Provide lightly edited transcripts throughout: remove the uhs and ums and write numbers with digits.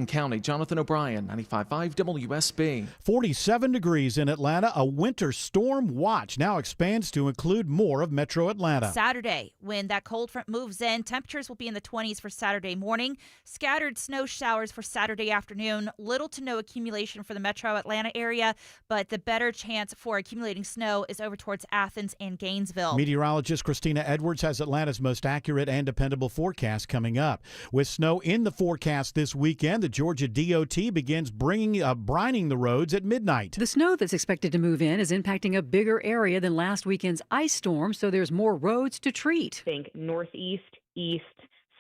County, Jonathan O'Brien, 95.5 WSB. 47 degrees in Atlanta. A winter storm watch now expands to include more of metro Atlanta. Saturday, when that cold front moves in, temperatures will be in the 20s for Saturday morning. Scattered snow showers for Saturday afternoon. Little to no accumulation for the metro Atlanta area, but the better chance for accumulating snow is over towards Athens and Gainesville. Meteorologist Christina Edwards has Atlanta's most accurate and dependable forecast coming up. With snow in the forecast this weekend, the Georgia DOT begins brining the roads at midnight. The snow that's expected to move in is impacting a bigger area than last weekend's ice storm, so there's more roads to treat. Think northeast, east,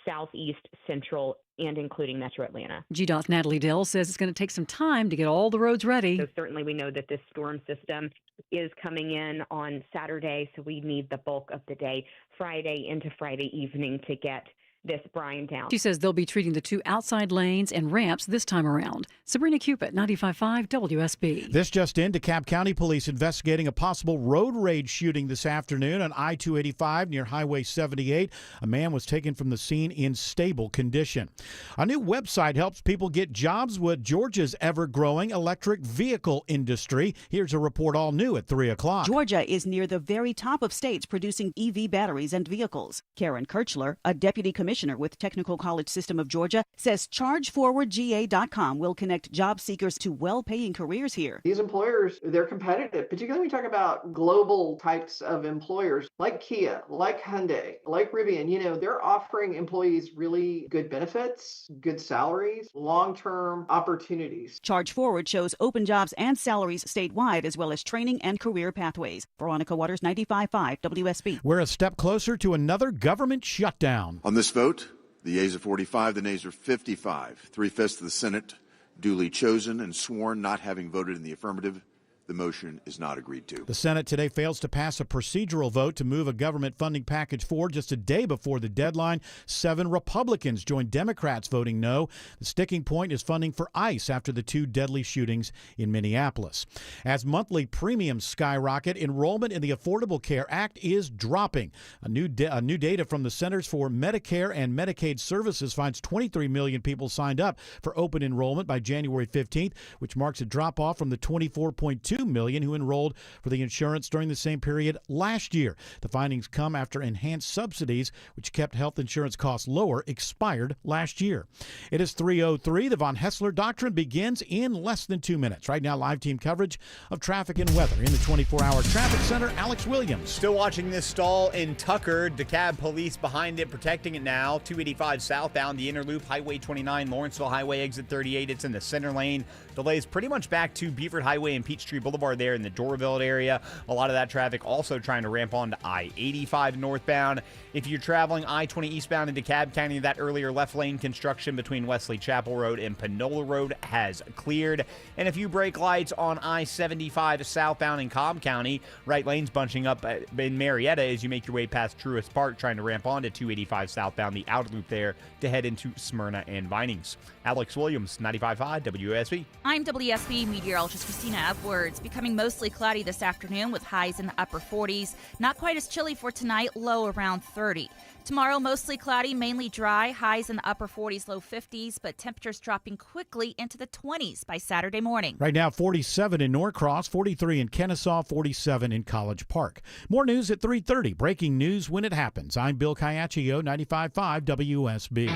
southeast, central, and including metro Atlanta. GDOT's Natalie Dill says it's going to take some time to get all the roads ready. So certainly we know that this storm system is coming in on Saturday, so we need the bulk of the day, Friday into Friday evening, to get this brine down. She says they'll be treating the two outside lanes and ramps this time around. Sabrina Cupid, 95.5 WSB. This just in, DeKalb County Police investigating a possible road rage shooting this afternoon on I-285 near Highway 78. A man was taken from the scene in stable condition. A new website helps people get jobs with Georgia's ever-growing electric vehicle industry. Here's a report all new at 3 o'clock. Georgia is near the very top of states producing EV batteries and vehicles. Karen Kirchler, a deputy commissioner with Technical College System of Georgia, says ChargeForwardGA.com will connect job seekers to well-paying careers here. These employers, they're competitive, particularly when we talk about global types of employers like Kia, like Hyundai, like Rivian. They're offering employees really good benefits, good salaries, long-term opportunities. ChargeForward shows open jobs and salaries statewide, as well as training and career pathways. Veronica Waters, 95.5 WSB. We're a step closer to another government shutdown. On this vote, the yeas are 45, the nays are 55. 3/5 of the Senate duly chosen and sworn, not having voted in the affirmative. The motion is not agreed to. The Senate today fails to pass a procedural vote to move a government funding package forward just a day before the deadline. 7 Republicans joined Democrats voting no. The sticking point is funding for ICE after the 2 deadly shootings in Minneapolis. As monthly premiums skyrocket, enrollment in the Affordable Care Act is dropping. A new data from the Centers for Medicare and Medicaid Services finds 23 million people signed up for open enrollment by January 15th, which marks a drop-off from the 24.2 million who enrolled for the insurance during the same period last year. The findings come after enhanced subsidies, which kept health insurance costs lower, expired last year. It is 3:03. The Von Haessler Doctrine begins in less than 2 minutes. Right now, live team coverage of traffic and weather in the 24-hour traffic center. Alex Williams. Still watching this stall in Tucker. DeKalb police behind it, protecting it now. 285 southbound, the inner loop, Highway 29, Lawrenceville Highway, exit 38. It's in the center lane. Delays pretty much back to Beaver Highway and Peachtree Boulevard there in the Doraville area. A lot of that traffic also trying to ramp onto I-85 northbound. If you're traveling I-20 eastbound into DeKalb County, that earlier left lane construction between Wesley Chapel Road and Panola Road has cleared. And a few brake lights on I-75 southbound in Cobb County. Right lanes bunching up in Marietta as you make your way past Truist Park, trying to ramp onto 285 southbound, the outer loop there to head into Smyrna and Vinings. Alex Williams, 95.5 WSB. I'm WSB meteorologist Christina Edwards. Becoming mostly cloudy this afternoon with highs in the upper 40s. Not quite as chilly for tonight, low around 30. Tomorrow, mostly cloudy, mainly dry, highs in the upper 40s, low 50s, but temperatures dropping quickly into the 20s by Saturday morning. Right now, 47 in Norcross, 43 in Kennesaw, 47 in College Park. More news at 3:30. Breaking news when it happens. I'm Bill Caiaccio, 95.5 WSB.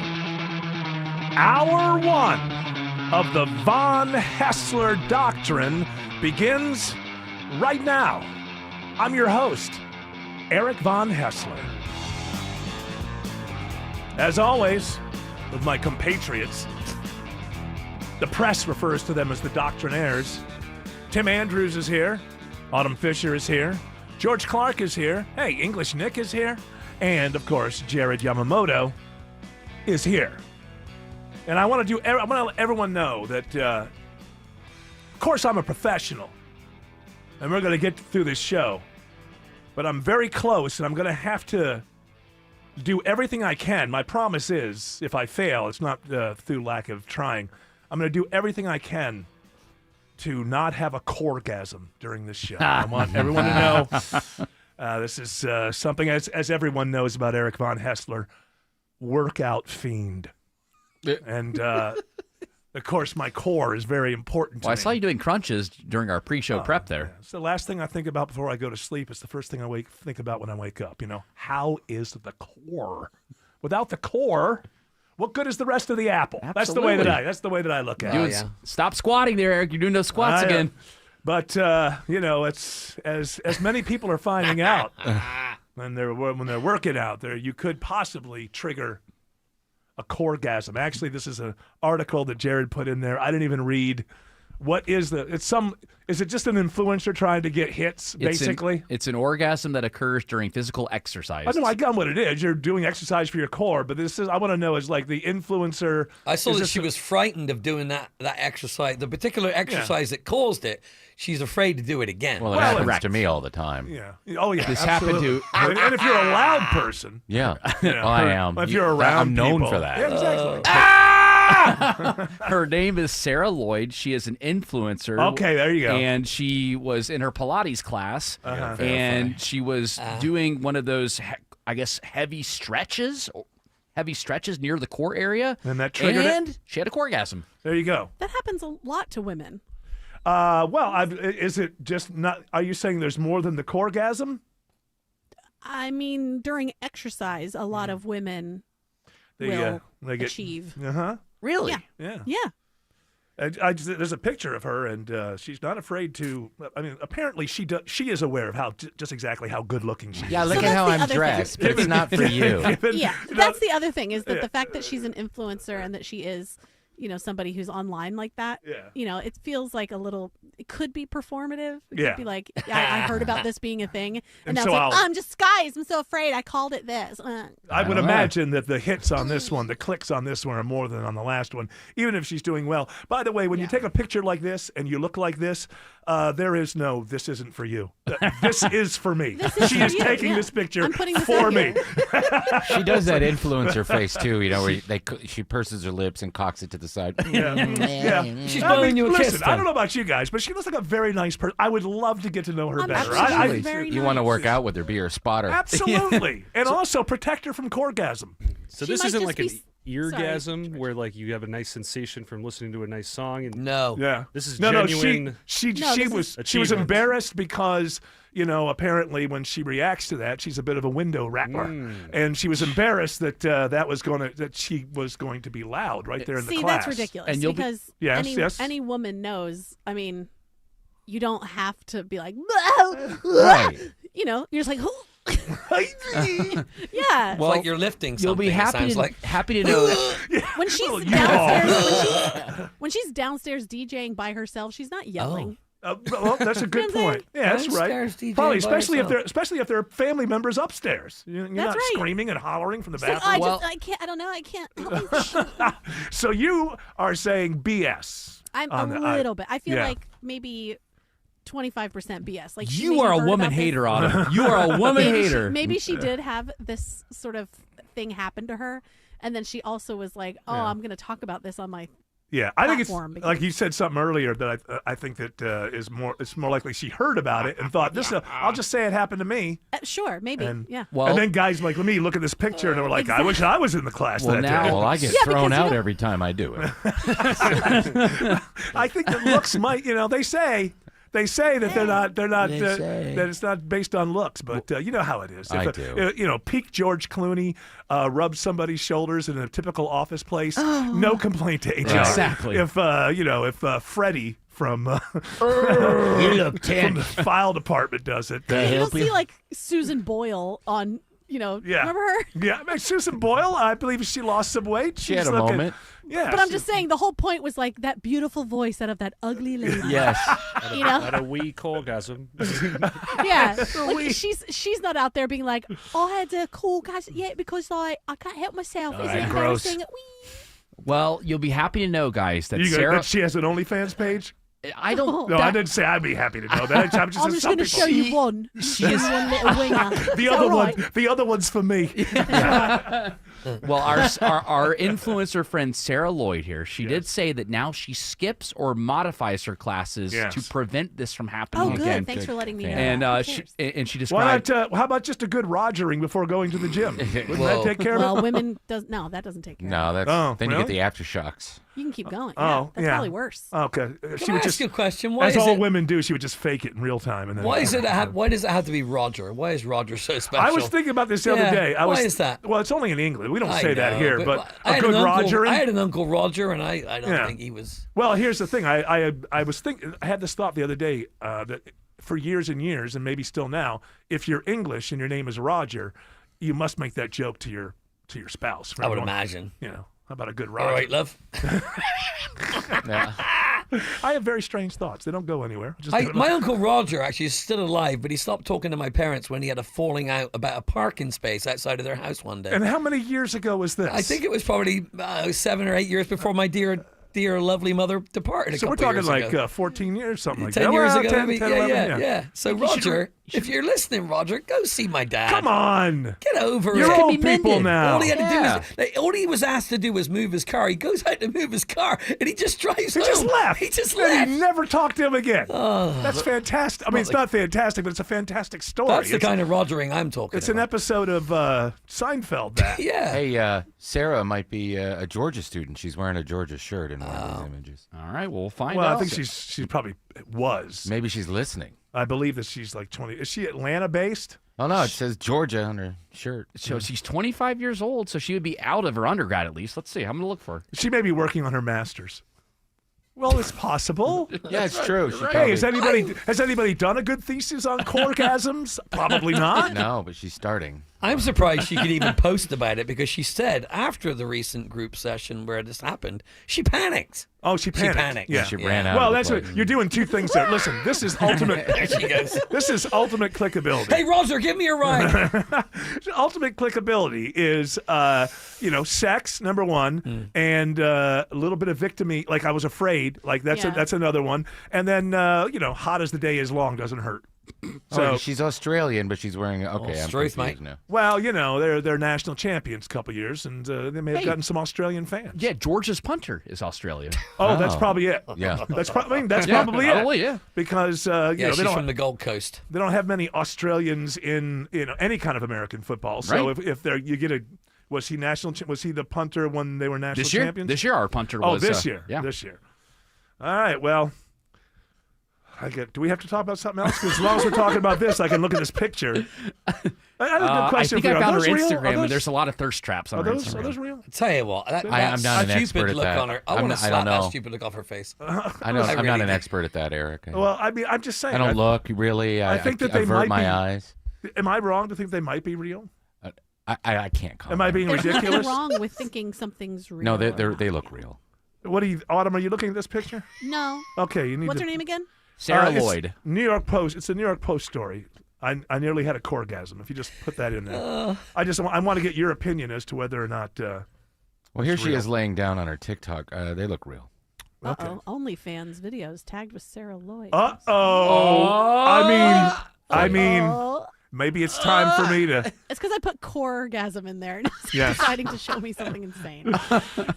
Hour 1 of the Von Haessler Doctrine begins right now. I'm your host, Eric Von Haessler. As always, with my compatriots, the press refers to them as the Doctrinaires. Tim Andrews is here. Autumn Fisher is here. George Clark is here. Hey, English Nick is here. And, of course, Jared Yamamoto is here. And I want to let everyone know that, of course, I'm a professional. And we're going to get through this show. But I'm very close, and I'm going to have to do everything I can. My promise is, if I fail, it's not through lack of trying. I'm going to do everything I can to not have a corgasm during this show. I want everyone to know this is something, as everyone knows about Eric Von Haessler, workout fiend. And Of course, my core is very important to Well, I me. saw you doing crunches during our pre-show prep there. It's the last thing I think about before I go to sleep. It's the first thing I think about when I wake up. How is the core? Without the core, what good is the rest of the apple? Absolutely. That's the way that I look at it. Stop squatting there, Eric. You're doing those squats again. But it's as many people are finding out when they're working out there, you could possibly trigger a coregasm. Actually, this is an article that Jared put in there. I didn't even read. What is is it just an influencer trying to get hits, basically? It's an orgasm that occurs during physical exercise. I know, I got what it is. You're doing exercise for your core, but I want to know is like the influencer. I saw that she was frightened of doing that exercise, the particular exercise that caused it. She's afraid to do it again. Well, it happens to me all the time. Yeah. Oh, yeah. This absolutely. happened to. And if you're a loud person. Yeah. Well, I am. If you're around I'm known people. for that. Yeah, exactly. Her name is Sarah Lloyd. She is an influencer. Okay, there you go. And she was in her Pilates class, and she was doing one of those, I guess, heavy stretches near the core area. And that triggered it. She had a coregasm. There you go. That happens a lot to women. Is it just not? Are you saying there's more than the coregasm? I mean, during exercise, a lot of women will achieve. Really? Yeah. Yeah. Yeah. There's a picture of her, and she's not afraid to. I mean, apparently she is aware of just exactly how good looking she is. Yeah, look at how I'm dressed, but it's not for you. Yeah, that's the other thing is that the fact that she's an influencer and that she is, somebody who's online like that. Yeah. It feels like it could be performative. It Yeah. could be like, I heard about this being a thing, and now so it's like, I'm just guys. I'm so afraid. I called it this. I would imagine that the hits on this one, the clicks on this one are more than on the last one, even if she's doing well. By the way, when you take a picture like this and you look like this, there is no, this isn't for you. This is for me. She is taking this picture for me. She does that influencer face too, where she purses her lips and cocks it to the side. Yeah. She's blowing you a kiss. Listen, I don't know about you guys, but she looks like a very nice person. I would love to get to know her better. You want to work out with her, be her spotter. Absolutely. And also protect her from coregasm. So this isn't like an eargasm where like you have a nice sensation from listening to a nice song. And no. Yeah. This is genuine. She was embarrassed because apparently when she reacts to that, she's a bit of a window rapper, and she was embarrassed that that she was going to be loud right there in the class. That's ridiculous because any woman knows. I mean, you don't have to be like, right. You're just like, yeah. Well, like you're lifting something. You'll be happy to know that when she's downstairs, when she's downstairs DJing by herself, she's not yelling. Well, that's a good point. Yeah, that's right. Probably, especially if there are family members upstairs. You're not screaming and hollering from the bathroom. I can't. I don't know. I can't. So you are saying BS? I'm a little bit. I feel like maybe 25% BS. Like you are a woman hater, Autumn. You are a woman hater. Maybe she did have this sort of thing happen to her, and then she also was like, "Oh, I'm going to talk about this on my." Yeah, I think it's like you said something earlier that I think that it's more likely she heard about it and thought this. I'll just say it happened to me. Sure, maybe. And, yeah. And then guys like me look at this picture and they're like, I wish I was in the class that day. Well, I get thrown out every time I do it. I think that looks might. They say that that it's not based on looks, but you know how it is. I do. Peak George Clooney rubs somebody's shoulders in a typical office place. No complaint to HR. Exactly. If Freddie from from the file department does it, you'll see like Susan Boyle on. Remember her? Yeah, Susan Boyle. I believe she lost some weight. She had a moment. Yeah, but I'm just saying the whole point was like that beautiful voice out of that ugly lady. Yes, at a wee orgasm. Yeah, like she's not out there being like, I had a orgasm because I can't help myself. Isn't it embarrassing? Well, you'll be happy to know, guys, that that she has an OnlyFans page. I don't. No, I didn't say I'd be happy to know that. I'm just going to show you one. She is one little winger. The other one's for me. Well, our influencer friend Sarah Lloyd here, she did say that now she skips or modifies her classes to prevent this from happening Oh, good. again. Thanks for letting me know. And she described. Why not? How about just a good rogering before going to the gym? Wouldn't that take care of it? Well, women that doesn't take care of it. No, then you really? get the aftershocks. You can keep going. Oh, That's probably worse. Okay. Can I ask you a question? Why as is all it- women do, she would just fake it in real time. And then Why does it have to be Roger? Why is Roger so special? I was thinking about this the other day. Why is that? Well, it's only in England. We don't I say that know, here, but I a had good an uncle, Roger. I had an Uncle Roger, and I don't think he was. Well, here's the thing. I was thinking. I had this thought the other day that for years and years, and maybe still now, if you're English and your name is Roger, you must make that joke to your spouse. I would imagine. You know, how about a good Roger? All right, love. I have very strange thoughts. They don't go anywhere. My Uncle Roger actually is still alive, but he stopped talking to my parents when he had a falling out about a parking space outside of their house one day. And how many years ago was this? I think it was probably 7 or 8 years before my dear, lovely mother departed. So we're talking like 14 years, something like 10 that. years Well, ago, 10, maybe. 10, Yeah, 11, yeah. So Roger, if you're listening, Roger, go see my dad. Come on. Get over You're it. old people now. All he had to do all he was asked to do was move his car. He goes out to move his car, and he just drives home. just left. He just Then left. he never talked to him again. That's fantastic. I mean, it's not fantastic, but it's a fantastic story. That's the kind of Rogering I'm talking It's about. an episode of Seinfeld. That. Yeah. Hey, Sarah might be a Georgia student. She's wearing a Georgia shirt in one of these images. All right, we'll find Well, out. I think she probably was. Maybe she's listening. I believe that she's like 20. Is she Atlanta based? Oh no, it says Georgia on her shirt. So she's 25 years old, so she would be out of her undergrad at least. Let's see. I'm going to look for her. She may be working on her master's. Well, it's possible. Yeah, it's true. She Hey, probably- has anybody done a good thesis on corgasms? Probably not. No, but she's starting. I'm surprised she could even post about it because she said after the recent group session where this happened, she panicked. Oh, she panicked. panicked. Yeah. She ran out. Well, of the that's place. what you're doing. Two things there. Listen, this is ultimate. There she goes. This is ultimate clickability. Hey, Roger, give me a ride. Ultimate clickability is, sex, number one, and a little bit of victimy. Like I was afraid. Like that's another one. And then hot as the day is long doesn't hurt. So she's Australian, but she's wearing. Okay, I'm Struth, confused mate. now. Well, they're national champions a couple years, and they may have gotten some Australian fans. Yeah, Georgia's punter is Australia. Oh, that's probably it. Yeah. That's probably it. Probably, yeah. Because Yeah, they she's don't from the Gold Coast. they don't have many Australians in any kind of American football. So Right. if you get was he the punter when they were national This year? champions? This year our punter Oh, was. this year. Yeah. This year. All right. Well, do we have to talk about something else? Because as long as we're talking about this, I can look at this picture. I have a good I question think for you. I found Are her those real? Instagram, Are those- and there's a lot of thirst traps on Are her those, Instagram. are those real? Tell you what, I'm not an stupid expert at look that. on her. I I'm want to not- I slap don't that know. stupid look off her face. I'm not really an do. expert at that, Eric. Well, I'm just saying. I don't look really. I think that they avert might my be. eyes. Am I wrong to think they might be real? I can't comment. Am I being There's ridiculous? nothing wrong with thinking something's real. No, or they not. look real. What Autumn? Are you looking at this picture? No. Okay, you need. What's to, her name again? Sarah it's Lloyd. New York Post. It's a New York Post story. I nearly had a corgasm. If you just put that in there, I want to get your opinion as to whether or not. Well, here it's she real. is laying down on her TikTok. They look real. Okay. OnlyFans videos tagged with Sarah Lloyd. I mean, maybe it's time for me to. It's because I put corgasm in there and it's Yes. deciding to show me something insane.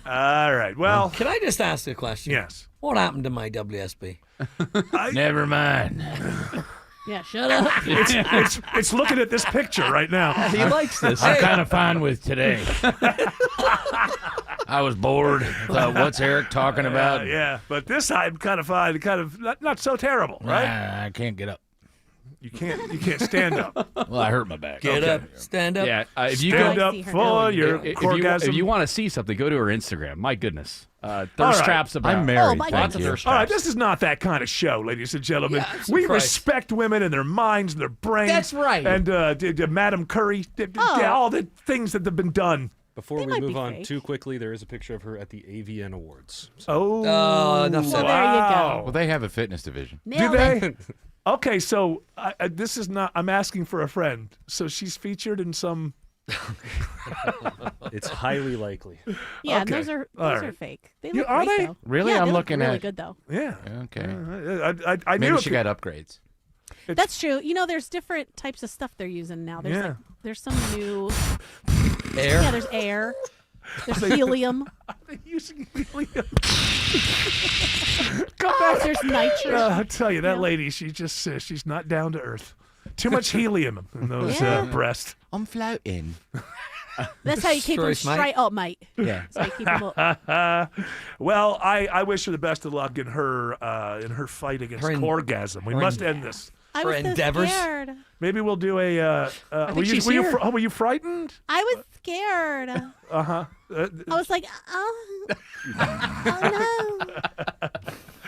All right. Well, Can I just ask a question? yes. What happened to my WSB? Never mind. Yeah, shut up. It's looking at this picture right now. He likes this. I'm kind of fine with today. I was bored. Thought, what's Eric talking about? Yeah, but this I'm kind of fine. Kind of not so terrible, right? I can't get up. You can't stand up. Well, I hurt my back. Get Okay. up, stand up. Yeah, if you Stand go, up I see her for your if corgasm. you want to see something, go to her Instagram. My goodness, thirst right. traps about. I'm married. Oh, my Lots thank of you. thirst All right, traps. this is not that kind of show, ladies and gentlemen. Yeah, I'm We surprised. respect women and their minds and their brains. That's right. And Madam Curry, all the things that have been done. Before They we might move be on fake. too quickly, there is a picture of her at the AVN Awards. Oh, enough said. Well, there you go. Well, they have a fitness division. Nailed Do it. they? Okay, so this is not. I'm asking for a friend. So she's featured in some. It's highly likely. Yeah, Okay. those are All those right. are fake. They Yeah, look are great, they? though. Really? Yeah, I'm they look looking really at- good though. Yeah. Okay. I knew Maybe it she could- got upgrades. That's true. There's different types of stuff they're using now. There's Yeah. there's some new Air. Yeah, there's air. There's helium. They're using helium. There's nitrogen. I'll tell you, that lady, she's not down to earth. Too much helium in those breasts. I'm floating. That's how you keep them Choice, mate. straight up, mate. Yeah. That's how you keep 'em up. Well, I wish her the best of luck in her fight against Corgasm. We must end this. I was so scared. Maybe we'll do a. Were you frightened? I was scared. Uh-huh. I was like, oh no. Oh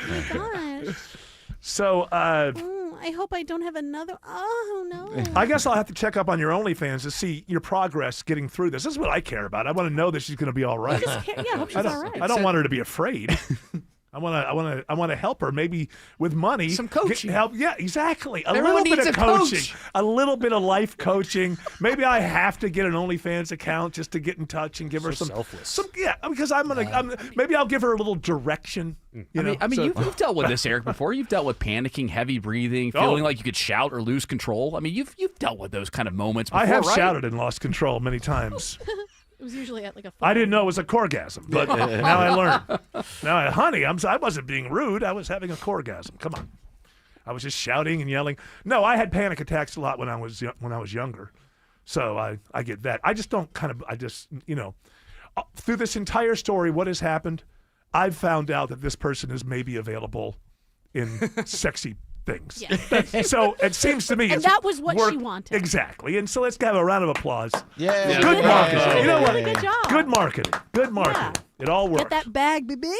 my gosh. So, I hope I don't have another. Oh no. I guess I'll have to check up on your OnlyFans to see your progress getting through this. This is what I care about. I want to know that she's going to be all right. I hope she's all right. I don't want her to be afraid. I want to help her, maybe with money. Some coaching. Help. Yeah, exactly. A Everyone little bit needs of a coaching. coach. A little bit of life coaching. Maybe I have to get an OnlyFans account just to get in touch and give her some selfless. because maybe I'll give her a little direction. You've dealt with this, Eric, before. You've dealt with panicking, heavy breathing, feeling like you could shout or lose control. I mean, you've dealt with those kind of moments before, I have right? shouted and lost control many times. It was usually at like a. I didn't know it was a corgasm, but now I learned. Now, honey, I wasn't being rude. I was having a corgasm. Come on, I was just shouting and yelling. No, I had panic attacks a lot when I was younger, so I get that. I just don't through this entire story, what has happened? I've found out that this person is maybe available in sexy things. Yes. So it seems to me, And it's that was what worked she wanted. exactly. And so let's have a round of applause. Yeah. Good marketing. Yeah. You know what? Good job. Good marketing. Good marketing. It all works. Get that bag, baby.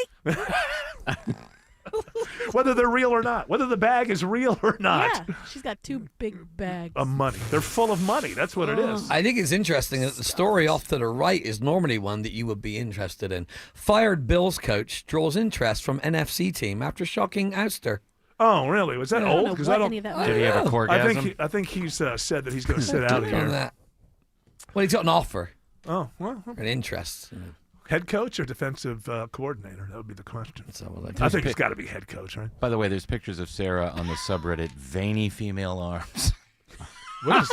Whether they're real or not, whether the bag is real or not. Yeah, she's got 2 big bags. Of money. They're full of money. That's what it is. I think it's interesting that the story off to the right is normally one that you would be interested in. Fired Bills coach draws interest from NFC team after shocking ouster. Oh, really? Was that old? Because I don't. Did he have a corgasm? I think he's said that he's going to sit out of here. That. Well, he's got an offer. Oh, well. An interest. Head coach or defensive coordinator? That would be the question. So, I think it's got to be head coach, right? By the way, there's pictures of Sarah on the subreddit, veiny female arms. What is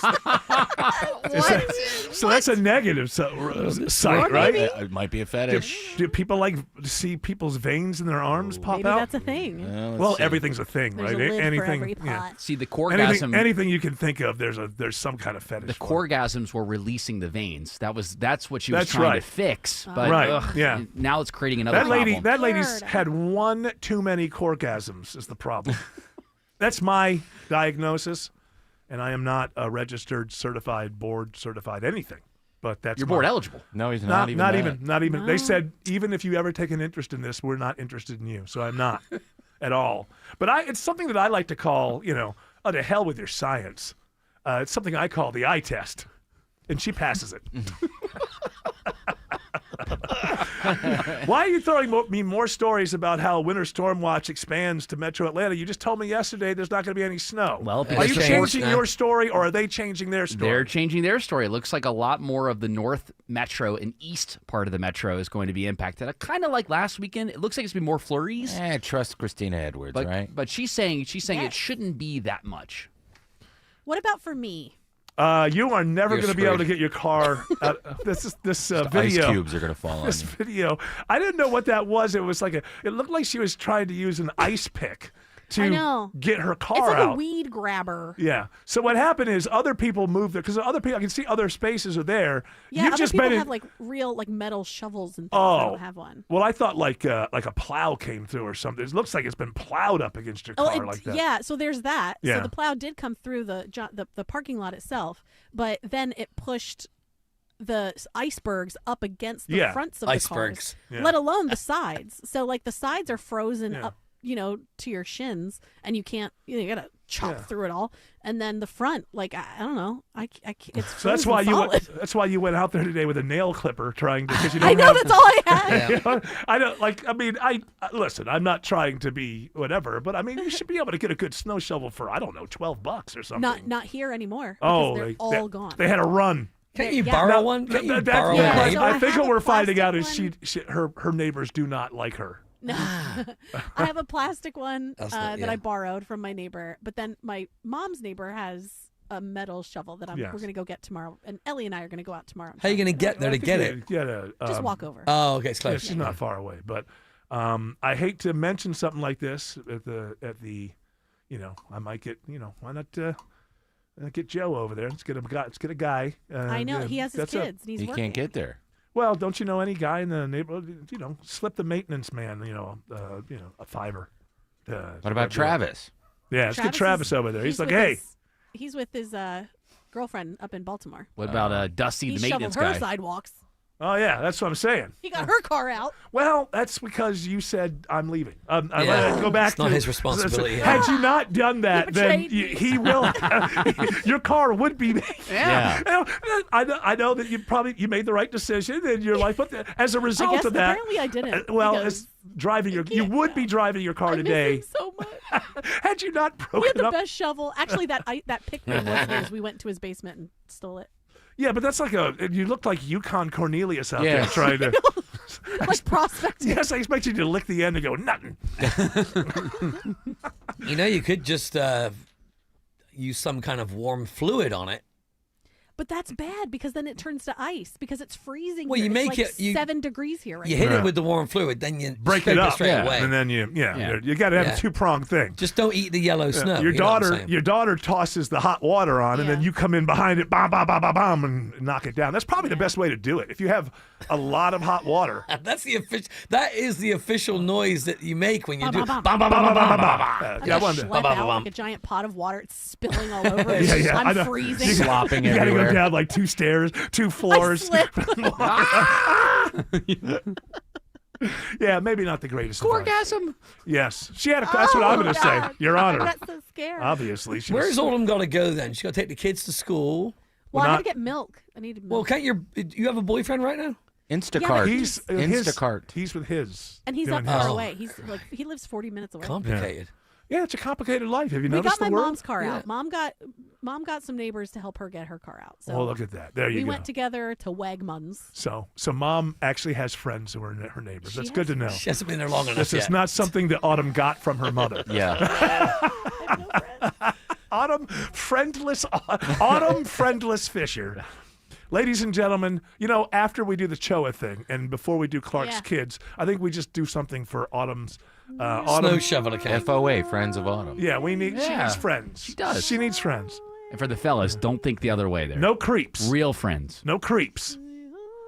so that's a negative site, right? It might be a fetish. Do people like to see people's veins in their arms pop Maybe out? that's a thing. Well, everything's a thing, There's right? a lid Anything. for every pot. See, the corgasm. Anything you can think of, there's some kind of fetish. The for. corgasms were releasing the veins. That's what she was That's trying right. to fix. But Yeah. now it's creating another problem. That lady's had one too many corgasms is the problem. That's my diagnosis. And I am not a registered, certified, board certified anything. But that's You're board eligible. No, he's not even. Not even. No. They said even if you ever take an interest in this, we're not interested in you. So I'm not at all. But it's something that I like to call, to hell with your science. It's something I call the eye test, and she passes it. Why are you throwing me more stories about how Winter Storm Watch expands to Metro Atlanta? You just told me yesterday there's not going to be any snow. Well, are you changing your story, or are they changing their story? They're changing their story. It looks like a lot more of the North Metro and East part of the Metro is going to be impacted. Kind of like last weekend. It looks like it's going to be more flurries. Trust Christina Edwards, right? But she's saying it shouldn't be that much. What about for me? You are never going to be able to get your car out. This video. Ice cubes are going to fall on This you. video. I didn't know what that was. It was it looked like she was trying to use an ice pick I know. to get her car It's like out. a weed grabber. Yeah. So what happened is other people moved there because other people. I can see other spaces are there. Yeah, You've other just people been in, have like real metal shovels and things. I don't have one. Well, I thought like a plow came through or something. It looks like it's been plowed up against your car like that. Yeah, so there's that. Yeah. So the plow did come through the parking lot itself, but then it pushed the icebergs up against the fronts of the cars, let alone the sides. So the sides are frozen up, to your shins, and you can't. You gotta chop through it all, and then the front, I don't know, it's so that's why you went out there today with a nail clipper trying to. Because you don't I know that's all I had. You know, I don't listen. I'm not trying to be whatever, but you should be able to get a good snow shovel for $12 or something. Not here anymore. Oh, they're all gone. They had a run. Can't you borrow one? Can't you borrow one? I think what we're finding out is her neighbors do not like her. No, I have a plastic one that I borrowed from my neighbor, but then my mom's neighbor has a metal shovel that Yes. we're going to go get tomorrow. And Ellie and I are going to go out tomorrow. How are you going to get there to get it? Just walk over. Oh, okay, it's Yeah, close. she's not far away, but I hate to mention something like this at the, I might get, why not get Joe over there? Let's get a guy. I know he has his kids. And he's He working. can't get there. Well, don't you know any guy in the neighborhood? Slip the maintenance man, a $5. What about Travis? Yeah, let's get Travis over there. He's like, hey. He's with his girlfriend up in Baltimore. What about Dusty, He the maintenance shoveled her guy? sidewalks. Oh yeah, that's what I'm saying. He got her car out. Well, that's because you said I'm leaving. I Yeah, want to go back it's not his responsibility. Had you not done that, then he will. Your car would be. Yeah. I know that you made the right decision in your life, but as a result I guess of that, apparently I didn't. well, because as driving you would be driving your car today. I miss him so much. Had you not broken We had the up. best shovel. Actually, that pick me was his. We went to his basement and stole it. Yeah, but that's like you looked like Yukon Cornelius out Yeah. there trying to. Like prospecting. Yes, I expect you to lick the end and go nothing. You could just use some kind of warm fluid on it. But that's bad because then it turns to ice because it's freezing. Well, here. you It's make like it- you- 7 degrees here right You now. hit it with the warm fluid, then you Break scrape it up straight away. and then you got to have a 2-pronged thing. Just don't eat the yellow snow. Your you know what I'm daughter, saying? tosses the hot water on, and then you come in behind it, bam, bam, bam, bam, bam, and knock it down. That's probably the best way to do it. If you have a lot of hot water, That is the official noise that you make when you do. Bam, Bam, bam, bam, bam, bam, bam, bam, Like bam. a schlep out, like a giant pot of water. It's spilling all over. I I'm know. freezing. You got to go down like 2 stairs, 2 floors. Yeah, maybe not the greatest. Orgasm. Yes, she had. That's what I'm going to say, Your Honor. That's so scary. Obviously, she Where's was, Autumn got to go then? She got to take the kids to school. Well, I not- had to get milk. I needed milk. Well, can't you have a boyfriend right now? Instacart. He's Instacart. He's with his. And he's doing not far his. away. He's like he lives 40 minutes away. Complicated. Yeah, it's a complicated life. Have you We noticed got the my world? mom's car out. Mom got some neighbors to help her get her car out. So Well, look at that. There you we go. went together to Wegmans. So mom actually has friends who are her neighbors. She That's good to know. She hasn't been there long enough This is yet. not something that Autumn got from her mother. Yeah. Autumn friendless Fisher. Ladies and gentlemen, after we do the Choa thing and before we do Clark's Kids, I think we just do something for Autumn's. Snow shovel account. FOA, Friends of Autumn. Yeah, she Yeah. needs friends. She does. She needs friends. And for the fellas, don't think the other way there. No creeps. Real friends. No creeps.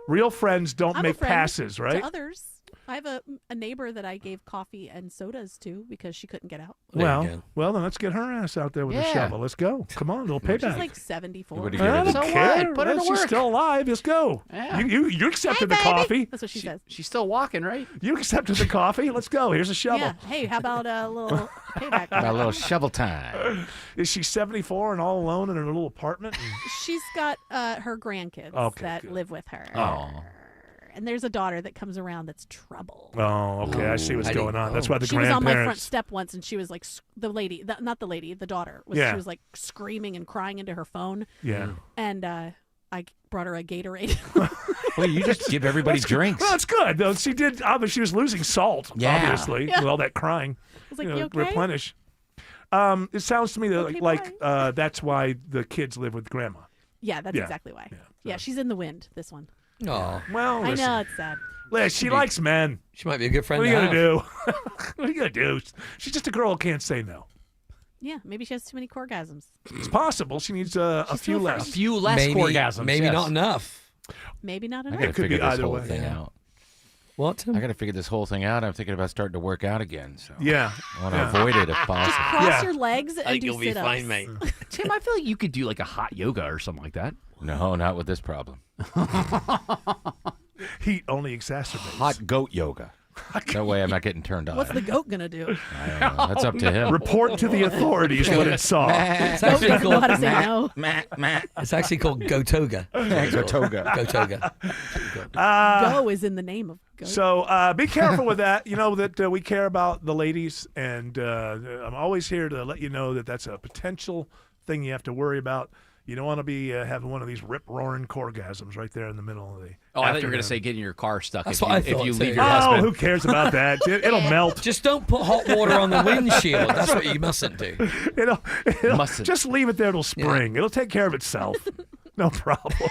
Real friends don't I'm a make friend passes, right? To others. I have a neighbor that I gave coffee and sodas to because she couldn't get out. Well, then let's get her ass out there with a Yeah. shovel. Let's go. Come on, little payback. She's like 74. What do I don't So care. what? Put her to She's work. still alive. Let's go. Yeah. You accepted the baby. coffee. That's what she says. She's still walking, right? You accepted the coffee. Let's go. Here's a shovel. Yeah. Hey, how about a little payback? Got a little shovel time. Is she 74 and all alone in her little apartment? She's got her grandkids Okay, that good. live with her. Oh. And there's a daughter that comes around that's trouble. Oh, okay. I see what's going on. That's why the She was on my front grandparents. step once, and she was like, the lady, not the lady, the daughter. Yeah. She was like screaming and crying into her phone. Yeah. And I brought her a Gatorade. Well, you just give everybody drinks. Well, that's good. Though she did. She was losing salt. Yeah. Obviously, Yeah. with all that crying. I was like, You you know, okay? replenish. It sounds to me that Okay, like that's why the kids live with grandma. Yeah, that's Yeah. exactly why. Yeah. Yeah, she's in the wind, this one. Oh, Well, I listen. know, it's sad. Liz, she likes men. she might be a good friend. What are you to gonna have. do? What are you gonna do? She's just a girl who can't say no. Yeah, maybe she has too many orgasms. It's possible. She needs a She's few still less. fresh. A few less Maybe, orgasms. maybe yes. not enough. Maybe not I enough. gotta could figure be this either whole way. thing Yeah. out. What? Tim? I got to figure this whole thing out. I'm thinking about starting to work out again. So Yeah. I want to avoid it if possible. Cross Yeah. your legs and I think do you'll be sit-ups. fine, mate. Tim, I feel like you could do like a hot yoga or something like that. No, not with this problem. Heat only exacerbates. Hot goat yoga. That way I'm not getting turned on. What's the goat gonna do? I don't know. That's up to him. Report to the authorities what it saw. It's Goat actually doesn't know how to called. say no. It's actually called Gotoga. Gotoga. Gotoga. Go is in the name of goat. So be careful with that. You know that we care about the ladies, and I'm always here to let you know that that's a potential thing you have to worry about. You don't want to be having one of these rip-roaring corgasms right there in the middle of the Oh, I thought you were going to say getting your car stuck That's if what I you, thought if you too. leave your Oh, husband. who cares about that? It'll melt. Just don't put hot water on the windshield. That's what you mustn't do. It'll Mustn't. just leave it there till spring. It'll take care of itself. No problem.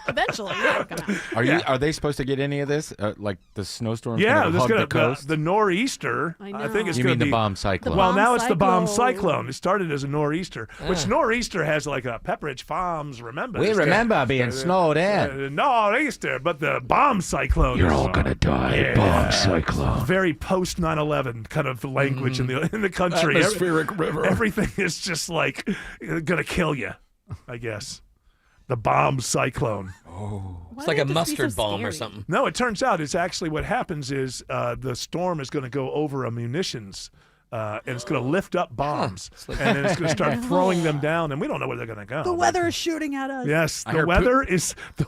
Eventually, yeah. Are they supposed to get any of this? Like the snowstorms? Yeah, gonna hug the coast. the nor'easter. I think it's You going mean to the be bomb cyclone? Well, bomb now it's the bomb cyclone. cyclone. It started as a nor'easter, which nor'easter has like a Pepperidge Farms. Remember? We this? remember being snowed in. Nor'easter, but the bomb cyclone. You're is, all gonna die. Bomb cyclone. Very post 9/11 kind of language in the country. Atmospheric river. Everything is just like gonna kill you, I guess. The bomb cyclone. It's like a mustard bomb or something. No, it turns out it's actually what happens is the storm is going to go over a munitions. And it's going to lift up bombs, and then it's going to start throwing them down, and we don't know where they're going to go. The weather is shooting at us. Yes, the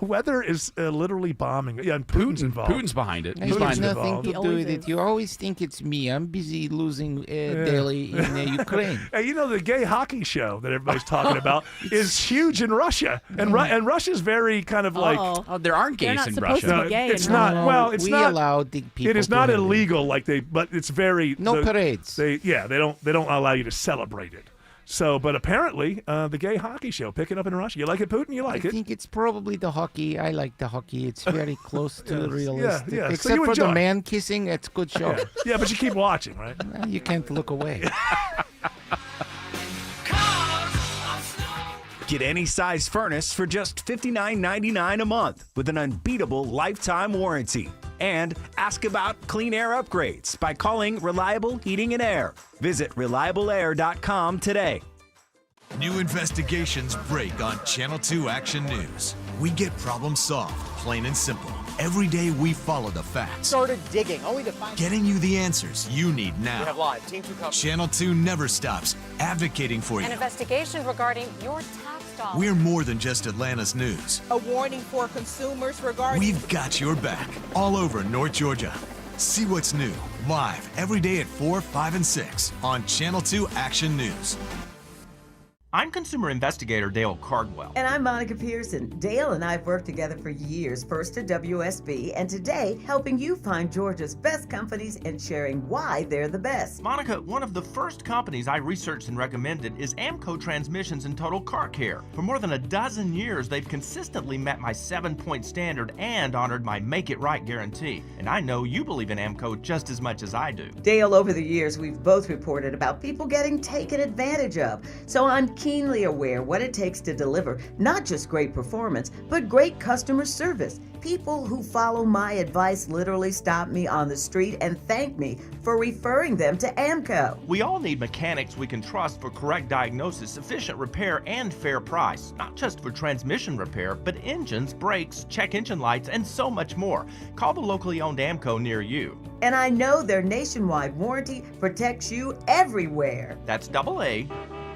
weather is literally bombing. Yeah, and Putin's involved. Putin's behind it. He's Putin's behind it. Nothing involved. to do with it. You always think it's me. I'm busy losing daily in Ukraine. Hey, you know the gay hockey show that everybody's talking about is huge in Russia, and Russia's very kind of like. Oh, there aren't They're gays not in supposed Russia. to be gay it's in not. Russia. Well, it's we not. allow the people. It is to not have illegal, but it's very No parades. They don't allow you to celebrate it. So, but apparently, the gay hockey show picking up in Russia. You like it, Putin? You like I it? think it's probably the hockey. I like the hockey. It's very close to Yes. realistic. Yeah. So Except you for the enjoy. man kissing, it's a good show. Yeah, but you keep watching, right? You can't look away. Get any size furnace for just $59.99 a month with an unbeatable lifetime warranty. And ask about clean air upgrades by calling Reliable Heating and Air. Visit reliableair.com today. New investigations break on Channel 2 Action News. We get problems solved, plain and simple. Every day we follow the facts. Started digging, only to find... Getting you the answers you need now. We have live. Team 2 coverage. Channel 2 never stops advocating for you. An investigation regarding your tax dollars. We're more than just Atlanta's news. A warning for consumers regarding... We've got your back all over North Georgia. See what's new, live every day at 4, 5, and 6 on Channel 2 Action News. I'm consumer investigator Dale Cardwell. And I'm Monica Pearson. Dale and I have worked together for years, first at WSB, and today helping you find Georgia's best companies and sharing why they're the best. Monica, one of the first companies I researched and recommended is Amco Transmissions and Total Car Care. For more than a dozen years, they've consistently met my 7-point standard and honored my Make It Right guarantee. And I know you believe in Amco just as much as I do. Dale, over the years, we've both reported about people getting taken advantage of. So I'm keenly aware what it takes to deliver not just great performance, but great customer service. People who follow my advice literally stop me on the street and thank me for referring them to Amco. We all need mechanics we can trust for correct diagnosis, efficient repair, and fair price. Not just for transmission repair, but engines, brakes, check engine lights, and so much more. Call the locally owned Amco near you. And I know their nationwide warranty protects you everywhere. That's AA.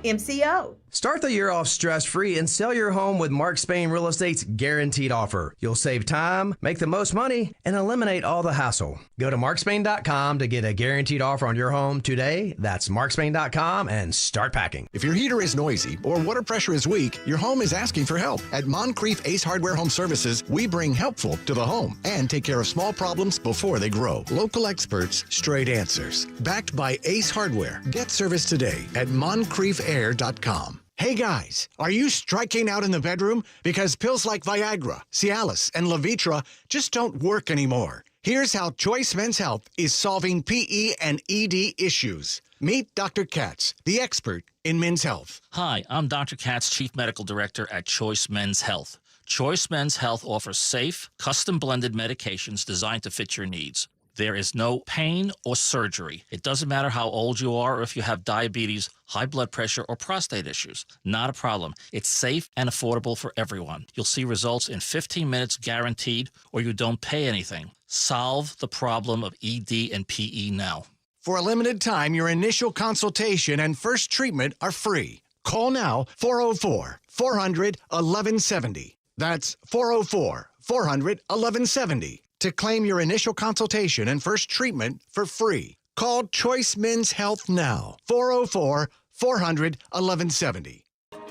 MCO. Start the year off stress-free and sell your home with Mark Spain Real Estate's guaranteed offer. You'll save time, make the most money, and eliminate all the hassle. Go to markspain.com to get a guaranteed offer on your home today. That's markspain.com and start packing. If your heater is noisy or water pressure is weak, your home is asking for help. At Moncrief Ace Hardware Home Services, we bring helpful to the home and take care of small problems before they grow. Local experts, straight answers. Backed by Ace Hardware. Get service today at moncriefair.com. Hey guys, are you striking out in the bedroom? Because pills like Viagra, Cialis, and Levitra just don't work anymore. Here's how Choice Men's Health is solving PE and ED issues. Meet Dr. Katz, the expert in men's health. Hi, I'm Dr. Katz, Chief Medical Director at Choice Men's Health. Choice Men's Health offers safe, custom-blended medications designed to fit your needs. There is no pain or surgery. It doesn't matter how old you are or if you have diabetes, high blood pressure, or prostate issues. Not a problem. It's safe and affordable for everyone. You'll see results in 15 minutes guaranteed, or you don't pay anything. Solve the problem of ED and PE now. For a limited time, your initial consultation and first treatment are free. Call now 404-400-1170. That's 404-400-1170. To claim your initial consultation and first treatment for free. Call Choice Men's Health now. 404-400-1170.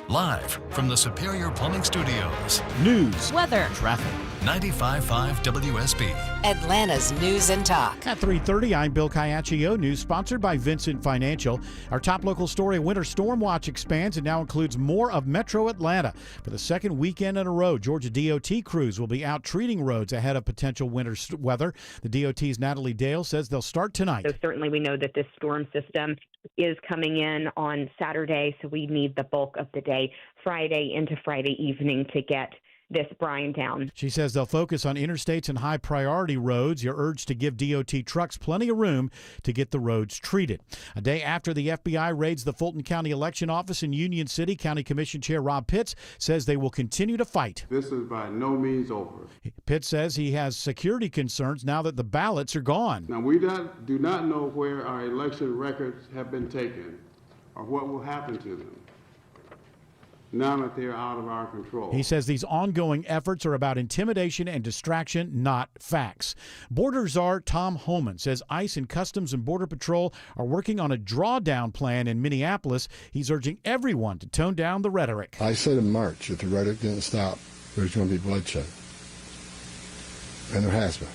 Live from the Superior Plumbing Studios. News, weather, traffic. 95.5 WSB. Atlanta's News and Talk. At 3:30, I'm Bill Caiaccio. News sponsored by Vincent Financial. Our top local story, winter storm watch expands and now includes more of Metro Atlanta. For the second weekend in a row, Georgia DOT crews will be out treating roads ahead of potential winter weather. The DOT's Natalie Dale says they'll start tonight. So certainly we know that this storm system is coming in on Saturday, so we need the bulk of the day, Friday into Friday evening, to get this brine down. She says they'll focus on interstates and high priority roads. You're urged to give DOT trucks plenty of room to get the roads treated. A day after the FBI raids the Fulton County Election Office in Union City, County Commission Chair Rob Pitts says they will continue to fight. This is by no means over. Pitts says he has security concerns now that the ballots are gone. Now, we do not know where our election records have been taken or what will happen to them now that they're out of our control. He says these ongoing efforts are about intimidation and distraction, not facts. Border Czar Tom Homan says ICE and Customs and Border Patrol are working on a drawdown plan in Minneapolis. He's urging everyone to tone down the rhetoric. I said in March, if the rhetoric didn't stop, there's going to be bloodshed. And there has been.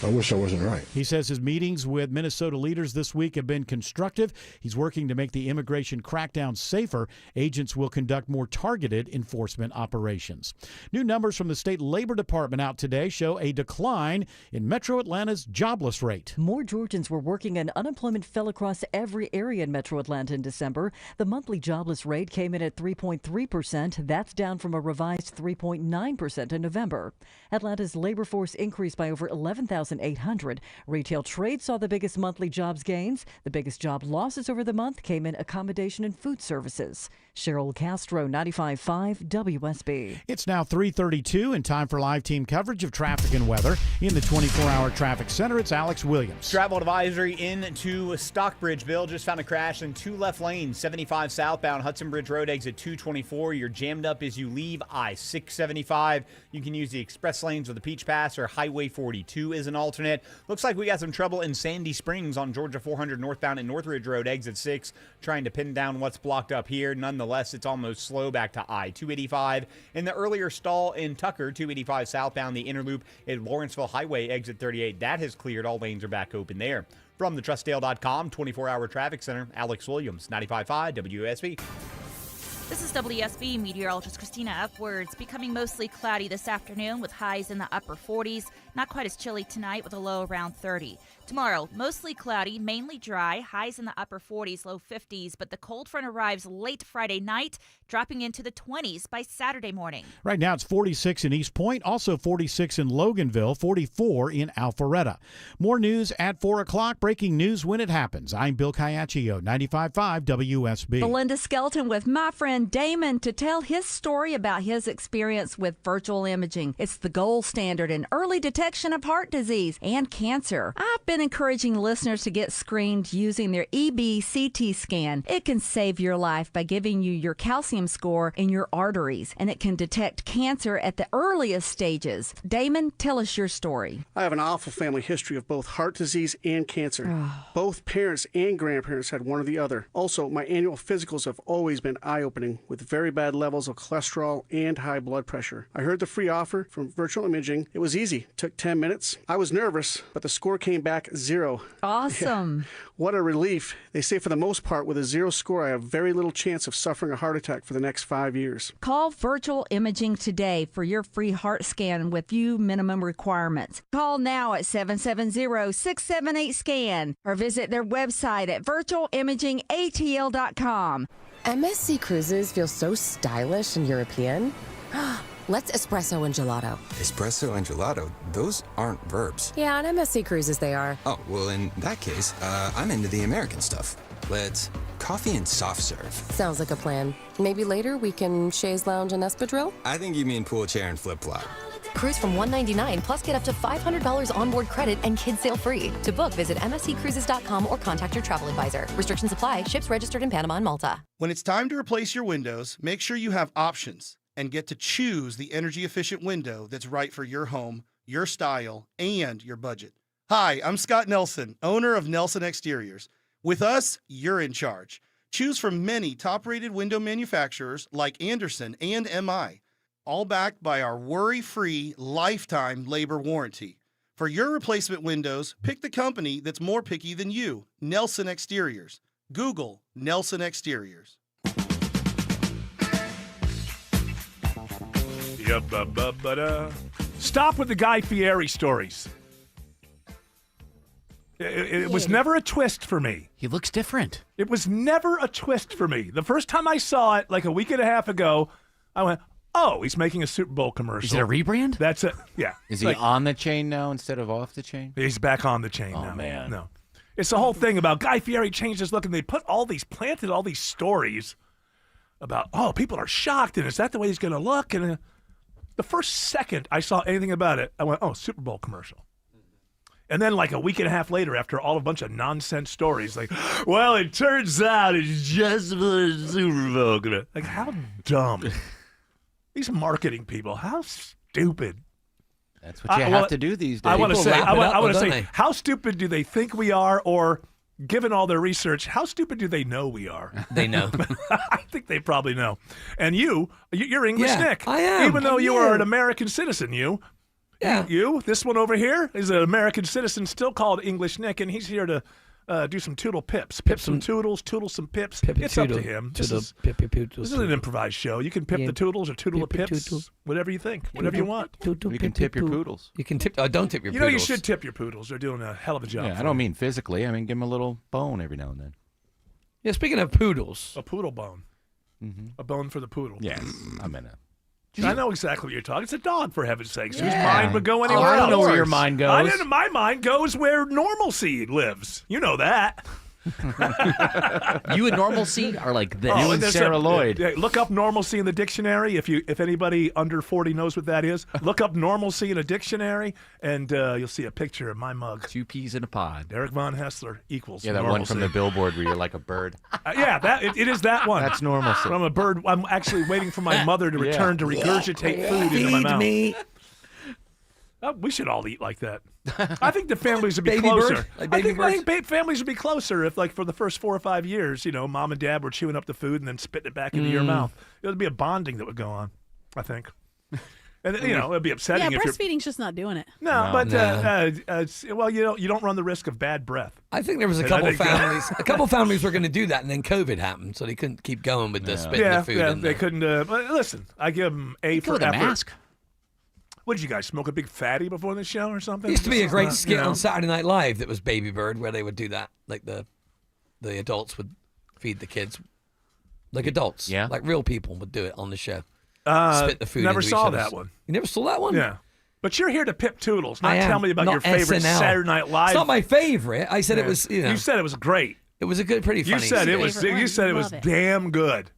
I wish I wasn't right. He says his meetings with Minnesota leaders this week have been constructive. He's working to make the immigration crackdown safer. Agents will conduct more targeted enforcement operations. New numbers from the state labor department out today show a decline in Metro Atlanta's jobless rate. More Georgians were working and unemployment fell across every area in Metro Atlanta in December. The monthly jobless rate came in at 3.3%. That's down from a revised 3.9% in November. Atlanta's labor force increased by over 11,800. Retail trade saw the biggest monthly jobs gains. The biggest job losses over the month came in accommodation and food services. Cheryl Castro, 95.5 WSB. It's now 3:32 and time for live team coverage of traffic and weather. In the 24-hour traffic center, it's Alex Williams. Travel advisory into Stockbridge. Bill just found a crash in two left lanes, 75 southbound Hudson Bridge Road exit 224. You're jammed up as you leave I-675. You can use the express lanes or the Peach Pass, or Highway 42 is an alternate. Looks like we got some trouble in Sandy Springs on Georgia 400 northbound at Northridge Road exit 6, trying to pin down what's blocked up here. Nonetheless, it's almost slow back to I-285. In the earlier stall in Tucker, 285 southbound, the inner loop at Lawrenceville Highway exit 38, that has cleared. All lanes are back open there. From the TrustDale.com 24-hour traffic center, Alex Williams, 95.5 WSB. This is WSB meteorologist Christina Upwards. Becoming mostly cloudy this afternoon with highs in the upper 40s. Not quite as chilly tonight with a low around 30. Tomorrow, mostly cloudy, mainly dry, highs in the upper 40s, low 50s, but the cold front arrives late Friday night, dropping into the 20s by Saturday morning. Right now it's 46 in East Point, also 46 in Loganville, 44 in Alpharetta. More news at 4 o'clock, breaking news when it happens. I'm Bill Caiaccio, 95.5 WSB. Belinda Skelton with my friend Damon to tell his story about his experience with virtual imaging. It's the gold standard in early detection of heart disease and cancer. I've been encouraging listeners to get screened using their EBCT scan. It can save your life by giving you your calcium score in your arteries, and it can detect cancer at the earliest stages. Damon, tell us your story. I have an awful family history of both heart disease and cancer. Both parents and grandparents had one or the other. Also, my annual physicals have always been eye-opening, with very bad levels of cholesterol and high blood pressure. I heard the free offer from Virtual Imaging. It was easy. Took 10 minutes. I was nervous, but the score came back 0. Awesome. Yeah. What a relief. They say for the most part, with a 0 score, I have very little chance of suffering a heart attack for the next 5 years. Call Virtual Imaging today for your free heart scan with few minimum requirements. Call now at 770-678-SCAN or visit their website at virtualimagingatl.com. MSC Cruises feel so stylish and European. Let's espresso and gelato. Espresso and gelato? Those aren't verbs. Yeah, on MSC Cruises they are. Oh, well, in that case, I'm into the American stuff. Let's coffee and soft serve. Sounds like a plan. Maybe later we can chaise lounge and espadrille? I think you mean pool chair and flip-flop. Cruise from $199 plus get up to $500 onboard credit and kids sail free. To book, visit msccruises.com or contact your travel advisor. Restrictions apply. Ships registered in Panama and Malta. When it's time to replace your windows, make sure you have options and get to choose the energy-efficient window that's right for your home, your style, and your budget. Hi, I'm Scott Nelson, owner of Nelson Exteriors. With us, you're in charge. Choose from many top-rated window manufacturers like Andersen and MI, all backed by our worry-free lifetime labor warranty. For your replacement windows, pick the company that's more picky than you, Nelson Exteriors. Google Nelson Exteriors. Stop with the Guy Fieri stories. It was never a twist for me. He looks different. It was never a twist for me. The first time I saw it, like a week and a half ago, I went, oh, he's making a Super Bowl commercial. Is it a rebrand? That's it. Yeah. Is he on the chain now instead of off the chain? He's back on the chain now. Oh, man. No. It's the whole thing about Guy Fieri changed his look, and they planted all these stories about, oh, people are shocked, and is that the way he's going to look? And the first second I saw anything about it, I went, oh, Super Bowl commercial. And then like a week and a half later, after a bunch of nonsense stories, like, well, it turns out it's just for the Super Bowl. Like, how dumb. These marketing people, how stupid. That's what you have to do these days. I want to say, how stupid do they think we are? Or, given all their research, how stupid do they know we are? They know. I think they probably know. And you're English Nick. I am. Even though you are an American citizen, Yeah. This one over here is an American citizen, still called English Nick, and he's here to do some toodle pips. Pip some toodles, toodle some pips. It's up to him. This is an improvised show. You can pip the toodles or toodle the pips, whatever you think, whatever you want. You can tip your poodles. You can tip. Don't tip your poodles. You know you should tip your poodles. They're doing a hell of a job. Yeah, I don't mean physically. I mean give them a little bone every now and then. Yeah, speaking of poodles. A poodle bone. Mm-hmm. A bone for the poodle. Yes, I'm in it. I know exactly what you're talking. It's a dog, for heaven's sakes. Whose mind would go anywhere else? I don't know where your mind goes. My mind goes where normalcy lives. You know that. You and normalcy are like this. You and Sarah Lloyd. Look up normalcy in the dictionary. If anybody under 40 knows what that is, look up normalcy in a dictionary, and you'll see a picture of my mug. 2 peas in a pod. Eric Von Haessler equals that normalcy. one from the billboard where you're like a bird. It is that one. That's normalcy. From a bird. I'm actually waiting for my mother to return to regurgitate food into my mouth. Feed me. We should all eat like that. I think the families would be Baby closer. bird? Like baby I think families would be closer if, like, for the first 4 or 5 years, mom and dad were chewing up the food and then spitting it back into your mouth. It would be a bonding that would go on, I think. And it'd be upsetting. Yeah, if breastfeeding's just not doing it. You don't run the risk of bad breath. I think there was a couple families. A couple families were going to do that, and then COVID happened, so they couldn't keep going with the spitting the food. Yeah, they couldn't. But listen, I give them A for effort. Mask. What did you guys smoke a big fatty before the show or something? There used to be a great skit on Saturday Night Live that was Baby Bird, where they would do that. Like the adults would feed the kids, like adults, like real people would do it on the show. Spit the food. Never into saw each that other's. one. You never saw that one? Yeah. But you're here to pip toodles, not tell me about your favorite SNL. Saturday Night Live. It's not my favorite. I said it was. You said it was great. It was a good, pretty funny. You said it was. You said it was damn good.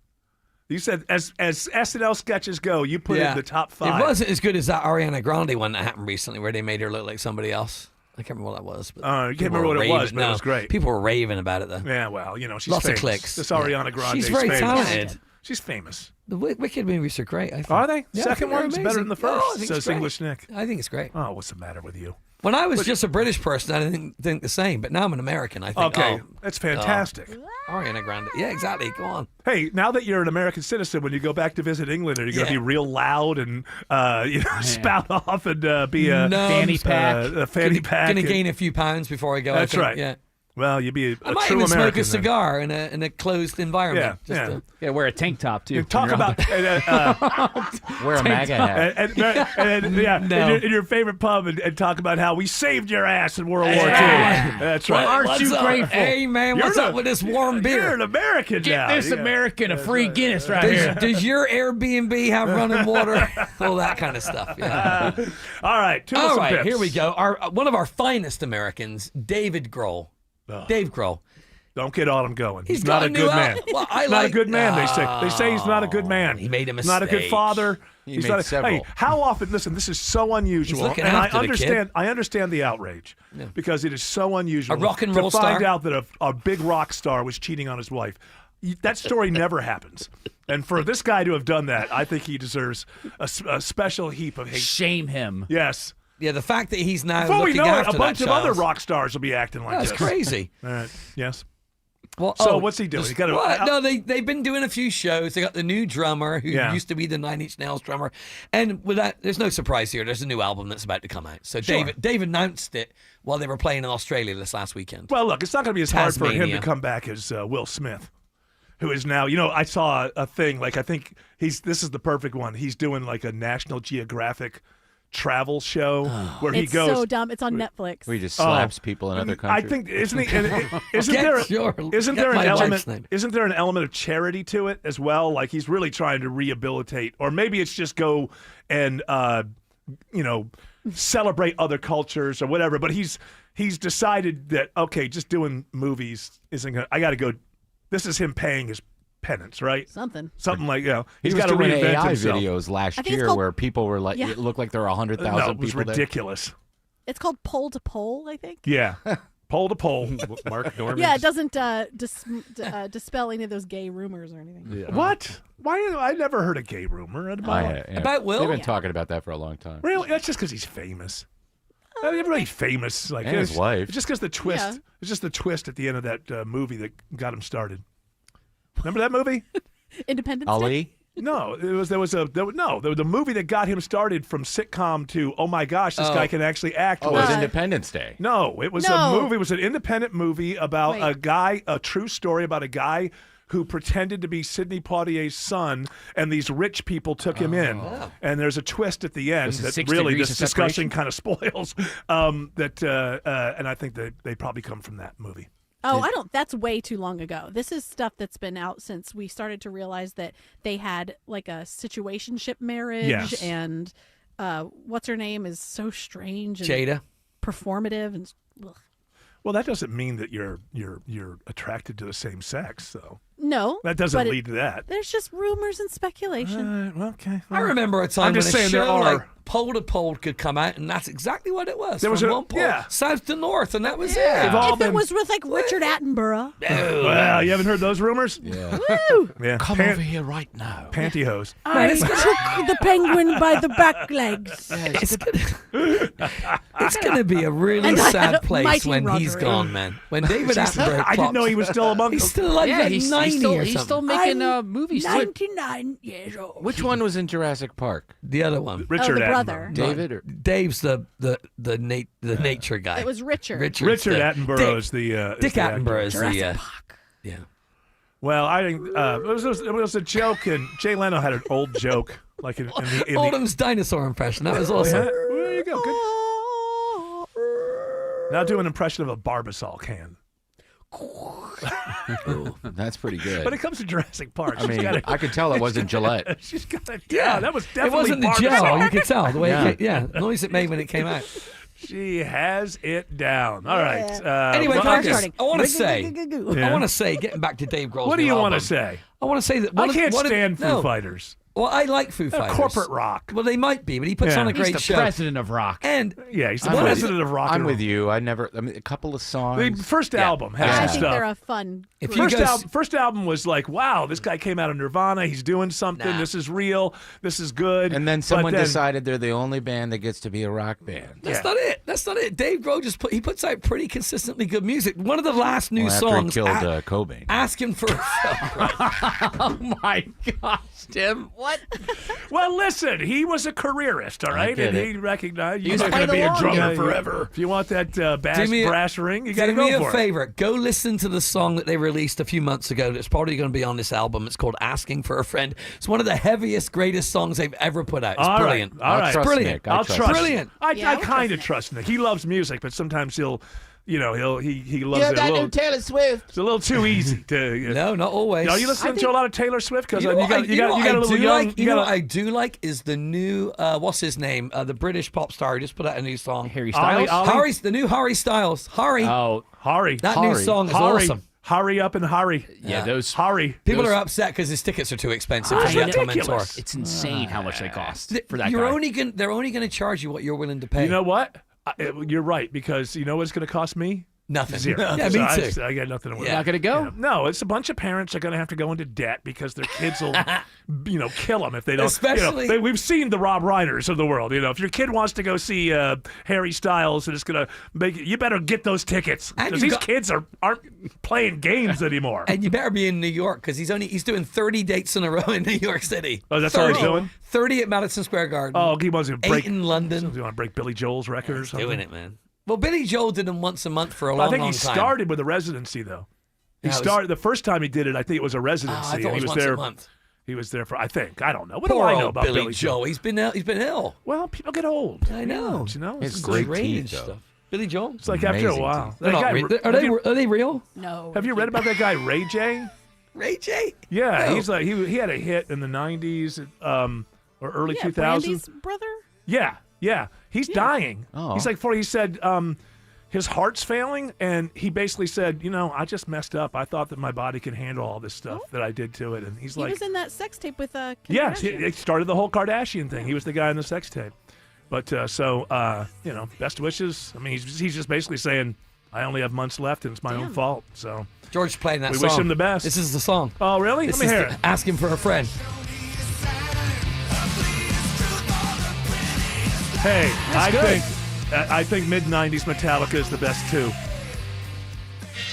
You said as SNL sketches go, you put it in the top 5. It wasn't as good as that Ariana Grande one that happened recently, where they made her look like somebody else. I can't remember what that was. But you can't remember what it was, but it was great. People were raving about it, though. Yeah, well, she's lots famous. of clicks. This Ariana Grande. She's very talented. She's famous. The Wicked movies are great. I think. Are they? Yeah, Second one's better than the first. Oh, I think says English Nick. I think it's great. Oh, what's the matter with you? When I was just a British person, I didn't think the same. But now I'm an American. I think. Okay, that's fantastic. Ariana Grande. Yeah, exactly. Go on. Hey, now that you're an American citizen, when you go back to visit England, are you going to be real loud and spout off and be a fanny pack? A fanny pack. Going to gain a few pounds before I go. That's I think. right. Yeah. Well, you'd be I might true even American. smoke a cigar in a closed environment. Yeah, wear a tank top too. Talk about wear a MAGA hat. in your favorite pub and talk about how we saved your ass in World War II. That's right. Aren't you grateful? Hey man, what's up with this warm beer? You're an American now. Get this American a free Guinness right here. Does your Airbnb have running water? All that kind of stuff. Yeah. All right. All right. Here we go. One of our finest Americans, David Grohl. Dave Grohl. Don't get on him going. He's not a good man. Well, he's not a good man, they say. They say he's not a good man. He made a mistake. Not a good father. He made several. Hey, how often, listen, this is so unusual. He's looking and after the kid. I understand the outrage because it is so unusual A rock and roll to find star. out that a big rock star was cheating on his wife. That story never happens. And for this guy to have done that, I think he deserves a special heap of hate. Shame him. Yes. Yeah, the fact that he's now Before we looking know it, after a bunch that of other child. rock stars will be acting like That's this. crazy. All right. Yes. Well, So what's he doing? He got No, they've been doing a few shows. They got the new drummer who used to be the Nine Inch Nails drummer, and with that, there's no surprise here. There's a new album that's about to come out. So Dave announced it while they were playing in Australia this last weekend. Well, look, it's not going to be as hard for him Tasmania. to come back as Will Smith, who is now. I saw a thing. Like I think this is the perfect one. He's doing like a National Geographic travel show where he goes. It's so dumb. It's on Netflix. Where he just slaps people in other countries. I think isn't there an element of charity to it as well? Like he's really trying to rehabilitate, or maybe it's just go and celebrate other cultures or whatever. But he's decided that just doing movies isn't gonna. I got to go. This is him paying his penance, right? Something like he's got to doing reinvent AI himself. videos last year where people were like, it looked like there were 100,000 people. No, it was ridiculous. It's called Pole to Pole, I think. Yeah, pole to pole. Mark Norman. Yeah, it doesn't dispel any of those gay rumors or anything. Yeah. What? Why? I never heard a gay rumor about Will. They've been talking about that for a long time. Really? That's just because he's famous. Everybody's famous, like and his wife. It's just because the twist. Yeah. It's just the twist at the end of that movie that got him started. Remember that movie? Independence Ali? Day? No, there was the movie that got him started from sitcom to oh my gosh, this guy can actually act. Oh, it was Independence Day. No, it was a movie. It was an independent movie about a true story about a guy who pretended to be Sidney Poitier's son, and these rich people took him in. And there's a twist at the end that really this discussion kind of spoils. And I think that they probably come from that movie. Oh, that's way too long ago. This is stuff that's been out since we started to realize that they had like a situationship marriage and what's her name is so strange and Jada. Performative and ugh. Well, that doesn't mean that you're attracted to the same sex, though. No, that doesn't lead to that. There's just rumors and speculation. Okay. I remember a time when a show like Pole to Pole could come out, and that's exactly what it was. There was from one pole, south to north, and that was it. If it was with like Richard Attenborough. Well, you haven't heard those rumors? Yeah. Woo! Yeah. Come over here right now. Pantyhose. I took the penguin by the back legs. It's going to be a really sad place when he's gone, man. When David Attenborough I didn't know he was still among them. He's still like 90 he's or still something. making movies. 99 years old. Which one was in Jurassic Park? The other one. Richard the Attenborough. brother. David? Or? Dave's the nature guy. It was Richard. Richard Attenborough is the Dick Attenborough is the yeah. Well, I think it was a joke, and Jay Leno had an old joke, like in the Oldham's dinosaur impression. That was awesome. Yeah. Well, there you go. Good. Now do an impression of a Barbasol can. Ooh, that's pretty good. But it comes to Jurassic Park. I mean, I could tell it wasn't Gillette. She's got it. Yeah, that was definitely It wasn't the Barbasol. gel. You could tell the way it came, the noise it made when it came out. She has it down. All right. Anyway, Marcus, I want to say, getting back to Dave Grohl's what do you want to say? I want to say that I can't stand Foo Fighters. Well, I like Foo Fighters. Corporate rock. Well, they might be, but he puts on a great he's the show. president of rock. And he's the president of rock. I'm with you. A couple of songs. The first album has I some think stuff. they're a fun. First album was like, wow, this guy came out of Nirvana. He's doing something. This is real. This is good. And then someone decided they're the only band that gets to be a rock band. That's not it. That's not it. Dave Grohl he puts out pretty consistently good music. One of the last new songs. After he killed Cobain. Asking for. Oh my gosh, Tim! What? Well, listen, he was a careerist, all right, and he recognized you're not going to be a drummer forever. If you want that brass ring, you got to go for it. Do me a favor. Go listen to the song that they released a few months ago. That's probably going to be on this album. It's called "Asking for a Friend." It's one of the heaviest, greatest songs they've ever put out. It's brilliant. All right, brilliant. I'll trust. Brilliant. I kind of trust Nick. He loves music, but sometimes he loves it a little. Taylor Swift. It's a little too easy to. No, not always. Are you listening to a lot of Taylor Swift? Because you got a little young. You know what I do like is the new what's his name? The British pop star who just put out a new song. Harry Styles. The new Harry Styles. Harry. Oh, Harry. That new song is awesome. Hurry up and hurry. Yeah, those hurry. People are upset because his tickets are too expensive for the upcoming tour. It's insane how much they cost for that They're guy. only going to charge you what you're willing to pay. You know what? You're right, because you know what it's going to cost me? Nothing. Zero. Yeah, me too. I got nothing to worry. Not going to go? No, it's a bunch of parents are going to have to go into debt because their kids will, kill them if they don't. Especially, we've seen the Rob Reiners of the world. If your kid wants to go see Harry Styles and it's going to make you better get those tickets because these kids aren't playing games anymore. And you better be in New York because he's doing 30 dates in a row in New York City. Oh, that's all he's doing? 30 at Madison Square Garden. Oh, he wants to break 8 in London. Do you want to break Billy Joel's record or something? Doing it, man. Well, Billy Joel did them once a month for a long time. I think he started with a residency, though. He started the first time he did it. I think it was a residency. I thought it was there. A month. He was there for. I think. I don't know. What Poor do I know old about Billy Joel? He's been ill. Well, people get old. I know. It's great teeth, stuff. Billy Joel. It's like after a while. Are they real? No. Have you read about that guy Ray J? Ray J? Yeah, No. he's like he had a hit in the 90s or early 2000s. Brandy's brother? Yeah. He's dying. Oh. He's like he said his heart's failing, and he basically said, I just messed up. I thought that my body could handle all this stuff that I did to it, and he's He like, was in that sex tape with Kim yes, Kardashian. he started the whole Kardashian thing. He was the guy in the sex tape. But best wishes. I mean, he's just basically saying, I only have months left, and it's my own fault. So George playing that we song. wish him the best. This is the song. Oh, really? Let me hear it. Ask him for a friend. Hey, I think mid-90s Metallica is the best too.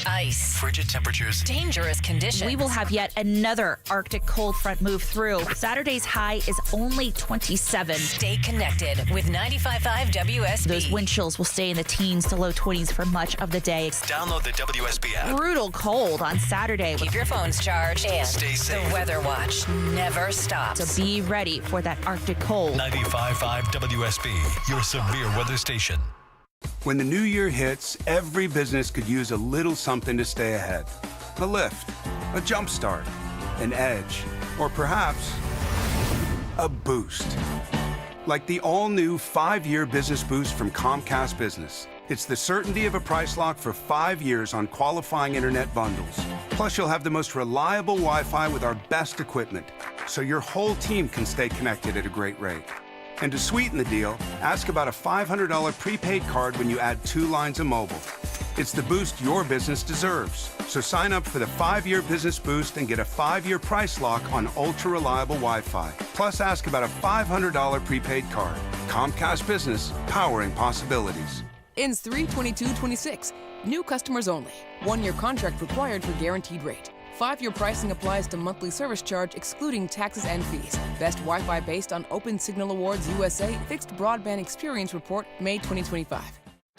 Ice. Frigid temperatures. Dangerous conditions. We will have yet another Arctic cold front move through. Saturday's high is only 27. Stay connected with 95.5 WSB. Those wind chills will stay in the teens to low 20s for much of the day. Download the WSB app. Brutal cold on Saturday. Keep your phones charged and Stay safe. the Weather Watch never stops. So be ready for that Arctic cold. 95.5 WSB, your severe weather station. When the new year hits, every business could use a little something to stay ahead. A lift, a jump start, an edge, or perhaps a boost. Like the all-new 5-year business boost from Comcast Business. It's the certainty of a price lock for 5 years on qualifying internet bundles. Plus, you'll have the most reliable Wi-Fi with our best equipment, so your whole team can stay connected at a great rate. And to sweeten the deal, ask about a $500 prepaid card when you add 2 lines of mobile. It's the boost your business deserves. So sign up for the 5-year business boost and get a 5-year price lock on ultra-reliable Wi-Fi. Plus, ask about a $500 prepaid card. Comcast Business, powering possibilities. Ends 3/22/26. New customers only. 1-year contract required for guaranteed rate. 5-year pricing applies to monthly service charge excluding taxes and fees. Best Wi-Fi based on Open Signal Awards USA Fixed Broadband Experience Report, May 2025.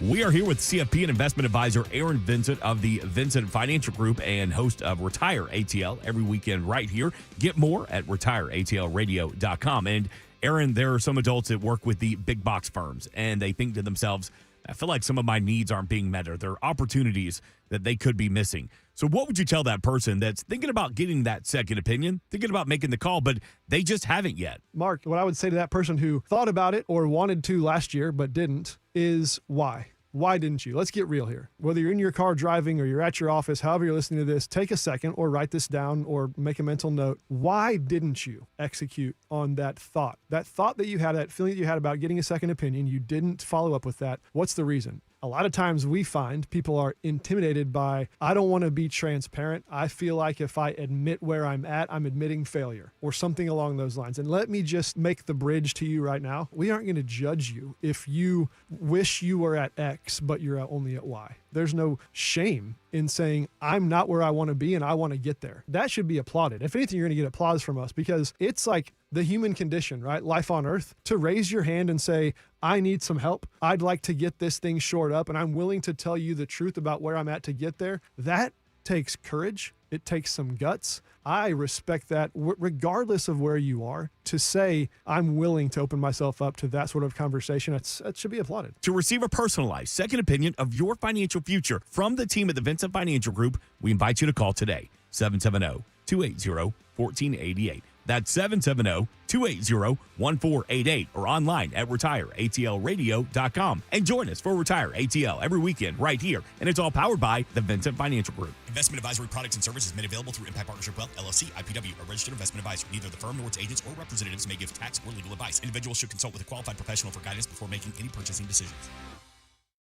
We are here with CFP and investment advisor Aaron Vincent of the Vincent Financial Group and host of Retire ATL every weekend right here. Get more at retireatlradio.com. And Aaron, there are some adults that work with the big box firms and they think to themselves, I feel like some of my needs aren't being met or there are opportunities that they could be missing. So what would you tell that person that's thinking about getting that second opinion, thinking about making the call, but they just haven't yet? Mark, what I would say to that person who thought about it or wanted to last year but didn't is why? Why didn't you? Let's get real here. Whether you're in your car driving or you're at your office, however you're listening to this, take a second or write this down or make a mental note. Why didn't you execute on that thought? That thought that you had, that feeling that you had about getting a second opinion, you didn't follow up with that. What's the reason? A lot of times we find people are intimidated by, I don't want to be transparent. I feel like if I admit where I'm at, I'm admitting failure or something along those lines. And let me just make the bridge to you right now. We aren't going to judge you if you wish you were at X, but you're only at Y. There's no shame in saying, I'm not where I want to be and I want to get there. That should be applauded. If anything, you're going to get applause from us because it's like the human condition, right? Life on earth, to raise your hand and say, I need some help. I'd like to get this thing shored up and I'm willing to tell you the truth about where I'm at to get there. That takes courage. It takes some guts. I respect that regardless of where you are. To say, I'm willing to open myself up to that sort of conversation, that should be applauded. To receive a personalized second opinion of your financial future from the team at the Vincent Financial Group, we invite you to call today, 770-280-1488. That's 770-280-1488 or online at retireatlradio.com. And join us for Retire ATL every weekend right here. And it's all powered by the Vincent Financial Group. Investment advisory products and services made available through Impact Partnership Wealth, LLC, IPW, a registered investment advisor. Neither the firm nor its agents or representatives may give tax or legal advice. Individuals should consult with a qualified professional for guidance before making any purchasing decisions.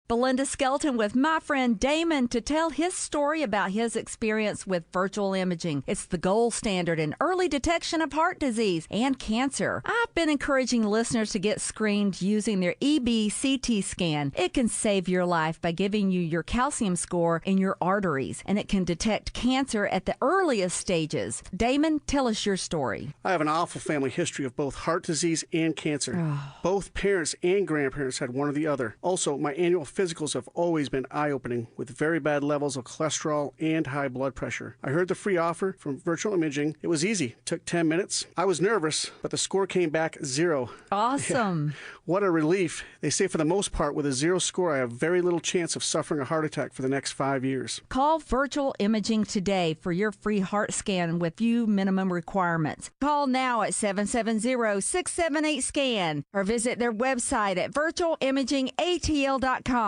Belinda Skelton with my friend Damon to tell his story about his experience with virtual imaging. It's the gold standard in early detection of heart disease and cancer. I've been encouraging listeners to get screened using their EB-CT scan. It can save your life by giving you your calcium score in your arteries, and it can detect cancer at the earliest stages. Damon, tell us your story. I have an awful family history of both heart disease and cancer. Both parents and grandparents had one or the other. Also, my annual physicals have always been eye-opening with very bad levels of cholesterol and high blood pressure. I heard the free offer from Virtual Imaging. It was easy. Took 10 minutes. I was nervous, but the score came back 0. Awesome. Yeah. What a relief. They say for the most part, with a 0 score, I have very little chance of suffering a heart attack for the next 5 years. Call Virtual Imaging today for your free heart scan with few minimum requirements. Call now at 770-678-SCAN or visit their website at virtualimagingatl.com.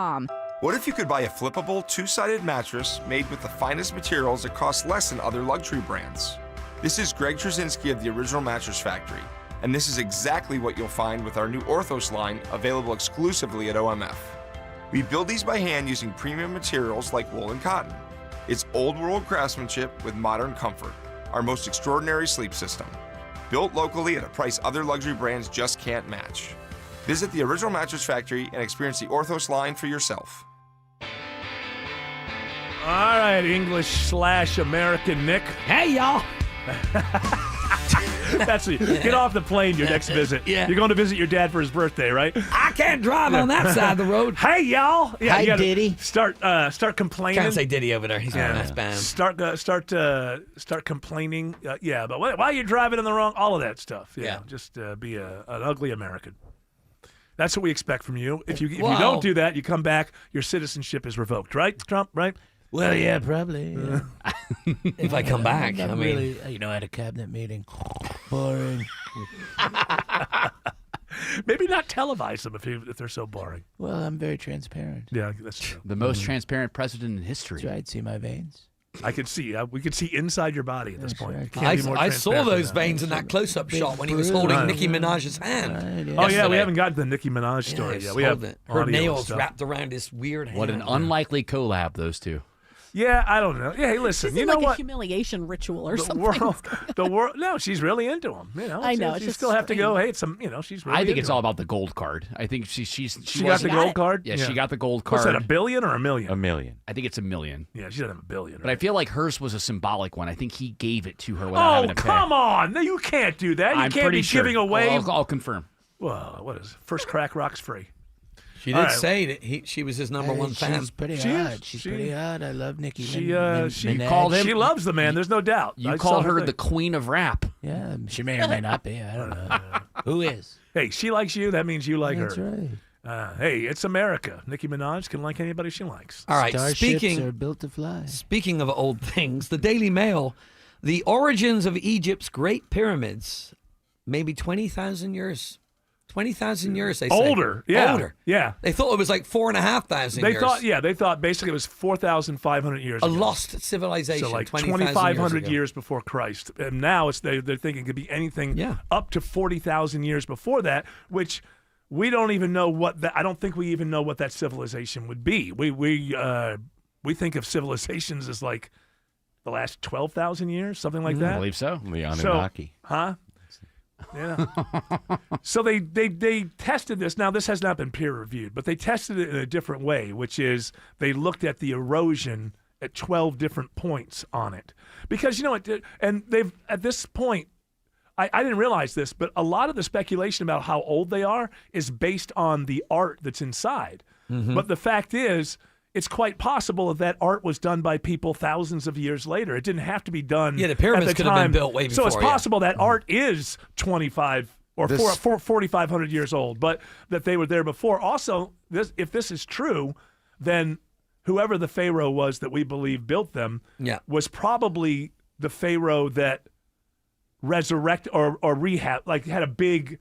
What if you could buy a flippable, two-sided mattress made with the finest materials that cost less than other luxury brands? This is Greg Trzynski of the Original Mattress Factory, and this is exactly what you'll find with our new Orthos line available exclusively at OMF. We build these by hand using premium materials like wool and cotton. It's old-world craftsmanship with modern comfort, our most extraordinary sleep system. Built locally at a price other luxury brands just can't match. Visit the Original Mattress Factory and experience the Orthos line for yourself. All right, English/American Nick. Hey, y'all. That's it. Get off the plane your next visit. Yeah. You're going to visit your dad for his birthday, right? I can't drive on that side of the road. Hey, y'all. Yeah, Hi, you gotta Diddy. Start complaining. Can't say Diddy over there. He's on that band. Start complaining. Yeah, but why are you driving in the wrong? All of that stuff. Yeah. Just be an ugly American. That's what we expect from you. If you don't do that, you come back, your citizenship is revoked, right, Trump? Right? Well, yeah, probably. Yeah. If I come back, I mean, really, at a cabinet meeting, boring. Maybe not televise them if they're so boring. Well, I'm very transparent. Yeah, that's true. The most transparent president in history. That's right. See my veins. I could see. We could see inside your body at this point. I saw those veins in that close-up shot when he was holding Nicki Minaj's hand. Oh yeah, we haven't gotten to the Nicki Minaj story yet. We have her nails wrapped around his weird hand. What an unlikely collab, those two. Yeah, I don't know. Yeah, hey, listen, you know like what? A humiliation ritual or something. The world. No, she's really into him. I know. You still have to go. Hey, she's really. I think it's him. all about the gold card. I think she got the gold card. Yeah, she got the gold card. What's that? $1 billion or $1 million? $1 million. I think it's $1 million. Yeah, she doesn't have $1 billion. But I feel like hers was a symbolic one. I think he gave it to her without having to pay. Oh, come on! No, you can't do that. You can't be giving away. I'll confirm. Well, what is it? First crack rock's free. She did say that she was his number one fan. She's pretty hot. She's pretty hot. I love Nicki. She called him. She loves the man. There's no doubt. You called her the queen of rap. Yeah, she may or may not be. I don't know. Who is? Hey, she likes you. That means you like her. That's right. Hey, it's America. Nicki Minaj can like anybody she likes. All right. Starships are built to fly. Speaking of old things, the Daily Mail, the origins of Egypt's Great Pyramids, maybe 20,000 years. 20,000 years, they say. Older, yeah. Older. Yeah. They thought it was like 4,500 years. They thought basically it was 4,500 years ago. A lost civilization. So like 2,500 years before Christ. And now they're thinking it could be anything up to 40,000 years before that, which we don't even know I don't think we even know what that civilization would be. We think of civilizations as like the last 12,000 years, something like that. I believe so. The Anunnaki. Huh? Yeah. So they tested this. Now, this has not been peer reviewed, but they tested it in a different way, which is they looked at the erosion at 12 different points on it. Because, and they've, at this point, I didn't realize this, but a lot of the speculation about how old they are is based on the art that's inside. Mm-hmm. But the fact is, it's quite possible that art was done by people thousands of years later. It didn't have to be done. Yeah, the pyramids at the could have time. been built way before. So it's possible that art is 25 or 4,500 years old, but that they were there before. Also, if this is true, then whoever the pharaoh was that we believe built them was probably the pharaoh that resurrected or rehab, like had a big.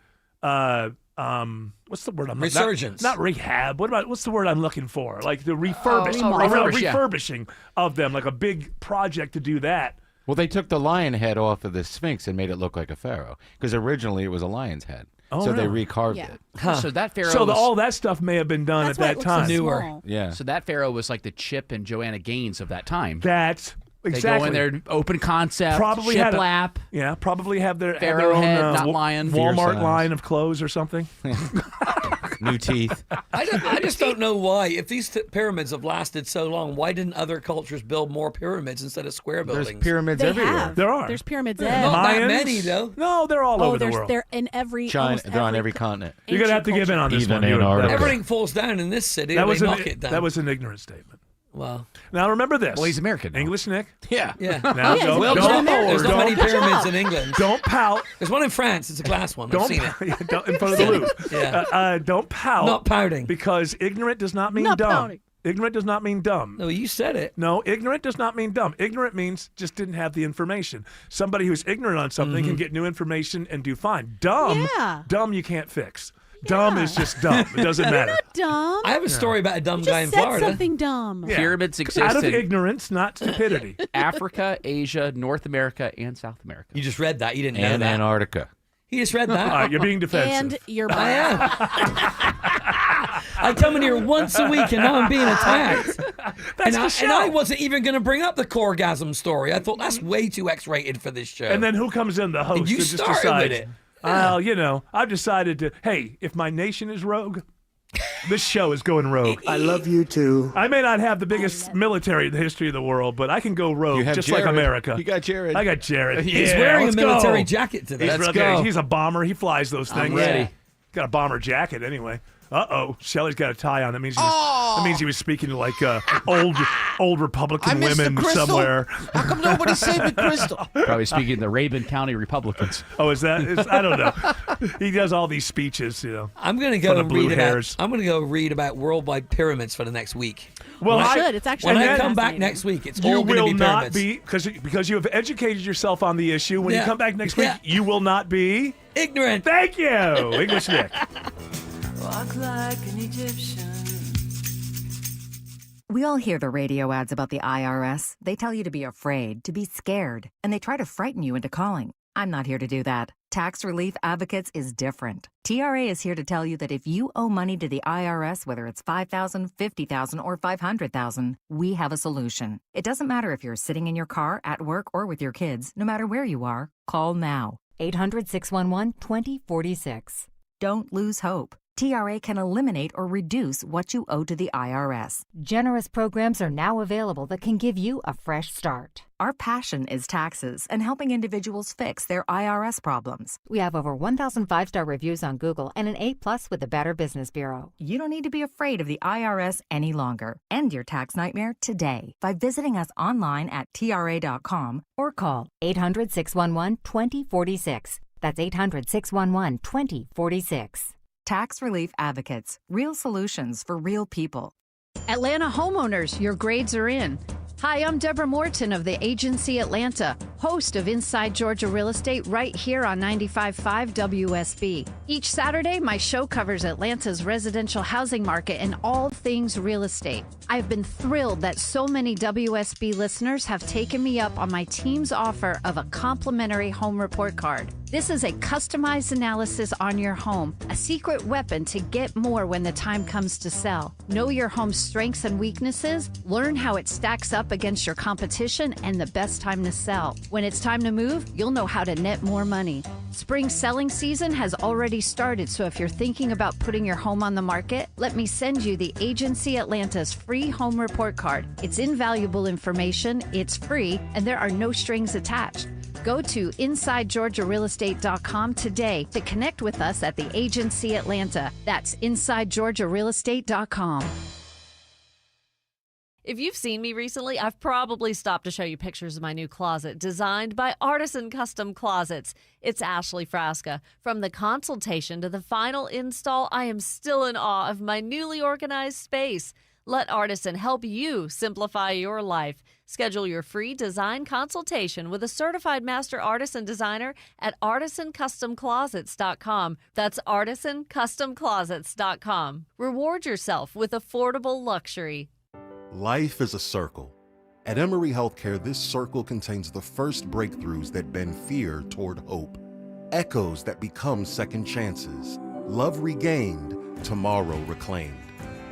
What's the word I'm looking for? Resurgence. Not rehab. What's the word I'm looking for? Like the refurbishing of them, like a big project to do that. Well, they took the lion head off of the Sphinx and made it look like a pharaoh because originally it was a lion's head. Oh, so they really? recarved Yeah. it. So that pharaoh. So was, all that stuff may have been done That's at why that it looks time. so Newer. small. Yeah. So that pharaoh was like the Chip and Joanna Gaines of that time. That's They exactly. go in there, open concept, Probably had a- shiplap. Yeah, probably have their Pharaoh own head, not lion. Walmart Fierce line of clothes or something. New teeth. I just don't know why. If these pyramids have lasted so long, why didn't other cultures build more pyramids instead of square buildings? There's pyramids They everywhere. have. There are. There's pyramids Not everywhere. that Mayans? many, though. No, they're all over the world. They're in every. China, almost they're on every every continent. You're gonna have to give in on this Even one. Antarctica. Everything falls down in this city. That They was knock it down. that was an ignorant statement. Well, Now remember this. Well, he's American now. English Nick. Yeah. yeah. Now Yeah, don't, he's don't, American. There's not many don't, pyramids in England. don't pout. There's one in France. It's a glass one. I've Don't, seen it. don't in front of the Louvre. Yeah. Don't pout. Not pouting. Because ignorant does not mean Not dumb. pouting. Ignorant does not mean dumb. No, you said it. No, ignorant does not mean dumb. Ignorant means just didn't have the information. Somebody who's ignorant on something can get new information and do fine. Dumb, Yeah. dumb you can't fix. Dumb is just dumb. It doesn't matter. Not dumb. I have a story about a dumb You guy in just said Florida. something dumb. Yeah. Pyramids exist Out of in ignorance, not stupidity. Africa, Asia, North America, and South America. You just read that. You didn't know And that. Antarctica. He just read that. All right, you're being defensive. And your I am. I come in here once a week and now I'm being attacked. That's and, the show. and I wasn't even going to bring up the Corgasm story. I thought that's way too X-rated for this show. And then who comes in? The host. And you who just started decides, with it. Well, you know, I've decided to, hey, if my nation is rogue, this show is going rogue. I love you too. I may not have the biggest military in the history of the world, but I can go rogue You have just Jared. like America. You got Jared. I got Jared. He's Yeah, wearing a let's military go. jacket today. He's, Let's ready. go. He's a bomber. He flies those things. I'm ready. Got a bomber jacket anyway. Uh-oh. Shelley's got a tie on. That means he was speaking to like old Republican women somewhere. How come nobody saved the crystal? Probably speaking the Rabin County Republicans. Oh, is that? I don't know. He does all these speeches, you know. I'm going to for go the blue read hairs. about. I'm going to go read about worldwide pyramids for the next week. Well, You I should. It's actually When I very come back fascinating. next week, it's You all going to will be not pyramids. be because you have educated yourself on the issue. When you Yeah. come back next week, Yeah. you will not be ignorant. Thank you, English Nick. Walk like an Egyptian. We all hear the radio ads about the IRS. They tell you to be afraid, to be scared, and they try to frighten you into calling. I'm not here to do that. Tax Relief Advocates is different. TRA is here to tell you that if you owe money to the IRS, whether it's $5,000, $50,000, or $500,000, we have a solution. It doesn't matter if you're sitting in your car, at work, or with your kids. No matter where you are, call now. 800-611-2046. Don't lose hope. TRA can eliminate or reduce what you owe to the IRS. Generous programs are now available that can give you a fresh start. Our passion is taxes and helping individuals fix their IRS problems. We have over 1,000 5-star reviews on Google and an A+ with the Better Business Bureau. You don't need to be afraid of the IRS any longer. End your tax nightmare today by visiting us online at TRA.com or call 800-611-2046. That's 800-611-2046. Tax Relief Advocates. Real solutions for real people. Atlanta homeowners, your grades are in. Hi, I'm Deborah Morton of the Agency Atlanta, host of Inside Georgia Real Estate right here on 95.5 WSB. Each Saturday, my show covers Atlanta's residential housing market and all things real estate. I've been thrilled that so many WSB listeners have taken me up on my team's offer of a complimentary home report card. This is a customized analysis on your home, a secret weapon to get more when the time comes to sell. Know your home's strengths and weaknesses, learn how it stacks up against your competition, and the best time to sell. When it's time to move, you'll know how to net more money. Spring selling season has already started, so if you're thinking about putting your home on the market, let me send you the Agency Atlanta's free home report card. It's invaluable information, it's free, and there are no strings attached. Go to InsideGeorgiaRealEstate.com today to connect with us at the Agency Atlanta. That's InsideGeorgiaRealEstate.com. If you've seen me recently, I've probably stopped to show you pictures of my new closet designed by Artisan Custom Closets. It's Ashley Frasca. From the consultation to the final install, I am still in awe of my newly organized space. Let Artisan help you simplify your life. Schedule your free design consultation with a certified master artisan designer at artisancustomclosets.com. That's artisancustomclosets.com. Reward yourself with affordable luxury. Life is a circle. At Emory Healthcare, this circle contains the first breakthroughs that bend fear toward hope. echoes that become second chances, love regained, tomorrow reclaimed.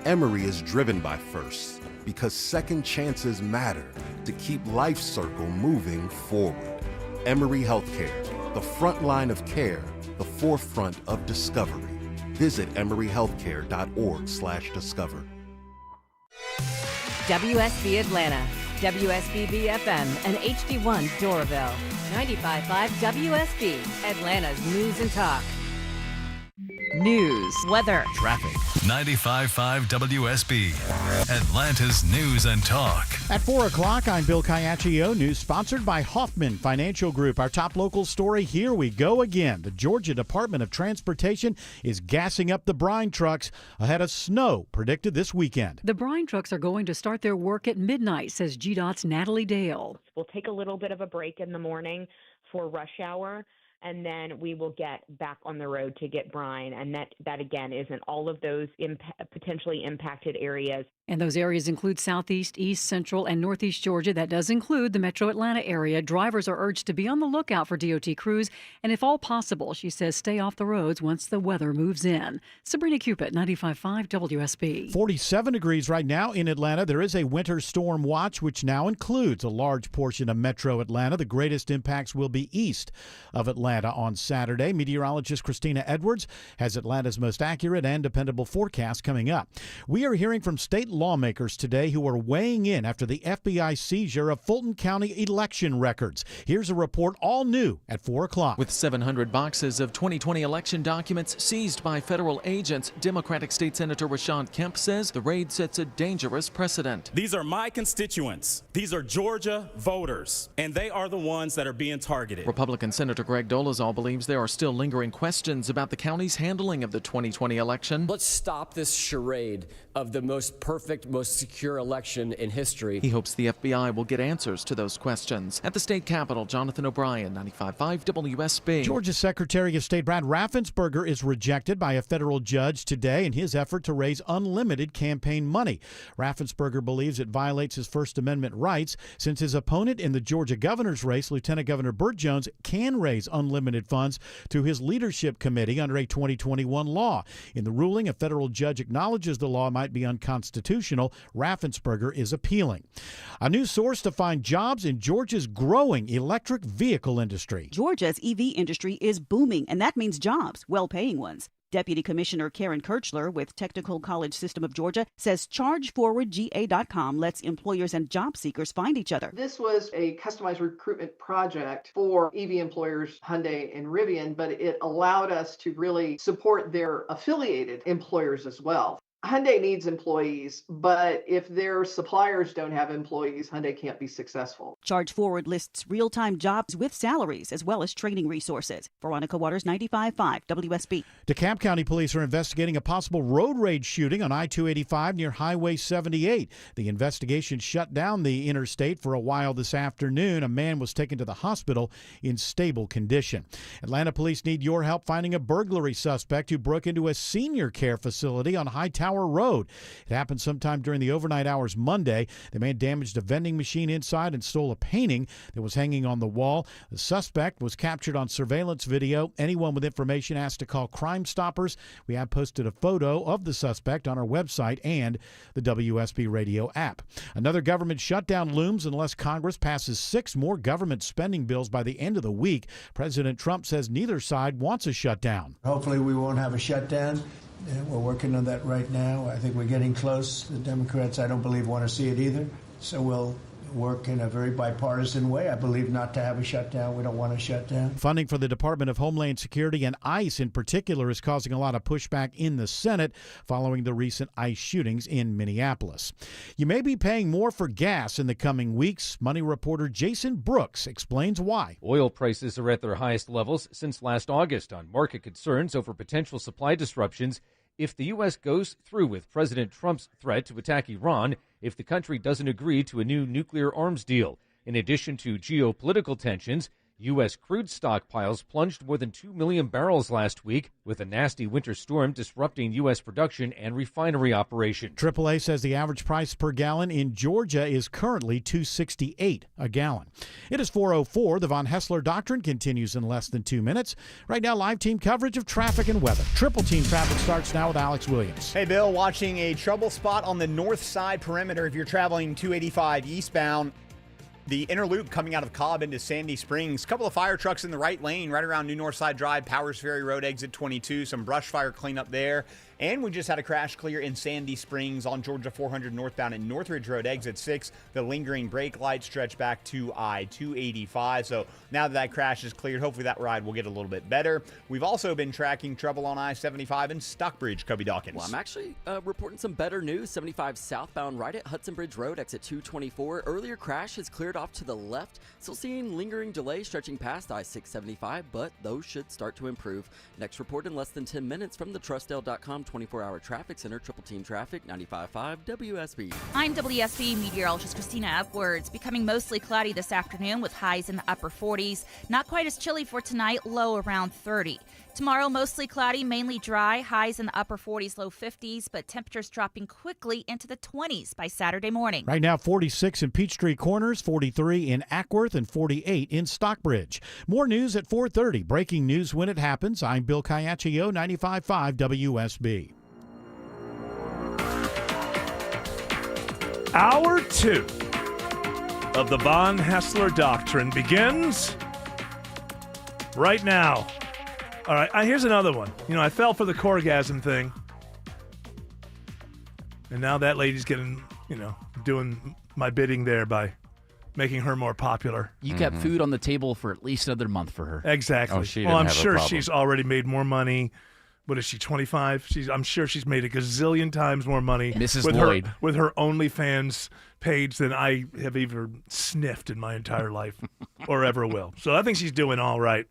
Emory is driven by firsts because second chances matter to keep Life Circle moving forward. Emory Healthcare, the front line of care, the forefront of discovery. Visit emoryhealthcare.org/discover. WSB Atlanta, WSB BFM, and HD1 Doraville. 95.5 WSB, Atlanta's news and talk. News, weather, traffic. 95.5 WSB, Atlanta's news and talk. At 4 o'clock, I'm Bill Caiaccio. News sponsored by Hoffman Financial Group. Our top local story, here we go again. The Georgia Department of Transportation is gassing up the brine trucks ahead of snow predicted this weekend. The brine trucks are going to start their work at midnight, says GDOT's Natalie Dale. We'll take a little bit of a break in the morning for rush hour, and then we will get back on the road to get brine. And that again, is in all of those potentially impacted areas. And those areas include southeast, east, central, and northeast Georgia. That does include the metro Atlanta area. Drivers are urged to be on the lookout for DOT crews. And if all possible, she says, stay off the roads once the weather moves in. Sabrina Cupid, 95.5 WSB. 47 degrees right now in Atlanta. There is a winter storm watch, which now includes a large portion of metro Atlanta. The greatest impacts will be east of Atlanta on Saturday. Meteorologist Christina Edwards has Atlanta's most accurate and dependable forecast coming up. We are hearing from state lawmakers today who are weighing in after the FBI seizure of Fulton County election records. Here's a report all new at 4 o'clock. With 700 boxes of 2020 election documents seized by federal agents, Democratic State Senator Rashawn Kemp says the raid sets a dangerous precedent. These are my constituents. These are Georgia voters, and they are the ones that are being targeted. Republican Senator Greg Dolezal believes there are still lingering questions about the county's handling of the 2020 election. Let's stop this charade of the most perfect, most secure election in history. He hopes the FBI will get answers to those questions. At the state capitol, Jonathan O'Brien, 95.5 WSB. Georgia Secretary of State Brad Raffensperger is rejected by a federal judge today in his effort to raise unlimited campaign money. Raffensperger believes it violates his First Amendment rights since his opponent in the Georgia governor's race, Lieutenant Governor Burt Jones, can raise unlimited funds through his leadership committee under a 2021 law. In the ruling, a federal judge acknowledges the law might be unconstitutional. Raffensperger is appealing. A new source to find jobs in Georgia's growing electric vehicle industry. Georgia's EV industry is booming, and that means jobs, well-paying ones. Deputy Commissioner Karen Kirchler with Technical College System of Georgia says ChargeForwardGA.com lets employers and job seekers find each other. This was a customized recruitment project for EV employers Hyundai and Rivian, but it allowed us to really support their affiliated employers as well. Hyundai needs employees, but if their suppliers don't have employees, Hyundai can't be successful. ChargeForward lists real-time jobs with salaries as well as training resources. Veronica Waters, 95.5 WSB. DeKalb County Police are investigating a possible road rage shooting on I-285 near Highway 78. The investigation shut down the interstate for a while this afternoon. A man was taken to the hospital in stable condition. Atlanta police need your help finding a burglary suspect who broke into a senior care facility on Hightower Road. It happened sometime during the overnight hours Monday. The man damaged a vending machine inside and stole a painting that was hanging on the wall. The suspect was captured on surveillance video. Anyone with information asked to call Crime Stoppers. We have posted a photo of the suspect on our website and the WSB Radio app. Another government shutdown looms unless Congress passes 6 more government spending bills by the end of the week. President Trump says neither side wants a shutdown. Hopefully we won't have a shutdown. We're working on that right now. I think we're getting close. The Democrats, I don't believe, want to see it either. So we'll work in a very bipartisan way. I believe not to have a shutdown. We don't want a shutdown. Funding for the Department of Homeland Security and ICE in particular is causing a lot of pushback in the Senate following the recent ICE shootings in Minneapolis. You may be paying more for gas in the coming weeks. Money reporter Jason Brooks explains why. Oil prices are at their highest levels since last August on market concerns over potential supply disruptions if the U.S. goes through with President Trump's threat to attack Iran if the country doesn't agree to a new nuclear arms deal. In addition to geopolitical tensions, U.S. crude stockpiles plunged more than 2 million barrels last week, with a nasty winter storm disrupting U.S. production and refinery operations. AAA says the average price per gallon in Georgia is currently $2.68 a gallon. It is 4:04. The Von Hessler Doctrine continues in less than 2 minutes. Right now, live team coverage of traffic and weather. Triple Team traffic starts now with Alex Williams. Hey, Bill, watching a trouble spot on the north side perimeter if you're traveling 285 eastbound. The inner loop coming out of Cobb into Sandy Springs. A couple of fire trucks in the right lane right around New Northside Drive, Powers Ferry Road, exit 22. Some brush fire cleanup there. And we just had a crash clear in Sandy Springs on Georgia 400 northbound at Northridge Road, exit 6. The lingering brake lights stretch back to I-285. So now that crash is cleared, hopefully that ride will get a little bit better. We've also been tracking trouble on I-75 in Stockbridge, Kobe Dawkins. Well, I'm actually reporting some better news. 75 southbound right at Hudson Bridge Road, exit 224. Earlier crash has cleared off to the left. Still seeing lingering delays stretching past I-675, but those should start to improve. Next report in less than 10 minutes from the Trustdale.com 24-hour traffic center. Triple Team Traffic, 95.5 WSB. I'm WSB meteorologist Christina Upwards. Becoming mostly cloudy this afternoon with highs in the upper 40s. Not quite as chilly for tonight, low around 30. Tomorrow, mostly cloudy, mainly dry, highs in the upper 40s, low 50s, but temperatures dropping quickly into the 20s by Saturday morning. Right now, 46 in Peachtree Corners, 43 in Ackworth, and 48 in Stockbridge. More news at 4:30. Breaking news when it happens. I'm Bill Caiaccio, 95.5 WSB. Hour 2 of the Von Hessler Doctrine begins right now. All right, here's another one. You know, I fell for the Corgasm thing. And now that lady's getting, doing my bidding there by making her more popular. You kept food on the table for at least another month for her. Exactly. Oh, she well, I'm didn't have a sure problem. she's already made more money. What is she, 25? I'm sure she's made a gazillion times more money Mrs. with Lloyd. with her OnlyFans page than I have even sniffed in my entire life or ever will. So I think she's doing all right.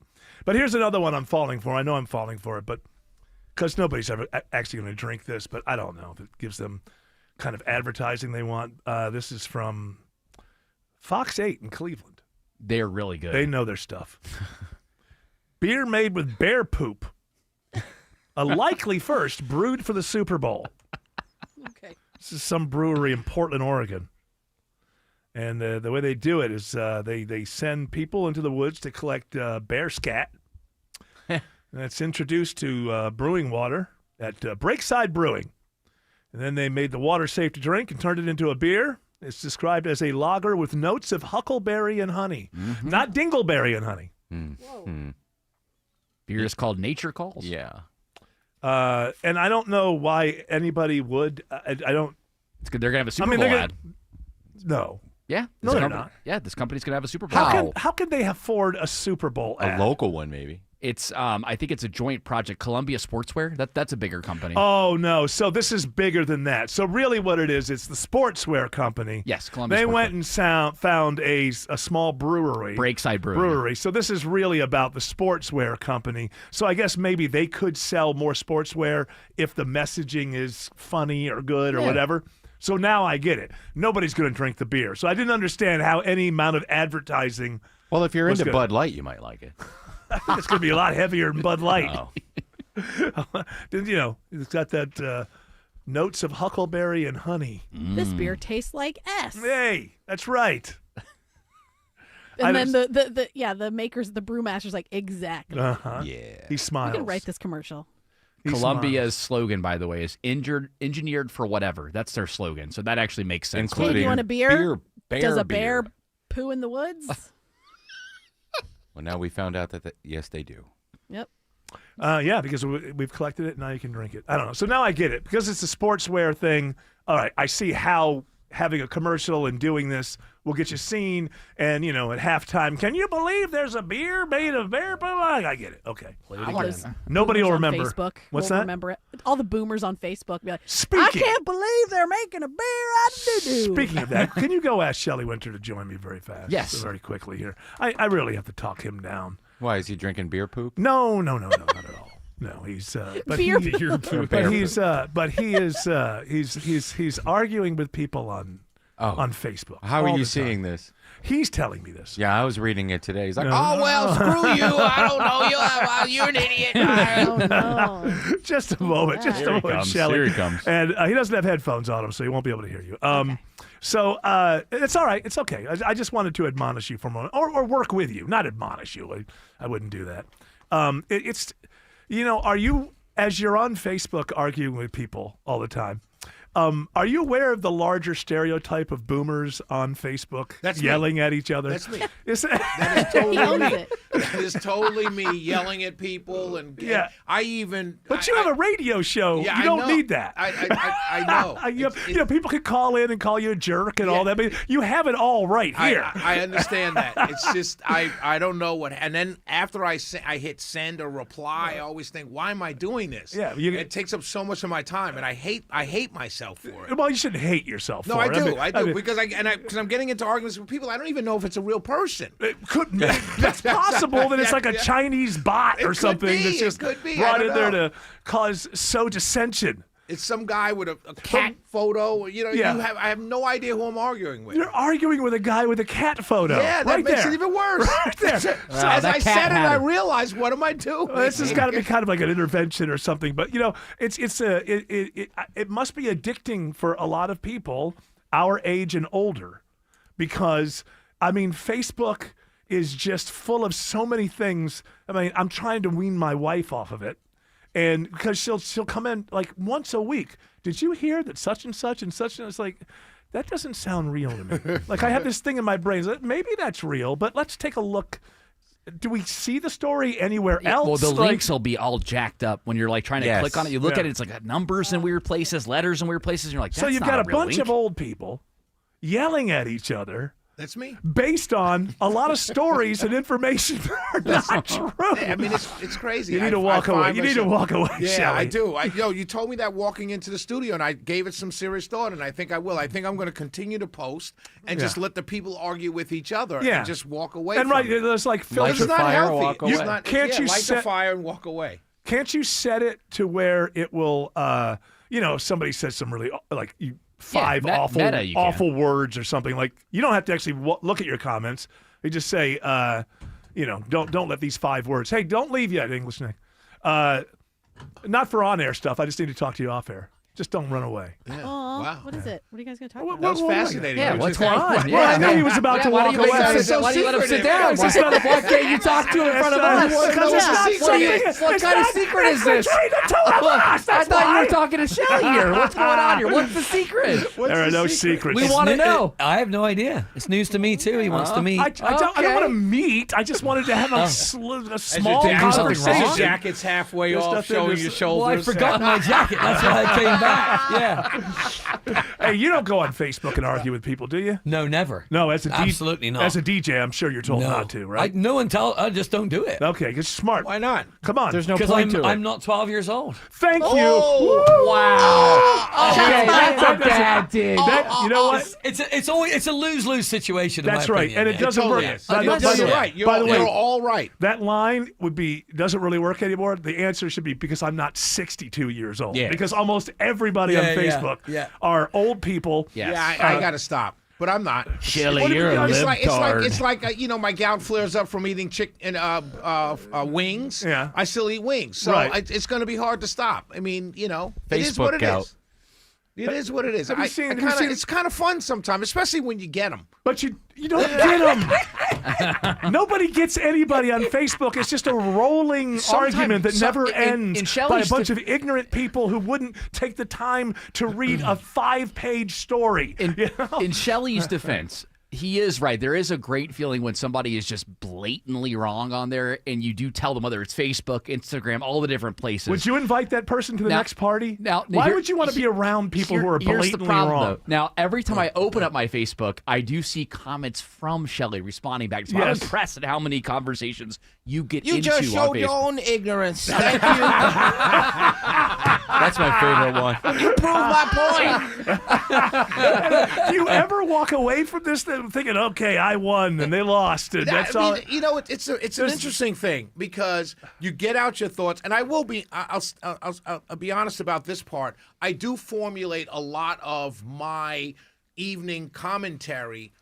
But here's another one I'm falling for. I know I'm falling for it, but because nobody's ever actually going to drink this, but I don't know if it gives them kind of advertising they want. This is from Fox 8 in Cleveland. They're really good. They know their stuff. Beer made with bear poop. A likely first brewed for the Super Bowl. Okay. This is some brewery in Portland, Oregon. And the way they do it is they send people into the woods to collect bear scat. And it's introduced to brewing water at Breakside Brewing. And then they made the water safe to drink and turned it into a beer. It's described as a lager with notes of huckleberry and honey, not dingleberry and honey. Beer is called Nature Calls. Yeah. And I don't know why anybody would. I don't. It's good. They're gonna have a Super Bowl ad. No. Yeah. No, they're not. Yeah, this company's gonna have a Super Bowl. How can they afford a Super Bowl ad? A local one, maybe. It's I think it's a joint project. Columbia Sportswear. That's a bigger company. Oh no! So this is bigger than that. So really, what it is, it's the sportswear company. Yes, Columbia. They Sportswear. went and found a small brewery, Breakside Brewing. So this is really about the sportswear company. So I guess maybe they could sell more sportswear if the messaging is funny or good or whatever. So now I get it. Nobody's going to drink the beer. So I didn't understand how any amount of advertising. Well, if you're was into good. Bud Light, you might like it. I think it's going to be a lot heavier than Bud Light. Oh. It's got that notes of huckleberry and honey. This beer tastes like S. Hey, that's right. And then the makers, the brewmaster's like, exactly. Uh-huh. Yeah. He smiles. You can write this commercial. Columbia's slogan, by the way, is engineered for whatever. That's their slogan. So that actually makes sense. Hey, do you want a beer? Does a beer. bear poo in the woods? Well, now we found out that yes, they do. Yep. Yeah, because we've collected it. Now you can drink it. I don't know. So now I get it. Because it's a sportswear thing, all right, I see how having a commercial and doing this will get you seen. And, at halftime, can you believe there's a beer made of bear poo? I get it. Okay. Nobody will remember. Facebook What's will that? remember it. All the boomers on Facebook be like, Speaking- I can't believe they're making a beer out of doo-doo. Speaking of that, can you go ask Shelley Winter to join me very fast? Yes. Very quickly here. I really have to talk him down. Why, is he drinking beer poop? No, not at all. No, he's but Beer he, poop. but he's arguing with people on on Facebook. How all are you the seeing time. this? He's telling me this. Yeah, I was reading it today. He's like, No. oh, well, screw you. I don't know you. You're an idiot. Oh, no. Just a moment. Just Here a he moment, comes. Shelley. Here he comes. And he doesn't have headphones on him, so he won't be able to hear you. So it's all right. It's okay. I just wanted to admonish you for a moment, or work with you, not admonish you. I wouldn't do that. It's, are you, as you're on Facebook arguing with people all the time, are you aware of the larger stereotype of boomers on Facebook yelling at each other? That's me. That is totally me. That is totally me yelling at people, and I even. But you have a radio show. Yeah, you don't need that. I know. People can call in and call you a jerk and all that, but you have it all right here. I understand that. It's just I don't know what. And then after I hit send or reply, I always think, why am I doing this? Yeah, it takes up so much of my time, and I hate myself for it. Well, you shouldn't hate yourself No, for it. I do because I'm getting into arguments with people. I don't even know if it's a real person. It could be. It's possible that it's like a Chinese bot or something that's just brought in there to cause so dissension. It's some guy with a cat photo. I have no idea who I'm arguing with. You're arguing with a guy with a cat photo. Yeah, that right makes there. it even worse. Right there. So as I said it, I realized, what am I doing? Well, this has got to be kind of like an intervention or something. But it must be addicting for a lot of people our age and older, because Facebook is just full of so many things. I'm trying to wean my wife off of it. And because she'll come in like once a week. Did you hear that such and such and such? And it's like, that doesn't sound real to me. Like I have this thing in my brain. Maybe that's real, but let's take a look. Do we see the story anywhere else? Well, the links will be all jacked up when you're like trying to click on it. You look at it, it's like numbers in weird places, letters in weird places. And you're like, that's so you've not got a real bunch link. of old people yelling at each other. That's me. Based on a lot of stories and information that are not true. I mean, it's crazy. You need to walk away. You need to walk away, Yeah, Shelley. I do. You told me that walking into the studio, and I gave it some serious thought, and I think I will. I think I'm going to continue to post and just let the people argue with each other and just walk away. And from it. there's like Light filter the fire, walk away. Can't light you the fire and walk away? Can't you set it to where it will? Somebody says some really five awful words or something. Like, you don't have to actually look at your comments. They just say, don't let these 5 words. Hey, don't leave yet, English Nick. Not for on-air stuff. I just need to talk to you off-air. Just don't run away. Yeah. Wow. What is it? What are you guys going to talk about? That was fascinating. Yeah, what's going on? Well, I knew he was about to walk away. Why do you let him sit down? Why can't you talk to him in front of us? Because it's not something. What kind of secret is this? I thought you were talking to Shelley here. What's going on here? What's the secret? There are no secrets. We want to know. I have no idea. It's news to me, too. He wants to meet. I don't want to meet. I just wanted to have a small As conversation. your jacket's halfway off, showing your shoulders. Well, I forgot my jacket. That's why I came back. Yeah. Hey, you don't go on Facebook and argue with people, do you? No, never. No, as a absolutely not. As a DJ, I'm sure you're told not to, right? I just don't do it. Okay, because smart. Why not? Come on. There's no point to it. I'm not 12 years old. Thank you. Wow. Okay, that's a bad dig. You know what? It's a lose-lose situation. That's in my right, opinion. and it doesn't work. You're right. You're all right. That line doesn't really work anymore. The answer should be, because I'm not 62 years old. Yeah. Because almost everybody on Facebook are old people. Yes. Yeah, I got to stop. But I'm not. Shelley, you're a libtard. It's like my gout flares up from eating wings. Yeah. I still eat wings. So it's going to be hard to stop. I mean, it is what it is. It is what it is. It's kind of fun sometimes, especially when you get them. But you don't get them. Nobody gets anybody on Facebook. It's just a rolling argument that never ends by a bunch of ignorant people who wouldn't take the time to read a 5-page story. In Shelley's defense, he is right. There is a great feeling when somebody is just blatantly wrong on there, and you do tell them, whether it's Facebook, Instagram, all the different places. Would you invite that person to the next party? Why would you want to be around people who are blatantly here's the problem, wrong? though. Now, every time I open up my Facebook, I do see comments from Shelley responding back. So I'm impressed at how many conversations you get into on Facebook. You just showed your own ignorance. Thank you. That's my favorite one. You proved my point. Do you ever walk away from this thinking, okay, I won and they lost, and that's all? It's an interesting thing, because you get out your thoughts, and I will be. I'll be honest about this part. I do formulate a lot of my evening commentary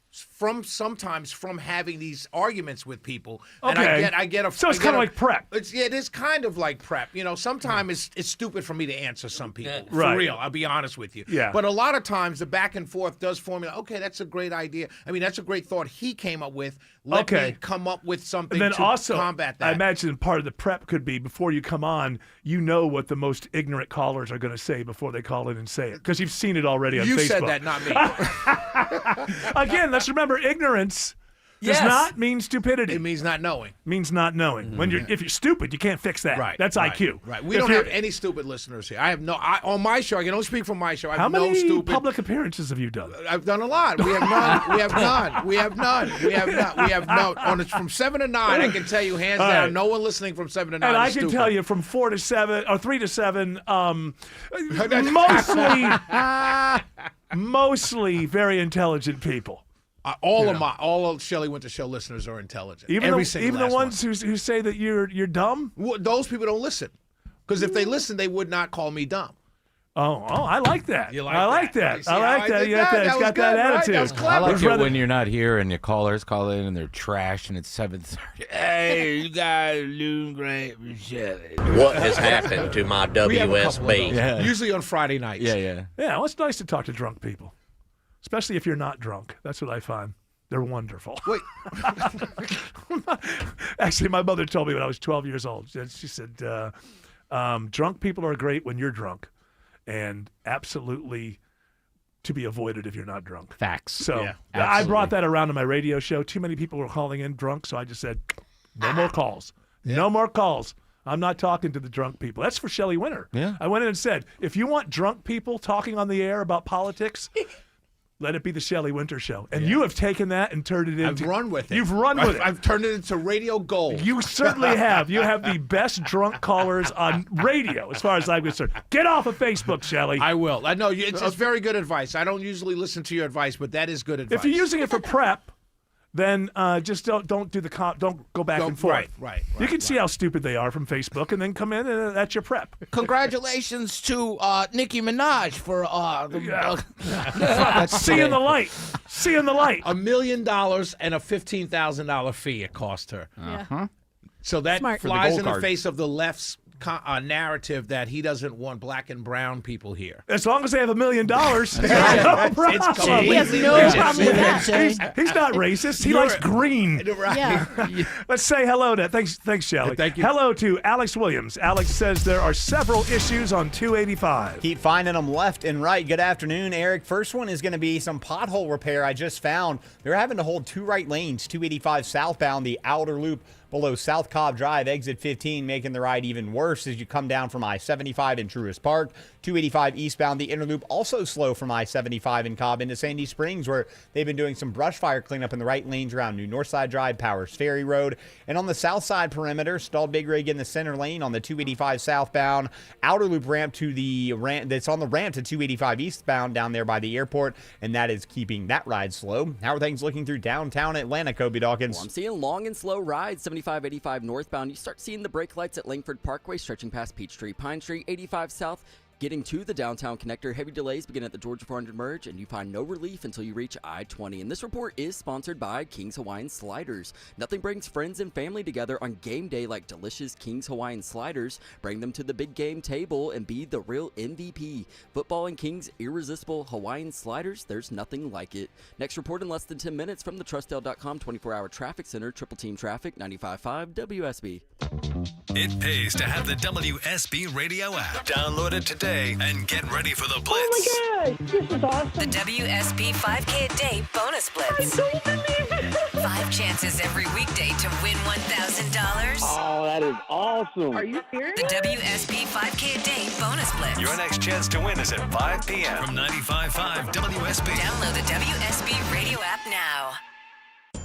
sometimes from having these arguments with people. And Okay. I get a. So it's kind of like prep. It is kind of like prep. Sometimes it's stupid for me to answer some people. For Right. real, I'll be honest with you. Yeah. But a lot of times the back and forth does formulate, okay, that's a great idea. I mean, that's a great thought he came up with. Let me come up with something And then to also, combat that. I imagine part of the prep could be before you come on, you know what the most ignorant callers are going to say before they call in and say it, because you've seen it already on You Facebook. said that, not me. Again, let's remember ignorance does Yes. not mean stupidity. It means not knowing. Means not knowing. When if you're stupid, you can't fix that. Right. That's right, IQ. Right. We If don't you're- have any stupid listeners here. I have on my show, I can only speak from my show. I How have many no stupid public appearances have you done? I've done a lot. We have none. We have none. We have none. We have none. We have no. From 7 to 9, I can tell you hands All down, right. no one listening from 7 to 9 And I is can stupid. tell you from 4 to 7 or 3 to 7, mostly very intelligent people. All of Shelley Winter Show listeners are intelligent. Even Every the, single even the last ones who say that you're dumb. Well, those people don't listen, because if they listen, they would not call me dumb. Oh, I like that. You like I like that? that. You see I how like I that. did You that? got that. That It's was got good, that right? attitude. That was I clever. like It's it rather- when you're not here and your callers call in and they're trash and it's 7:30. Hey, you guys are doing great, Michelle. What has happened to my We have a couple of WSB? those. Usually on Friday nights. Yeah, well, it's nice to talk to drunk people, especially if you're not drunk. That's what I find. They're wonderful. Wait. Actually, my mother told me when I was 12 years old. She said, drunk people are great when you're drunk, and absolutely to be avoided if you're not drunk. Facts. So Yeah, I absolutely. brought that around to my radio show. Too many people were calling in drunk, so I just said, no more calls. No more calls. I'm not talking to the drunk people. That's for Shelley Winter. Yeah. I went in and said, if you want drunk people talking on the air about politics, let it be the Shelley Winter Show. And you have taken that and turned it into... I've run with it. You've run with it. I've turned it into radio gold. You certainly have. You have the best drunk callers on radio, as far as I'm concerned. Get off of Facebook, Shelley. I will. I know it's very good advice. I don't usually listen to your advice, but that is good advice. If you're using it for prep, then just don't do don't go back and forth. Right. You can see how stupid they are from Facebook, and then come in, and that's your prep. Congratulations to Nicki Minaj for Seeing the light. Seeing the light. $1 million and a $15,000 fee it cost her. Yeah. So that Smart. flies in the card. face of the left's narrative that he doesn't want black and brown people here. As long as they have $1 million, no problem. He has no problem with that. He's not racist. He likes green. Yeah. Let's say hello to thanks, Shelley. Thank you. Hello to Alex Williams. Alex says there are several issues on 285. Keep finding them left and right. Good afternoon, Eric. First one is going to be some pothole repair I just found. They're having to hold 2 right lanes, 285 southbound, the outer loop below South Cobb Drive, exit 15, making the ride even worse as you come down from I-75 in Truist Park. 285 eastbound, the inner loop also slow from I-75 in Cobb into Sandy Springs, where they've been doing some brush fire cleanup in the right lanes around New Northside Drive, Powers Ferry Road. And on the south side perimeter, stalled big rig in the center lane on the 285 southbound, outer loop ramp to the ramp that's on the ramp to 285 eastbound down there by the airport, and that is keeping that ride slow. How are things looking through downtown Atlanta, Kobe Dawkins? Well, I'm seeing long and slow rides. 75-85 northbound. You start seeing the brake lights at Langford Parkway stretching past Peachtree, Pine Street. 85 south. Getting to the downtown connector, heavy delays begin at the Georgia 400 merge, and you find no relief until you reach I-20. And this report is sponsored by King's Hawaiian Sliders. Nothing brings friends and family together on game day like delicious King's Hawaiian Sliders. Bring them to the big game table and be the real MVP. Football and King's irresistible Hawaiian Sliders, there's nothing like it. Next report in less than 10 minutes from the Trustdale.com 24-hour traffic center, Triple Team Traffic, 95.5 WSB. It pays to have the WSB radio app. Download it today and get ready for the Blitz. Oh my gosh, this is awesome. The WSB 5K a day bonus blitz. I don't believe it. 5 chances every weekday to win $1,000. Oh, that is awesome. Are you serious? The WSB 5K a day bonus blitz. Your next chance to win is at 5 p.m. from 95.5 WSB. Download the WSB radio app now.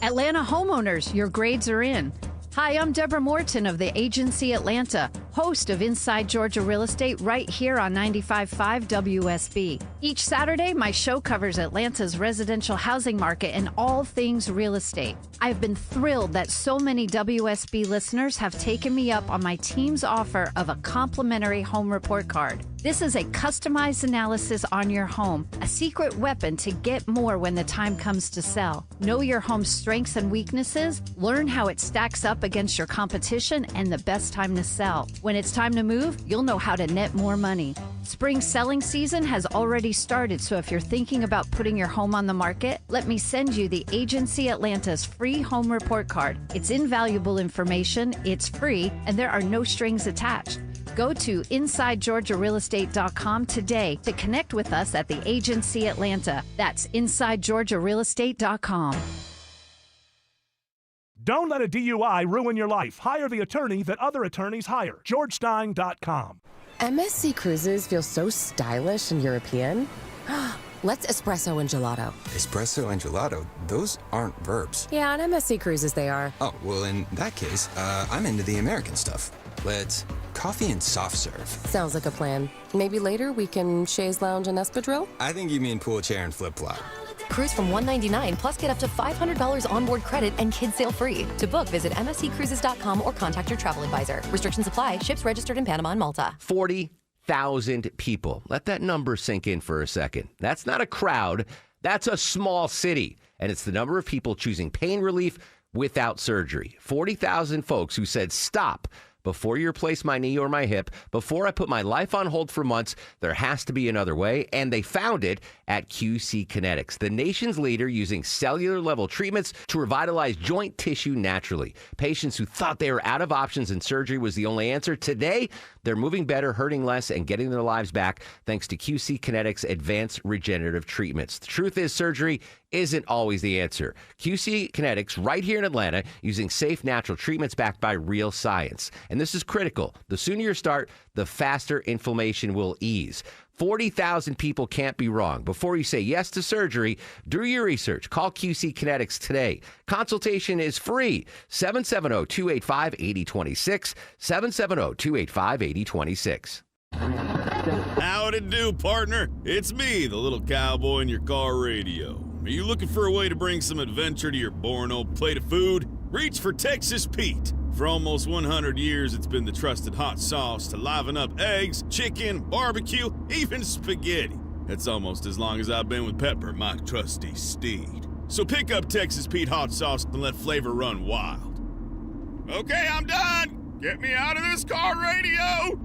Atlanta homeowners, your grades are in. Hi, I'm Deborah Morton of the Agency Atlanta. host of Inside Georgia Real Estate, right here on 95.5 WSB. Each Saturday, my show covers Atlanta's residential housing market and all things real estate. I've been thrilled that so many WSB listeners have taken me up on my team's offer of a complimentary home report card. This is a customized analysis on your home, a secret weapon to get more when the time comes to sell. Know your home's strengths and weaknesses, learn how it stacks up against your competition, and the best time to sell. When it's time to move, you'll know how to net more money. Spring selling season has already started, so if you're thinking about putting your home on the market, let me send you the Agency Atlanta's free home report card. It's invaluable information, it's free, and there are no strings attached. Go to InsideGeorgiaRealEstate.com today to connect with us at the Agency Atlanta. That's InsideGeorgiaRealEstate.com. Don't let a DUI ruin your life. Hire the attorney that other attorneys hire. GeorgeStein.com. MSC Cruises feel so stylish and European. Let's espresso and gelato. Espresso and gelato? Those aren't verbs. Yeah, on MSC Cruises they are. Oh, well, in that case, I'm into the American stuff. Let's coffee and soft serve. Sounds like a plan. Maybe later we can chaise lounge and espadrille? I think you mean pool chair and flip-flop. Cruise from $199 plus get up to $500 onboard credit and kids sail free. To book, visit MSCCruises.com or contact your travel advisor. Restrictions apply. Ships registered in Panama and Malta. 40,000 people. Let that number sink in for a second. That's not a crowd. That's a small city. And it's the number of people choosing pain relief without surgery. 40,000 folks who said, stop. Before you replace my knee or my hip, before I put my life on hold for months, there has to be another way. And they found it at QC Kinetics, the nation's leader using cellular-level treatments to revitalize joint tissue naturally. Patients who thought they were out of options and surgery was the only answer. Today, they're moving better, hurting less, and getting their lives back thanks to QC Kinetics' advanced regenerative treatments. The truth is, surgery isn't always the answer. QC Kinetics, right here in Atlanta, using safe, natural treatments backed by real science. And this is critical. The sooner you start, the faster inflammation will ease. 40,000 people can't be wrong. Before you say yes to surgery, do your research. Call QC Kinetics today. Consultation is free. 770-285-8026. 770-285-8026. Howdy do, partner. It's me, the little cowboy in your car radio. Are you looking for a way to bring some adventure to your boring old plate of food? Reach for Texas Pete. For almost 100 years, it's been the trusted hot sauce to liven up eggs, chicken, barbecue, even spaghetti. That's almost as long as I've been with Pepper, my trusty steed. So pick up Texas Pete hot sauce and let flavor run wild. Okay, I'm done. Get me out of this car radio.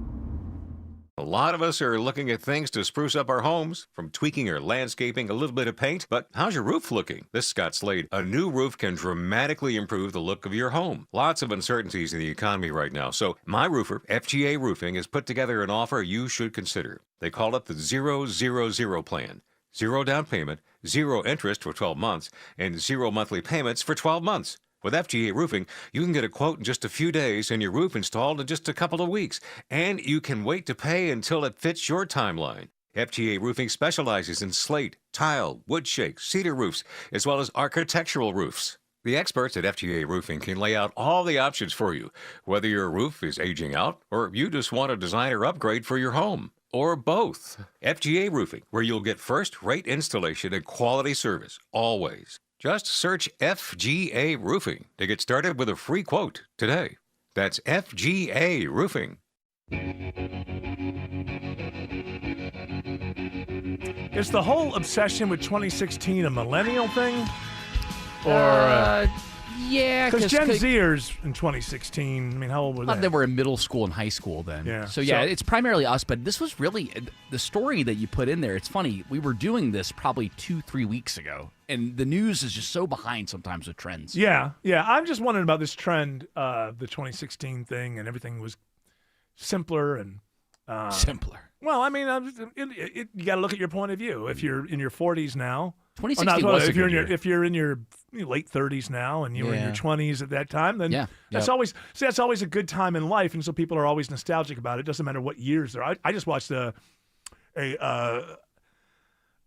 A lot of us are looking at things to spruce up our homes, from tweaking or landscaping, a little bit of paint. But how's your roof looking? This is Scott Slade. A new roof can dramatically improve the look of your home. Lots of uncertainties in the economy right now. So my roofer, FGA Roofing, has put together an offer you should consider. They call it the 000 plan. 0 down payment, 0 interest for 12 months, and 0 monthly payments for 12 months. With FGA Roofing, you can get a quote in just a few days and your roof installed in just a couple of weeks. And you can wait to pay until it fits your timeline. FGA Roofing specializes in slate, tile, wood shake, cedar roofs, as well as architectural roofs. The experts at FGA Roofing can lay out all the options for you, whether your roof is aging out or you just want a designer upgrade for your home. Or both. FGA Roofing, where you'll get first-rate installation and quality service, always. Just search FGA Roofing to get started with a free quote today. That's FGA Roofing. Is the whole obsession with 2016 a millennial thing? Or yeah, because Gen Zers in 2016, I mean, how old were they? They were in middle school and high school then. Yeah. So it's primarily us, but this was really the story that you put in there. It's funny. We were doing this probably 2-3 weeks ago, and the news is just so behind sometimes with trends. Yeah. I'm just wondering about this trend, the 2016 thing, and everything was simpler and simpler. Well, I mean, you got to look at your point of view. If you're in your 40s now, 2016 was a good year. If you're in your late 30s now, and you were in your 20s at that time, then that's always a good time in life, and so people are always nostalgic about it. It doesn't matter what years they're. I just watched a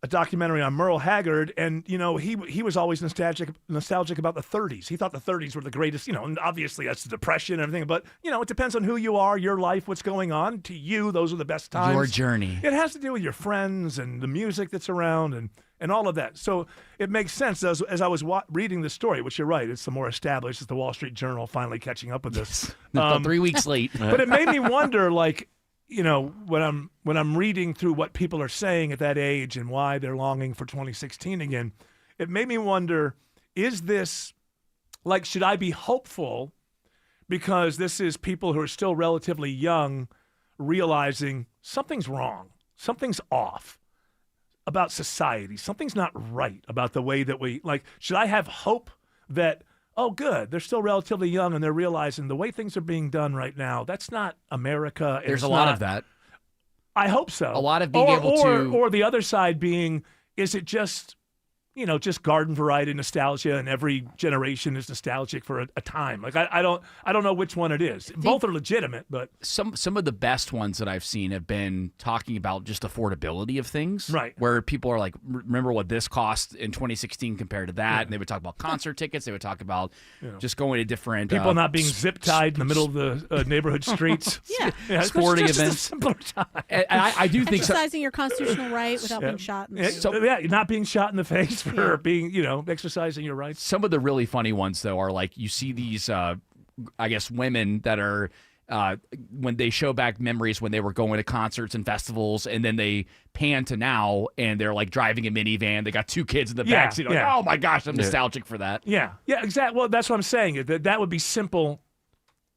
a documentary on Merle Haggard, and he was always nostalgic about the 30s. He thought the 30s were the greatest, and obviously that's the Depression and everything, but it depends on who you are, your life, what's going on. To you, those are the best times. Your journey. It has to do with your friends and the music that's around and all of that. So it makes sense as I was reading the story, which you're right, it's the more established. It's the Wall Street Journal finally catching up with this. 3 weeks late. But it made me wonder, when I'm reading through what people are saying at that age and why they're longing for 2016 again, it made me wonder, is this, should I be hopeful because this is people who are still relatively young realizing something's wrong, something's off about society, something's not right about the way that we, should I have hope that, oh, good, they're still relatively young and they're realizing the way things are being done right now, that's not America. There's a lot of that. I hope so. A lot of being able to... Or the other side being, is it just garden variety nostalgia, and every generation is nostalgic for a time? I don't know which one it is. Both are legitimate, but some of the best ones that I've seen have been talking about just affordability of things. Right. Where people are like, remember what this cost in 2016 compared to that, and they would talk about concert tickets. They would talk about just going to different people not being zip tied in the middle of the neighborhood streets. Sporting it's just events. A simpler time. And I do think exercising your constitutional right without being shot in the face. Not being shot in the face for being, exercising your rights. Some of the really funny ones, though, are you see these, I guess, women that are, when they show back memories when they were going to concerts and festivals, and then they pan to now, and they're driving a minivan. They got 2 kids in the backseat. Oh my gosh, I'm nostalgic for that. Yeah, exactly. Well, that's what I'm saying. That would be simple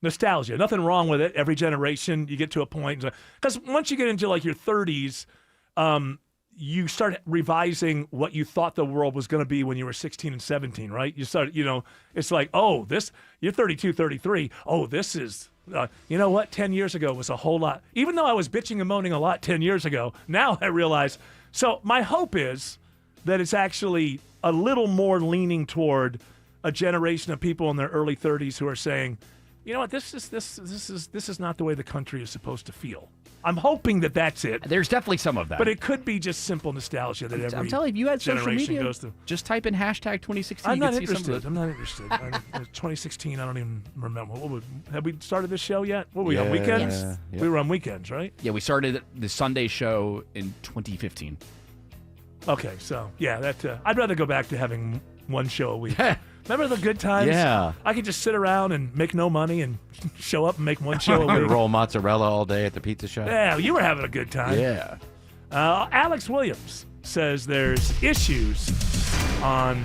nostalgia. Nothing wrong with it. Every generation, you get to a point. Because once you get into your 30s, you start revising what you thought the world was going to be when you were 16 and 17, right? You start, it's you're 32, 33. Oh, this is, you know what? 10 years ago was a whole lot. Even though I was bitching and moaning a lot 10 years ago, now I realize. So my hope is that it's actually a little more leaning toward a generation of people in their early 30s who are saying, you know what, this is not the way the country is supposed to feel. I'm hoping that that's it. There's definitely some of that. But it could be just simple nostalgia that every I'm telling you, had social media goes through. Just type in hashtag 2016. I'm not interested. 2016, I don't even remember. Have we started this show yet? What were we on weekends? Yeah. We were on weekends, right? Yeah, we started the Sunday show in 2015. Okay, so I'd rather go back to having one show a week. Remember the good times? Yeah. I could just sit around and make no money and show up and make one show a week. Roll mozzarella all day at the pizza shop. Yeah, you were having a good time. Yeah. Alex Williams says there's issues on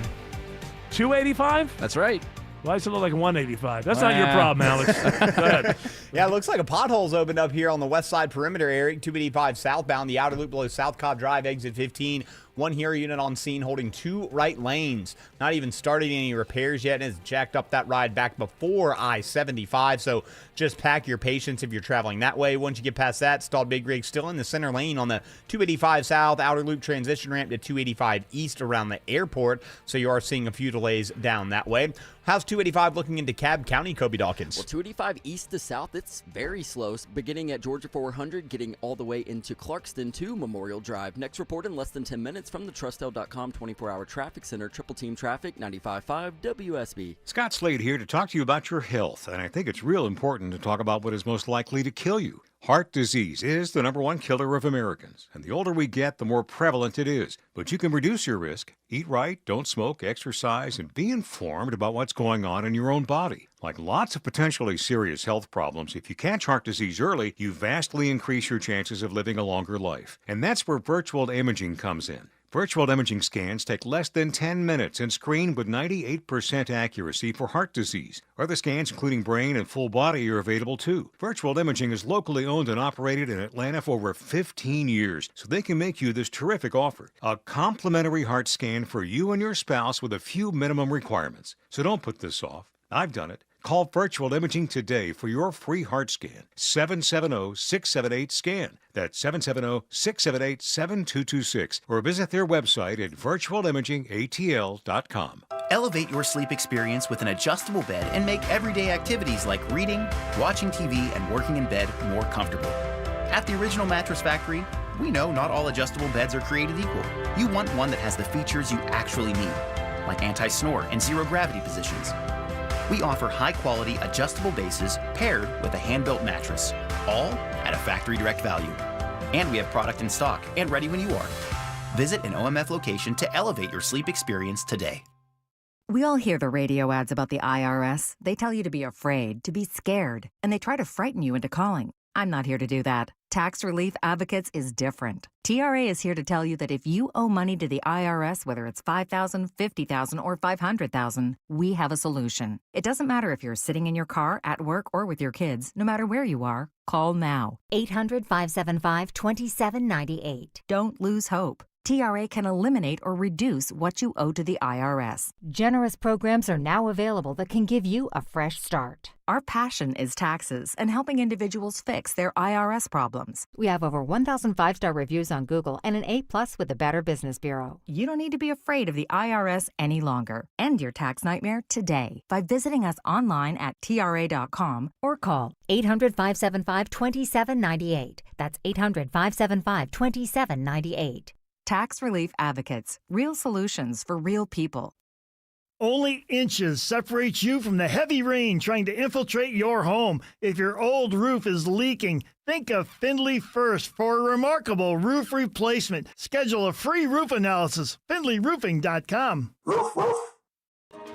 285? That's right. Why does it look like 185? That's not your problem, Alex. Go ahead. Yeah, it looks like a pothole's opened up here on the west side perimeter area, 285 southbound, the outer loop below South Cobb Drive, exit 15. One HERO unit on scene holding 2 right lanes. Not even started any repairs yet, and has jacked up that ride back before I-75. So just pack your patience if you're traveling that way. Once you get past that, stalled big rig still in the center lane on the 285 south outer loop transition ramp to 285 east around the airport. So you are seeing a few delays down that way. How's 285 looking into Cobb County, Kobe Dawkins? Well, 285 east to south, it's very slow, beginning at Georgia 400, getting all the way into Clarkston to Memorial Drive. Next report in less than 10 minutes from the Trustel.com 24-hour traffic center, Triple Team Traffic, 95.5 WSB. Scott Slade here to talk to you about your health, and I think it's real important to talk about what is most likely to kill you. Heart disease is the #1 killer of Americans, and the older we get, the more prevalent it is. But you can reduce your risk. Eat right, don't smoke, exercise, and be informed about what's going on in your own body. Like lots of potentially serious health problems, if you catch heart disease early, you vastly increase your chances of living a longer life. And that's where virtual imaging comes in. Virtual imaging scans take less than 10 minutes and screen with 98% accuracy for heart disease. Other scans, including brain and full body, are available too. Virtual imaging is locally owned and operated in Atlanta for over 15 years, so they can make you this terrific offer. A complimentary heart scan for you and your spouse with a few minimum requirements. So don't put this off. I've done it. Call Virtual Imaging today for your free heart scan. 770-678-SCAN. That's 770-678-7226. Or visit their website at virtualimagingatl.com. Elevate your sleep experience with an adjustable bed and make everyday activities like reading, watching TV, and working in bed more comfortable. At the Original Mattress Factory, We know not all adjustable beds are created equal. You want one that has the features you actually need, like anti-snore and zero-gravity positions. We offer high-quality adjustable bases paired with a hand-built mattress, all at a factory direct value. And we have product in stock and ready when you are. Visit an OMF location to elevate your sleep experience today. We all hear the radio ads about the IRS. They tell you to be afraid, to be scared, and they try to frighten you into calling. I'm not here to do that. Tax Relief Advocates is different. TRA is here to tell you that if you owe money to the IRS, whether it's $5,000, $50,000, or $500,000, we have a solution. It doesn't matter if you're sitting in your car, at work, or with your kids. No matter where you are, call now. 800-575-2798. Don't lose hope. TRA can eliminate or reduce what you owe to the IRS. Generous programs are now available that can give you a fresh start. Our passion is taxes and helping individuals fix their IRS problems. We have over 1,000 5-star reviews on Google and an A+ with the Better Business Bureau. You don't need to be afraid of the IRS any longer. End your tax nightmare today by visiting us online at TRA.com or call 800-575-2798. That's 800-575-2798. Tax Relief Advocates. Real solutions for real people. Only inches separates you from the heavy rain trying to infiltrate your home. If your old roof is leaking, think of Findlay First for a remarkable roof replacement. Schedule a free roof analysis. FindlayRoofing.com.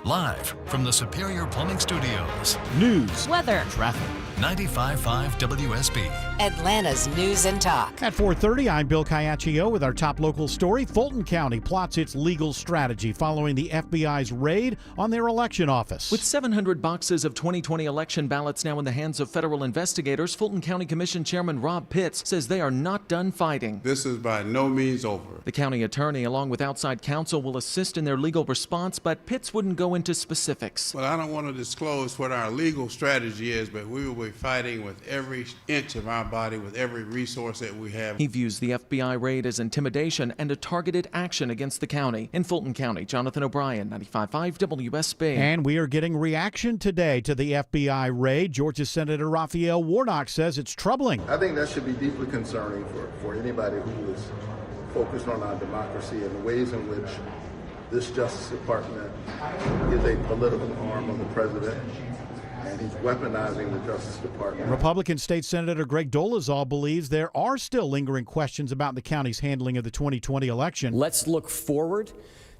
Live from the Superior Plumbing Studios. News, weather, traffic. 95.5 WSB. Atlanta's News and Talk. At 4:30, I'm Bill Caiaccio with our top local story. Fulton County plots its legal strategy following the FBI's raid on their election office. With 700 boxes of 2020 election ballots now in the hands of federal investigators, Fulton County Commission Chairman Rob Pitts says they are not done fighting. This is by no means over. The county attorney, along with outside counsel, will assist in their legal response, but Pitts wouldn't go into specifics. Well, I don't want to disclose what our legal strategy is, but we will be fighting with every inch of our body, with every resource that we have. He views the FBI raid as intimidation and a targeted action against the county. In Fulton County, Jonathan O'Brien, 95.5 WSB. And we are getting reaction today to the FBI raid. Georgia Senator Raphael Warnock says it's troubling. I think that should be deeply concerning for anybody who is focused on our democracy and the ways in which this Justice Department is a political arm of the president. And he's weaponizing the Justice Department. Republican State Senator Greg Dolezal believes there are still lingering questions about the county's handling of the 2020 election. Let's look forward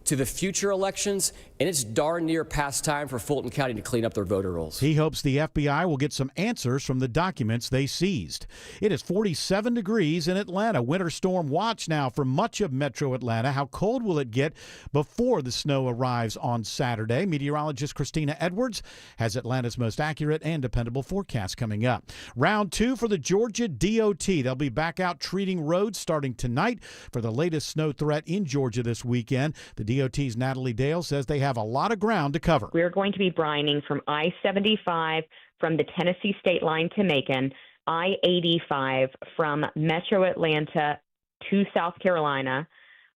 to the future elections, and it's darn near past time for Fulton County to clean up their voter rolls. He hopes the FBI will get some answers from the documents they seized. It is 47 degrees in Atlanta. Winter storm watch now for much of metro Atlanta. How cold will it get before the snow arrives on Saturday? Meteorologist Christina Edwards has Atlanta's most accurate and dependable forecast coming up. Round 2 for the Georgia DOT. They'll be back out treating roads starting tonight for the latest snow threat in Georgia this weekend. The DOT's Natalie Dale says they have a lot of ground to cover. We're going to be brining from I-75 from the Tennessee state line to Macon, I-85 from Metro Atlanta to South Carolina,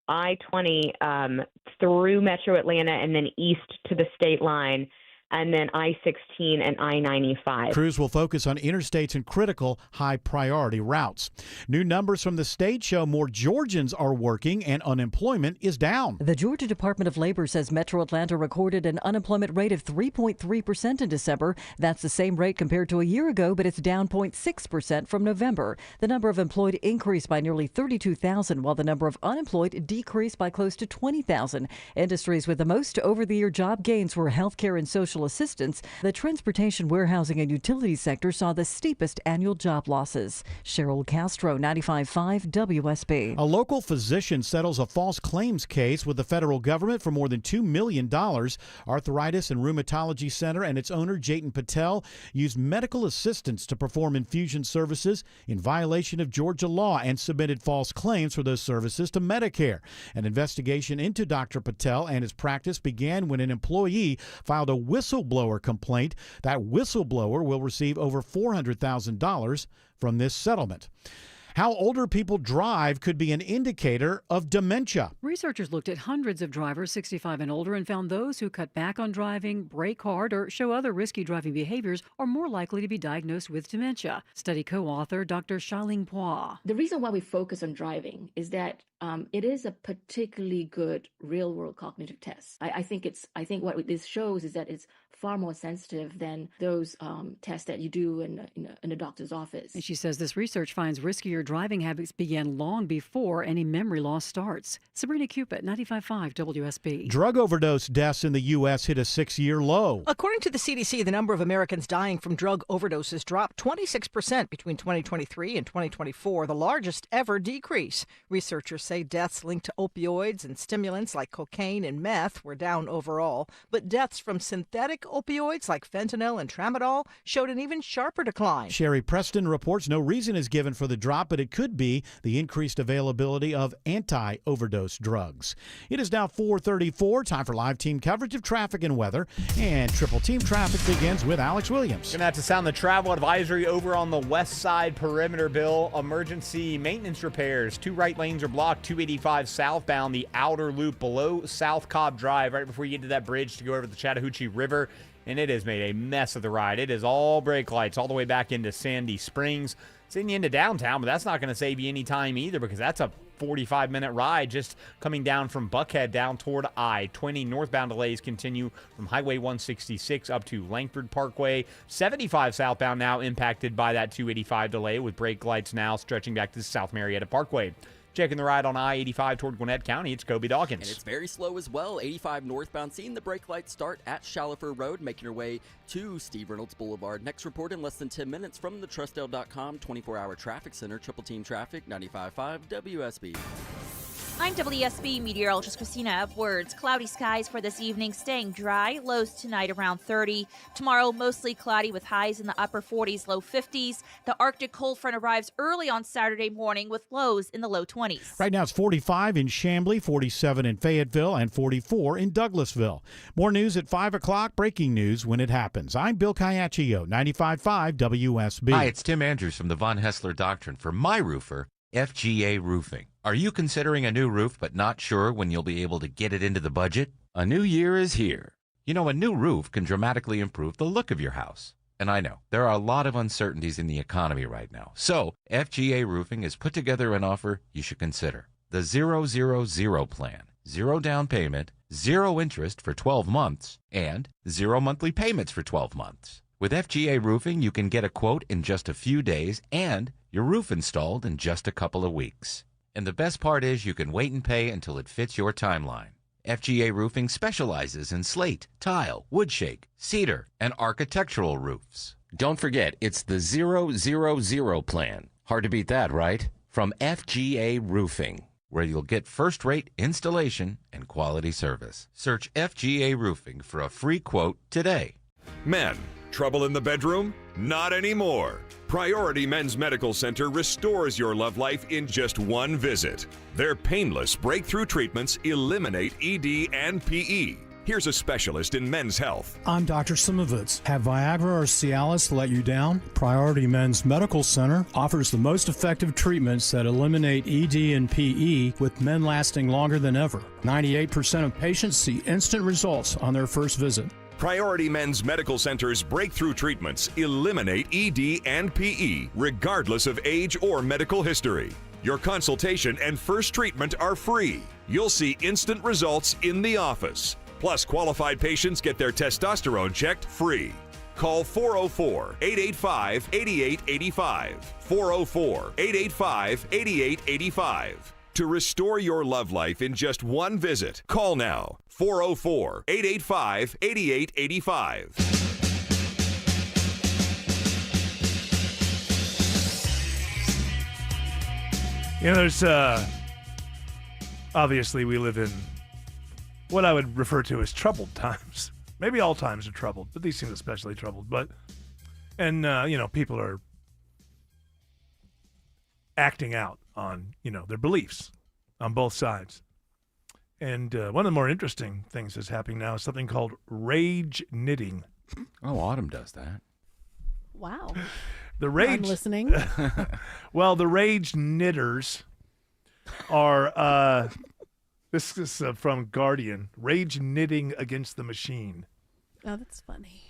I-20 through Metro Atlanta and then east to the state line, and then I-16 and I-95. Crews will focus on interstates and critical high-priority routes. New numbers from the state show more Georgians are working and unemployment is down. The Georgia Department of Labor says Metro Atlanta recorded an unemployment rate of 3.3% in December. That's the same rate compared to a year ago, but it's down 0.6% from November. The number of employed increased by nearly 32,000, while the number of unemployed decreased by close to 20,000. Industries with the most over-the-year job gains were healthcare and social assistance. The transportation, warehousing, and utility sector saw the steepest annual job losses. Cheryl Castro, 95.5 WSB. A local physician settles a false claims case with the federal government for more than $2 million. Arthritis and Rheumatology Center and its owner, Jayton Patel, used medical assistants to perform infusion services in violation of Georgia law and submitted false claims for those services to Medicare. An investigation into Dr. Patel and his practice began when an employee filed a whistleblower complaint. That whistleblower will receive over $400,000 from this settlement. How older people drive could be an indicator of dementia. Researchers looked at hundreds of drivers 65 and older and found those who cut back on driving, brake hard, or show other risky driving behaviors are more likely to be diagnosed with dementia. Study co-author Dr. Xiaoling Pua. The reason why we focus on driving is that it is a particularly good real-world cognitive test. I think what this shows is that it's far more sensitive than those tests that you do in a doctor's office. And she says this research finds riskier driving habits began long before any memory loss starts. Sabrina Cupid, 95.5 WSB. Drug overdose deaths in the U.S. hit a 6-year low. According to the CDC, the number of Americans dying from drug overdoses dropped 26% between 2023 and 2024, the largest ever decrease. Researchers say deaths linked to opioids and stimulants like cocaine and meth were down overall, but deaths from synthetic opioids like fentanyl and tramadol showed an even sharper decline. Sherry Preston reports no reason is given for the drop, but it could be the increased availability of anti-overdose drugs. It is now 4:34. Time for live team coverage of traffic and weather. And Triple Team Traffic begins with Alex Williams. Going to have to sound the travel advisory over on the west side perimeter, Bill. Emergency maintenance repairs. 2 right lanes are blocked. 285 southbound, the outer loop below South Cobb Drive, right before you get to that bridge to go over the Chattahoochee River. And it has made a mess of the ride. It is all brake lights all the way back into Sandy Springs. Sending you into downtown, but that's not going to save you any time either, because that's a 45-minute ride just coming down from Buckhead down toward I-20. Northbound delays continue from Highway 166 up to Langford Parkway. 75 southbound now impacted by that 285 delay, with brake lights now stretching back to South Marietta Parkway. Checking the ride on I-85 toward Gwinnett County, it's Kobe Dawkins. And it's very slow as well. 85 northbound, seeing the brake lights start at Shallifer Road, making your way to Steve Reynolds Boulevard. Next report in less than 10 minutes from the Trustdale.com 24-hour traffic center. Triple Team Traffic, 95.5 WSB. I'm WSB meteorologist Christina Edwards. Cloudy skies for this evening, staying dry. Lows tonight around 30. Tomorrow, mostly cloudy with highs in the upper 40s, low 50s. The Arctic cold front arrives early on Saturday morning with lows in the low 20s. Right now it's 45 in Chamblee, 47 in Fayetteville, and 44 in Douglasville. More news at 5 o'clock. Breaking news when it happens. I'm Bill Caiaccio, 95.5 WSB. Hi, it's Tim Andrews from the Von Hessler Doctrine for my roofer, FGA Roofing. Are you considering a new roof but not sure when you'll be able to get it into the budget? A new year is here. You know, a new roof can dramatically improve the look of your house. And I know, there are a lot of uncertainties in the economy right now. So, FGA Roofing has put together an offer you should consider. The 000 plan. 0 down payment, 0 interest for 12 months, and 0 monthly payments for 12 months. With FGA Roofing, you can get a quote in just a few days and your roof installed in just a couple of weeks. And the best part is you can wait and pay until it fits your timeline. FGA Roofing specializes in slate, tile, wood shake, cedar, and architectural roofs. Don't forget, it's the 000 plan. Hard to beat that, right? From FGA Roofing, where you'll get first-rate installation and quality service. Search FGA Roofing for a free quote today. Men, trouble in the bedroom? Not anymore. Priority Men's Medical Center restores your love life in just one visit. Their painless breakthrough treatments eliminate ED and PE. Here's a specialist in men's health. I'm Dr. Simovitz. Have Viagra or Cialis let you down? Priority Men's Medical Center offers the most effective treatments that eliminate ED and PE, with men lasting longer than ever. 98% of patients see instant results on their first visit. Priority Men's Medical Center's breakthrough treatments eliminate ED and PE, regardless of age or medical history. Your consultation and first treatment are free. You'll see instant results in the office. Plus, qualified patients get their testosterone checked free. Call 404-885-8885. 404-885-8885. To restore your love life in just one visit, call now. 404-885-8885. You know, there's obviously we live in what I would refer to as troubled times. Maybe all times are troubled, but these seem especially troubled. And people are acting out on, their beliefs on both sides. And one of the more interesting things that's happening now is something called rage knitting. Oh, Autumn does that. Wow. The rage. I'm listening. Well, the rage knitters are. This is from Guardian. Rage knitting against the machine. Oh, that's funny.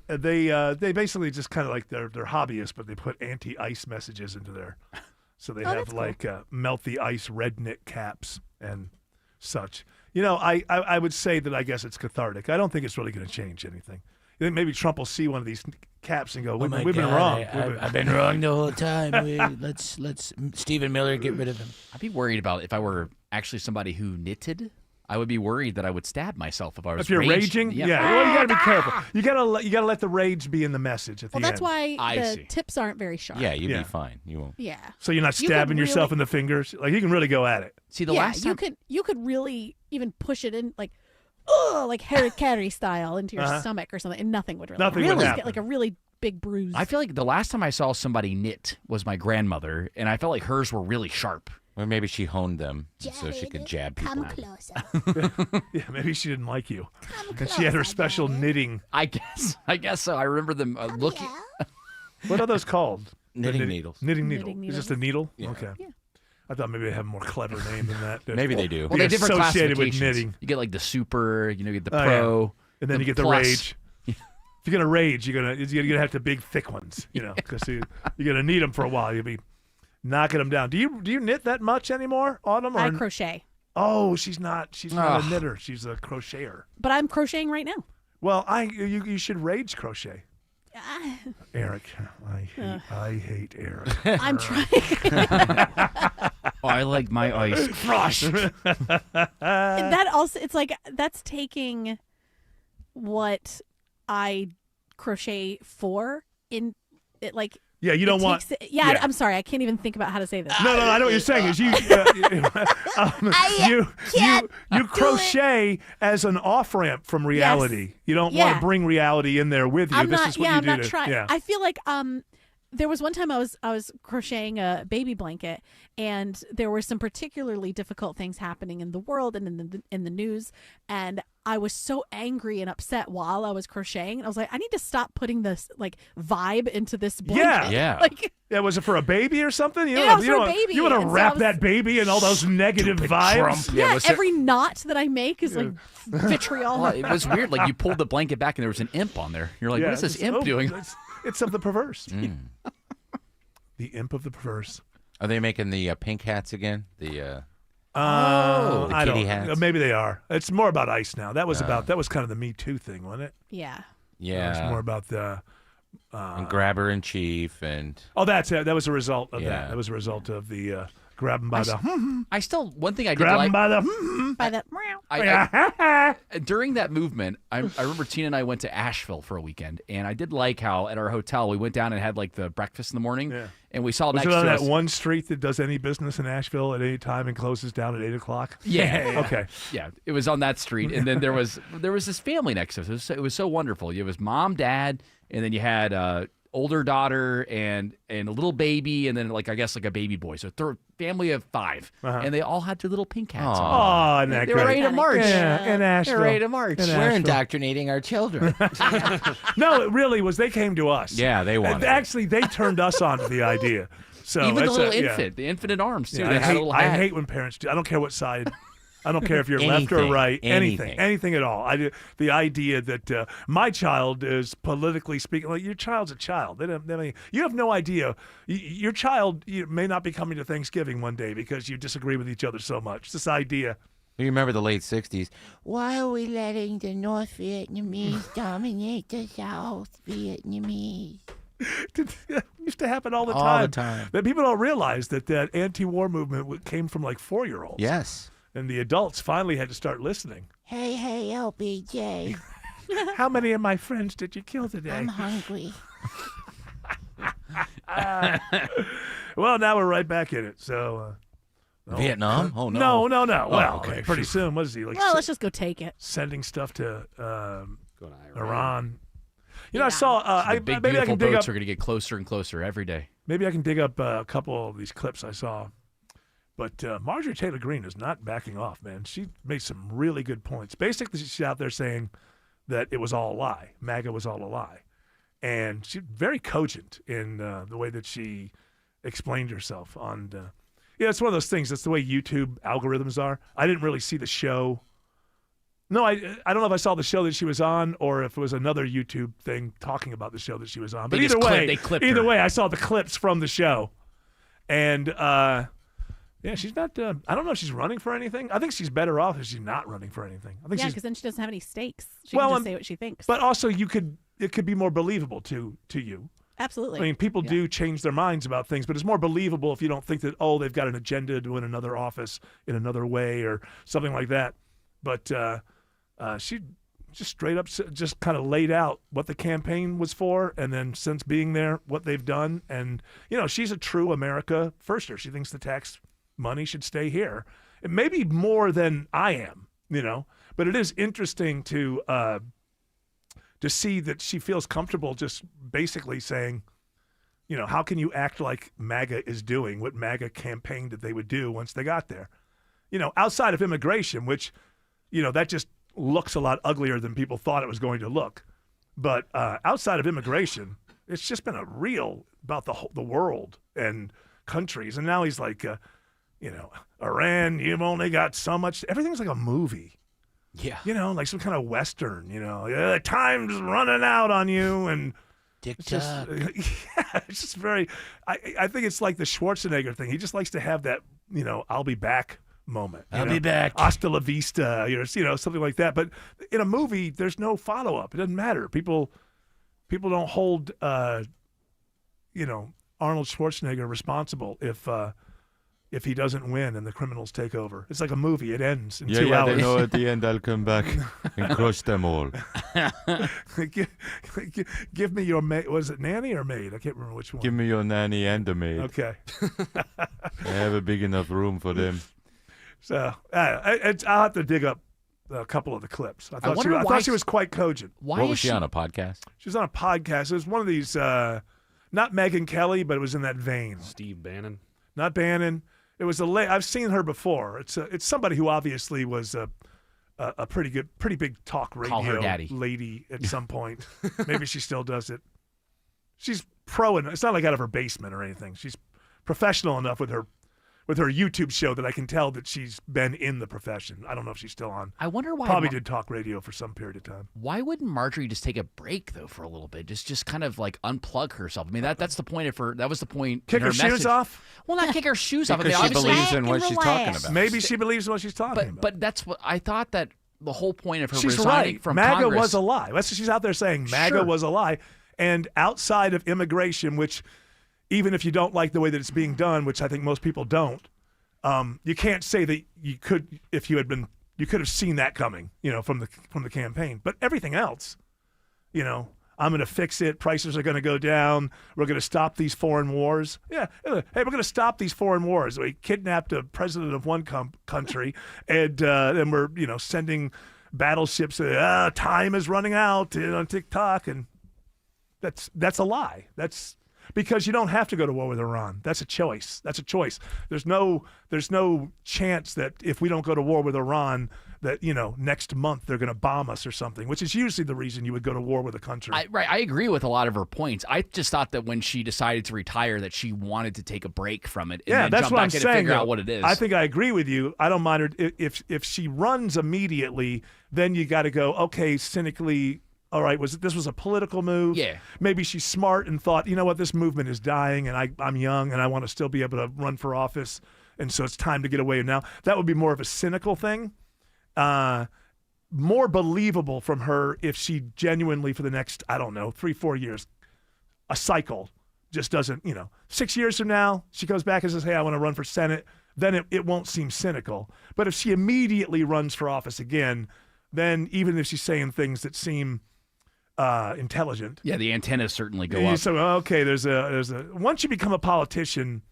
They basically just kind of like they're hobbyists, but they put anti-ice messages into there. So they have like melt the ice red knit caps and such. I would say that I guess it's cathartic. I don't think it's really going to change anything. I think maybe Trump will see one of these caps and go, "We've been wrong. I've been wrong the whole time. Let's Stephen Miller get rid of him." I'd be worried about if I were actually somebody who knitted. I would be worried that I would stab myself if I was. If you're raging, yeah. Well, you got to be careful. You got to let the rage be in the message at the end. Well, that's why the tips aren't very sharp. Yeah, you'd be fine. You won't. Yeah. So you're not stabbing yourself in the fingers. Like you can really go at it. See, the last time you could really even push it in like Harry Carey style into your stomach or something, and nothing would really happen. Get like a really big bruise. I feel like the last time I saw somebody knit was my grandmother, and I felt like hers were really sharp. Or maybe she honed them so she could jab people. Come closer. Yeah, maybe she didn't like you. And she had her special knitting. I guess so. I remember them looking. What are those called? Knitting needles. Knitting needle. Knitting Is just a needle? Yeah. Okay. Yeah. I thought maybe they have a more clever name than that. Maybe they do. Well, they have different associated with classifications. knitting. You get like the super, you get the pro, and then you get the plus. rage. If you're gonna rage, you're gonna have the big thick ones, because you're gonna need them for a while. You'll be knocking them down. Do you knit that much anymore, Autumn? I crochet. Oh, she's not a knitter. She's a crocheter. But I'm crocheting right now. Well, you should rage crochet. Eric, I hate Eric. I'm trying. I like my ice crushed. That also, it's like that's taking what I crochet for in it, like. Yeah, you don't want. Yeah, I'm sorry, I can't even think about how to say this. No, I know what you're saying. Is you crochet as an off ramp from reality. Yes. You don't want to bring reality in there with you. I'm this not. is what you I'm do not trying. Yeah. I feel like there was one time I was crocheting a baby blanket, and there were some particularly difficult things happening in the world and in the news, and I was so angry and upset while I was crocheting. And I was like, I need to stop putting this like vibe into this blanket. Yeah. Like, was it for a baby or something? You it was for a baby. You want to And so wrap I was- that baby in all those negative vibes? Trump. Yeah, every knot that I make is like vitriol. Well, it was weird. Like you pulled the blanket back and there was an imp on there. You're like, what is this imp doing? It's of the perverse. The imp of the perverse. Are they making the pink hats again? The I kitty don't. hats? Maybe they are. It's more about ice now. That was kind of the Me Too thing, wasn't it? Yeah. Yeah. It's more about the. And Grabber in Chief and. Oh, that's it. That was a result of Yeah. that. That was a result of the grab them by the. I still one thing I did Grab like them by the. By the. During that movement, I remember Tina and I went to Asheville for a weekend, and I did like how at our hotel we went down and had like the breakfast in the morning, and we saw Was next it on to that us. one street that does any business in Asheville at any time and closes down at 8:00? Yeah. Okay. Yeah, it was on that street, and then there was this family next to us. It was so wonderful. It was mom, dad, and then you had older daughter and a little baby, and then like I guess like a baby boy. So family of 5, and they all had their little pink hats on. Oh, isn't that They were great? ready to march. Yeah, in Asheville. They're ready to march. In We're Asheville. indoctrinating our children. No, it really was. They came to us. Yeah, they wanted it. Actually, they turned us on to the idea. So Even the it's little yeah. infant, the infant in arms too. Yeah, They had a little I hat. hate when parents do. I don't care what side. I don't care if you're left or Anything, right. anything. Anything at all. The idea that my child is politically speaking, like your child's a child. You have no idea. Your child may not be coming to Thanksgiving one day because you disagree with each other so much. This idea. You remember the late 60s? Why are we letting the North Vietnamese dominate the South Vietnamese? It used to happen all the All time. the time. That people don't realize that anti-war movement came from like 4-year-olds. Yes. And the adults finally had to start listening. Hey, LBJ. How many of my friends did you kill today? I'm hungry. Well, now we're right back in it. So. Vietnam? Oh, no. No. Oh, Well, okay. pretty soon. What is he like? Well, let's just go take it. Sending stuff to Iran. I saw. The big maybe I beautiful can dig boats up. are going to get closer and closer every day. Maybe I can dig up a couple of these clips I saw. But Marjorie Taylor Greene is not backing off, man. She made some really good points. Basically, she's out there saying that it was all a lie. MAGA was all a lie. and she's very cogent in the way that she explained herself on. It's one of those things. That's the way YouTube algorithms are. I didn't really see the show. No, I don't know if I saw the show that she was on or if it was another YouTube thing talking about the show that she was on. But They either just way, they clipped either her. way, I saw the clips from the show, and she's not. I don't know if she's running for anything. I think she's better off if she's not running for anything. I think Yeah, she's. because then she doesn't have any stakes. She can just say what she thinks. But also, it could be more believable to you. Absolutely. I mean, people do change their minds about things, but it's more believable if you don't think that, they've got an agenda to win another office in another way or something like that. But she just straight up just kind of laid out what the campaign was for, and then since being there, what they've done. And, she's a true America firster. She thinks the tax money should stay here. It may be more than I am, but it is interesting to see that she feels comfortable just basically saying, how can you act like MAGA is doing what MAGA campaigned that they would do once they got there? Outside of immigration, which, that just looks a lot uglier than people thought it was going to look. But outside of immigration, it's just been a real about the world and countries. And now he's like, Iran, you've only got so much. Everything's like a movie. Yeah. Like some kind of Western, time's running out on you. And it's just, it's just very, I think it's like the Schwarzenegger thing. He just likes to have that, I'll be back moment. I'll be back. Hasta la vista, something like that. But in a movie, there's no follow-up. It doesn't matter. People don't hold, Arnold Schwarzenegger responsible if he doesn't win and the criminals take over. It's like a movie. It ends in 2 hours. They know at the end I'll come back and crush them all. Give me your maid. Was it nanny or maid? I can't remember which one. Give me your nanny and the maid. Okay. I have a big enough room for them. So I'll have to dig up a couple of the clips. I thought she was quite cogent. Why what was she on, a podcast? She was on a podcast. It was one of these, not Megyn Kelly, but it was in that vein. Steve Bannon. Not Bannon. It was I've seen her before. It's somebody who obviously was a pretty big talk radio Call her daddy. lady at some point. Maybe she still does it. She's pro, and it's not like out of her basement or anything. She's professional enough with her YouTube show that I can tell that she's been in the profession. I don't know if she's still on. I wonder why. Probably did talk radio for some period of time. Why wouldn't Marjorie just take a break though for a little bit? Just kind of like unplug herself. I mean, that's the point of her. That was the point. Kick in her shoes message. off? Well, not kick her shoes off. Because she believes in what she's talking about. Maybe she believes in what she's talking about. But that's what I thought that the whole point of her She's resigning right. from MAGA Congress was a lie. That's what she's out there saying. MAGA Sure. was a lie. And outside of immigration, which even if you don't like the way that it's being done, which I think most people don't, you can't say that you could, if you had been, you could have seen that coming, from the campaign. But everything else, I'm going to fix it. Prices are going to go down. We're going to stop these foreign wars. Yeah. Hey, we're going to stop these foreign wars. We kidnapped a president of one country, and we're sending battleships. Time is running out on TikTok, and that's a lie. That's because you don't have to go to war with Iran. That's a choice. There's no chance that if we don't go to war with Iran, that next month they're going to bomb us or something, which is usually the reason you would go to war with a country. I agree with a lot of her points. I just thought that when she decided to retire, that she wanted to take a break from it. And then that's jump what back I'm in saying. and figure out what it is. I think I agree with you. I don't mind her if she runs immediately. Then you got to go, okay, cynically. All right, this was a political move? Yeah. Maybe she's smart and thought, this movement is dying, and I'm young, and I want to still be able to run for office, and so it's time to get away now. That would be more of a cynical thing. More believable from her if she genuinely, for the next, 3-4 years, a cycle just doesn't, 6 years from now, she comes back and says, hey, I want to run for Senate, then it won't seem cynical. But if she immediately runs for office again, then even if she's saying things that seem intelligent. Yeah, the antennas certainly go up. So okay, there's a once you become a politician,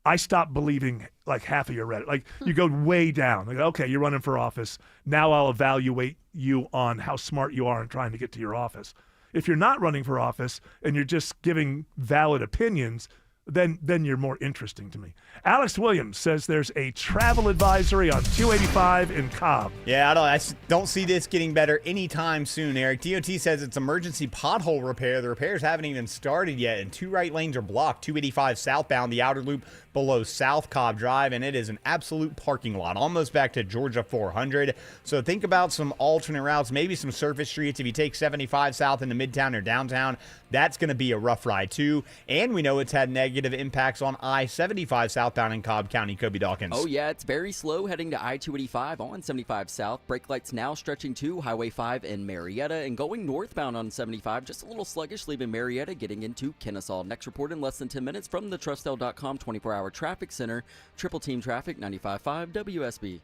I stop believing like half of your rhetoric. Like you go way down. Like, okay, you're running for office. Now I'll evaluate you on how smart you are in trying to get to your office. If you're not running for office and you're just giving valid opinions, then then you're more interesting to me. Alex Williams says there's a travel advisory on 285 in Cobb. Yeah, I don't see this getting better anytime soon, Eric. DOT says it's emergency pothole repair. The repairs haven't even started yet, and 2 right lanes are blocked. 285 southbound, the outer loop below South Cobb Drive, and it is an absolute parking lot, almost back to Georgia 400. So think about some alternate routes, maybe some surface streets. If you take 75 south into Midtown or downtown, that's going to be a rough ride too. And we know it's had negative impacts on I-75 southbound in Cobb County. Kobe Dawkins. Oh, yeah, it's very slow heading to I-285 on 75 south. Brake lights now stretching to Highway 5 in Marietta, and going northbound on 75, just a little sluggish, leaving Marietta, getting into Kennesaw. Next report in less than 10 minutes from the TrustL.com 24-hour traffic center. Triple Team Traffic, 95.5 WSB.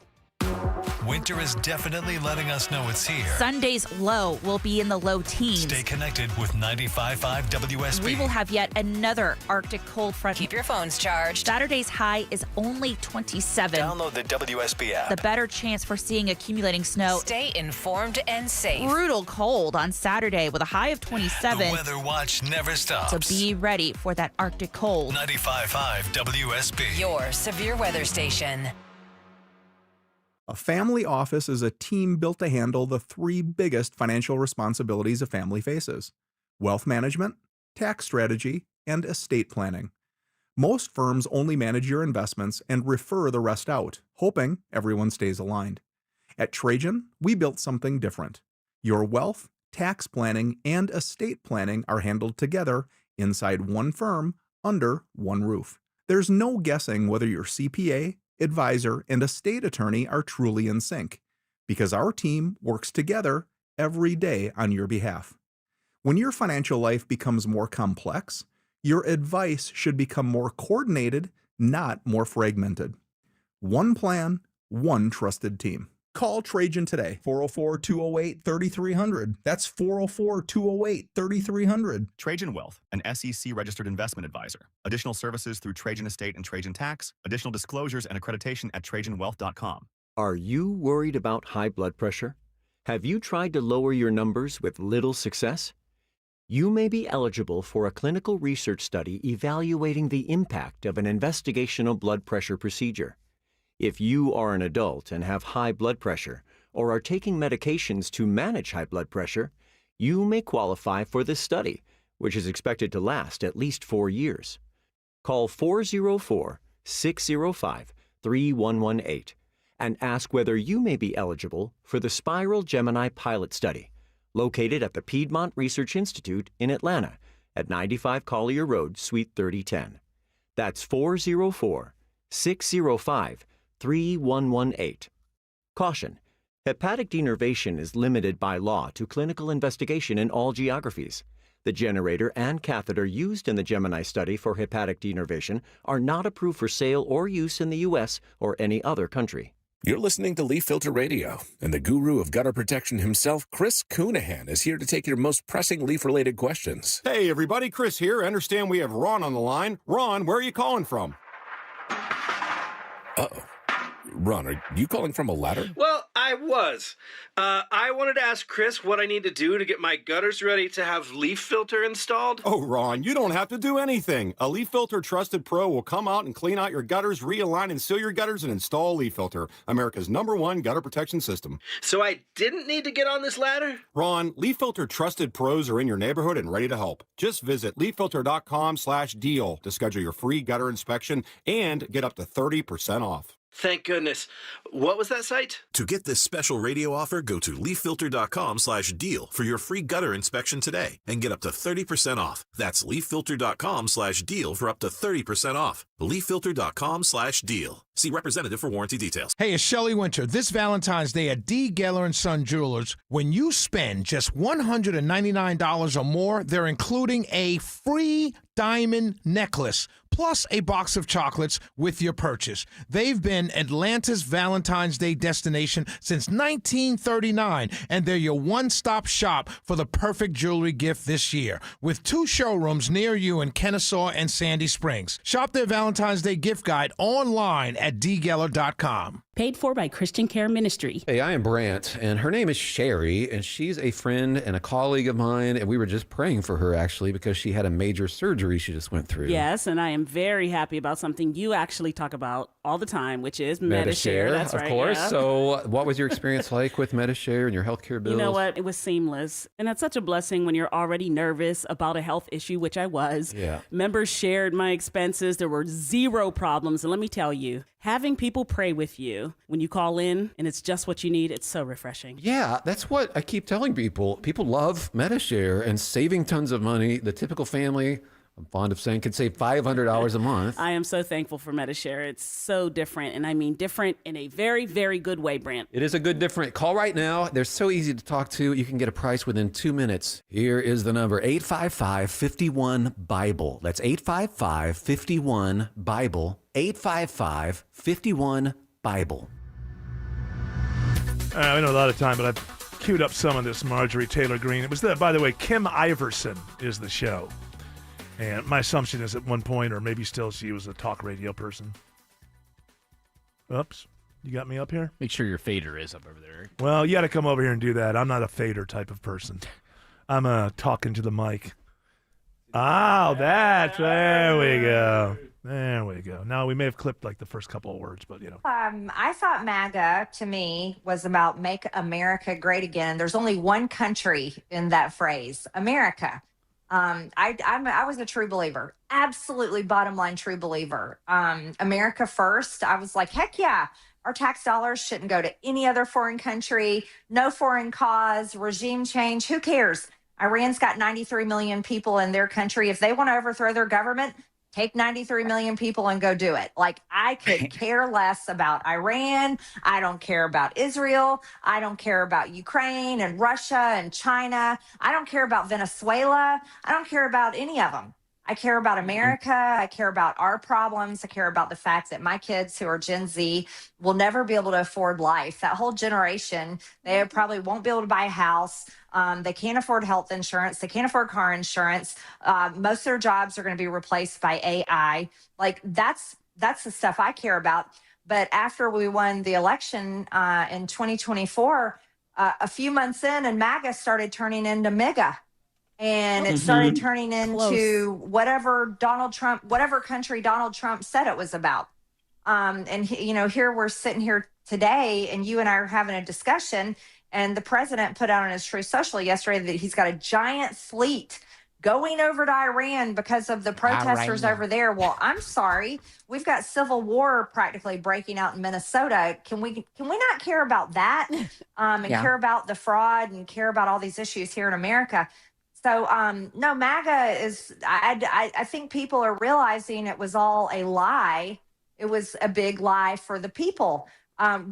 Winter is definitely letting us know it's here. Sunday's low will be in the low teens. Stay connected with 95.5 WSB. We will have yet another Arctic cold front. Keep your phones charged. Saturday's high is only 27. Download the WSB app. The better chance for seeing accumulating snow. Stay informed and safe. Brutal cold on Saturday with a high of 27. The Weather Watch never stops. So be ready for that Arctic cold. 95.5 WSB. Your severe weather station. A family office is a team built to handle the 3 biggest financial responsibilities a family faces: wealth management, tax strategy, and estate planning. Most firms only manage your investments and refer the rest out, hoping everyone stays aligned. At Trajan, we built something different. Your wealth, tax planning, and estate planning are handled together inside one firm under one roof. There's no guessing whether your CPA, advisor, and estate attorney are truly in sync, because our team works together every day on your behalf. When your financial life becomes more complex, your advice should become more coordinated, not more fragmented. One plan, one trusted team. Call Trajan today, 404-208-3300. That's 404-208-3300. Trajan Wealth, an SEC-registered investment advisor. Additional services through Trajan Estate and Trajan Tax. Additional disclosures and accreditation at TrajanWealth.com. Are you worried about high blood pressure? Have you tried to lower your numbers with little success? You may be eligible for a clinical research study evaluating the impact of an investigational blood pressure procedure. If you are an adult and have high blood pressure or are taking medications to manage high blood pressure, you may qualify for this study, which is expected to last at least 4 years. Call 404-605-3118 and ask whether you may be eligible for the Spiral Gemini Pilot Study, located at the Piedmont Research Institute in Atlanta at 95 Collier Road, Suite 3010. That's 404-605-3118. Caution: hepatic denervation is limited by law to clinical investigation in all geographies. The generator and catheter used in the Gemini study for hepatic denervation are not approved for sale or use in the U.S. or any other country. You're listening to Leaf Filter Radio, and the guru of gutter protection himself, Chris Coonahan, is here to take your most pressing leaf-related questions. Hey, everybody, Chris here. I understand we have Ron on the line. Ron, where are you calling from? Uh-oh. Ron, are you calling from a ladder? Well, I was. I wanted to ask Chris what I need to do to get my gutters ready to have Leaf Filter installed. Oh, Ron, you don't have to do anything. A Leaf Filter Trusted Pro will come out and clean out your gutters, realign and seal your gutters, and install Leaf Filter, America's #1 gutter protection system. So I didn't need to get on this ladder? Ron, Leaf Filter Trusted Pros are in your neighborhood and ready to help. Just visit leaffilter.com/deal to schedule your free gutter inspection and get up to 30% off. Thank goodness. What was that site? To get this special radio offer, go to leaffilter.com/deal for your free gutter inspection today and get up to 30% off. That's leaffilter.com/deal for up to 30% off. leaffilter.com/deal. See representative for warranty details. Hey, it's Shelley Winter. This Valentine's Day at D. Geller & Son Jewelers, when you spend just $199 or more, they're including a free diamond necklace plus a box of chocolates with your purchase. They've been Atlanta's Valentine's Day destination since 1939, and they're your one-stop shop for the perfect jewelry gift this year, with 2 showrooms near you in Kennesaw and Sandy Springs. Shop their Valentine's Day gift guide online at dgeller.com. paid for by Christian Care Ministry. Hey, I am Brant, and her name is Sherry, and she's a friend and a colleague of mine, and we were just praying for her, actually, because she had a major surgery she just went through. Yes, and I am very happy about something you actually talk about all the time, which is Medi-Share. That's right. Of course. Yeah. So what was your experience like with Medi-Share and your healthcare bills? You know what? It was seamless. And that's such a blessing when you're already nervous about a health issue, which I was. Yeah. Members shared my expenses. There were zero problems. And let me tell you, having people pray with you when you call in and it's just what you need, it's so refreshing. Yeah, that's what I keep telling people. People love Medi-Share and saving tons of money. The typical family, I'm fond of saying, can save $500 a month. I am so thankful for Medi-Share. It's so different, and I mean different in a very, very good way, Brant. It is a good different. Call right now. They're so easy to talk to. You can get a price within 2 minutes. Here is the number, 855-51-BIBLE. That's 855-51-BIBLE. 855-51-BIBLE. We don't have a lot of time, but I've queued up some of this Marjorie Taylor Greene. It was by the way, Kim Iverson is the show. And my assumption is at one point, or maybe still, she was a talk radio person. Oops. You got me up here? Make sure your fader is up over there. Well, you got to come over here and do that. I'm not a fader type of person. I'm talking to the mic. Oh, there we go. There we go. Now, we may have clipped like the first couple of words, but I thought MAGA to me was about make America great again. There's only one country in that phrase, America. I was a true believer, absolutely bottom line true believer. America first. I was like, heck yeah, our tax dollars shouldn't go to any other foreign country. No foreign cause, regime change. Who cares? Iran's got 93 million people in their country. If they want to overthrow their government, take 93 million people and go do it. Like, I could care less about Iran. I don't care about Israel. I don't care about Ukraine and Russia and China. I don't care about Venezuela. I don't care about any of them. I care about America. I care about our problems. I care about the fact that my kids who are Gen Z will never be able to afford life. That whole generation, they probably won't be able to buy a house. They can't afford health insurance. They can't afford car insurance. Most of their jobs are going to be replaced by AI. Like, that's the stuff I care about. But after we won the election in 2024, a few months in, and MAGA started turning into MIGA. And it started turning into whatever country Donald Trump said it was about. And here we're sitting here today, and you and I are having a discussion. And the president put out on his Truth Social yesterday that he's got a giant fleet going over to Iran because of the protesters over there. Well, I'm sorry, we've got civil war practically breaking out in Minnesota. Can we not care about that and care about the fraud and care about all these issues here in America? So, no, MAGA is, I think people are realizing it was all a lie. It was a big lie for the people.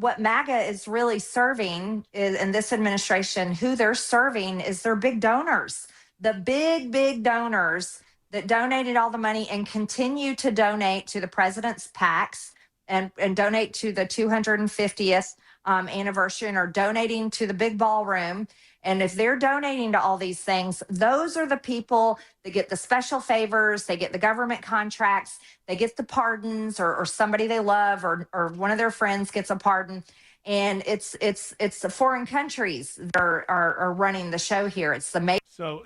What MAGA is really serving is, in this administration, who they're serving is their big donors, the big donors that donated all the money and continue to donate to the president's PACs and donate to the 250th anniversary and are donating to the big ballroom. And if they're donating to all these things, those are the people that get the special favors, they get the government contracts, they get the pardons, or somebody they love or one of their friends gets a pardon. And it's the foreign countries that are running the show here. It's the So,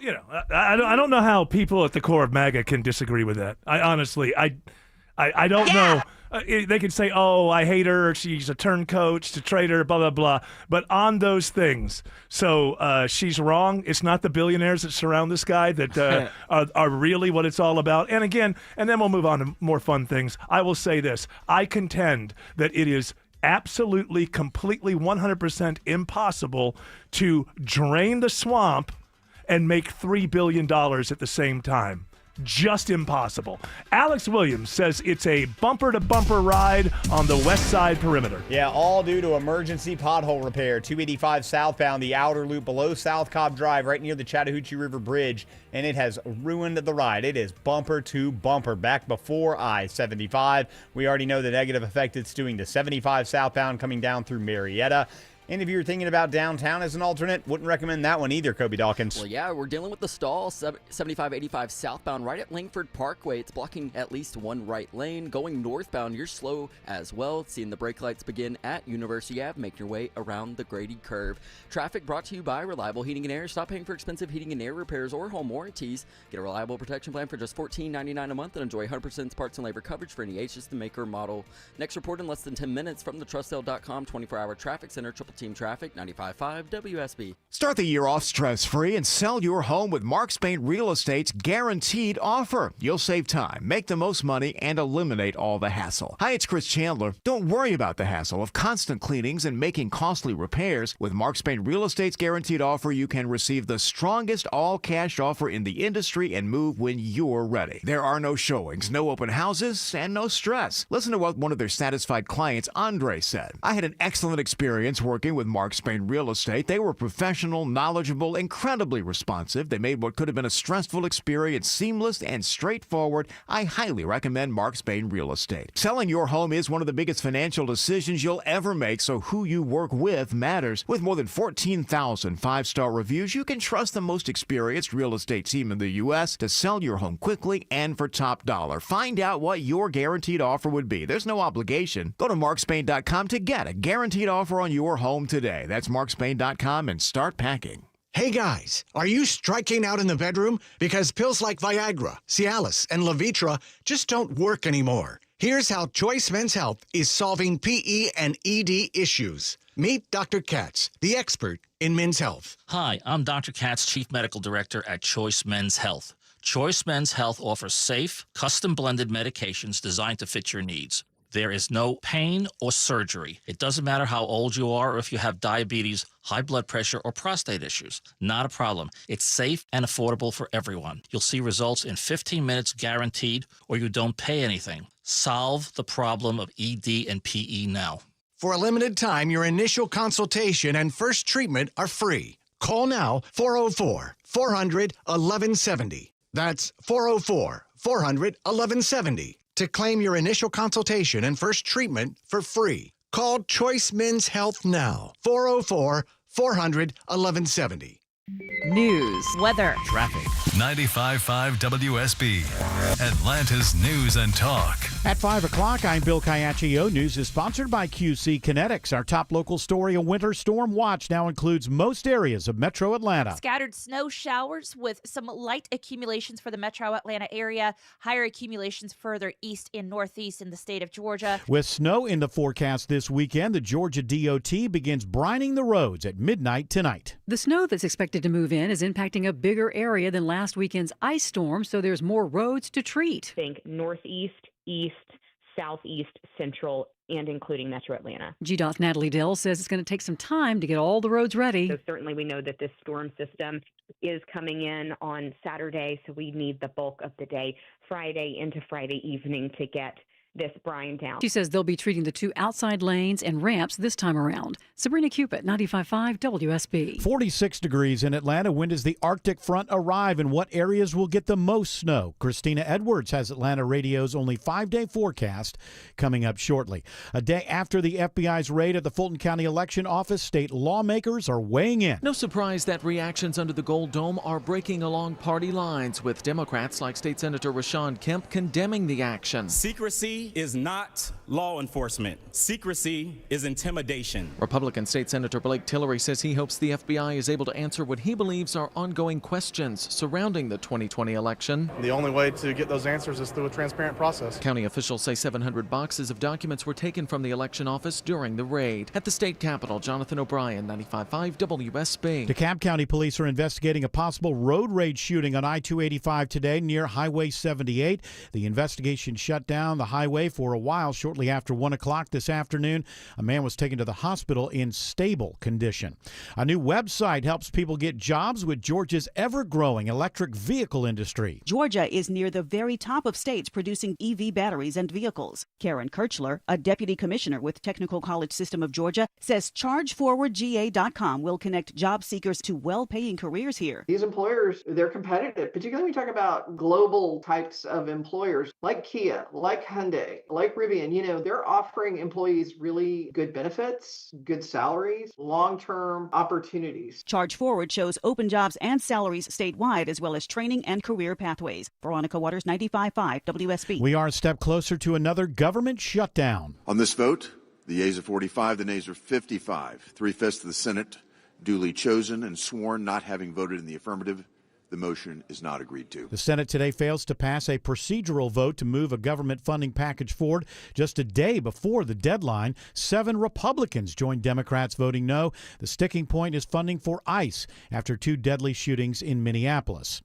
I don't know how people at the core of MAGA can disagree with that. I honestly don't know. They could say, oh, I hate her, she's a turncoat, she's a traitor, blah, blah, blah. But on those things, so she's wrong. It's not the billionaires that surround this guy that are really what it's all about. And again, and then we'll move on to more fun things. I will say this. I contend that it is absolutely, completely, 100% impossible to drain the swamp and make $3 billion at the same time. Just impossible. Alex Williams says it's a bumper-to-bumper ride on the west side perimeter. Yeah, all due to emergency pothole repair. 285 southbound, the outer loop below South Cobb Drive, right near the Chattahoochee River Bridge, and it has ruined the ride. It is bumper to bumper back before I-75. We already know the negative effect it's doing to 75 southbound coming down through Marietta. And if you're thinking about downtown as an alternate, wouldn't recommend that one either, Kobe Dawkins. Well, yeah, we're dealing with the stall. 7585 southbound right at Langford Parkway. It's blocking at least one right lane. Going northbound, you're slow as well. Seeing the brake lights begin at University Ave. Make your way around the Grady Curve. Traffic brought to you by Reliable Heating and Air. Stop paying for expensive heating and air repairs or home warranties. Get a reliable protection plan for just $14.99 a month and enjoy 100% parts and labor coverage for any age system, make, or model. Next report in less than 10 minutes from the TrustL.com 24-hour traffic center. Triple Team Traffic, 95.5 WSB. Start the year off stress-free and sell your home with Mark Spain Real Estate's guaranteed offer. You'll save time, make the most money, and eliminate all the hassle. Hi, it's Chris Chandler. Don't worry about the hassle of constant cleanings and making costly repairs. With Mark Spain Real Estate's guaranteed offer, you can receive the strongest all-cash offer in the industry and move when you're ready. There are no showings, no open houses, and no stress. Listen to what one of their satisfied clients, Andre, said. I had an excellent experience working with Mark Spain Real Estate. They were professional, knowledgeable, incredibly responsive. They made what could have been a stressful experience seamless and straightforward. I highly recommend Mark Spain Real Estate. Selling your home is one of the biggest financial decisions you'll ever make, so who you work with matters. With more than 14,000 five-star reviews, you can trust the most experienced real estate team in the U.S. to sell your home quickly and for top dollar. Find out what your guaranteed offer would be. There's no obligation. Go to markspain.com to get a guaranteed offer on your home today. That's markspain.com and start packing. Hey guys, are you striking out in the bedroom? Because pills like Viagra, Cialis, and Levitra just don't work anymore. Here's how Choice Men's Health is solving PE and ED issues. Meet Dr. Katz, the expert in men's health. Hi, I'm Dr. Katz, Chief Medical Director at Choice Men's Health. Choice Men's Health offers safe, custom-blended medications designed to fit your needs. There is no pain or surgery. It doesn't matter how old you are or if you have diabetes, high blood pressure, or prostate issues. Not a problem. It's safe and affordable for everyone. You'll see results in 15 minutes guaranteed, or you don't pay anything. Solve the problem of ED and PE now. For a limited time, your initial consultation and first treatment are free. Call now, 404-400-1170. That's 404-400-1170 to claim your initial consultation and first treatment for free. Call Choice Men's Health now, 404-400-1170. News, weather, traffic. 95.5 WSB, Atlanta's News and Talk. At 5 o'clock, I'm Bill Caiaccio. News is sponsored by QC Kinetics. Our top local story, a winter storm watch now includes most areas of metro Atlanta. Scattered snow showers with some light accumulations for the metro Atlanta area. Higher accumulations further east and northeast in the state of Georgia. With snow in the forecast this weekend, the Georgia DOT begins brining the roads at midnight tonight. The snow that's expected to move in is impacting a bigger area than last weekend's ice storm, so there's more roads to treat. Think northeast, east, southeast, central, and including Metro Atlanta. GDOT's Natalie Dill says it's going to take some time to get all the roads ready. So certainly we know that this storm system is coming in on Saturday, so we need the bulk of the day, Friday into Friday evening, to get this brine down. She says they'll be treating the two outside lanes and ramps this time around. Sabrina Cupid, 95.5 WSB. 46 degrees in Atlanta. When does the Arctic front arrive and what areas will get the most snow? Christina Edwards has Atlanta Radio's only 5-day forecast coming up shortly. A day after the FBI's raid at the Fulton County Election Office, state lawmakers are weighing in. No surprise that reactions under the Gold Dome are breaking along party lines, with Democrats like State Senator Rashawn Kemp condemning the action. Secrecy is not law enforcement. Secrecy is intimidation. Republican State Senator Blake Tillery says he hopes the FBI is able to answer what he believes are ongoing questions surrounding the 2020 election. The only way to get those answers is through a transparent process. County officials say 700 boxes of documents were taken from the election office during the raid. At the state capitol, Jonathan O'Brien, 95.5 WSB. DeKalb County police are investigating a possible road rage shooting on I-285 today near Highway 78. The investigation shut down the highway for a while. Shortly after 1 o'clock this afternoon, a man was taken to the hospital in stable condition. A new website helps people get jobs with Georgia's ever-growing electric vehicle industry. Georgia is near the very top of states producing EV batteries and vehicles. Karen Kirchler, a deputy commissioner with Technical College System of Georgia, says ChargeForwardGA.com will connect job seekers to well-paying careers here. These employers, they're competitive, particularly when we talk about global types of employers like Kia, like Hyundai, Friday, like Rivian, they're offering employees really good benefits, good salaries, long-term opportunities. Charge Forward shows open jobs and salaries statewide, as well as training and career pathways. Veronica Waters, 95.5 WSB. We are a step closer to another government shutdown. On this vote, the yeas are 45, the nays are 55. 3/5 of the Senate duly chosen and sworn, not having voted in the affirmative. The motion is not agreed to. The Senate today fails to pass a procedural vote to move a government funding package forward. Just a day before the deadline, 7 Republicans joined Democrats voting no. The sticking point is funding for ICE after 2 deadly shootings in Minneapolis.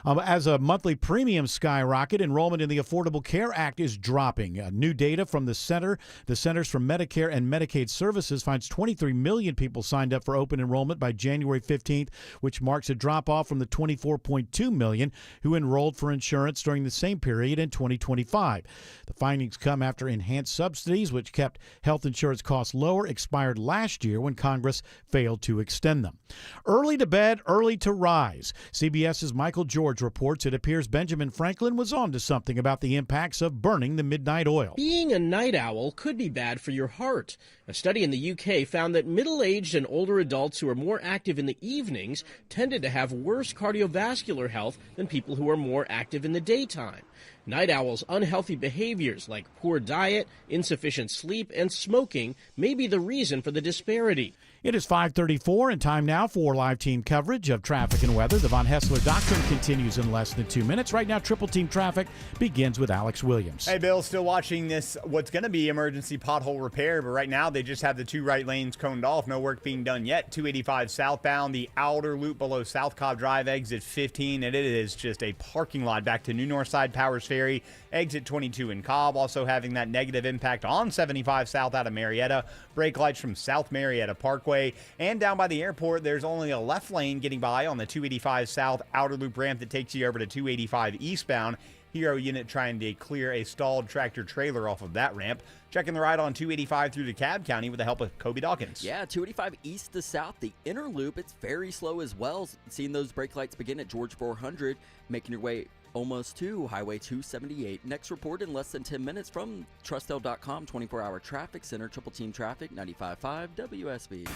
As a monthly premium skyrocket, enrollment in the Affordable Care Act is dropping. New data from the Centers for Medicare and Medicaid Services finds 23 million people signed up for open enrollment by January 15th, which marks a drop-off from the 24.2 million who enrolled for insurance during the same period in 2025. The findings come after enhanced subsidies, which kept health insurance costs lower, expired last year when Congress failed to extend them. Early to bed, early to rise. CBS's Michael George reports it appears Benjamin Franklin was on to something about the impacts of burning the midnight oil. Being a night owl could be bad for your heart. A study in the UK found that middle-aged and older adults who are more active in the evenings tended to have worse cardiovascular health than people who are more active in the daytime. Night owls' unhealthy behaviors like poor diet, insufficient sleep, and smoking may be the reason for the disparity. It is 5:34 and time now for live team coverage of traffic and weather. The Von Hessler Doctrine continues in less than 2 minutes. Right now, Triple Team Traffic begins with Alex Williams. Hey, Bill, still watching this, what's going to be emergency pothole repair, but right now they just have the 2 right lanes coned off. No work being done yet. 285 southbound, the outer loop below South Cobb Drive, exit 15, and it is just a parking lot back to New Northside Powers Ferry, exit 22 in Cobb. Also having that negative impact on 75 south out of Marietta. Brake lights from South Marietta Parkway. And down by the airport, there's only a left lane getting by on the 285 south outer loop ramp that takes you over to 285 eastbound. Hero unit trying to clear a stalled tractor trailer off of that ramp. Checking the ride on 285 through DeKalb County with the help of Kobe Dawkins. Yeah, 285 east to south, the inner loop, it's very slow as well. Seeing those brake lights begin at George 400, making your way almost to Highway 278. Next report in less than 10 minutes from Trustel.com 24-hour traffic center. Triple Team Traffic, 95.5 WSB.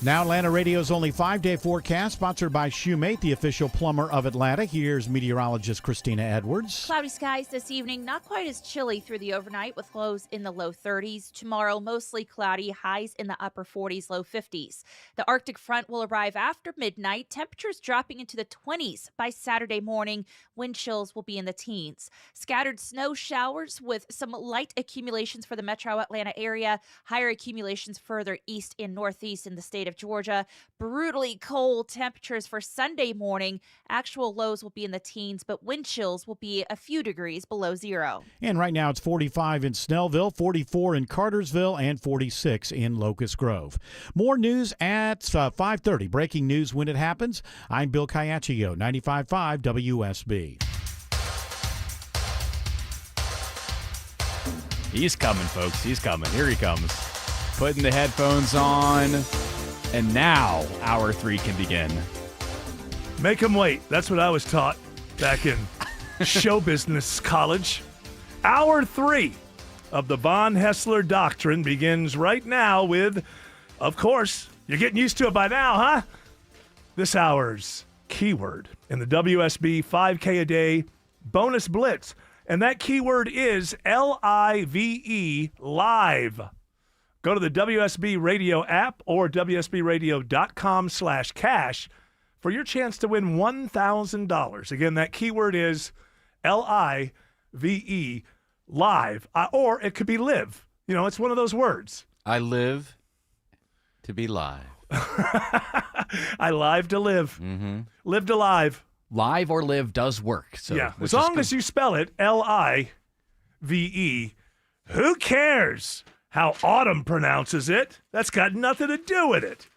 Now Atlanta Radio's only 5-day forecast, sponsored by Shoemate, the official plumber of Atlanta. Here's meteorologist Christina Edwards. Cloudy skies this evening, not quite as chilly through the overnight with lows in the low 30s. Tomorrow, mostly cloudy, highs in the upper 40s, low 50s. The Arctic front will arrive after midnight, temperatures dropping into the 20s by Saturday morning. Wind chills will be in the teens. Scattered snow showers with some light accumulations for the metro Atlanta area, higher accumulations further east and northeast in the state of Georgia. Brutally cold temperatures for Sunday morning. Actual lows will be in the teens, but wind chills will be a few degrees below zero. And right now it's 45 in Snellville, 44 in Cartersville, and 46 in Locust Grove. More news at 5:30. Breaking news when it happens. I'm Bill Caiaccio, 95.5 WSB. He's coming, folks. He's coming. Here he comes. Putting the headphones on. And now, Hour 3 can begin. Make them wait. That's what I was taught back in show business college. Hour 3 of the Von Hessler Doctrine begins right now with, of course, you're getting used to it by now, huh? This hour's keyword in the WSB 5K a day bonus blitz. And that keyword is LIVE, live. Go to the WSB Radio app or WSBradio.com/cash for your chance to win $1,000. Again, that keyword is LIVE, live, or it could be live. You know, it's one of those words. I live to be live. I live to live. Mm-hmm. Live to live. Live or live does work. So yeah, as long as you spell it LIVE, who cares how Autumn pronounces it? That's got nothing to do with it.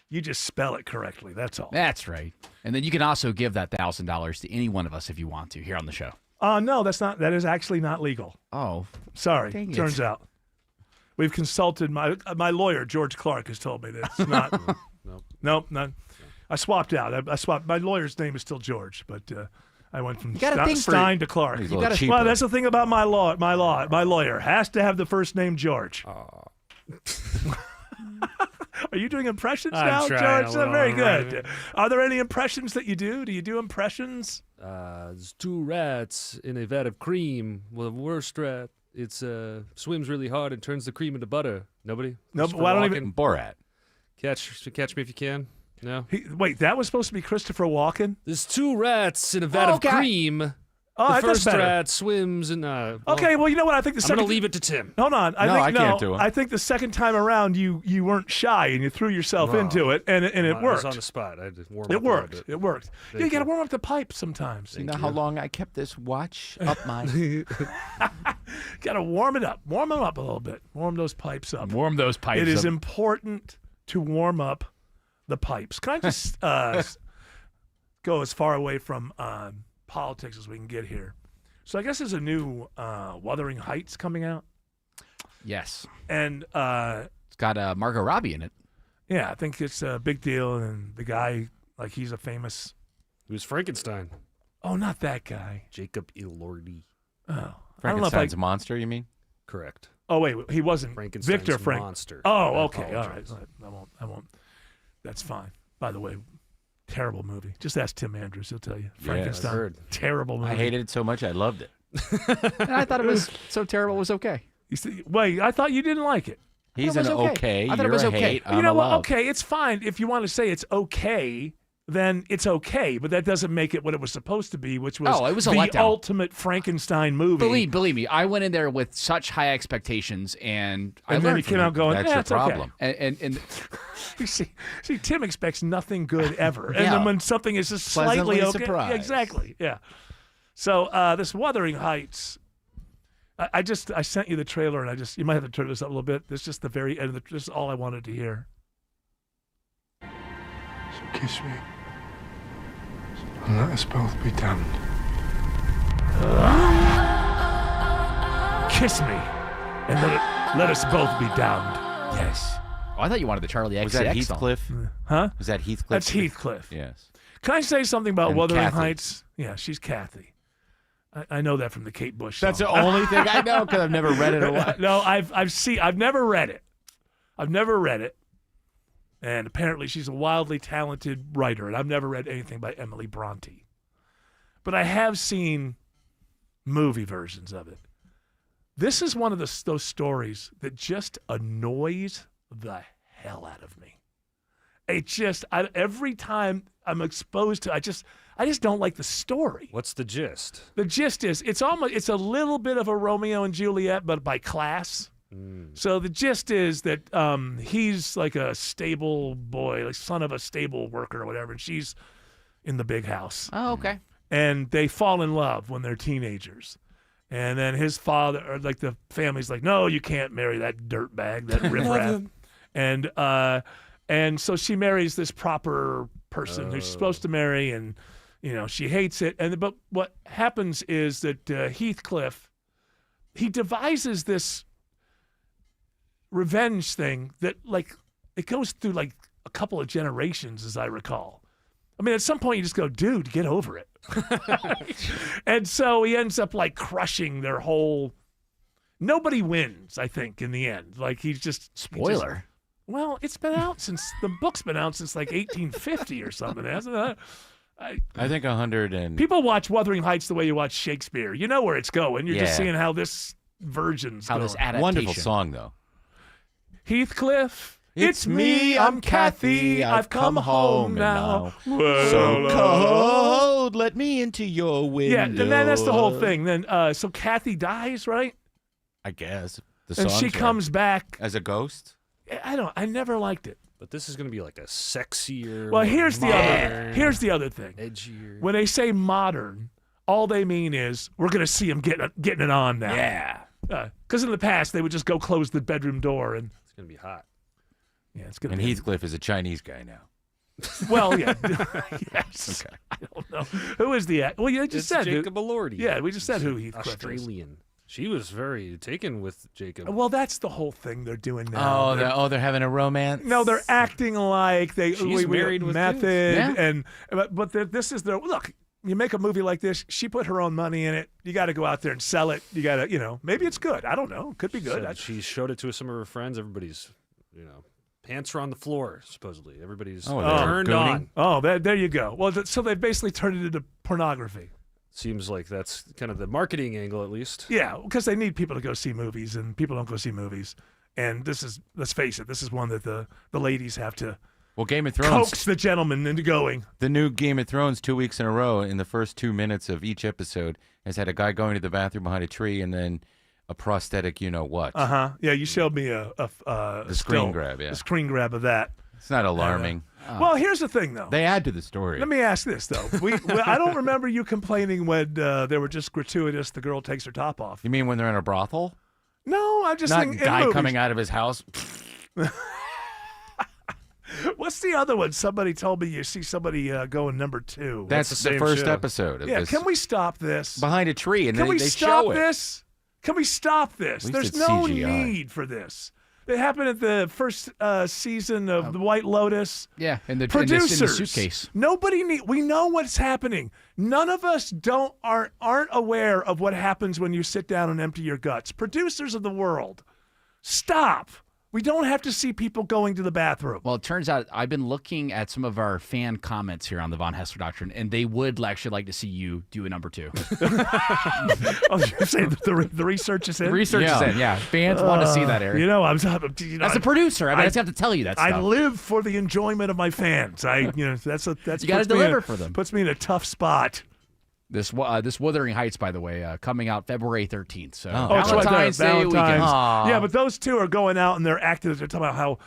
You just spell it correctly. That's all. That's right. And then you can also give that $1,000 to any one of us if you want to here on the show. No, that is actually not legal. Oh. Sorry. Dang it. Turns out. We've consulted my lawyer, George Clark, has told me that it's not. Nope, none. I swapped out. I swapped. My lawyer's name is still George, but I went from gotta think for- Stein to Clark. He's a little cheaper. Well, that's the thing about my lawyer has to have the first name George. Are you doing impressions now, trying George? a little, Very good. right. Are there any impressions that you do? Do you do impressions? There's 2 rats in a vat of cream. Well, the worst rat, it's swims really hard and turns the cream into butter. Nobody? No, Christopher well, I don't Walken? even- Borat. Catch me if you can. No. Wait, that was supposed to be Christopher Walken? There's 2 rats in a vat of cream. Oh, the that's first better. rat swims and. Okay, well, you know what? I think the I'm second. going to leave it to Tim. Hold on. No, I can't do it. I think the second time around, you weren't shy and you threw yourself into it, and it I was worked. on the spot. I had to warm up It a little worked. bit. It worked. Thank You got to you. warm up the pipe sometimes. You know how long I kept this watch up my... Got to warm it up. Warm them up a little bit. Warm those pipes up. Warm those pipes It is up. important to warm up the pipes. Can I just go as far away from politics as we can get here? So I guess there's a new Wuthering Heights coming out. Yes. And it's got Margot Robbie in it. yeah, I think it's a big deal. And the guy, like, he's a famous. It was Frankenstein. Oh, not that guy. Jacob Elordi. Oh, I don't know if Frankenstein's monster, you mean? Correct. Oh wait, he wasn't Frankenstein's Victor Frank. monster. Oh, I okay, all right. apologize. I won't. That's fine. By the way, terrible movie. Just ask Tim Andrews; he'll tell you. Frankenstein, heard. terrible movie. I hated it so much I loved it. And I thought it was so terrible it was okay. You see, wait, I thought you didn't like it. He's it was an okay. okay. I thought it You're was a okay. hate. You I'm know a what? love. Okay, it's fine if you want to say it's okay. Then it's okay, but that doesn't make it what it was supposed to be, which was, It was a the letdown. ultimate Frankenstein movie. Believe me, I went in there with such high expectations, and I And then learned he from came it. out going, That's "Eh, your it's okay." problem. And You see, Tim expects nothing good ever, and Yeah. then when something is just slightly Pleasantly okay, surprised. exactly, yeah. So this Wuthering Heights, I sent you the trailer, and you might have to turn this up a little bit. This is just the very end. This is all I wanted to hear. So kiss me, and let us both be damned. Kiss me, and let us both be damned. Yes. Oh, I thought you wanted the Charlie XCX Was that song. Heathcliff? Huh? Was that Heathcliff? That's Heathcliff. Yes. Can I say something about And Wuthering Kathy. Heights? Yeah, she's Kathy. I know that from the Kate Bush song. That's the only thing I know because I've never read it or watched. No, I've never read it. I've never read it. And apparently she's a wildly talented writer, and I've never read anything by Emily Bronte. But I have seen movie versions of it. This is one of those stories that just annoys the hell out of me. It just, every time I'm exposed to, I just don't like the story. What's the gist? The gist is it's a little bit of a Romeo and Juliet, but by class. So the gist is that he's like a stable boy, like son of a stable worker or whatever, and she's in the big house. Oh, okay. And they fall in love when they're teenagers. And then his father, or like the family's like, no, you can't marry that dirtbag, that riffraff. And so she marries this proper person who she's supposed to marry, and she hates it. But what happens is that Heathcliff, he devises this revenge thing that it goes through like a couple of generations, as I recall. I mean, at some point you just go, dude, get over it. And so he ends up like crushing their whole. Nobody wins, I think, in the end. Like he's just Spoiler. Well, it's been out since the book's been out since like 1850 or something, hasn't it? I think 100 and... People watch Wuthering Heights the way you watch Shakespeare. You know where it's going. You're just Yeah. seeing how this version's How going. this adaptation. Wonderful song, though. Heathcliff, it's me, I'm Kathy. I've come home now. So cold, let me into your window. Yeah, and then that's the whole thing. Then, so Kathy dies, right? I guess. The And song's she right. comes back. As a ghost? I never liked it. But this is going to be like a sexier. Well, more here's modern, the other thing. edgier. When they say modern, all they mean is we're going to see him getting it on now. Yeah. Because in the past they would just go close the bedroom door and It's going to be hot. yeah, it's going to And be. Heathcliff is a Chinese guy now. Well, yeah, yes. Okay. I don't know who is the. Well, you just It's said Jacob Elordi. Yeah, we just said who Heathcliff is. Australian. She was very taken with Jacob. Well, that's the whole thing they're doing now. They're having a romance? No, they're acting like She's married with method, kids. Yeah. and but this is their look. you make a movie like this, she put her own money in it. You got to go out there and sell it. You got to, maybe it's good. I don't know. Could be good. So she showed it to some of her friends. Everybody's, pants are on the floor, supposedly. Everybody's turned on. Oh, there you go. Well, so they basically turned it into pornography. Seems like that's kind of the marketing angle, at least. Yeah, because they need people to go see movies, and people don't go see movies. And let's face it, this is one that the ladies have to Game of Thrones coax the gentleman into going. The new Game of Thrones 2 weeks in a row, in the first 2 minutes of each episode, has had a guy going to the bathroom behind a tree and then a prosthetic what. Uh-huh. Yeah, you showed me a screen grab, a screen grab of that. It's not alarming. Well, here's the thing, though. They add to the story. Let me ask this, though. I don't remember you complaining when they were just gratuitous, the girl takes her top off. You mean when they're in a brothel? No, I'm just saying. Not guy coming out of his house. What's the other one? Somebody told me you see somebody going number 2. That's the first episode of this. Can we stop this? Behind a tree, and can we they stop show it. this? Can we stop this? At least There's it's no CGI. need for this. It happened at the first season of The White Lotus. Yeah, in the producers, in the suitcase. We know what's happening. None of us aren't aware of what happens when you sit down and empty your guts. Producers of the world, stop. We don't have to see people going to the bathroom. Well, it turns out I've been looking at some of our fan comments here on the Von Hessler Doctrine, and they would actually like to see you do a number 2. Oh, you're saying the research is in? The research is in, yeah. Fans want to see that, Eric. As a producer, I just have to tell you that stuff. I live for the enjoyment of my fans. That's you got to deliver for them. Puts me in a tough spot. This Wuthering Heights, by the way, coming out February 13th. So Valentine's Day weekend. Yeah, but those two are going out and they're acting. They're talking about how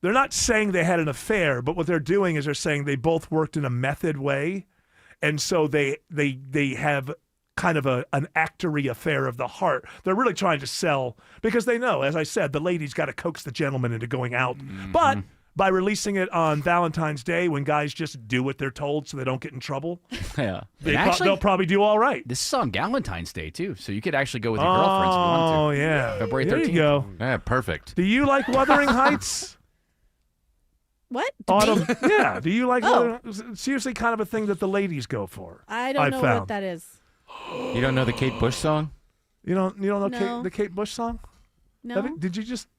they're not saying they had an affair, but what they're doing is they're saying they both worked in a method way, and so they have kind of an actory affair of the heart. They're really trying to sell because they know, as I said, the lady's got to coax the gentleman into going out, but. By releasing it on Valentine's Day when guys just do what they're told so they don't get in trouble, they'll probably do all right. This is on Galentine's Day, too, so you could actually go with your girlfriends if you wanted to. Oh, yeah. February 13th. There you go. Yeah, perfect. Do you like Wuthering Heights? What? Autumn? Yeah. Do you like it's usually kind of a thing that the ladies go for. I don't know what that is. You don't know the Kate Bush song? You don't know No. the Kate Bush song? No.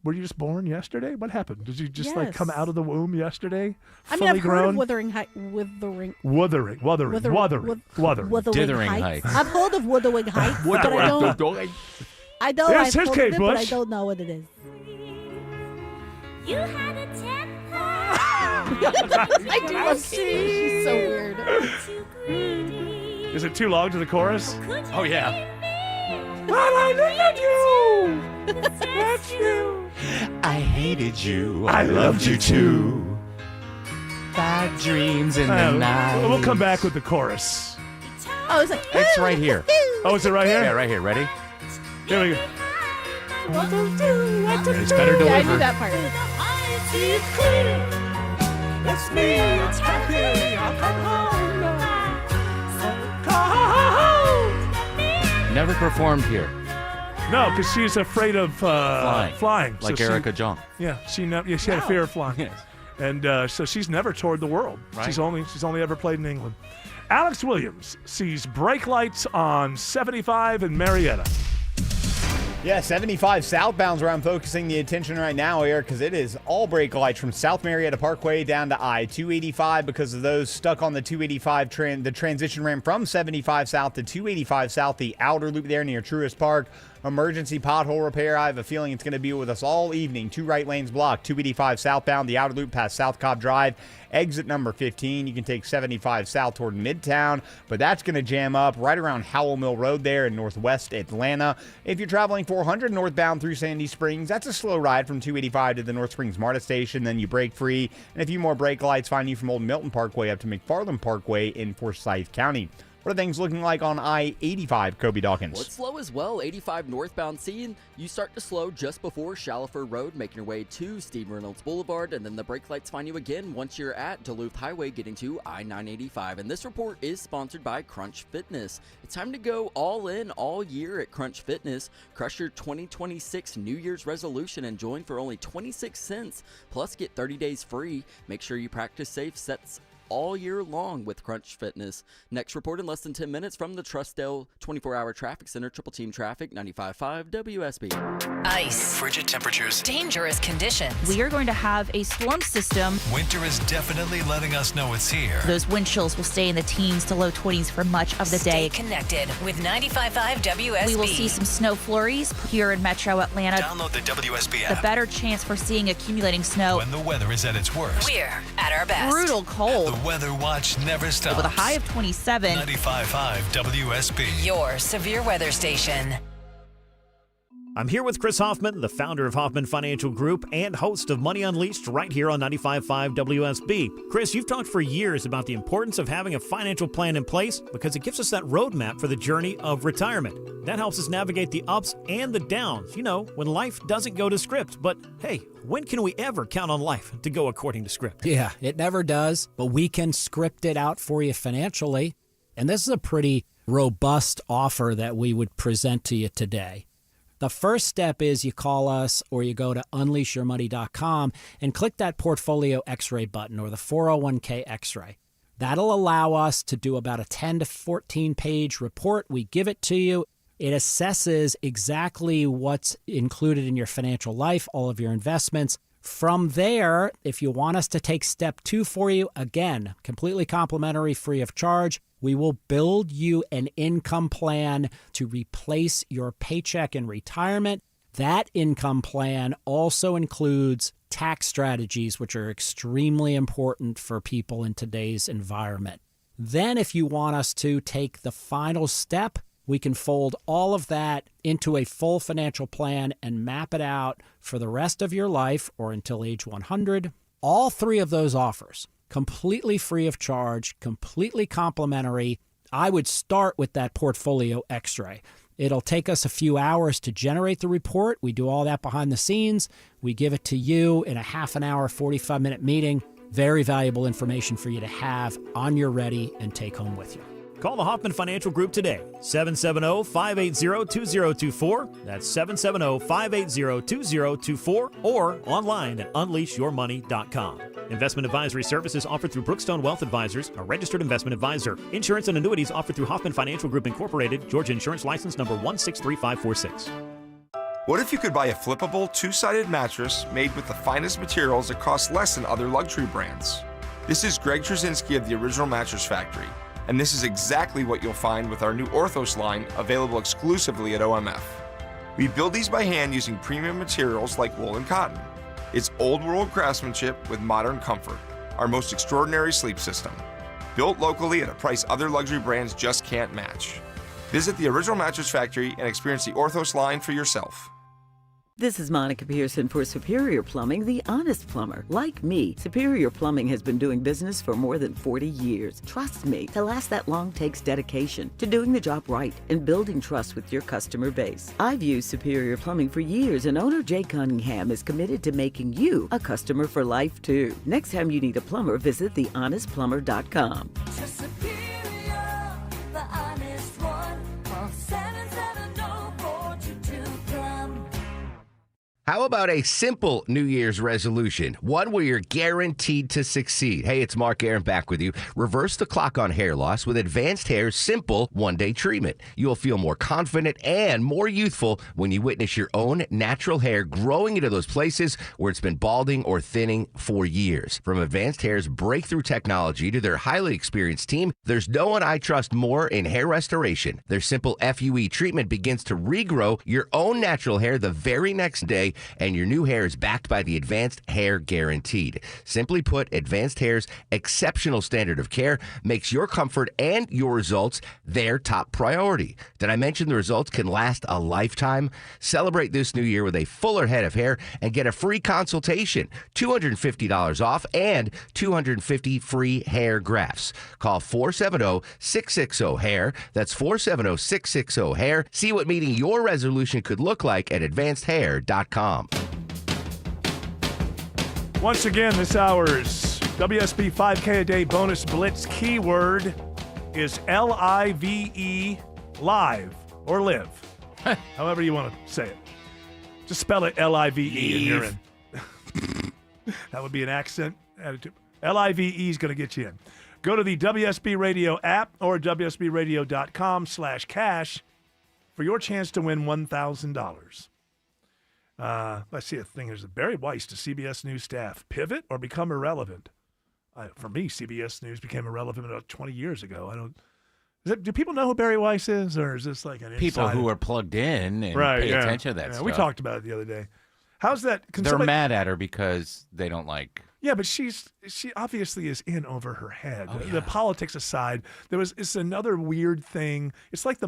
Were you just born yesterday? What happened? Did you just come out of the womb yesterday? I mean, I've heard of Wuthering Heights. Wuthering Heights. I've heard of Wuthering Heights, but I don't. I know I've heard of it, but I don't know what it is. You had a temper. I do love Katie. She's so weird. Is it too long to the chorus? Oh yeah. But I looked at you. That's you. I hated you. I loved you too. Bad dreams in the night. We'll come back with the chorus. Oh, it's like It's right here. Oh, is it right here? Yeah, right here. Ready? Here we go. It's better delivered. Yeah, I knew that part. It's me, it's happy. I'll come home now. Never performed here. No, because she's afraid of flying. Like So Erica Jong. Yeah, she had a fear of flying. Yes. And so she's never toured the world. Right. She's only ever played in England. Alex Williams sees brake lights on 75 in Marietta. Yeah, 75 southbound's where I'm focusing the attention right now, Eric, because it is all brake lights from South Marietta Parkway down to I-285 because of those stuck on the 285 the transition ramp from 75 south to 285 south, the outer loop there near Truist Park. Emergency pothole repair. I have a feeling it's going to be with us all evening. 2 right lanes blocked. 285 southbound, the outer loop past South Cobb Drive. Exit number 15. You can take 75 south toward Midtown, but that's going to jam up right around Howell Mill Road there in northwest Atlanta. If you're traveling 400 northbound through Sandy Springs, that's a slow ride from 285 to the North Springs MARTA station. Then you break free, and a few more brake lights find you from Old Milton Parkway up to McFarland Parkway in Forsyth County. What are things looking like on I-85, Kobe Dawkins? Well, it's slow as well. 85 northbound scene. You start to slow just before Shallifer Road, making your way to Steve Reynolds Boulevard, and then the brake lights find you again once you're at Duluth Highway getting to I-985. And this report is sponsored by Crunch Fitness. It's time to go all in all year at Crunch Fitness. Crush your 2026 New Year's resolution and join for only 26 cents. Plus, get 30 days free. Make sure you practice safe, set all year long with Crunch Fitness. Next report in less than 10 minutes from the Trustdale 24-hour traffic center, Triple Team Traffic, 95.5 WSB. Ice. Frigid temperatures. Dangerous conditions. We are going to have a storm system. Winter is definitely letting us know it's here. Those wind chills will stay in the teens to low 20s for much of the day. Stay connected with 95.5 WSB. We will see some snow flurries here in metro Atlanta. Download the WSB app. The better chance for seeing accumulating snow. When the weather is at its worst. We're at our best. Brutal cold. The Weather Watch never stops. With a high of 27. 95.5 WSB. Your severe weather station. I'm here with Chris Hoffman, the founder of Hoffman Financial Group and host of Money Unleashed right here on 95.5 WSB. Chris, you've talked for years about the importance of having a financial plan in place because it gives us that roadmap for the journey of retirement. That helps us navigate the ups and the downs, when life doesn't go to script. But hey, when can we ever count on life to go according to script? Yeah, it never does, but we can script it out for you financially. And this is a pretty robust offer that we would present to you today. The first step is you call us or you go to unleashyourmoney.com and click that portfolio x-ray button or the 401k x-ray. That'll allow us to do about a 10 to 14 page report. We give it to you. It assesses exactly what's included in your financial life, all of your investments. From there, if you want us to take step 2 for you, again, completely complimentary, free of charge, we will build you an income plan to replace your paycheck in retirement. That income plan also includes tax strategies, which are extremely important for people in today's environment. Then, if you want us to take the final step, we can fold all of that into a full financial plan and map it out for the rest of your life or until age 100. All 3 of those offers, completely free of charge, completely complimentary. I would start with that portfolio x-ray. It'll take us a few hours to generate the report. We do all that behind the scenes. We give it to you in a half an hour, 45-minute meeting. Very valuable information for you to have on your ready and take home with you. Call the Hoffman Financial Group today, 770-580-2024. That's 770-580-2024 or online at unleashyourmoney.com. Investment advisory services offered through Brookstone Wealth Advisors, a registered investment advisor. Insurance and annuities offered through Hoffman Financial Group Incorporated, Georgia Insurance License number 163546. What if you could buy a flippable, two-sided mattress made with the finest materials that cost less than other luxury brands? This is Greg Trzynski of the Original Mattress Factory, and this is exactly what you'll find with our new Orthos line available exclusively at OMF. We build these by hand using premium materials like wool and cotton. It's old-world craftsmanship with modern comfort, our most extraordinary sleep system. Built locally at a price other luxury brands just can't match. Visit the Original Mattress Factory and experience the Orthos line for yourself. This is Monica Pearson for Superior Plumbing, the honest plumber. Like me, Superior Plumbing has been doing business for more than 40 years. Trust me, to last that long takes dedication to doing the job right and building trust with your customer base. I've used Superior Plumbing for years, and owner Jay Cunningham is committed to making you a customer for life, too. Next time you need a plumber, visit thehonestplumber.com. Superior, the honest one. Call 770-422-PLUM. How about a simple New Year's resolution? One where you're guaranteed to succeed. Hey, it's Mark Aaron back with you. Reverse the clock on hair loss with Advanced Hair's simple one-day treatment. You'll feel more confident and more youthful when you witness your own natural hair growing into those places where it's been balding or thinning for years. From Advanced Hair's breakthrough technology to their highly experienced team, there's no one I trust more in hair restoration. Their simple FUE treatment begins to regrow your own natural hair the very next day, and your new hair is backed by the Advanced Hair Guaranteed. Simply put, Advanced Hair's exceptional standard of care makes your comfort and your results their top priority. Did I mention the results can last a lifetime? Celebrate this new year with a fuller head of hair and get a free consultation, $250 off, and 250 free hair grafts. Call 470-660-HAIR. That's 470-660-HAIR. See what meeting your resolution could look like at advancedhair.com. Once again, this hour's WSB 5K a day bonus blitz keyword is L-I-V-E, live, or live. However you want to say it. Just spell it L-I-V-E and you're in. That would be an accent attitude. LIVE is going to get you in. Go to the WSB Radio app or WSBRadio.com/cash for your chance to win $1,000. Let's see a thing. There's a Barry Weiss to CBS News staff. Pivot or become irrelevant? For me, CBS News became irrelevant about 20 years ago. Do people know who Barry Weiss is, or is this like an people insider? who are plugged in and pay attention to that stuff? We talked about it the other day. How's that? They're mad at her because they don't like. Yeah, but she obviously is in over her head. The politics aside, it's another weird thing. It's like the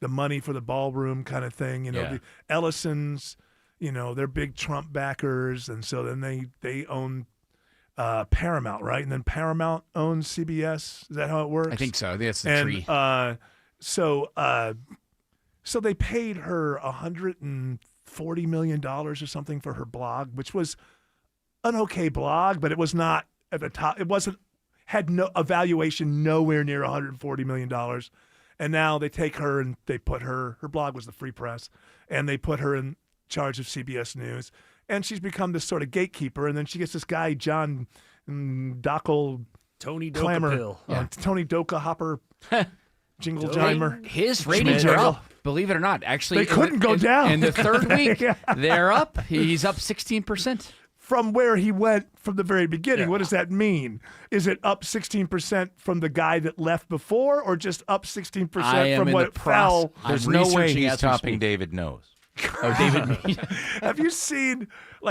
money for the ballroom kind of thing. The Ellisons, they're big Trump backers, and so then they own Paramount, right? And then Paramount owns CBS. Is that how it works? I think so. That's the tree. So they paid her $140 million or something for her blog, which was an okay blog, but it was not at the top. It had no evaluation nowhere near $140 million. And now they take her and they put her blog was the Free Press, and they put her in charge of CBS News. And she's become this sort of gatekeeper. And then she gets this guy, John Tony Doka-Pill. Tony Doka-Hopper, Jingle Jimer. His ratings are up. Believe it or not. Actually, they couldn't go down. In the third week, they're up. He's up 16%. From where he went from the very beginning. Yeah. What does that mean? Is it up 16% from the guy that left before, or just up 16% from what fell? There's no way he's topping David Knows. Oh, David. Have you seen,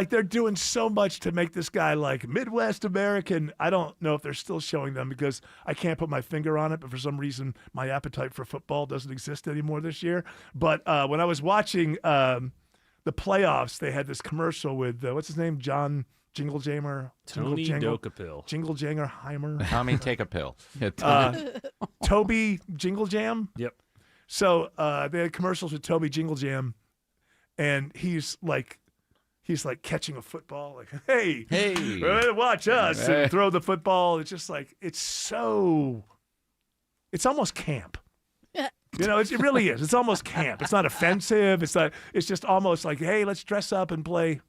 they're doing so much to make this guy Midwest American? I don't know if they're still showing them because I can't put my finger on it, but for some reason my appetite for football doesn't exist anymore this year. But when I was watching the playoffs, they had this commercial with, what's his name? John Jingle Jamer? Tony Doka-Pill. Jingle Janger Heimer. Tommy, take a pill. Toby Jingle Jam? Yep. So they had commercials with Toby Jingle Jam. And he's catching a football, hey, watch us and throw the football. It's just it's almost camp. It really is. It's almost camp. It's not offensive. It's just almost hey, let's dress up and play.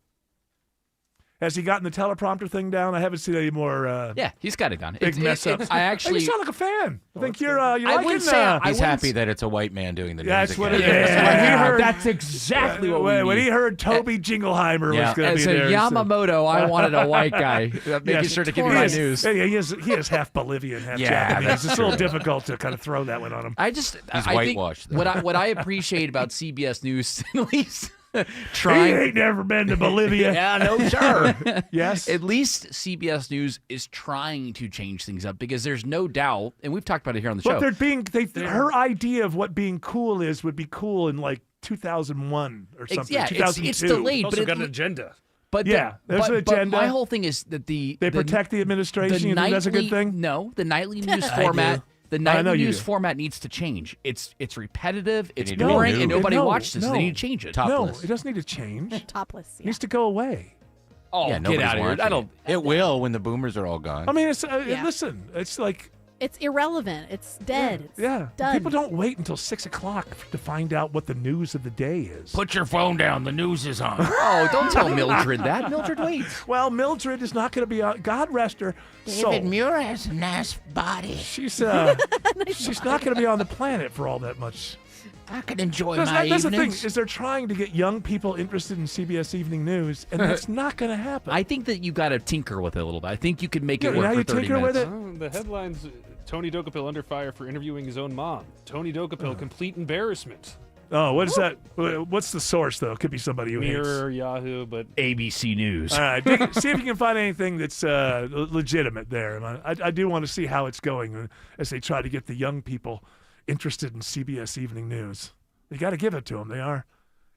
Has he gotten the teleprompter thing down? I haven't seen any more. Yeah, he's got it done. Big mess up. You sound like a fan. I think you're liking. He's happy that it's a white man doing the news. That's what it is. That's exactly what we need. When he heard Toby Jingleheimer was going to be there. As a Yamamoto, I wanted a white guy making sure to give me my news. He is half Bolivian, half Japanese. It's a little difficult to kind of throw that one on him. He's whitewashed. What I appreciate about CBS News, at least. He ain't never been to Bolivia. Yeah, no, sir. Yes. At least CBS News is trying to change things up because there's no doubt, and we've talked about it here on the show. But her idea of what being cool is would be cool in 2001 or something. Yeah, 2002. it's delayed, also but got an agenda. But there's an agenda. My whole thing is that they protect the administration. You think that's a good thing? No, the nightly news format. The nightly news format needs to change. It's repetitive, it's boring, and nobody watches it, so they need to change it. No, it doesn't need to change. Topless. It needs to go away. Oh, yeah, get out of here. It will when the boomers are all gone. I mean, listen, it's it's irrelevant. It's dead. Yeah. It's done. People don't wait until 6 o'clock to find out what the news of the day is. Put your phone down. The news is on. Oh, don't tell Mildred that. Mildred waits. Well, Mildred is not going to be on. God rest her soul. David Muir has a nice body. She's not going to be on the planet for all that much. I can enjoy that's my evenings. The thing is they're trying to get young people interested in CBS Evening News, and that's not going to happen. I think that you got to tinker with it a little bit. I think you could make it work now for you 30 tinker minutes. with it. Oh, the headlines: Tony Doka-Pill under fire for interviewing his own mom. Tony Doka-Pill complete embarrassment. Oh, what is that? What's the source though? It could be somebody who Mirror, Yahoo, but ABC News. All right, see if you can find anything that's legitimate there. I do want to see how it's going as they try to get the young people interested in CBS Evening News. You got to give it to them.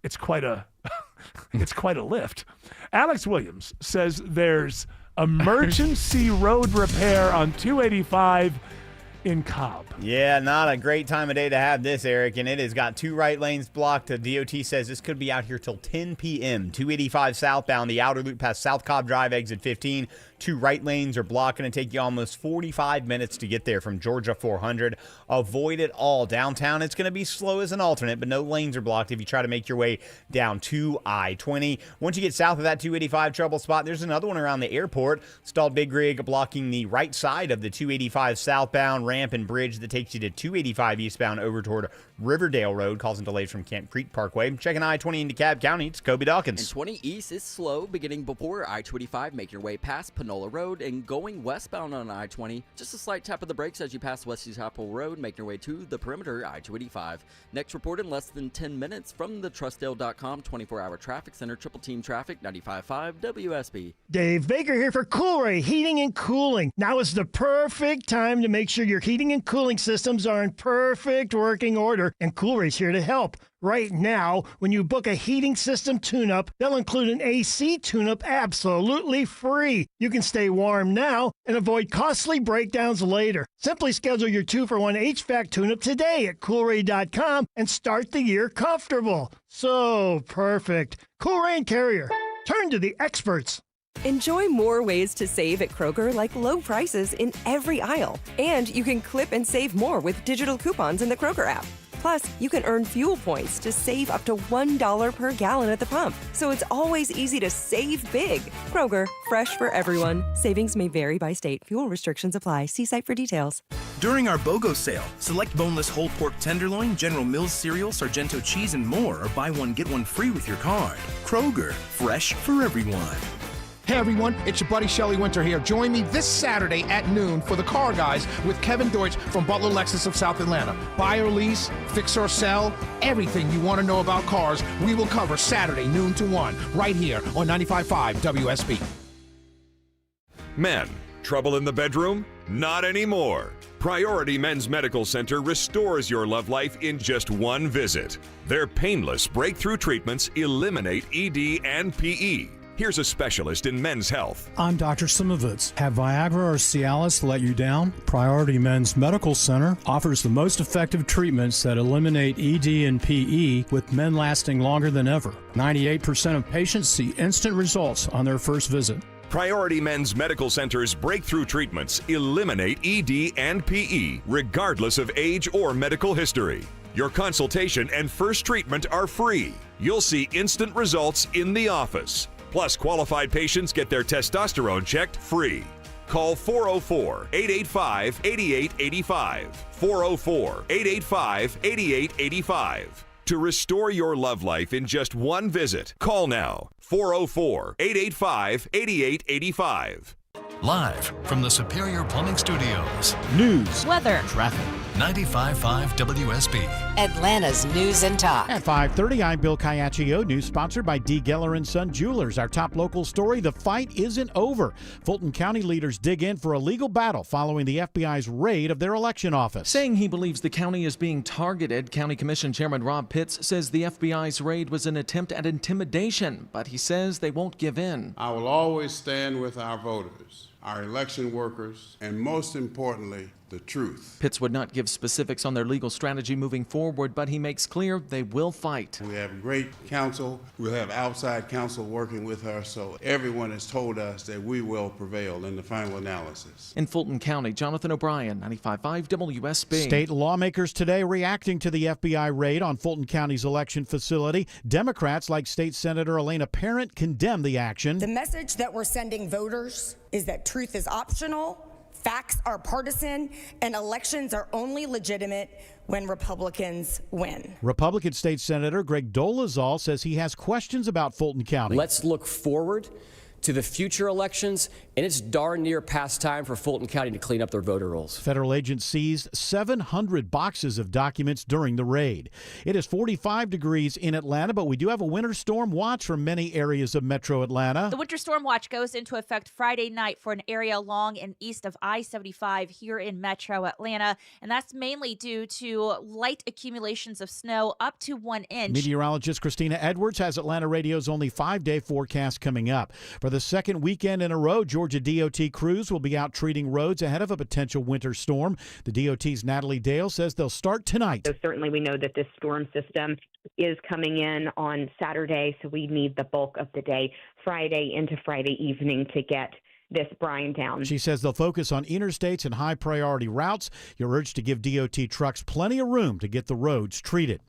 It's quite a lift. Alex Williams says there's emergency road repair on 285 in Cobb. Yeah, not a great time of day to have this, Eric, and it has got 2 right lanes blocked. The DOT says this could be out here till 10 p.m. 285 southbound, the outer loop past South Cobb Drive, exit 15. Two right lanes are blocked. Going to take you almost 45 minutes to get there from Georgia 400. Avoid it all. Downtown, it's going to be slow as an alternate, but no lanes are blocked if you try to make your way down to I-20. Once you get south of that 285 trouble spot, there's another one around the airport. Stalled big rig blocking the right side of the 285 southbound ramp and bridge that takes you to 285 eastbound over toward Riverdale Road, causing delays from Camp Creek Parkway. Checking I-20 into DeKalb County, it's Kobe Dawkins. And 20 east is slow, beginning before I-285, making your way past Panola Road and going westbound on I-20. Just a slight tap of the brakes as you pass Wesley Chapel Road, making your way to the perimeter I-285. Next report in less than 10 minutes from the Trustdale.com 24-hour traffic center, Triple Team Traffic, 95.5 WSB. Dave Baker here for Coolray Heating and Cooling. Now is the perfect time to make sure your heating and cooling systems are in perfect working order, and Coolray's here to help. Right now, when you book a heating system tune-up, they'll include an AC tune-up absolutely free. You can stay warm now and avoid costly breakdowns later. Simply schedule your 2-for-1 HVAC tune-up today at Coolray.com and start the year comfortable. So perfect. Coolray and Carrier. Turn to the experts. Enjoy more ways to save at Kroger, like low prices in every aisle. And you can clip and save more with digital coupons in the Kroger app. Plus, you can earn fuel points to save up to $1 per gallon at the pump. So it's always easy to save big. Kroger, fresh for everyone. Savings may vary by state. Fuel restrictions apply. See site for details. During our BOGO sale, select boneless whole pork tenderloin, General Mills cereal, Sargento cheese, and more, or buy one, get one free with your card. Kroger, fresh for everyone. Hey everyone, it's your buddy Shelly Winter here. Join me this Saturday at noon for the Car Guys with Kevin Deutsch from Butler Lexus of South Atlanta. Buy or lease, fix or sell, everything you want to know about cars, we will cover Saturday noon to 1 right here on 95.5 WSB. Men, trouble in the bedroom? Not anymore. Priority Men's Medical Center restores your love life in just one visit. Their painless breakthrough treatments eliminate ED and PE. Here's a specialist in men's health. I'm Dr. Simovitz. Have Viagra or Cialis let you down? Priority Men's Medical Center offers the most effective treatments that eliminate ED and PE, with men lasting longer than ever. 98% of patients see instant results on their first visit. Priority Men's Medical Center's breakthrough treatments eliminate ED and PE, regardless of age or medical history. Your consultation and first treatment are free. You'll see instant results in the office. Plus, qualified patients get their testosterone checked free. Call 404-885-8885. 404-885-8885. To restore your love life in just one visit, call now. 404-885-8885. Live from the Superior Plumbing Studios. News, weather, traffic. 95.5 WSB. Atlanta's news and talk. At 5:30, I'm Bill Caiaccio. News sponsored by D. Geller & Son Jewelers. Our top local story, the fight isn't over. Fulton County leaders dig in for a legal battle following the FBI's raid of their election office. Saying he believes the county is being targeted, County Commission Chairman Rob Pitts says the FBI's raid was an attempt at intimidation, but he says they won't give in. I will always stand with our voters, our election workers, and most importantly, the truth. Pitts would not give specifics on their legal strategy moving forward, but he makes clear they will fight. We have great counsel. We'll have outside counsel working with us, so everyone has told us that we will prevail in the final analysis. In Fulton County, Jonathan O'Brien, 95.5 WSB. State lawmakers today reacting to the FBI raid on Fulton County's election facility. Democrats, like State Senator Elena Parent, condemn the action. The message that we're sending voters is that truth is optional, facts are partisan, and elections are only legitimate when Republicans win. Republican State Senator Greg Dolezal says he has questions about Fulton County. Let's look forward to the future elections, and it's darn near past time for Fulton County to clean up their voter rolls. Federal agents seized 700 boxes of documents during the raid. It is 45 degrees in Atlanta, but we do have a winter storm watch for many areas of metro Atlanta. The winter storm watch goes into effect Friday night for an area along and east of I-75 here in metro Atlanta, and that's mainly due to light accumulations of snow up to 1 inch. Meteorologist Christina Edwards has Atlanta Radio's only 5-day forecast coming up. For the second weekend in a row, Georgia DOT crews will be out treating roads ahead of a potential winter storm. The DOT's Natalie Dale says they'll start tonight. So certainly we know that this storm system is coming in on Saturday, so we need the bulk of the day, Friday into Friday evening, to get this brine down. She says they'll focus on interstates and high priority routes. You're urged to give DOT trucks plenty of room to get the roads treated.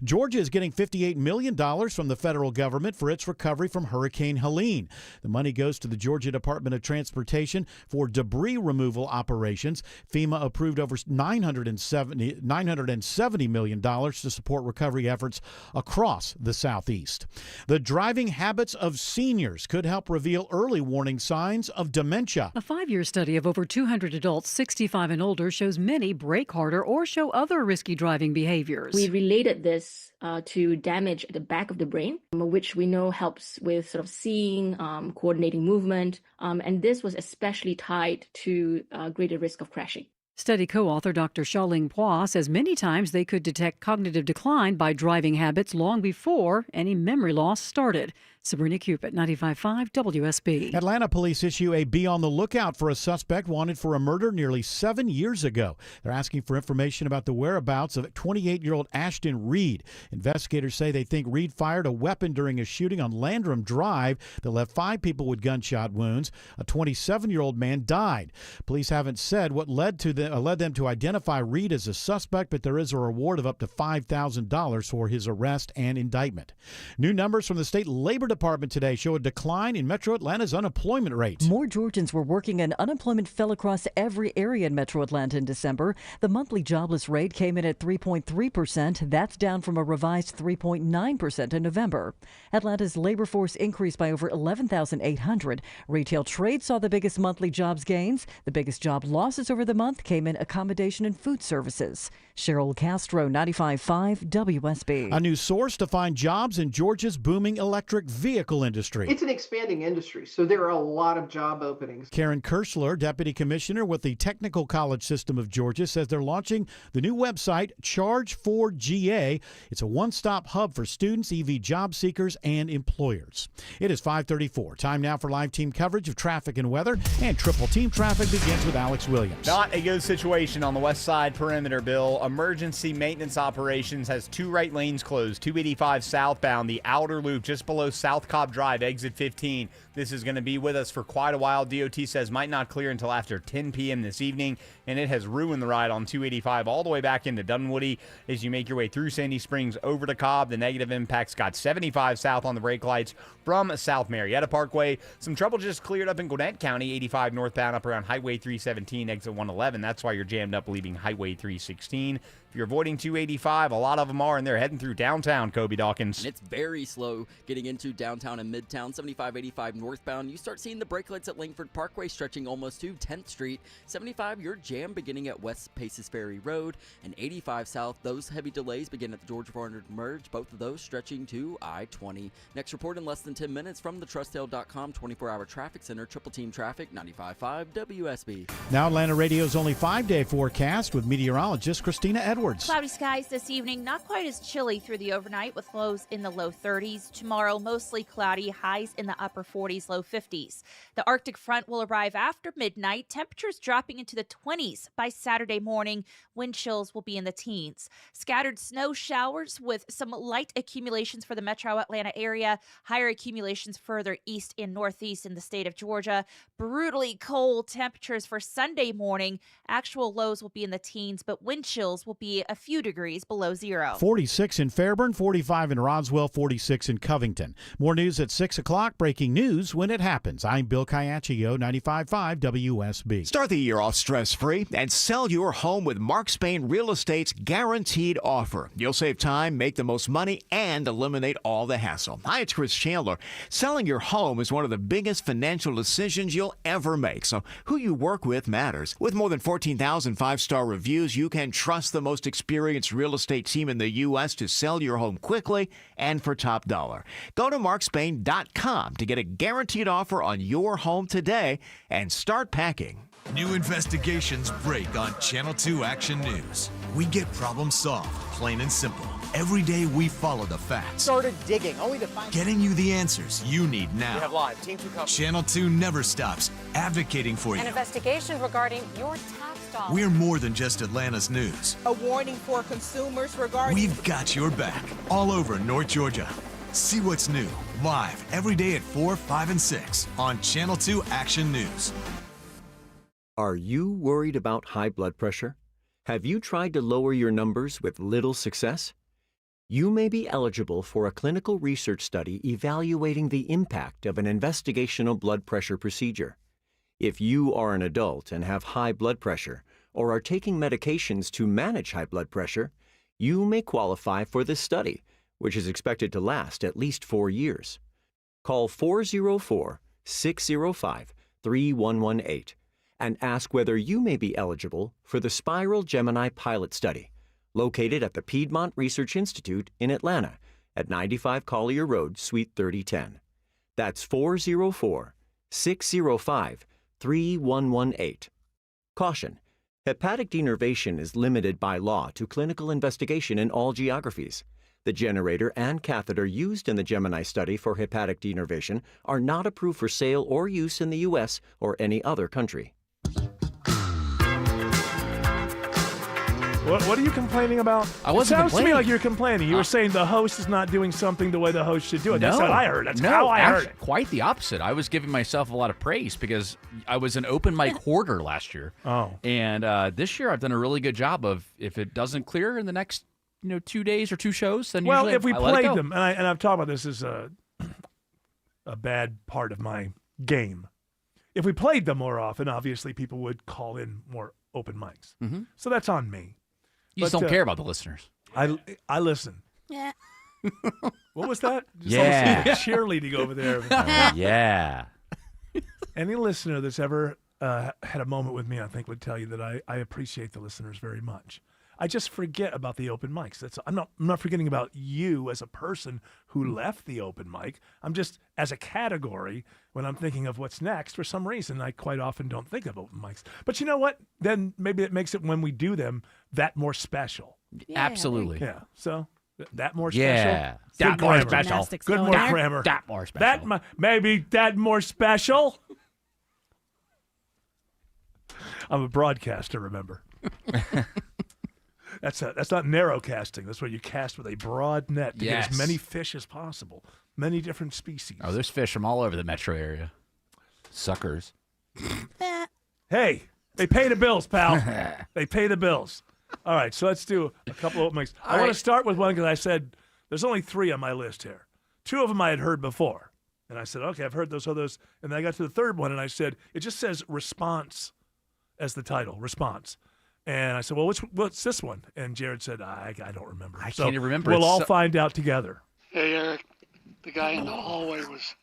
Georgia is getting $58 million from the federal government for its recovery from Hurricane Helene. The money goes to the Georgia Department of Transportation for debris removal operations. FEMA approved over $970 million to support recovery efforts across the Southeast. The driving habits of seniors could help reveal early warning signs of dementia. A 5-year study of over 200 adults 65 and older shows many brake harder or show other risky driving behaviors. We related this to damage at the back of the brain, which we know helps with sort of seeing, coordinating movement, and this was especially tied to greater risk of crashing. Study co-author Dr. Xiaoling Hua says many times they could detect cognitive decline by driving habits long before any memory loss started. Sabrina Cupid, 95.5 WSB. Atlanta police issue a be on the lookout for a suspect wanted for a murder nearly 7 years ago. They're asking for information about the whereabouts of 28-year-old Ashton Reed. Investigators say they think Reed fired a weapon during a shooting on Landrum Drive that left 5 people with gunshot wounds. A 27-year-old man died. Police haven't said what led them to identify Reed as a suspect, but there is a reward of up to $5,000 for his arrest and indictment. New numbers from the state labor Department today show a decline in Metro Atlanta's unemployment rate. More Georgians were working and unemployment fell across every area in Metro Atlanta in December. The monthly jobless rate came in at 3.3%. That's down from a revised 3.9% in November. Atlanta's labor force increased by over 11,800. Retail trade saw the biggest monthly jobs gains. The biggest job losses over the month came in accommodation and food services. Cheryl Castro, 95.5 WSB. A new source to find jobs in Georgia's booming electric vehicle industry. It's an expanding industry, so there are a lot of job openings. Karen Kirschler, Deputy Commissioner with the Technical College System of Georgia, says they're launching the new website, Charge4GA. It's a one-stop hub for students, EV job seekers, and employers. It is 5:34. Time now for live team coverage of traffic and weather, and Triple Team Traffic begins with Alex Williams. Not a good situation on the west side perimeter, Bill. Emergency maintenance operations has 2 right lanes closed. 285 southbound, the outer loop just below South Cobb Drive, exit 15. This is going to be with us for quite a while. DOT says might not clear until after 10 p.m. this evening, and it has ruined the ride on 285 all the way back into Dunwoody as you make your way through Sandy Springs over to Cobb. The negative impact's got 75 south on the brake lights from South Marietta Parkway. Some trouble just cleared up in Gwinnett County, 85 northbound up around Highway 317, exit 111. That's why you're jammed up leaving Highway 316. If you're avoiding 285, a lot of them are, and they're heading through downtown, Kobe Dawkins. And it's very slow getting into downtown and midtown. 75-85 northbound. You start seeing the brake lights at Langford Parkway stretching almost to 10th Street. 75, your jam beginning at West Paces Ferry Road. And 85 south, those heavy delays begin at the Georgia 400 merge. Both of those stretching to I-20. Next report in less than 10 minutes from the TrustDale.com 24-hour traffic center. Triple Team Traffic, 95.5 WSB. Now Atlanta Radio's only 5-day forecast with meteorologist Christina Edwards. Cloudy skies this evening, not quite as chilly through the overnight with lows in the low 30s. Tomorrow, mostly cloudy, highs in the upper 40s, low 50s. The Arctic front will arrive after midnight, temperatures dropping into the 20s by Saturday morning. Wind chills will be in the teens. Scattered snow showers with some light accumulations for the metro Atlanta area, higher accumulations further east and northeast in the state of Georgia. Brutally cold temperatures for Sunday morning. Actual lows will be in the teens, but wind chills will be a few degrees below zero. 46 in Fairburn, 45 in Roswell, 46 in Covington. More news at 6 o'clock. Breaking news when it happens. I'm Bill Caiaccio, 95.5 WSB. Start the year off stress-free and sell your home with Mark Spain Real Estate's guaranteed offer. You'll save time, make the most money, and eliminate all the hassle. Hi, it's Chris Chandler. Selling your home is one of the biggest financial decisions you'll ever make, so who you work with matters. With more than 14,000 five-star reviews, you can trust the most experienced real estate team in the U.S. to sell your home quickly and for top dollar. Go to markspain.com to get a guaranteed offer on your home today and start packing. New investigations break on Channel 2 Action News. We get problems solved, plain and simple. Every day we follow the facts. Started digging, only to find... Getting you the answers you need now. We have live. Team 2 coverage. Channel 2 never stops advocating for you. An investigation regarding your tax dollars. We're more than just Atlanta's news. A warning for consumers regarding... We've got your back all over North Georgia. See what's new, live every day at 4, 5, and 6 on Channel 2 Action News. Are you worried about high blood pressure? Have you tried to lower your numbers with little success? You may be eligible for a clinical research study evaluating the impact of an investigational blood pressure procedure. If you are an adult and have high blood pressure or are taking medications to manage high blood pressure, you may qualify for this study, which is expected to last at least 4 years. Call 404-605-3118 and ask whether you may be eligible for the Spiral Gemini Pilot Study, located at the Piedmont Research Institute in Atlanta at 95 Collier Road, Suite 3010. That's 404-605-3118. Caution: hepatic denervation is limited by law to clinical investigation in all geographies. The generator and catheter used in the Gemini study for hepatic denervation are not approved for sale or use in the U.S. or any other country. What are you complaining about? I wasn't It sounds to me complaining. like you're complaining. You were saying the host is not doing something the way the host should do it. That's what I heard. That's how I heard it. Quite the opposite. I was giving myself a lot of praise because I was an open mic hoarder last year. Oh. And this year I've done a really good job of, if it doesn't clear in the next 2 days or 2 shows, then Well, usually if we I let it played go. them, and I've talked about this as a bad part of my game. If we played them more often, obviously people would call in more open mics. Mm-hmm. So that's on me. You just don't care about the listeners. I listen. Yeah. What was that? Just Yeah. almost cheerleading over there. Yeah. Any listener that's ever had a moment with me, I think, would tell you that I appreciate the listeners very much. I just forget about the open mics. I'm not forgetting about you as a person who left the open mic. I'm just, as a category, when I'm thinking of what's next, for some reason, I quite often don't think of open mics. But you know what? Then maybe it makes it, when we do them, that more special. Absolutely. Yeah. So that more special. Yeah. That Good more grammar. special. Good more grammar. That more special. Maybe that more special. I'm a broadcaster, remember. That's not narrow casting. That's where you cast with a broad net to get as many fish as possible, many different species. Oh, there's fish from all over the metro area. Suckers. Hey, they pay the bills, pal. They pay the bills. All right, so let's do a couple of open mics. I want to start with one because I said there's only 3 on my list here. 2 of them I had heard before. And I said, okay, I've heard those others. And then I got to the third one, and I said, it just says response as the title, response. And I said, well, what's this one? And Jared said, I don't remember. I can't even remember. We'll all find out together. Hey, Eric, the guy in the hallway was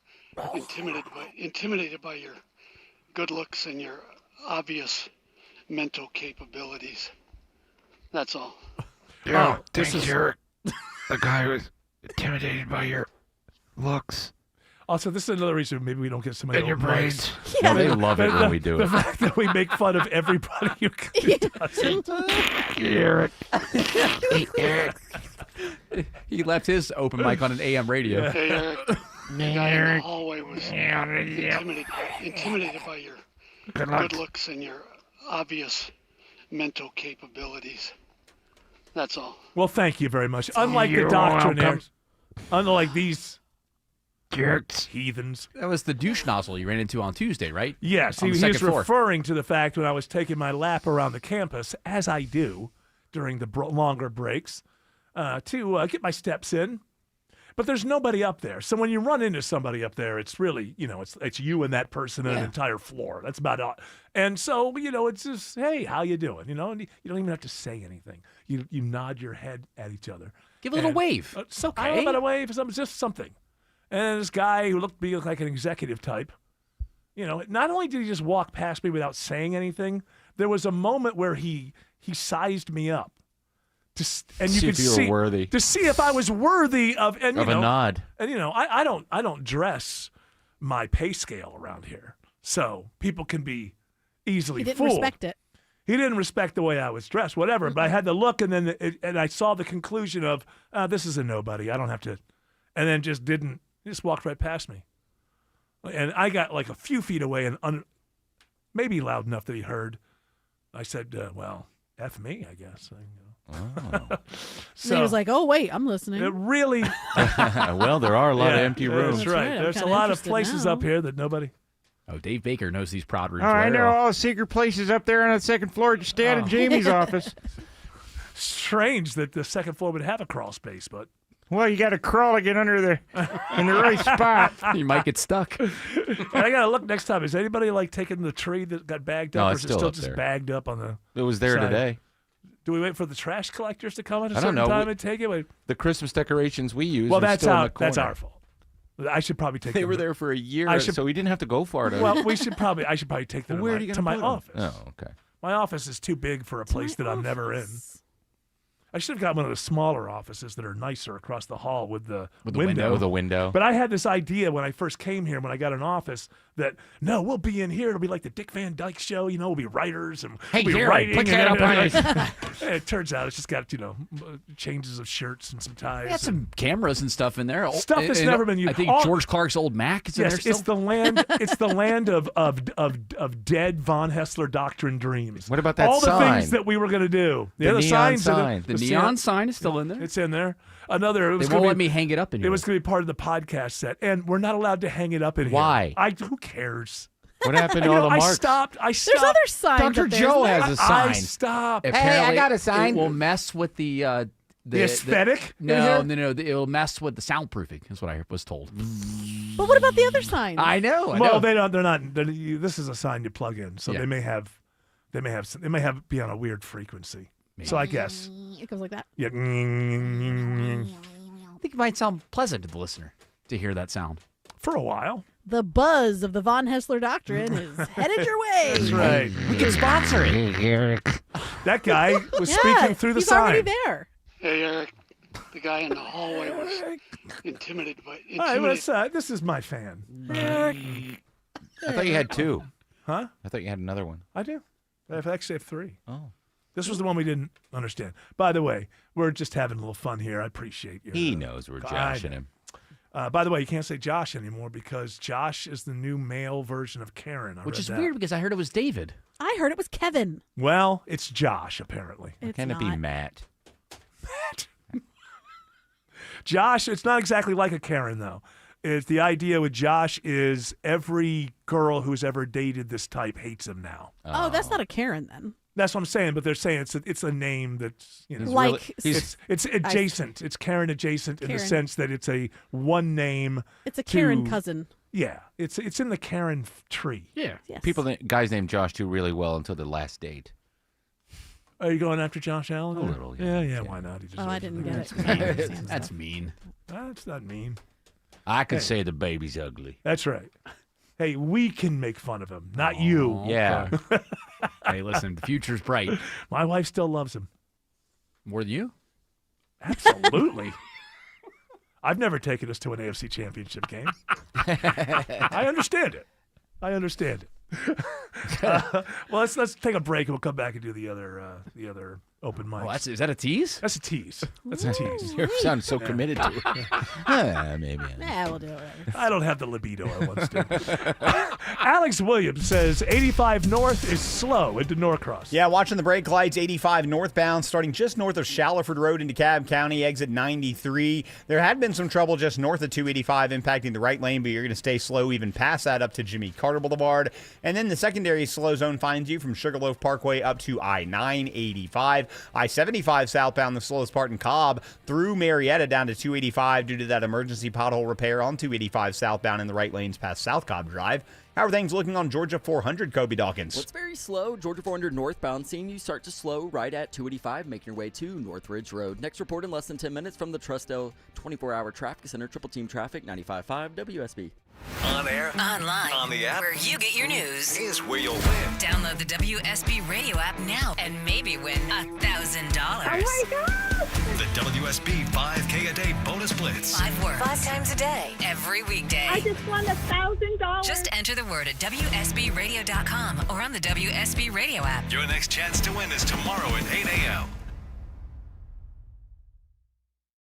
intimidated by your good looks and your obvious mental capabilities. That's all. Yeah, this is Eric. The guy was intimidated by your looks. Also, this is another reason maybe we don't get somebody And your open mics. brains. Yeah, they love it when we do the it. fact that we make fun of everybody who does it. Eric. Hey, Eric. He left his open mic on an AM radio. Hey, Eric, the guy in the hallway was intimidated by your good looks and your obvious mental capabilities. That's all. Well, thank you very much. Unlike You're the doctrinaires, welcome. unlike these jerks, heathens. That was the douche nozzle you ran into on Tuesday, right? Yes, On the he second was floor. referring to the fact when I was taking my lap around the campus, as I do during the longer breaks, to get my steps in. But there's nobody up there. So when you run into somebody up there, it's really, it's you and that person and an entire floor. That's about it. And so, it's just, hey, how you doing? And you don't even have to say anything. You nod your head at each other. Give a little wave. It's okay. I don't know about a wave. It's just something. And this guy who looked to be like an executive type, not only did he just walk past me without saying anything, there was a moment where he sized me up. And you See could if you were worthy. to see if I was worthy of a nod. And I don't dress my pay scale around here, so people can be easily He didn't fooled. respect it. He didn't respect the way I was dressed, whatever. But I had the look, and then and I saw the conclusion of this is a nobody. I don't have to, and then just didn't. He just walked right past me, and I got like a few feet away and maybe loud enough that he heard. I said, "Well, F me, I guess." So he was like, "Oh wait, I'm listening." It really. Well, there are a lot of empty rooms. That's right. There's a lot of places up here that nobody. Oh, Dave Baker knows these prod rooms. I know all the secret places up there on the second floor. Just stay out of Jamie's office. Strange that the second floor would have a crawl space, but. Well, you got to crawl to get under in the right spot. You might get stuck. And I got to look next time. Is anybody taking the tree that got bagged up? No, or it's is it still still up just there. bagged up on the It was there side? today. Do we wait for the trash collectors to come at a I don't certain know. time and take it? Wait. The Christmas decorations we use. Well, are that's still in our the corner. fault. I should probably take They them were to- there for a year, so we didn't have to go far to. Well, I should probably take them Where are you to gonna my put 'em? office. Oh, okay. My office is too big for a place that I'm never in. I should have got one of the smaller offices that are nicer across the hall with the window. With a window. But I had this idea when I first came here, when I got an office, that no, we'll be in here. It'll be like the Dick Van Dyke Show. We'll be writers and Hey, we'll be Gary, writing. put and that up on everything. It turns out it's just got changes of shirts and some ties. We got some cameras and stuff in there. Stuff that's never been used. I think George Clark's old Mac is in there Yes, still. it's the land. It's the land of dead Von Hessler doctrine dreams. What about that all the sign? things that we were going to do? The neon signs are sign. The neon sign is still in there. It's in there. Another. It was They gonna won't be- let me hang it up in here. It was going to be part of the podcast set, and we're not allowed to hang it up in Why? here. Who cares? What happened to You all know, the I marks? stopped. There's other signs. Dr. up there, Joe isn't there? has a sign. I stopped. Apparently, got a sign. It will mess with the aesthetic in No, here? no. It will mess with the soundproofing. Is what I was told. But what about the other signs? I know. Well, they don't. They're not. This is a sign you plug in, so Yeah. they may have be on a weird frequency. So I guess. It goes like that. Yeah. I think it might sound pleasant to the listener to hear that sound. For a while. The buzz of the Von Hessler doctrine is headed your way. That's right. We can sponsor it. Hey, Eric. That guy was Yeah, speaking through the he's sign. already there. Hey, Eric. The guy in the hallway was intimidated by. Hi, this is my fan. I thought you had two. Huh? I thought you had another one. I do. I actually have three. Oh. This was the one we didn't understand. By the way, we're just having a little fun here. I appreciate you. He knows we're joshing him. By the way, you can't say Josh anymore because Josh is the new male version of Karen. Which read is that. weird because I heard it was David. I heard it was Kevin. Well, it's Josh, apparently. It's Can it be not. Matt? Josh, it's not exactly like a Karen, though. The idea with Josh is every girl who's ever dated this type hates him now. Oh, that's not a Karen then. That's what I'm saying, but they're saying it's a name that's Like- it's adjacent. It's Karen adjacent in the Karen. sense that it's a one name. It's a Karen to- cousin. Yeah, it's in the Karen tree. Yeah. Yes. Guys named Josh do really well until the last date. Are you going after Josh Allen? A little, Yeah, why not? He Oh, I deserves didn't get it. Mean. I understand That's that. mean. That's not mean. I can Hey. say the baby's ugly. That's right. Hey, we can make fun of him, not you. Yeah. Hey, listen, the future's bright. My wife still loves him. More than you? Absolutely. I've never taken us to an AFC Championship game. I understand it. Well, let's take a break and we'll come back and do the other open mics. Is that a tease? That's a tease. That's a tease. You sound so committed to it. Maybe. Yeah, we'll do it. I don't have the libido I once did. Alex Williams says 85 North is slow into Norcross. Yeah, watching the brake lights, 85 northbound, starting just north of Shallowford Road into Cobb County, exit 93. There had been some trouble just north of 285 impacting the right lane, but you're going to stay slow even past that up to Jimmy Carter Boulevard. And then the secondary slow zone finds you from Sugarloaf Parkway up to I-985. I-75 southbound, the slowest part in Cobb, through Marietta down to 285 due to that emergency pothole repair on 285 southbound in the right lanes past South Cobb Drive. How are things looking on Georgia 400, Kobe Dawkins? Well, it's very slow. Georgia 400 northbound, seeing you start to slow right at 285, making your way to Northridge Road. Next report in less than 10 minutes from the Trustdale 24-hour traffic center, Triple Team Traffic, 95.5 WSB. On air, online, on the app, where you get your news, is where you'll win. Download the WSB radio app now and maybe win $1,000. Oh my God! The WSB 5K a day bonus blitz. 5 words, 5 times a day, every weekday. I just won $1,000. Just enter the word at WSBRadio.com or on the WSB radio app. Your next chance to win is tomorrow at 8 a.m.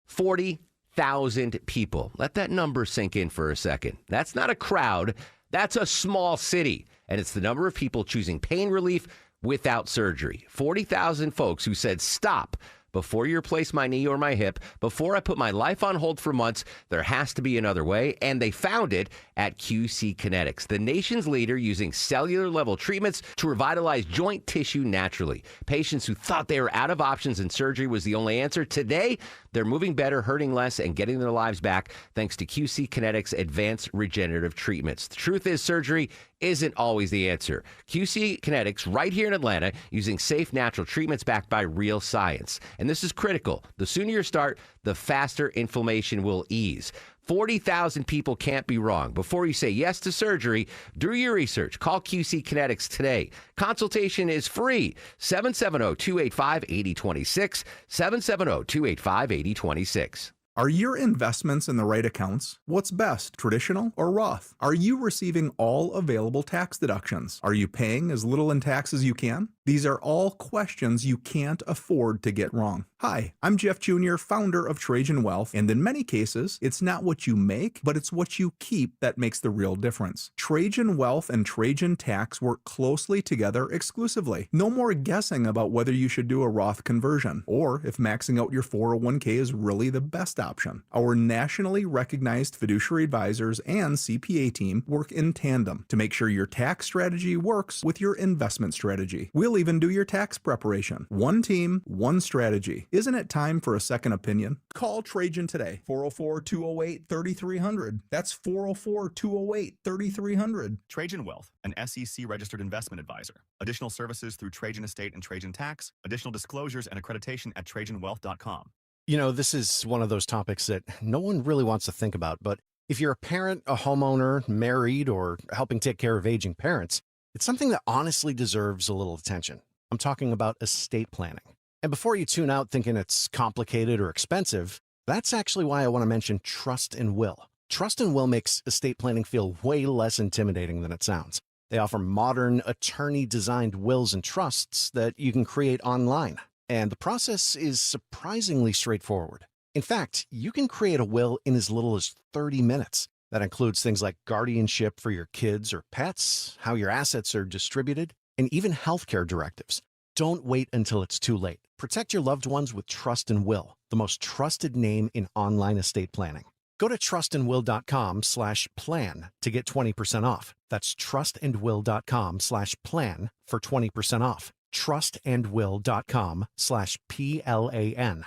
40,000 people. Let that number sink in for a second. That's not a crowd. That's a small city. And it's the number of people choosing pain relief without surgery. 40,000 folks who said stop Before you replace my knee or my hip, before I put my life on hold for months, there has to be another way, and they found it at QC Kinetics, the nation's leader using cellular-level treatments to revitalize joint tissue naturally. Patients who thought they were out of options and surgery was the only answer, today they're moving better, hurting less, and getting their lives back thanks to QC Kinetics' advanced regenerative treatments. The truth is, surgery isn't always the answer. QC Kinetics, right here in Atlanta, using safe, natural treatments backed by real science. And this is critical. The sooner you start, the faster inflammation will ease. 40,000 people can't be wrong. Before you say yes to surgery, do your research. Call QC Kinetics today. Consultation is free. 770-285-8026. 770-285-8026. Are your investments in the right accounts? What's best, traditional or Roth? Are you receiving all available tax deductions? Are you paying as little in tax as you can? These are all questions you can't afford to get wrong. Hi, I'm Jeff Jr., founder of Trajan Wealth, and in many cases, it's not what you make, but it's what you keep that makes the real difference. Trajan Wealth and Trajan Tax work closely together exclusively. No more guessing about whether you should do a Roth conversion, or if maxing out your 401k is really the best option. Our nationally recognized fiduciary advisors and CPA team work in tandem to make sure your tax strategy works with your investment strategy. We'll even do your tax preparation. One team, one strategy. Isn't it time for a second opinion? Call Trajan today, 404-208-3300. That's 404-208-3300. Trajan Wealth, an SEC-registered investment advisor. Additional services through Trajan Estate and Trajan Tax. Additional disclosures and accreditation at TrajanWealth.com. You know, this is one of those topics that no one really wants to think about, but if you're a parent, a homeowner, married, or helping take care of aging parents, it's something that honestly deserves a little attention. I'm talking about estate planning. And before you tune out thinking it's complicated or expensive, that's actually why I want to mention Trust and Will. Trust and Will makes estate planning feel way less intimidating than it sounds. They offer modern, attorney-designed wills and trusts that you can create online. And the process is surprisingly straightforward. In fact, you can create a will in as little as 30 minutes. That includes things like guardianship for your kids or pets, how your assets are distributed, and even healthcare directives. Don't wait until it's too late. Protect your loved ones with Trust and Will, the most trusted name in online estate planning. Go to trustandwill.com/plan to get 20% off. That's trustandwill.com/plan for 20% off. trustandwill.com/PLAN.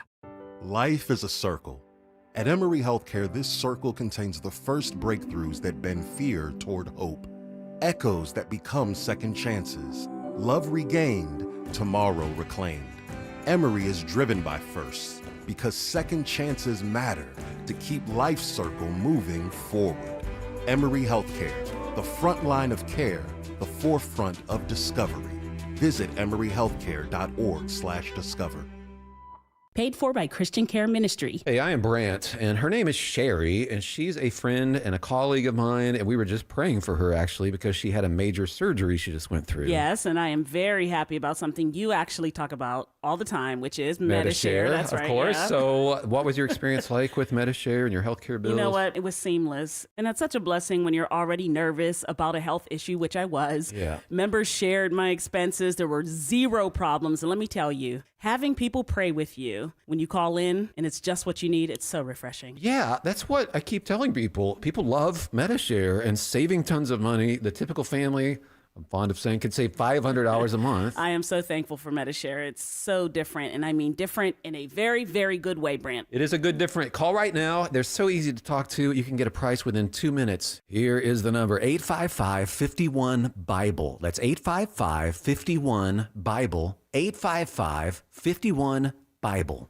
Life is a circle. At Emory Healthcare, this circle contains the first breakthroughs that bend fear toward hope, echoes that become second chances, love regained, tomorrow reclaimed. Emory is driven by firsts because second chances matter to keep life's circle moving forward. Emory Healthcare, the front line of care, the forefront of discovery. Visit emoryhealthcare.org/discover. Paid for by Christian Care Ministry. Hey, I am Brant, and her name is Sherry, and she's a friend and a colleague of mine, and we were just praying for her, actually, because she had a major surgery she just went through. Yes, and I am very happy about something you actually talk about all the time, which is Medi-Share. That's right, of course. Yeah. So what was your experience like with Medi-Share and your healthcare bills? You know what? It was seamless. And that's such a blessing when you're already nervous about a health issue, which I was. Yeah. Members shared my expenses. There were zero problems. And let me tell you, having people pray with you when you call in and it's just what you need, it's so refreshing. Yeah, that's what I keep telling people. People love Medi-Share and saving tons of money. The typical family, I'm fond of saying, could save $500 a month. I am so thankful for Medi-Share. It's so different, and I mean different in a very, very good way, Brant. It is a good different. Call right now. They're so easy to talk to. You can get a price within 2 minutes. Here is the number, 855-51-BIBLE. That's 855-51-BIBLE. 855-51-BIBLE.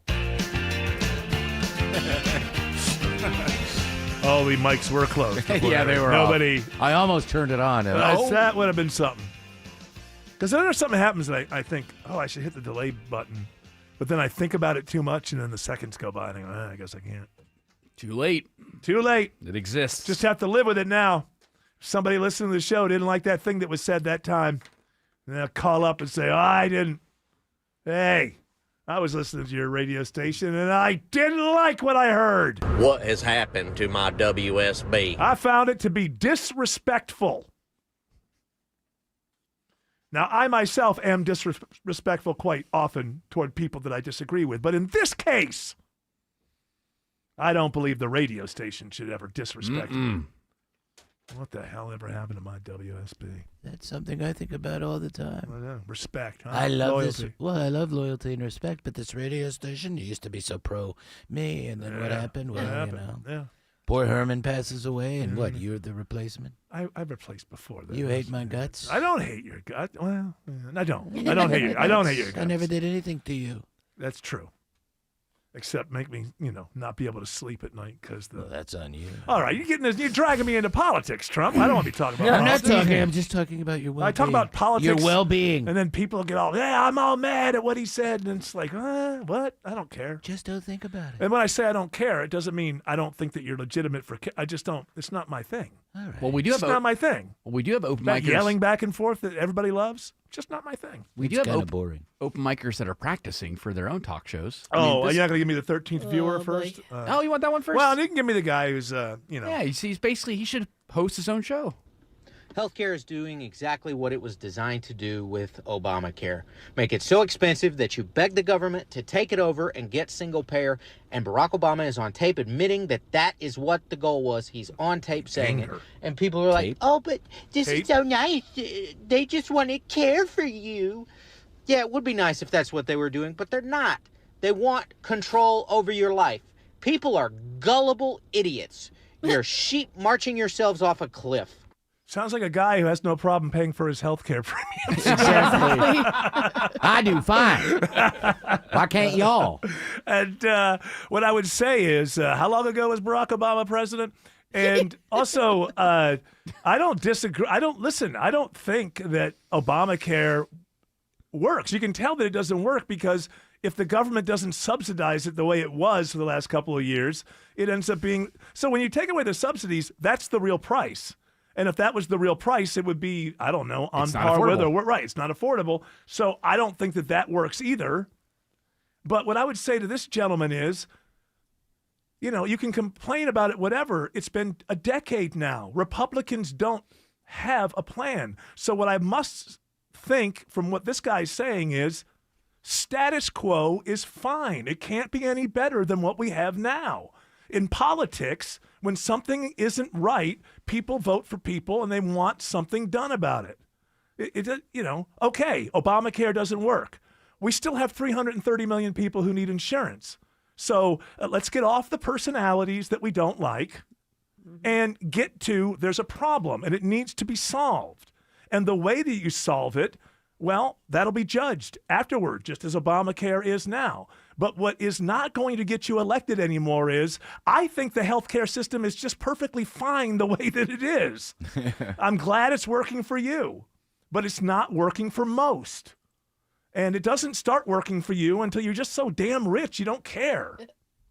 Oh, the mics were closed. Yeah, they were. Nobody. Off. I almost turned it on. That would have been something. Because then there's something happens and I think, oh, I should hit the delay button. But then I think about it too much, and then the seconds go by, and I go, I guess I can't. Too late. Too late. It exists. Just have to live with it now. If somebody listening to the show didn't like that thing that was said that time, then they'll call up and say, oh, I didn't. Hey, I was listening to your radio station, and I didn't like what I heard. What has happened to my WSB? I found it to be disrespectful. Now, I myself am disrespectful quite often toward people that I disagree with, but in this case, I don't believe the radio station should ever disrespect me. What the hell ever happened to my WSB? That's something I think about all the time. I know. Respect, huh? I love Loyalty. this. Well, I love loyalty and respect, but this radio station used to be so pro me, and then what happened? Well, Yeah. Poor Herman passes away, and what? You're the replacement. I've replaced before. You hate my guts. I don't hate your gut. Well, I don't. I don't hate your. I don't hate your guts. I never did anything to you. That's true. Except make me, not be able to sleep at night because the. Well, that's on you. All right, you're dragging me into politics, Trump. I don't want to be talking about. I'm not politics. talking. I'm just talking about your well-being. I talk about politics. Your well-being. And then people get all, I'm all mad at what he said, and it's like, what? I don't care. Just don't think about it. And when I say I don't care, it doesn't mean I don't think that you're legitimate for. I just don't. It's not my thing. All right. Well, we do It's have not my thing. Well, we do have open That micers. yelling back and forth that everybody loves. Just not my thing. We do It's have kinda boring. open micers that are practicing for their own talk shows. You're not going to give me the 13th viewer first? Oh, you want that one first? Well, you can give me the guy who's, Yeah, he's basically, he should host his own show. Healthcare is doing exactly what it was designed to do with Obamacare. Make it so expensive that you beg the government to take it over and get single payer. And Barack Obama is on tape admitting that that is what the goal was. He's on tape saying it. And people are like, oh, but this is so nice. They just want to care for you. Yeah, it would be nice if that's what they were doing, but they're not. They want control over your life. People are gullible idiots. You're sheep marching yourselves off a cliff. Sounds like a guy who has no problem paying for his health care premiums. Exactly. I do fine. Why can't y'all? And what I would say is, how long ago was Barack Obama president? And also, I don't disagree. I don't think that Obamacare works. You can tell that it doesn't work because if the government doesn't subsidize it the way it was for the last couple of years, it ends up being. So when you take away the subsidies, that's the real price. And if that was the real price, it would be, I don't know, on par with or right. It's not affordable. So I don't think that works either. But what I would say to this gentleman is, you can complain about it, whatever. It's been a decade now. Republicans don't have a plan. So what I must think from what this guy's saying is status quo is fine. It can't be any better than what we have now. In politics, when something isn't right, people vote for people and they want something done about it. Okay, Obamacare doesn't work. We still have 330 million people who need insurance. So let's get off the personalities that we don't like and get to there's a problem and it needs to be solved. And the way that you solve it, well, that'll be judged afterward, just as Obamacare is now. But what is not going to get you elected anymore is, I think the healthcare system is just perfectly fine the way that it is. I'm glad it's working for you, but it's not working for most. And it doesn't start working for you until you're just so damn rich you don't care,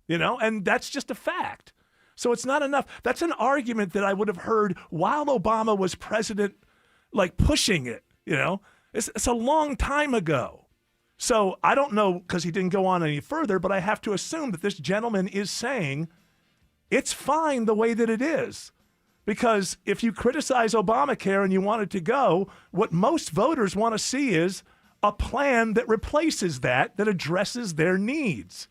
and that's just a fact. So it's not enough. That's an argument that I would have heard while Obama was president, like pushing it, It's a long time ago. So I don't know because he didn't go on any further, but I have to assume that this gentleman is saying it's fine the way that it is. Because if you criticize Obamacare and you want it to go, what most voters want to see is a plan that replaces that addresses their needs.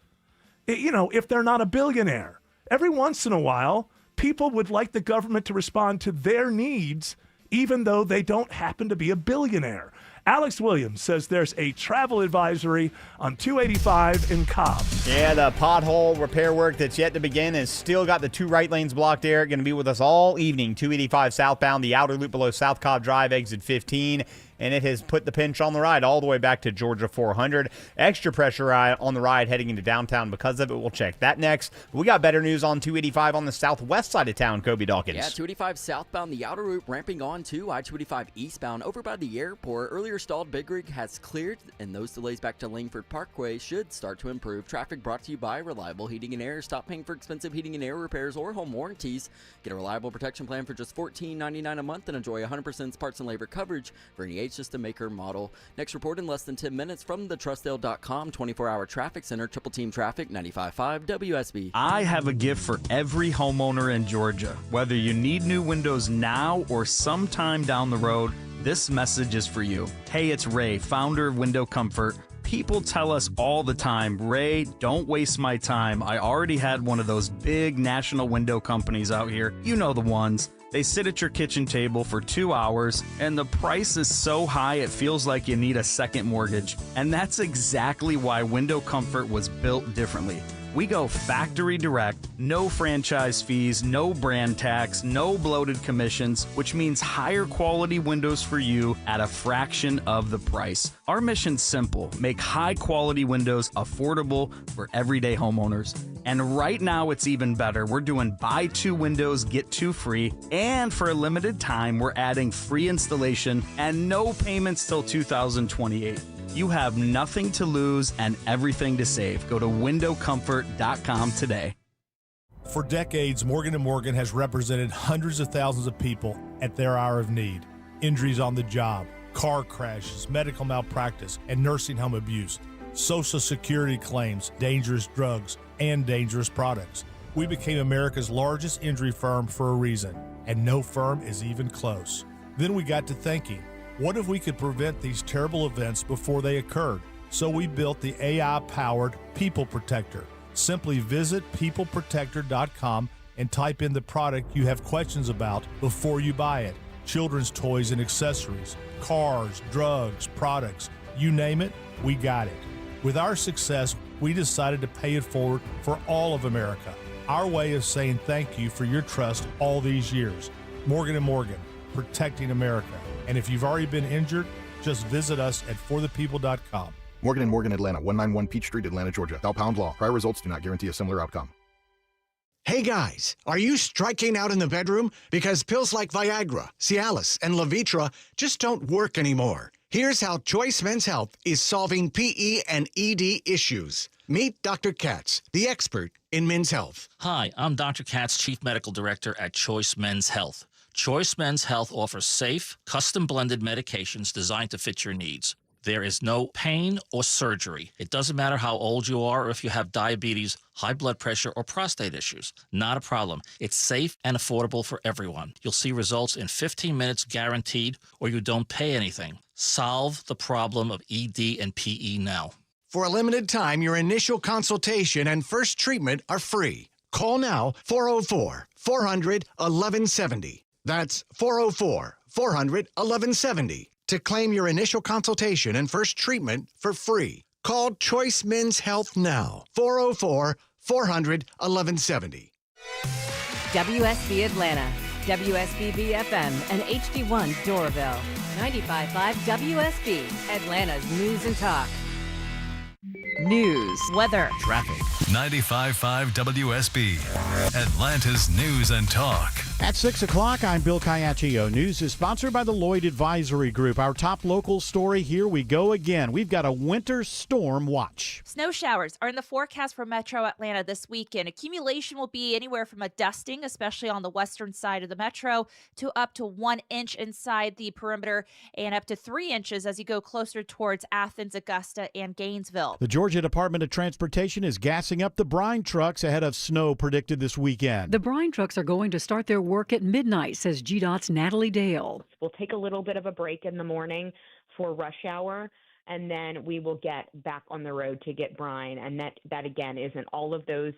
If they're not a billionaire. Every once in a while, people would like the government to respond to their needs even though they don't happen to be a billionaire. Alex Williams says there's a travel advisory on 285 in Cobb. Yeah, the pothole repair work that's yet to begin has still got the two right lanes blocked. Eric going to be with us all evening. 285 southbound, the outer loop below South Cobb Drive, exit 15. And it has put the pinch on the ride all the way back to Georgia 400. Extra pressure on the ride heading into downtown because of it. We'll check that next. We got better news on 285 on the southwest side of town, Kobe Dawkins. Yeah, 285 southbound, the outer loop ramping on to I-285 eastbound over by the airport. Earlier stalled Big Rig has cleared, and those delays back to Langford Parkway should start to improve. Traffic brought to you by Reliable Heating and Air. Stop paying for expensive heating and air repairs or home warranties. Get a reliable protection plan for just $14.99 a month and enjoy 100% parts and labor coverage for any age system, maker, model. Next report in less than 10 minutes from the Trustdale.com 24-hour traffic center. Triple team traffic, 95.5 WSB. I have a gift for every homeowner in Georgia. Whether you need new windows now or sometime down the road, this message is for you. Hey, it's Ray, founder of Window Comfort. People tell us all the time, Ray, don't waste my time. I already had one of those big national window companies out here. You know the ones. They sit at your kitchen table for 2 hours, and the price is so high it feels like you need a second mortgage. And that's exactly why Window Comfort was built differently. We go factory direct, no franchise fees, no brand tax, no bloated commissions, which means higher quality windows for you at a fraction of the price. Our mission's simple: make high quality windows affordable for everyday homeowners. And right now it's even better. We're doing buy 2 windows, get 2 free. And for a limited time, we're adding free installation and no payments till 2028. You have nothing to lose and everything to save. Go to windowcomfort.com today. For decades, Morgan & Morgan has represented hundreds of thousands of people at their hour of need. Injuries on the job, car crashes, medical malpractice, and nursing home abuse, Social Security claims, dangerous drugs, and dangerous products. We became America's largest injury firm for a reason, and no firm is even close. Then we got to thinking, what if we could prevent these terrible events before they occurred? So we built the AI-powered People Protector. Simply visit peopleprotector.com and type in the product you have questions about before you buy it. Children's toys and accessories, cars, drugs, products, you name it, we got it. With our success, we decided to pay it forward for all of America. Our way of saying thank you for your trust all these years. Morgan & Morgan, protecting America. And if you've already been injured, just visit us at forthepeople.com. Morgan & Morgan, Atlanta, 191 Peachtree, Atlanta, Georgia. Thou pound law. Prior results do not guarantee a similar outcome. Hey guys, are you striking out in the bedroom? Because pills like Viagra, Cialis, and Levitra just don't work anymore. Here's how Choice Men's Health is solving PE and ED issues. Meet Dr. Katz, the expert in men's health. Hi, I'm Dr. Katz, Chief Medical Director at Choice Men's Health. Choice Men's Health offers safe, custom-blended medications designed to fit your needs. There is no pain or surgery. It doesn't matter how old you are or if you have diabetes, high blood pressure, or prostate issues. Not a problem. It's safe and affordable for everyone. You'll see results in 15 minutes guaranteed, or you don't pay anything. Solve the problem of ED and PE now. For a limited time, your initial consultation and first treatment are free. Call now, 404-400-1170. That's 404-400-1170 to claim your initial consultation and first treatment for free. Call Choice Men's Health now, 404-400-1170. WSB Atlanta, WSB FM, and HD1 Doraville. 95.5 WSB, Atlanta's news and talk. News, weather, traffic. 95.5 WSB, Atlanta's news and talk. At 6 o'clock, I'm Bill Caiaccio. News is sponsored by the Lloyd Advisory Group. Our top local story, here we go again. We've got a winter storm watch. Snow showers are in the forecast for Metro Atlanta this weekend. Accumulation will be anywhere from a dusting, especially on the western side of the metro, to up to 1 inch inside the perimeter and up to 3 inches as you go closer towards Athens, Augusta, and Gainesville. The Georgia Department of Transportation is gassing up the brine trucks ahead of snow predicted this weekend. The brine trucks are going to start their work at midnight, says GDOT's Natalie Dale. We'll take a little bit of a break in the morning for rush hour, and then we will get back on the road to get brine. And that again, is in all of those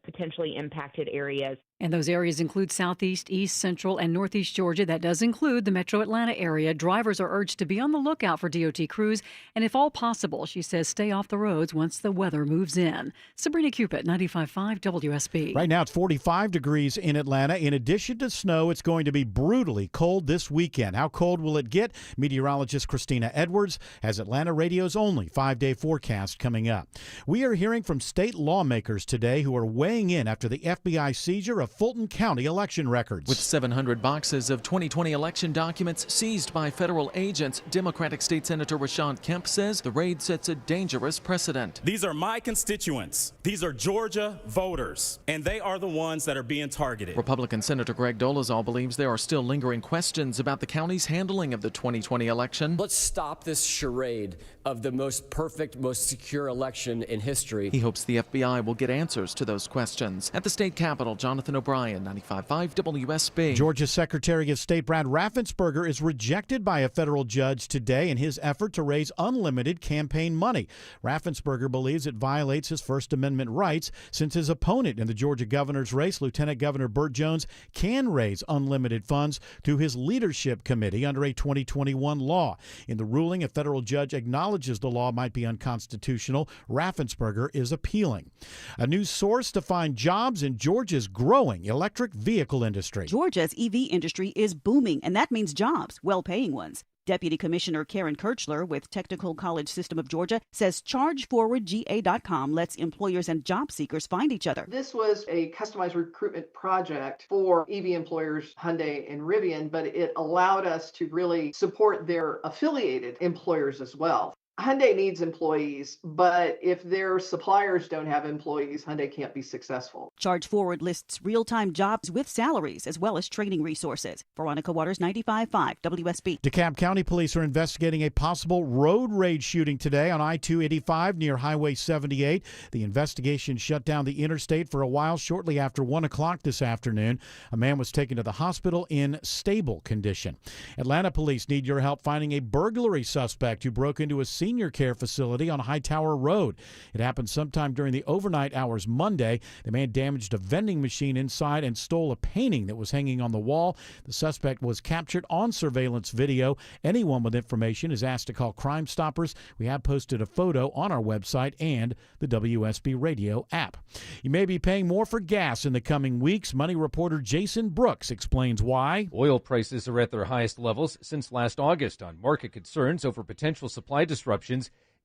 potentially impacted areas. And those areas include southeast, east, central, and northeast Georgia. That does include the metro Atlanta area. Drivers are urged to be on the lookout for DOT crews. And if all possible, she says, stay off the roads once the weather moves in. Sabrina Cupid, 95.5 WSB. Right now it's 45 degrees in Atlanta. In addition to snow, it's going to be brutally cold this weekend. How cold will it get? Meteorologist Christina Edwards has Atlanta Radio's only 5-day forecast coming up. We are hearing from state lawmakers today who are weighing in after the FBI seizure of Fulton County election records. With 700 boxes of 2020 election documents seized by federal agents, Democratic State Senator Rashawn Kemp says the raid sets a dangerous precedent. These are my constituents. These are Georgia voters, and they are the ones that are being targeted. Republican Senator Greg Dolezal believes there are still lingering questions about the county's handling of the 2020 election. Let's stop this charade of the most perfect, most secure election in history. He hopes the FBI will get answers to those questions. At the state capitol, Jonathan O'Brien, 95.5 WSB. Georgia Secretary of State Brad Raffensperger is rejected by a federal judge today in his effort to raise unlimited campaign money. Raffensperger believes it violates his First Amendment rights since his opponent in the Georgia governor's race, Lieutenant Governor Burt Jones, can raise unlimited funds through his leadership committee under a 2021 law. In the ruling, a federal judge acknowledges the law might be unconstitutional. Raffensperger is appealing. A new source to find jobs in Georgia's growing electric vehicle industry. Georgia's EV industry is booming, and that means jobs, well-paying ones. Deputy Commissioner Karen Kirchler with Technical College System of Georgia says ChargeForwardGA.com lets employers and job seekers find each other. This was a customized recruitment project for EV employers Hyundai and Rivian, but it allowed us to really support their affiliated employers as well. Hyundai needs employees, but if their suppliers don't have employees, Hyundai can't be successful. ChargeForward lists real-time jobs with salaries as well as training resources. Veronica Waters, 95.5 WSB. DeKalb County Police are investigating a possible road rage shooting today on I-285 near Highway 78. The investigation shut down the interstate for a while shortly after 1 o'clock this afternoon. A man was taken to the hospital in stable condition. Atlanta police need your help finding a burglary suspect who broke into a senior care facility on Hightower Road. It happened sometime during the overnight hours Monday. The man damaged a vending machine inside and stole a painting that was hanging on the wall. The suspect was captured on surveillance video. Anyone with information is asked to call Crime Stoppers. We have posted a photo on our website and the WSB Radio app. You may be paying more for gas in the coming weeks. Money reporter Jason Brooks explains why. Oil prices are at their highest levels since last August on market concerns over potential supply disruptions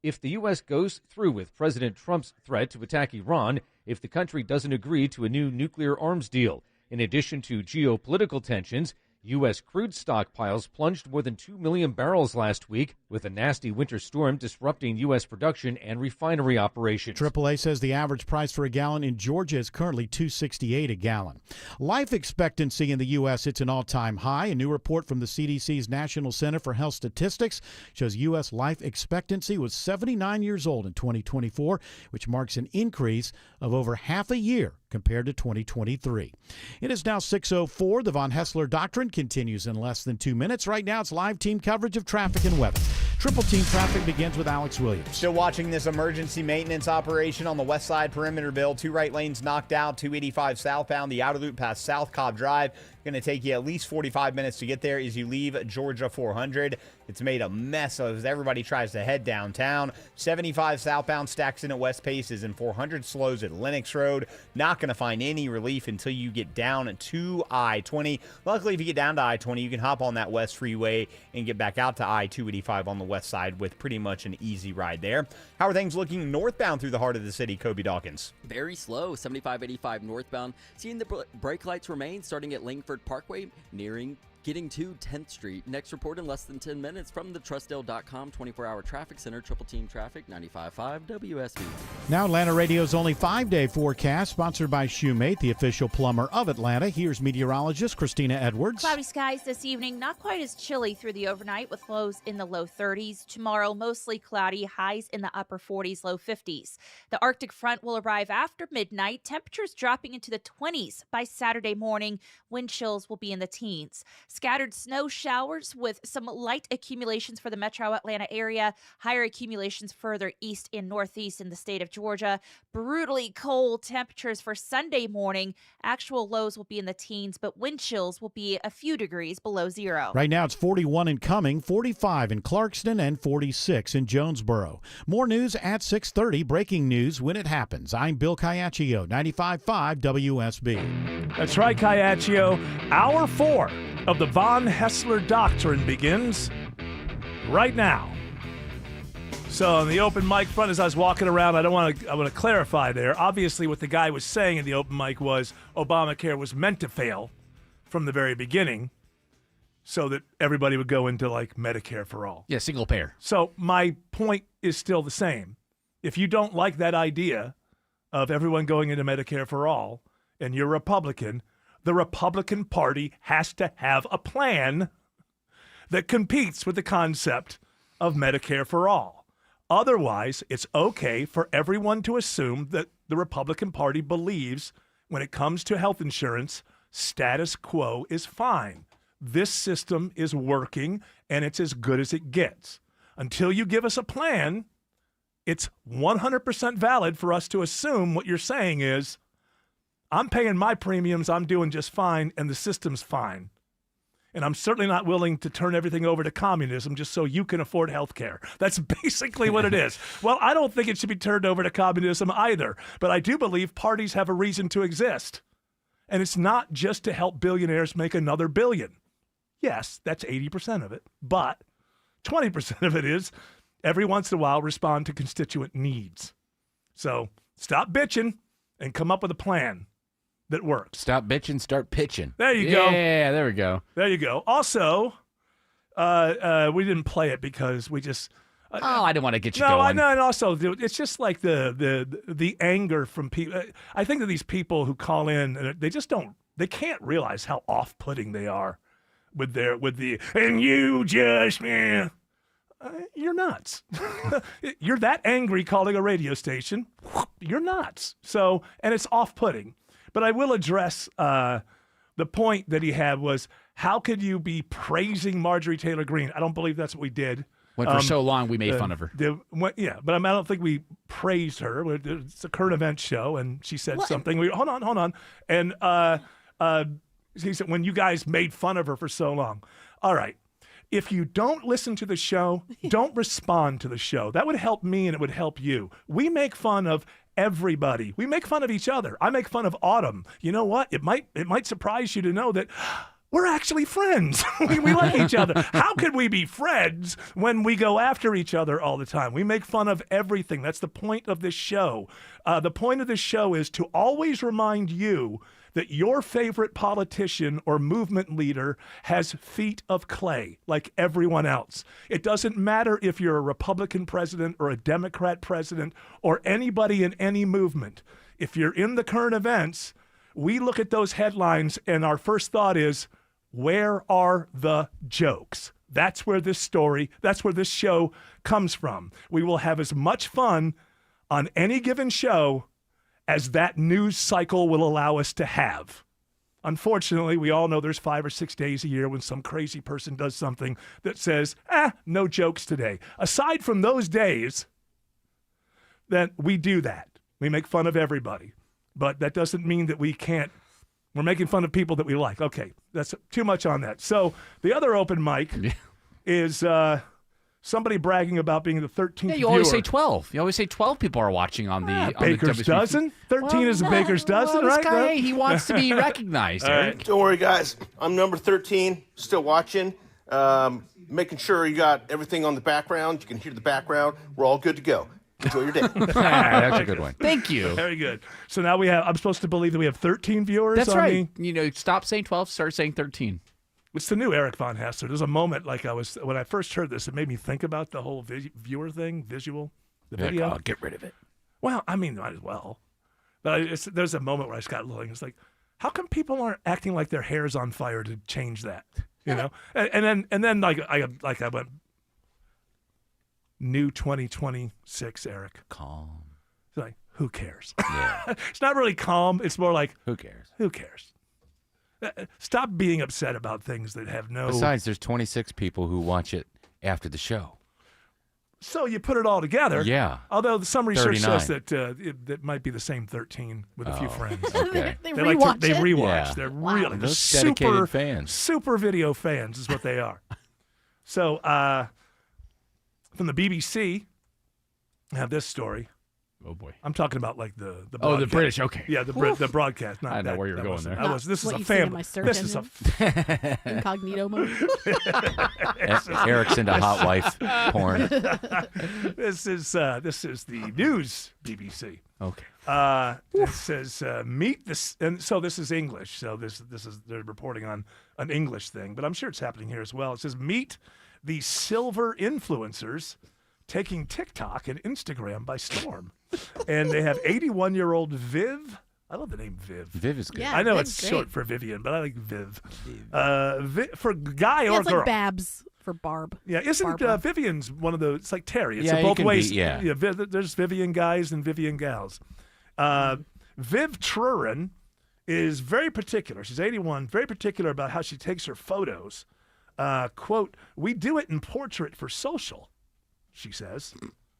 if the U.S. goes through with President Trump's threat to attack Iran if the country doesn't agree to a new nuclear arms deal. In addition to geopolitical tensions, U.S. crude stockpiles plunged more than 2 million barrels last week, with a nasty winter storm disrupting U.S. production and refinery operations. AAA says the average price for a gallon in Georgia is currently $2.68 a gallon. Life expectancy in the U.S. hits an all-time high. A new report from the CDC's National Center for Health Statistics shows U.S. life expectancy was 79 years old in 2024, which marks an increase of over half a year compared to 2023. It is now 6:04. The Von Hessler Doctrine continues in less than 2 minutes. Right now, it's live team coverage of traffic and weather. Triple Team Traffic begins with Alex Williams. Still watching this emergency maintenance operation on the west side perimeter build. 2 right lanes knocked out, 285 southbound, the outer loop past South Cobb Drive. Going to take you at least 45 minutes to get there as you leave Georgia 400. It's made a mess as everybody tries to head downtown. 75 southbound stacks in at West Paces and 400 slows at Lennox Road. Not going to find any relief until you get down to I-20. Luckily, if you get down to I-20, you can hop on that West Freeway and get back out to I-285 on the west side with pretty much an easy ride there. How are things looking northbound through the heart of the city, Kobe Dawkins? Very slow, 75-85 northbound. Seeing the brake lights remain starting at Langford Parkway, getting to 10th Street. Next report in less than 10 minutes from the Trustdale.com 24-hour traffic center. Triple Team Traffic, 95.5 WSB. Now Atlanta Radio's only 5-day forecast, sponsored by Shoemate, the official plumber of Atlanta. Here's meteorologist Christina Edwards. Cloudy skies this evening, not quite as chilly through the overnight with lows in the low 30s. Tomorrow, mostly cloudy, highs in the upper 40s, low 50s. The Arctic front will arrive after midnight. Temperatures dropping into the 20s by Saturday morning. Wind chills will be in the teens. Scattered snow showers with some light accumulations for the metro Atlanta area. Higher accumulations further east and northeast in the state of Georgia. Brutally cold temperatures for Sunday morning. Actual lows will be in the teens, but wind chills will be a few degrees below zero. Right now it's 41 in Cumming, 45 in Clarkston, and 46 in Jonesboro. More news at 6:30. Breaking news when it happens. I'm Bill Caiaccio, 95.5 WSB. That's right, Caiaccio. Hour 4 of the Von Hessler Doctrine begins right now. So on the open mic front, as I was walking around, I want to clarify there. Obviously, what the guy was saying in the open mic was Obamacare was meant to fail from the very beginning so that everybody would go into like Medicare for all. Yeah, single payer. So my point is still the same. If you don't like that idea of everyone going into Medicare for all and you're Republican, the Republican Party has to have a plan that competes with the concept of Medicare for all. Otherwise, it's okay for everyone to assume that the Republican Party believes when it comes to health insurance, status quo is fine. This system is working, and it's as good as it gets. Until you give us a plan, it's 100% valid for us to assume what you're saying is, I'm paying my premiums, I'm doing just fine, and the system's fine. And I'm certainly not willing to turn everything over to communism just so you can afford health care. That's basically what it is. Well, I don't think it should be turned over to communism either, but I do believe parties have a reason to exist. And it's not just to help billionaires make another billion. Yes, that's 80% of it, but 20% of it is every once in a while respond to constituent needs. So stop bitching and come up with a plan that works. Stop bitching, start pitching. There you go. Yeah, there we go. There you go. Also, we didn't play it because we just. I didn't want to get you no, going. I know, and also it's just like the anger from people. I think that these people who call in, they just don't. They can't realize how off-putting they are with the and you just man. You're nuts. You're that angry calling a radio station. You're nuts. So, and it's off-putting. But I will address the point that he had was, how could you be praising Marjorie Taylor Greene? I don't believe that's what we did. When for so long we made fun of her. Yeah, but I don't think we praised her. It's a current event show, and she said something. Hold on. And he said, when you guys made fun of her for so long. All right. If you don't listen to the show, don't respond to the show. That would help me and it would help you. We make fun of everybody. We make fun of each other. I make fun of Autumn. You know what? It might surprise you to know that we're actually friends. we like each other. How can we be friends when we go after each other all the time? We make fun of everything. That's the point of this show. The point of this show is to always remind you that your favorite politician or movement leader has feet of clay like everyone else. It doesn't matter if you're a Republican president or a Democrat president or anybody in any movement. If you're in the current events, we look at those headlines and our first thought is, where are the jokes? That's where this show comes from. We will have as much fun on any given show as that news cycle will allow us to have. Unfortunately, we all know there's 5 or 6 days a year when some crazy person does something that says, no jokes today. Aside from those days, then we do that. We make fun of everybody. But that doesn't mean that we're making fun of people that we like. Okay, that's too much on that. So the other open mic is somebody bragging about being the 13th Yeah, you always say 12. You always say 12 people are watching on the Baker's dozen. 13 is a Baker's dozen, this right? guy, he wants to be recognized. Eric. Don't worry, guys. I'm number 13, still watching, making sure you got everything on the background. You can hear the background. We're all good to go. Enjoy your day. That's a good one. Thank you. Very good. So now I'm supposed to believe that we have 13 viewers. That's on right. Stop saying 12, start saying 13. It's the new Eric Von Hassler. There's a moment when I first heard this, it made me think about the whole viewer thing, the video. Oh, get rid of it. Well, I mean, might as well. But there's a moment where I just got looking. It's like, how come people aren't acting like their hair's on fire to change that? You know? and then like I went, new 2026 Eric. Calm. It's like, who cares? Yeah. It's not really calm. It's more like, who cares? Who cares? Stop being upset about things that have no... Besides, there's 26 people who watch it after the show. So you put it all together. Yeah. Although some research 39. says that it might be the same 13 with a few friends. Okay. They rewatch. Yeah. They're Wow. really Those super dedicated fans. Super video fans is what they are. So from the BBC, I have this story. Oh boy. I'm talking about like the the broadcast. British. Okay. Yeah, the broadcast. Not I know that, where you're that going wasn't- there. that was- this is What a you see in family. my search This is a incognito mode. Eric's into hot wife porn. This is the news BBC. Okay. It says meet this, and so this is English. So this is they're reporting on an English thing, but I'm sure it's happening here as well. It says meet the silver influencers taking TikTok and Instagram by storm, and they have 81-year-old Viv. I love the name Viv. Viv is good. Yeah, I know Viv's it's great. short for Vivian, but I like Viv. For guy or It's girl. like Babs for Barb. Yeah, isn't Barbara. Vivian's one of the? It's like Terry. It's Yeah, both you can ways. be- yeah. There's Vivian guys and Vivian gals. Viv Trurin is very particular. She's 81, very particular about how she takes her photos. Quote, "We do it in portrait for social," she says,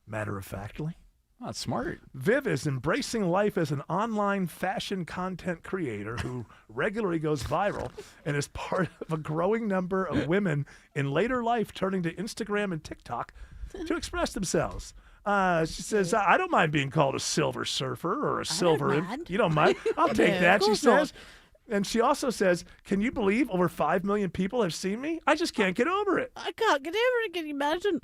matter-of-factly. Oh, that's smart. Viv is embracing life as an online fashion content creator who regularly goes viral and is part of a growing number of women in later life turning to Instagram and TikTok to express themselves. She says, "I don't mind being called a silver surfer or a silver imp. You don't mind? I'll take that," she says. And she also says, "Can you believe over 5 million people have seen me? I just can't get over it." I can't get over it. Can you imagine?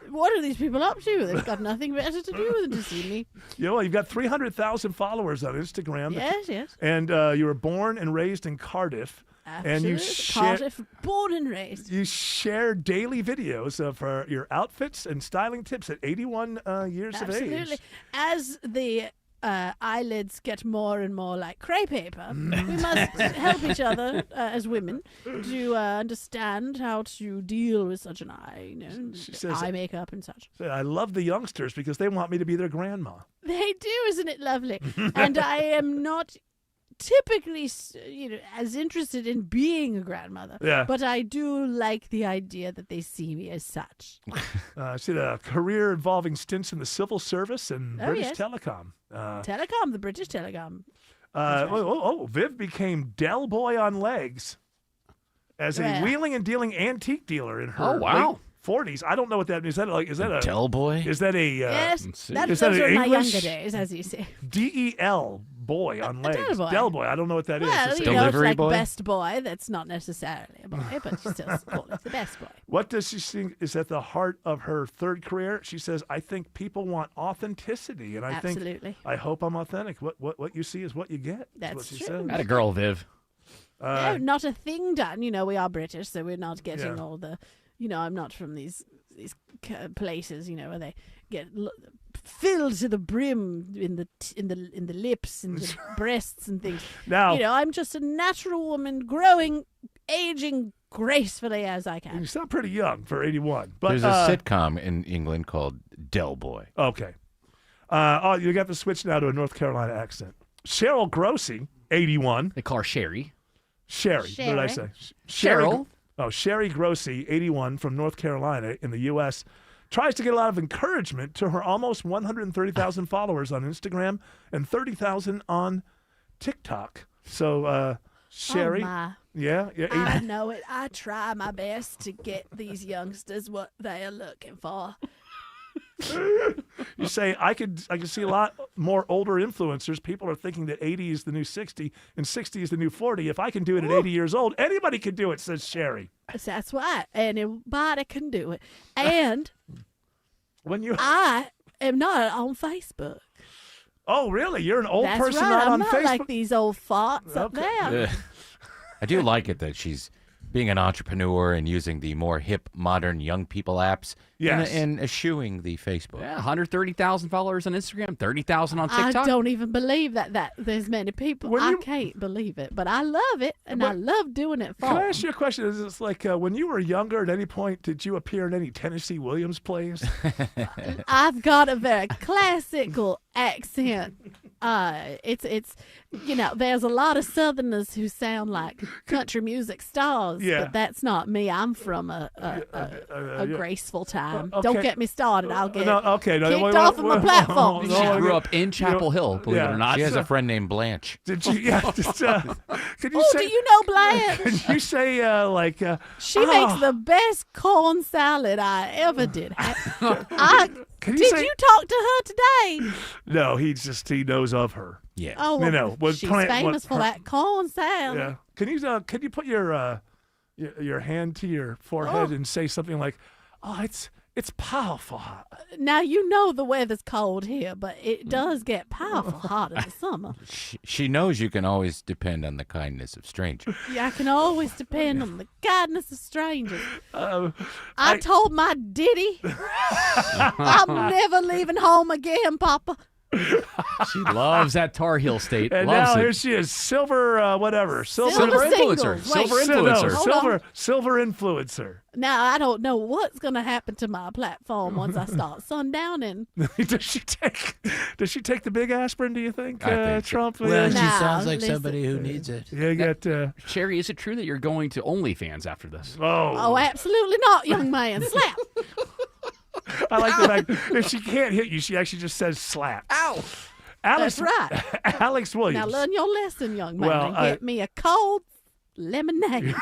What are these people up to? They've got nothing better to do than to see me. You've got 300,000 followers on Instagram. Yes. And you were born and raised in Cardiff. Absolutely. And Cardiff, born and raised. You share daily videos of your outfits and styling tips at 81 years of age. Absolutely. As the eyelids get more and more like crepe paper, we must help each other as women to understand how to deal with such an eye, She says, eye makeup and such. "I love the youngsters because they want me to be their grandma." They do, isn't it lovely? And I am not typically, as interested in being a grandmother. Yeah. But I do like the idea that they see me as such. She had a career involving stints in the civil service and British yes. Telecom. Telecom, the British Telecom. Viv became Del Boy on legs as a wheeling and dealing antique dealer in her late 40s. I don't know what that means. Is that a Del Boy? Is that a yes? Those are English? my younger days, as you say. DEL boy on legs. Del boy. I don't know what that is. Well, It's you a- know, it's Delivery like boy? best boy. That's not necessarily a boy, but you still call it the best boy. What does she think is at the heart of her third career? She says, "I think people want authenticity, and Absolutely. I hope I'm authentic. What you see is what you get." That's what she true. says. Had a girl, Viv. No, not a thing done. We are British, so we're not getting Yeah. all the. I'm not from these places. Where they get filled to the brim in the lips and the breasts and things. Now- I'm just a natural woman, growing, aging gracefully as I You can. sound pretty young for 81. But There's a sitcom in England called Del Boy. Okay. You got to switch now to a North Carolina accent. Cheryl Grossi, 81. They call her Sherry. Sherry. What did I say? Cheryl. Sherry Grossi, 81, from North Carolina in the U.S., tries to get a lot of encouragement to her almost 130,000 followers on Instagram and 30,000 on TikTok. So, Sherry. Oh, my. Yeah. I know it. I try my best to get these youngsters what they are looking for. You say I could see a lot more older influencers. People are thinking that 80 is the new 60 and 60 is the new 40. If I can do it at 80 years old, anybody can do it, says Sherry. That's right. Anybody can do it. And I am not on Facebook. Oh, really? You're an old That's person right. not I'm on not Facebook? like these old farts up there. I do like it that she's being an entrepreneur and using the more hip, modern young people apps Yes. and eschewing the Facebook. Yeah, 130,000 followers on Instagram, 30,000 on TikTok. I don't even believe that there's many people. I can't believe it, but I love it, and I love doing it for Can I them. ask you a question? Is this like when you were younger, at any point, did you appear in any Tennessee Williams plays? I've got a very classical accent. It's there's a lot of Southerners who sound like country music stars, Yeah. but that's not me. I'm from a yeah. graceful time. Okay. Don't get me started. I'll get no, kicked wait, off of my platform. She grew up in Chapel Hill, believe it or not. She has a friend named Blanche. Did you? Yeah. Just, could you Oh, say? do you know Blanche? Could you say She makes the best corn salad I ever did. Can Did say- you talk to her today? No, he knows of her. Yeah. Oh, well, no. she's famous for that corn salad. Yeah. Can you put your hand to your forehead and say something like, "Oh, it's powerful hot." Now, the weather's cold here, but it does get powerful hot in the summer. She knows you can always depend on the kindness of strangers. Yeah, I can always depend on the kindness of strangers. I told my Diddy, I'm never leaving home again, Papa. She loves that Tar Heel state. And loves now it. here she is, silver whatever. Silver influencer. Silver influencer. Silver influencer. Now, I don't know what's going to happen to my platform once I start sundowning. Does she take the big aspirin, do you think, I think so. Trump? Well, she sounds like somebody who needs it. Yeah, you got... Sherry, is it true that you're going to OnlyFans after this? Oh, absolutely not, young man. Slap. I like the fact if she can't hit you, she actually just says slap. Ow. Alex, That's right. Alex Williams. Now learn your lesson, young man. Well, and get me a cold lemonade.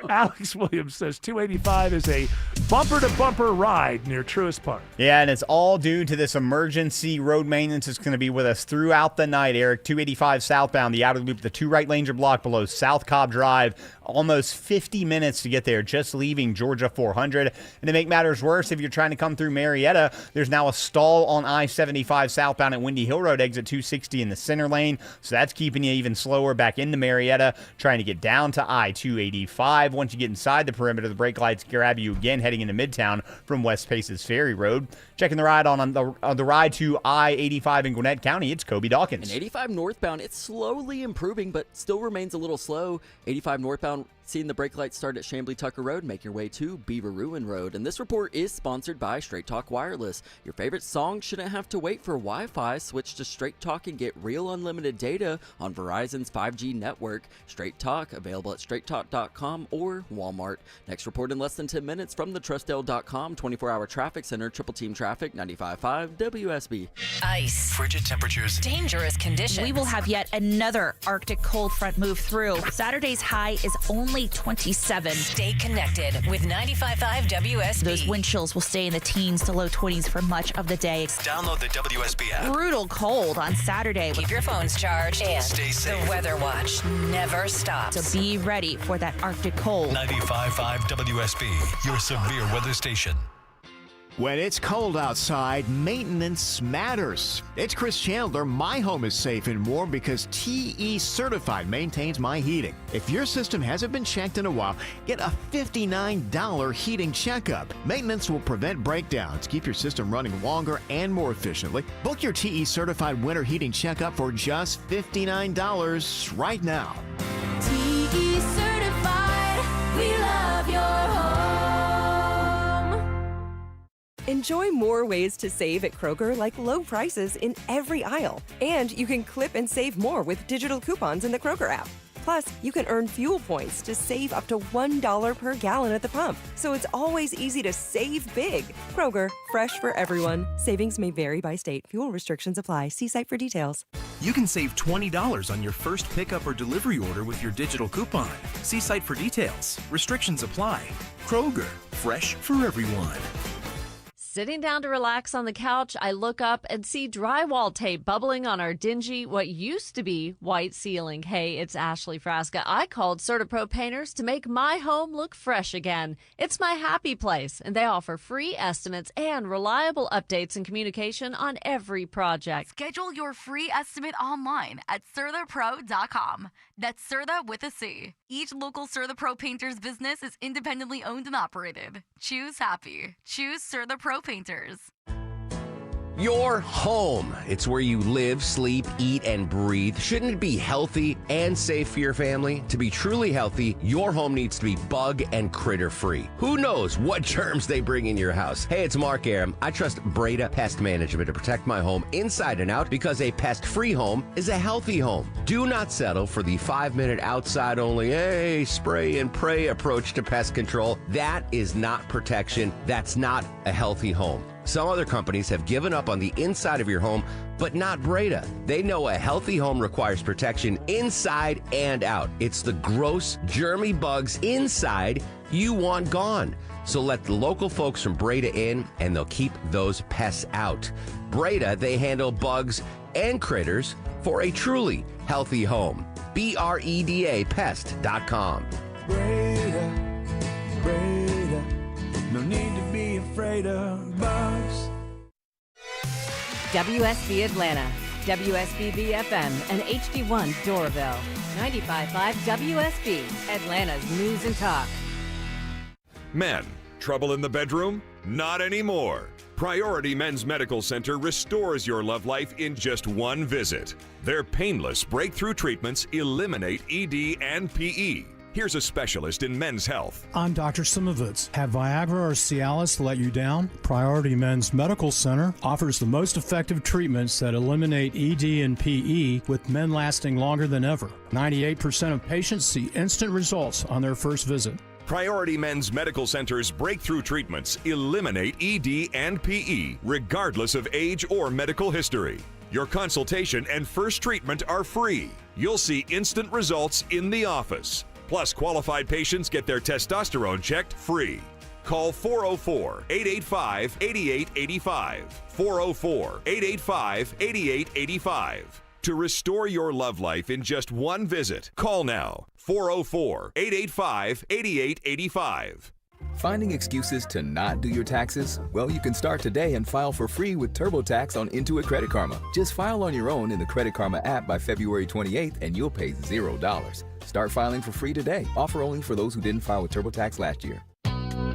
Alex Williams says 285 is a bumper-to-bumper ride near Truist Park. Yeah, and it's all due to this emergency road maintenance that's going to be with us throughout the night, Eric. 285 southbound, the outer loop, the 2 right lanes are blocked below South Cobb Drive. Almost 50 minutes to get there, just leaving Georgia 400. And to make matters worse, if you're trying to come through Marietta, there's now a stall on I-75 southbound at Windy Hill Road, exit 260 in the center lane. So that's keeping you even slower back into Marietta, trying to get down to I-285. Once you get inside the perimeter, the brake lights grab you again, heading into Midtown from West Paces Ferry Road. Checking the ride on the ride to I-85 in Gwinnett County, it's Kobe Dawkins. And 85 northbound, it's slowly improving, but still remains a little slow. 85 northbound, seeing the brake lights start at Chamblee Tucker Road, make your way to Beaver Ruin Road. And this report is sponsored by Straight Talk Wireless. Your favorite song shouldn't have to wait for Wi-Fi. Switch to Straight Talk and get real unlimited data on Verizon's 5G network. Straight Talk, available at straighttalk.com or Walmart. Next report in less than 10 minutes from the Trustdale.com 24-hour traffic center, triple team traffic, 95.5 WSB. Ice. Frigid temperatures. Dangerous conditions. We will have yet another Arctic cold front move through. Saturday's high is only 27. Stay connected with 95.5 WSB. Those wind chills will stay in the teens to low 20s for much of the day. Download the WSB app. Brutal cold on Saturday. Keep your phones charged and stay safe. The Weather Watch never stops. So be ready for that Arctic cold. 95.5 WSB, your severe weather station. When it's cold outside, maintenance matters. It's Chris Chandler. My home is safe and warm because TE Certified maintains my heating. If your system hasn't been checked in a while, get a $59 heating checkup. Maintenance will prevent breakdowns, keep your system running longer and more efficiently. Book your TE Certified winter heating checkup for just $59 right now. TE Certified, we love your home. Enjoy more ways to save at Kroger, like low prices in every aisle. And you can clip and save more with digital coupons in the Kroger app. Plus, you can earn fuel points to save up to $1 per gallon at the pump. So it's always easy to save big. Kroger, fresh for everyone. Savings may vary by state. Fuel restrictions apply. See site for details. You can save $20 on your first pickup or delivery order with your digital coupon. See site for details. Restrictions apply. Kroger, fresh for everyone. Sitting down to relax on the couch, I look up and see drywall tape bubbling on our dingy, what used to be white ceiling. Hey, it's Ashley Frasca. I called CertaPro Painters to make my home look fresh again. It's my happy place, and they offer free estimates and reliable updates and communication on every project. Schedule your free estimate online at CertaPro.com. That's Certa with a C. Each local CertaPro Painters business is independently owned and operated. Choose happy. Choose CertaPro Painters. Your home. It's where you live, sleep, eat, and breathe. Shouldn't it be healthy and safe for your family? To be truly healthy, your home needs to be bug and critter free. Who knows what germs they bring in your house? Hey, it's Mark Aram. I trust Breda Pest Management to protect my home inside and out because a pest-free home is a healthy home. Do not settle for the 5-minute outside only, hey, spray and pray approach to pest control. That is not protection. That's not a healthy home. Some other companies have given up on the inside of your home, but not Breda. They know a healthy home requires protection inside and out. It's the gross, germy bugs inside you want gone. So let the local folks from Breda in, and they'll keep those pests out. Breda, they handle bugs and critters for a truly healthy home. BREDA Pest.com. Breda, Breda, no need to be afraid of bugs. WSB Atlanta, WSBB FM, and HD1 Doraville. 95.5 WSB, Atlanta's News and Talk. Men, trouble in the bedroom? Not anymore. Priority Men's Medical Center restores your love life in just one visit. Their painless breakthrough treatments eliminate ED and PE. Here's a specialist in men's health. I'm Dr. Simovitz. Have Viagra or Cialis let you down? Priority Men's Medical Center offers the most effective treatments that eliminate ED and PE, with men lasting longer than ever. 98% of patients see instant results on their first visit. Priority Men's Medical Center's breakthrough treatments eliminate ED and PE, regardless of age or medical history. Your consultation and first treatment are free. You'll see instant results in the office. Plus, qualified patients get their testosterone checked free. Call 404-885-8885. 404-885-8885. To restore your love life in just one visit, call now. 404-885-8885. Finding excuses to not do your taxes? Well, you can start today and file for free with TurboTax on Intuit Credit Karma. Just file on your own in the Credit Karma app by February 28th and you'll pay $0. Start filing for free today. Offer only for those who didn't file with TurboTax last year. I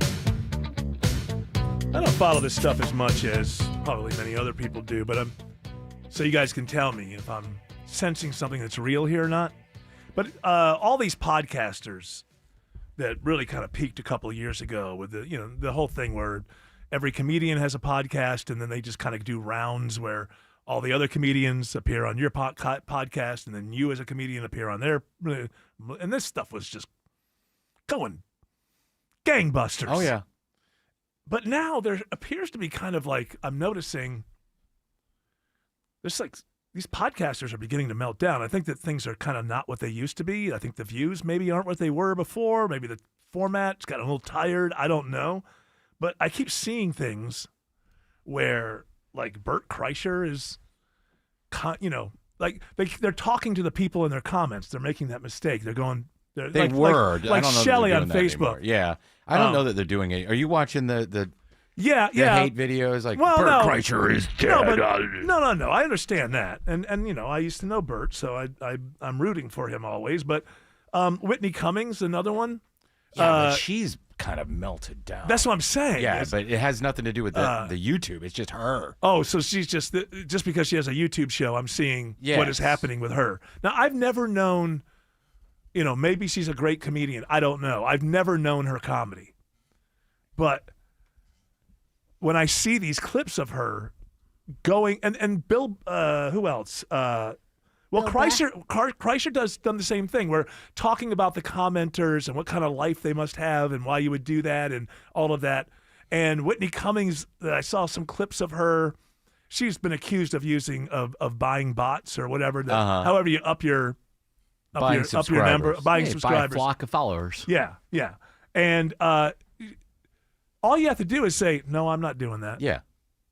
don't follow this stuff as much as probably many other people do, but so you guys can tell me if I'm sensing something that's real here or not. But all these podcasters that really kind of peaked a couple of years ago with the whole thing where every comedian has a podcast and then they just kind of do rounds where all the other comedians appear on your podcast and then you as a comedian appear on their, and this stuff was just going gangbusters. Oh, yeah. But now there appears to be kind of like, I'm noticing there's like, these podcasters are beginning to melt down. I think that things are kind of not what they used to be. I think the views maybe aren't what they were before. Maybe the format's gotten a little tired. I don't know. But I keep seeing things where, like, Bert Kreischer is, like they're talking to the people in their comments. They're making that mistake. They're going. They were. Like I don't know Shelley that on they're doing that Facebook. anymore. Yeah. I don't know that they're doing it. Are you watching the hate videos? Like, well, Bert no. Kreischer is dead. No. I understand that. And I used to know Bert, so I'm rooting for him always. But Whitney Cummings, another one. Yeah, but she's kind of melted down. That's what I'm saying. Yeah, but it has nothing to do with the YouTube. It's just her. Oh, so she's just because she has a YouTube show, I'm seeing what is happening with her. Now, I've never known, maybe she's a great comedian. I don't know. I've never known her comedy. But when I see these clips of her going, and Bill, who else? Kreischer done the same thing. We're talking about the commenters and what kind of life they must have and why you would do that and all of that. And Whitney Cummings, I saw some clips of her. She's been accused of buying bots or whatever. However you up your number, buying subscribers, buy a flock of followers. Yeah. And all you have to do is say, "No, I'm not doing that." Yeah.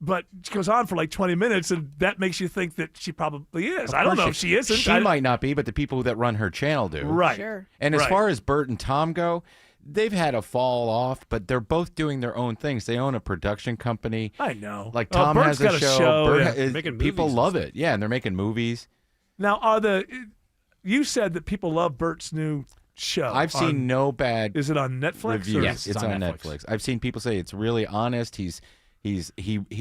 But she goes on for like 20 minutes, and that makes you think that she probably is. I don't know if she isn't. She might not be, but the people that run her channel do. Right. Sure. And as far as Bert and Tom go, they've had a fall off, but they're both doing their own things. They own a production company. I know. Like Tom Bert's has got a show. Bert Making people movies love it. Yeah, and they're making movies. Now, you said that people love Bert's new show. I've seen no bad. Is it on Netflix? Reviews. Yes, it's on Netflix. I've seen people say it's really honest. He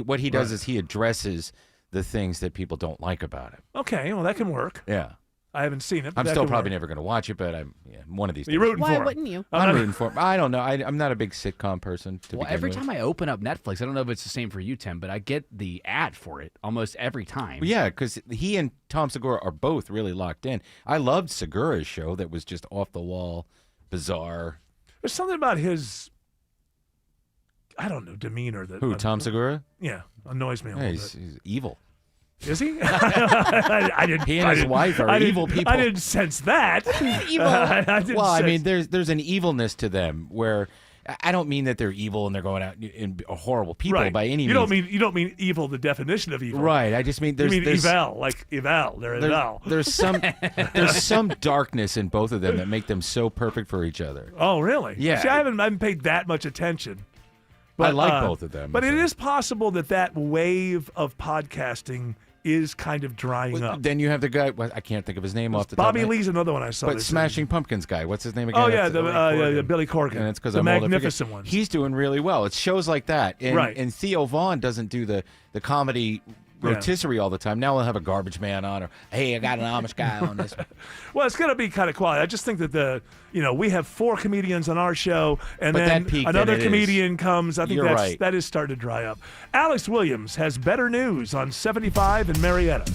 what he does is he addresses the things that people don't like about it. Okay, well that can work. Yeah. I haven't seen it. But I'm that still can probably work. never going to watch it, but I'm one of these. You're rooting for him. Why wouldn't you? I'm rooting for him. I don't know. I'm not a big sitcom person. Well, every time I open up Netflix, I don't know if it's the same for you, Tim, but I get the ad for it almost every time. Well, yeah, because he and Tom Segura are both really locked in. I loved Segura's show that was just off the wall, bizarre. There's something about his, I don't know, demeanor that. Who, Tom Segura? Yeah, annoys me a little bit. He's evil. Is he? I didn't. He and his wife are evil people. I didn't sense that. Evil. I mean, there's an evilness to them where I don't mean that they're evil and they're going out and are horrible people right. by any you means. You don't mean evil, the definition of evil. Right. I just mean there's eval, like eval. They're eval. There's some darkness in both of them that make them so perfect for each other. Oh, really? Yeah. See, I haven't paid that much attention. But, I like both of them. But it is possible that wave of podcasting is kind of drying up. Then you have the guy. Well, I can't think of his name off the top. Bobby of my- Lee's another one I saw. But this Smashing Pumpkins guy, what's his name again? Oh yeah, That's the Billy Corgan. And it's because the I'm old, I forget. magnificent ones. He's doing really well. It's shows like that, and, Right. and Theo Vaughn doesn't do the comedy Yeah. rotisserie all the time. Now we'll have a garbage man on, or hey, I got an Amish guy on this. Well, it's going to be kind of quiet. I just think that we have 4 comedians on our show, and But then that peaked, another and it comedian comes. I think You're right. that is starting to dry up. Alex Williams has better news on 75 in Marietta.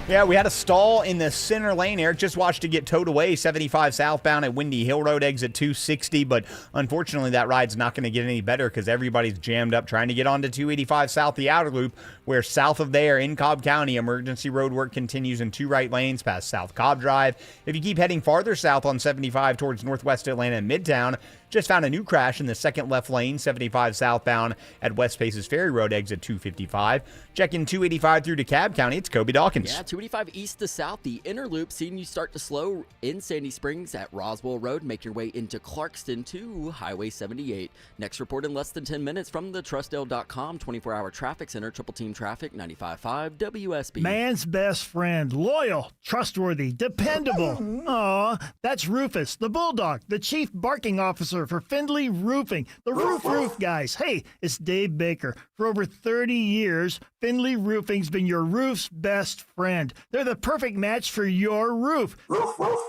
Yeah, we had a stall in the center lane. Eric just watched it get towed away, 75 southbound at Windy Hill Road, exit 260. But unfortunately, that ride's not going to get any better because everybody's jammed up trying to get onto 285 south, the outer loop, where south of there in Cobb County, emergency road work continues in 2 right lanes past South Cobb Drive. If you keep heading farther south on 75 towards Northwest Atlanta and Midtown, just found a new crash in the second left lane, 75 southbound at West Paces Ferry Road, exit 255. Checking 285 through DeKalb County, it's Kobe Dawkins. Yeah, 285 east to south, the inner loop, seeing you start to slow in Sandy Springs at Roswell Road. Make your way into Clarkston to Highway 78. Next report in less than 10 minutes from the Trustdale.com 24-hour traffic center, Triple Team Traffic, 95.5 WSB. Man's best friend, loyal, trustworthy, dependable. Aw, that's Rufus, the bulldog, the chief barking officer for Findlay Roofing, the roof guys. Hey, it's Dave Baker. For over 30 years, Findlay Roofing's been your roof's best friend. They're the perfect match for your roof.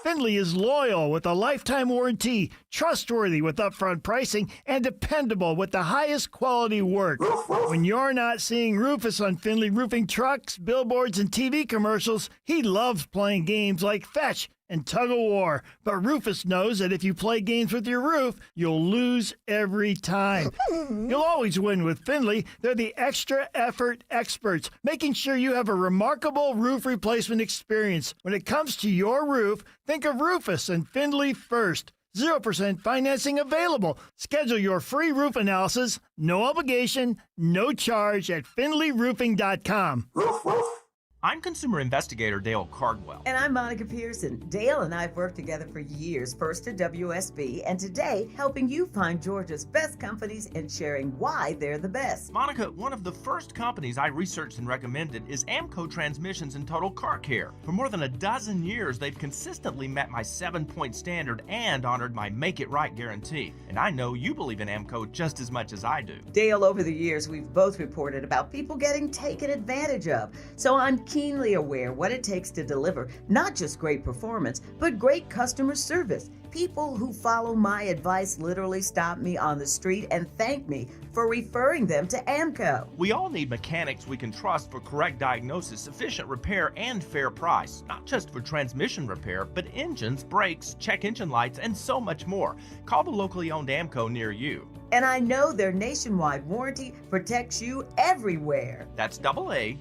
Findlay is loyal with a lifetime warranty, trustworthy with upfront pricing, and dependable with the highest quality work. When you're not seeing Rufus on Findlay Roofing trucks, billboards, and TV commercials, he loves playing games like Fetch and Tug of War. But Rufus knows that if you play games with your roof, you'll lose every time. You'll always win with Findlay. They're the extra effort experts, making sure you have a remarkable roof replacement experience. When it comes to your roof, think of Rufus and Findlay first. 0% financing available. Schedule your free roof analysis, no obligation, no charge at FindlayRoofing.com. I'm consumer investigator Dale Cardwell. And I'm Monica Pearson. Dale and I have worked together for years, first at WSB, and today helping you find Georgia's best companies and sharing why they're the best. Monica, one of the first companies I researched and recommended is Amco Transmissions and Total Car Care. For more than a dozen years, they've consistently met my 7-point standard and honored my Make It Right guarantee. And I know you believe in Amco just as much as I do. Dale, over the years, we've both reported about people getting taken advantage of. So I'm keenly aware what it takes to deliver not just great performance, but great customer service. People who follow my advice literally stop me on the street and thank me for referring them to Amco. We all need mechanics we can trust for correct diagnosis, efficient repair, and fair price. Not just for transmission repair, but engines, brakes, check engine lights, and so much more. Call the locally owned Amco near you. And I know their nationwide warranty protects you everywhere. That's AA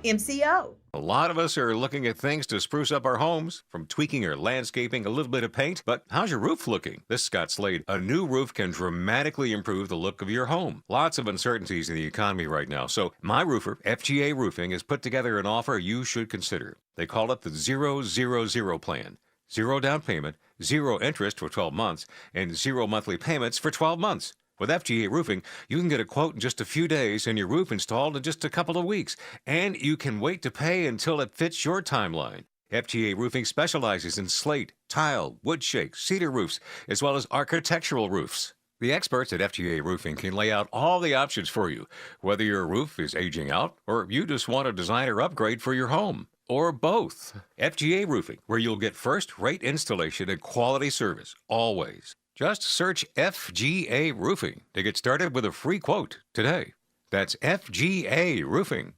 MCO. A lot of us are looking at things to spruce up our homes, from tweaking or landscaping, a little bit of paint. But how's your roof looking? This is Scott Slade. A new roof can dramatically improve the look of your home. Lots of uncertainties in the economy right now. So my roofer, FGA Roofing, has put together an offer you should consider. They call it the 000 plan. 0 down payment, 0 interest for 12 months, and 0 monthly payments for 12 months. With FGA Roofing, you can get a quote in just a few days and your roof installed in just a couple of weeks. And you can wait to pay until it fits your timeline. FGA Roofing specializes in slate, tile, wood shake, cedar roofs, as well as architectural roofs. The experts at FGA Roofing can lay out all the options for you, whether your roof is aging out or you just want a designer upgrade for your home. Or both. FGA Roofing, where you'll get first-rate installation and quality service, always. Just search FGA Roofing to get started with a free quote today. That's FGA Roofing.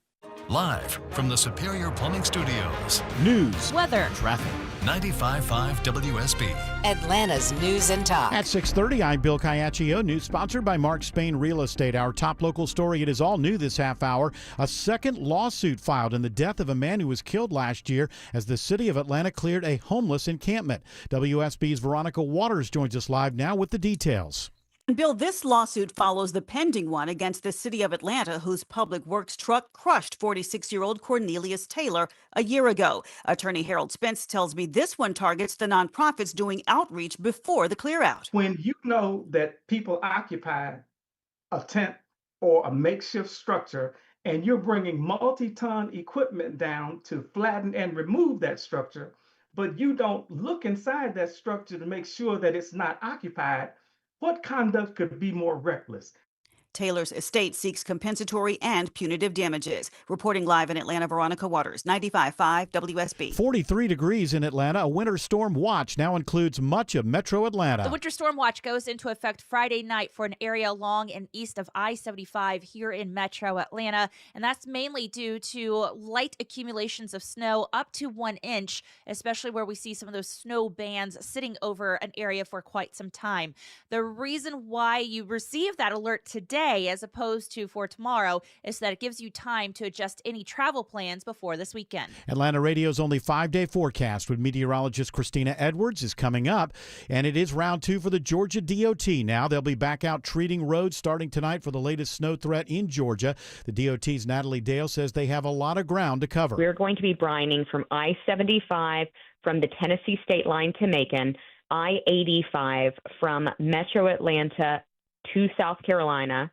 Live from the Superior Plumbing Studios. News, weather, traffic. 95.5 WSB. Atlanta's news and talk. At 6:30, I'm Bill Caiaccio. News sponsored by Mark Spain Real Estate. Our top local story, it is all new this half hour. A second lawsuit filed in the death of a man who was killed last year as the city of Atlanta cleared a homeless encampment. WSB's Veronica Waters joins us live now with the details. Bill, this lawsuit follows the pending one against the city of Atlanta, whose public works truck crushed 46-year-old Cornelius Taylor a year ago. Attorney Harold Spence tells me this one targets the nonprofits doing outreach before the clear out. When you know that people occupy a tent or a makeshift structure and you're bringing multi-ton equipment down to flatten and remove that structure, but you don't look inside that structure to make sure that it's not occupied, what conduct could be more reckless? Taylor's estate seeks compensatory and punitive damages. Reporting live in Atlanta, Veronica Waters, 95.5 WSB. 43 degrees in Atlanta. A winter storm watch now includes much of metro Atlanta. The winter storm watch goes into effect Friday night for an area along and east of I-75 here in metro Atlanta, and that's mainly due to light accumulations of snow up to 1 inch, especially where we see some of those snow bands sitting over an area for quite some time. The reason why you receive that alert today as opposed to for tomorrow is that it gives you time to adjust any travel plans before this weekend. Atlanta Radio's only 5-day forecast with meteorologist Christina Edwards is coming up, and it is round 2 for the Georgia DOT now. They'll be back out treating roads starting tonight for the latest snow threat in Georgia. The DOT's Natalie Dale says they have a lot of ground to cover. We're going to be brining from I-75 from the Tennessee state line to Macon, I-85 from metro Atlanta to South Carolina,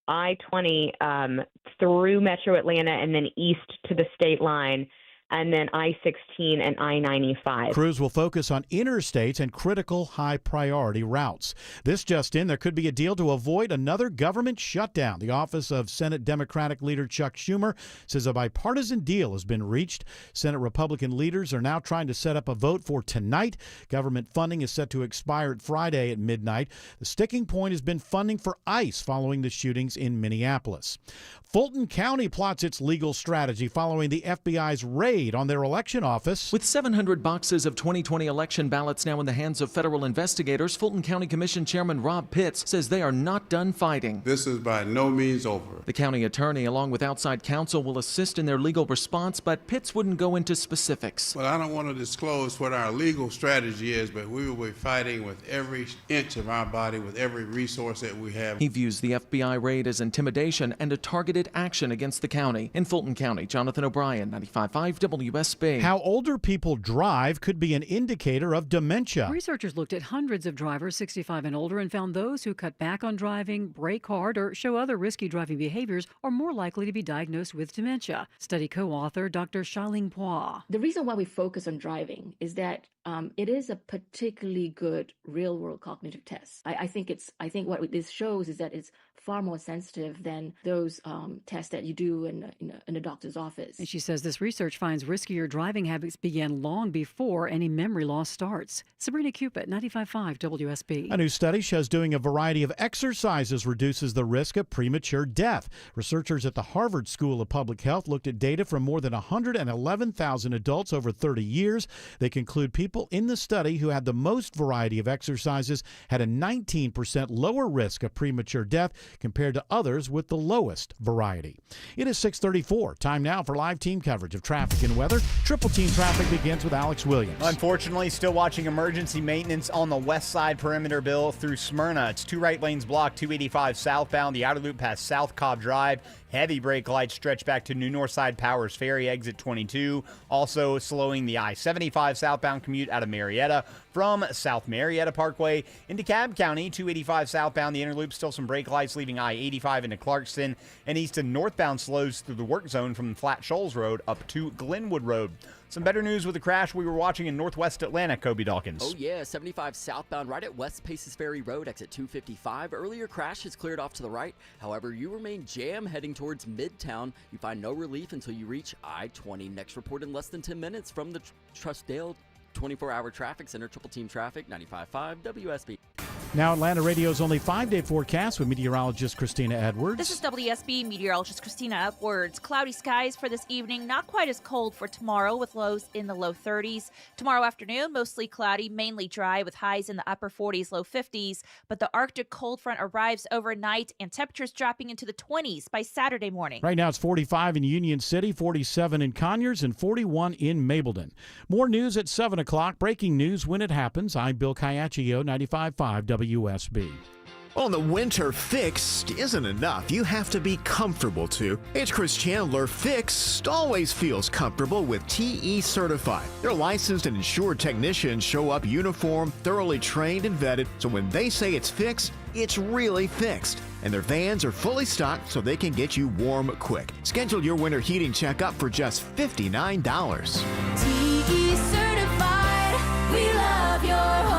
I-20 through metro Atlanta and then east to the state line, and then I-16 and I-95. Crews will focus on interstates and critical high-priority routes. This just in, there could be a deal to avoid another government shutdown. The office of Senate Democratic leader Chuck Schumer says a bipartisan deal has been reached. Senate Republican leaders are now trying to set up a vote for tonight. Government funding is set to expire at Friday at midnight. The sticking point has been funding for ICE following the shootings in Minneapolis. Fulton County plots its legal strategy following the FBI's raid on their election office. With 700 boxes of 2020 election ballots now in the hands of federal investigators, Fulton County Commission Chairman Rob Pitts says they are not done fighting. This is by no means over. The county attorney, along with outside counsel, will assist in their legal response, but Pitts wouldn't go into specifics. Well, I don't want to disclose what our legal strategy is, but we will be fighting with every inch of our body, with every resource that we have. He views the FBI raid as intimidation and a targeted action against the county. In Fulton County, Jonathan O'Brien, 95.5 WSB. How older people drive could be an indicator of dementia. Researchers looked at hundreds of drivers 65 and older and found those who cut back on driving, brake hard, or show other risky driving behaviors are more likely to be diagnosed with dementia. Study co-author Dr. Xiaoling Pua. The reason why we focus on driving is that it is a particularly good real-world cognitive test. I think what this shows is that it's far more sensitive than those tests that you do in a doctor's office. And she says this research finds riskier driving habits began long before any memory loss starts. Sabrina Cupid, 95.5 WSB. A new study shows doing a variety of exercises reduces the risk of premature death. Researchers at the Harvard School of Public Health looked at data from more than 111,000 adults over 30 years. They conclude people in the study who had the most variety of exercises had a 19% lower risk of premature death compared to others with the lowest variety. It is 6:34. Time now for live team coverage of traffic and weather. Triple Team Traffic begins with Alex Williams. Unfortunately, still watching emergency maintenance on the west side perimeter, Bill, through Smyrna. It's 2 right lanes blocked, 285 southbound, the outer loop past South Cobb Drive. Heavy brake lights stretch back to New Northside Powers Ferry, exit 22. Also slowing the I-75 southbound commute out of Marietta from South Marietta Parkway into Cobb County. 285 southbound, the inner loop, still some brake lights leaving I-85 into Clarkston. And east and northbound slows through the work zone from Flat Shoals Road up to Glenwood Road. Some better news with the crash we were watching in northwest Atlanta, Kobe Dawkins. Oh, yeah, 75 southbound right at West Paces Ferry Road, exit 255. Earlier crash has cleared off to the right. However, you remain jammed heading towards Midtown. You find no relief until you reach I-20. Next report in less than 10 minutes from the Trustdale 24-hour traffic center. Triple Team Traffic, 95.5 WSB. Now Atlanta Radio's only 5-day forecast with meteorologist Christina Edwards. This is WSB meteorologist Christina Edwards. Cloudy skies for this evening, not quite as cold for tomorrow with lows in the low 30s. Tomorrow afternoon, mostly cloudy, mainly dry with highs in the upper 40s, low 50s. But the Arctic cold front arrives overnight and temperatures dropping into the 20s by Saturday morning. Right now it's 45 in Union City, 47 in Conyers, and 41 in Mableton. More news at 7 o'clock. Breaking news when it happens. I'm Bill Caiaccio, 95.5 WSB. Well, the winter fixed isn't enough. You have to be comfortable too. It's Chris Chandler. Fixed always feels comfortable with TE Certified. Their licensed and insured technicians show up uniformed, thoroughly trained and vetted, so when they say it's fixed, it's really fixed. And their vans are fully stocked so they can get you warm quick. Schedule your winter heating checkup for just $59. TE Certified, we love your home.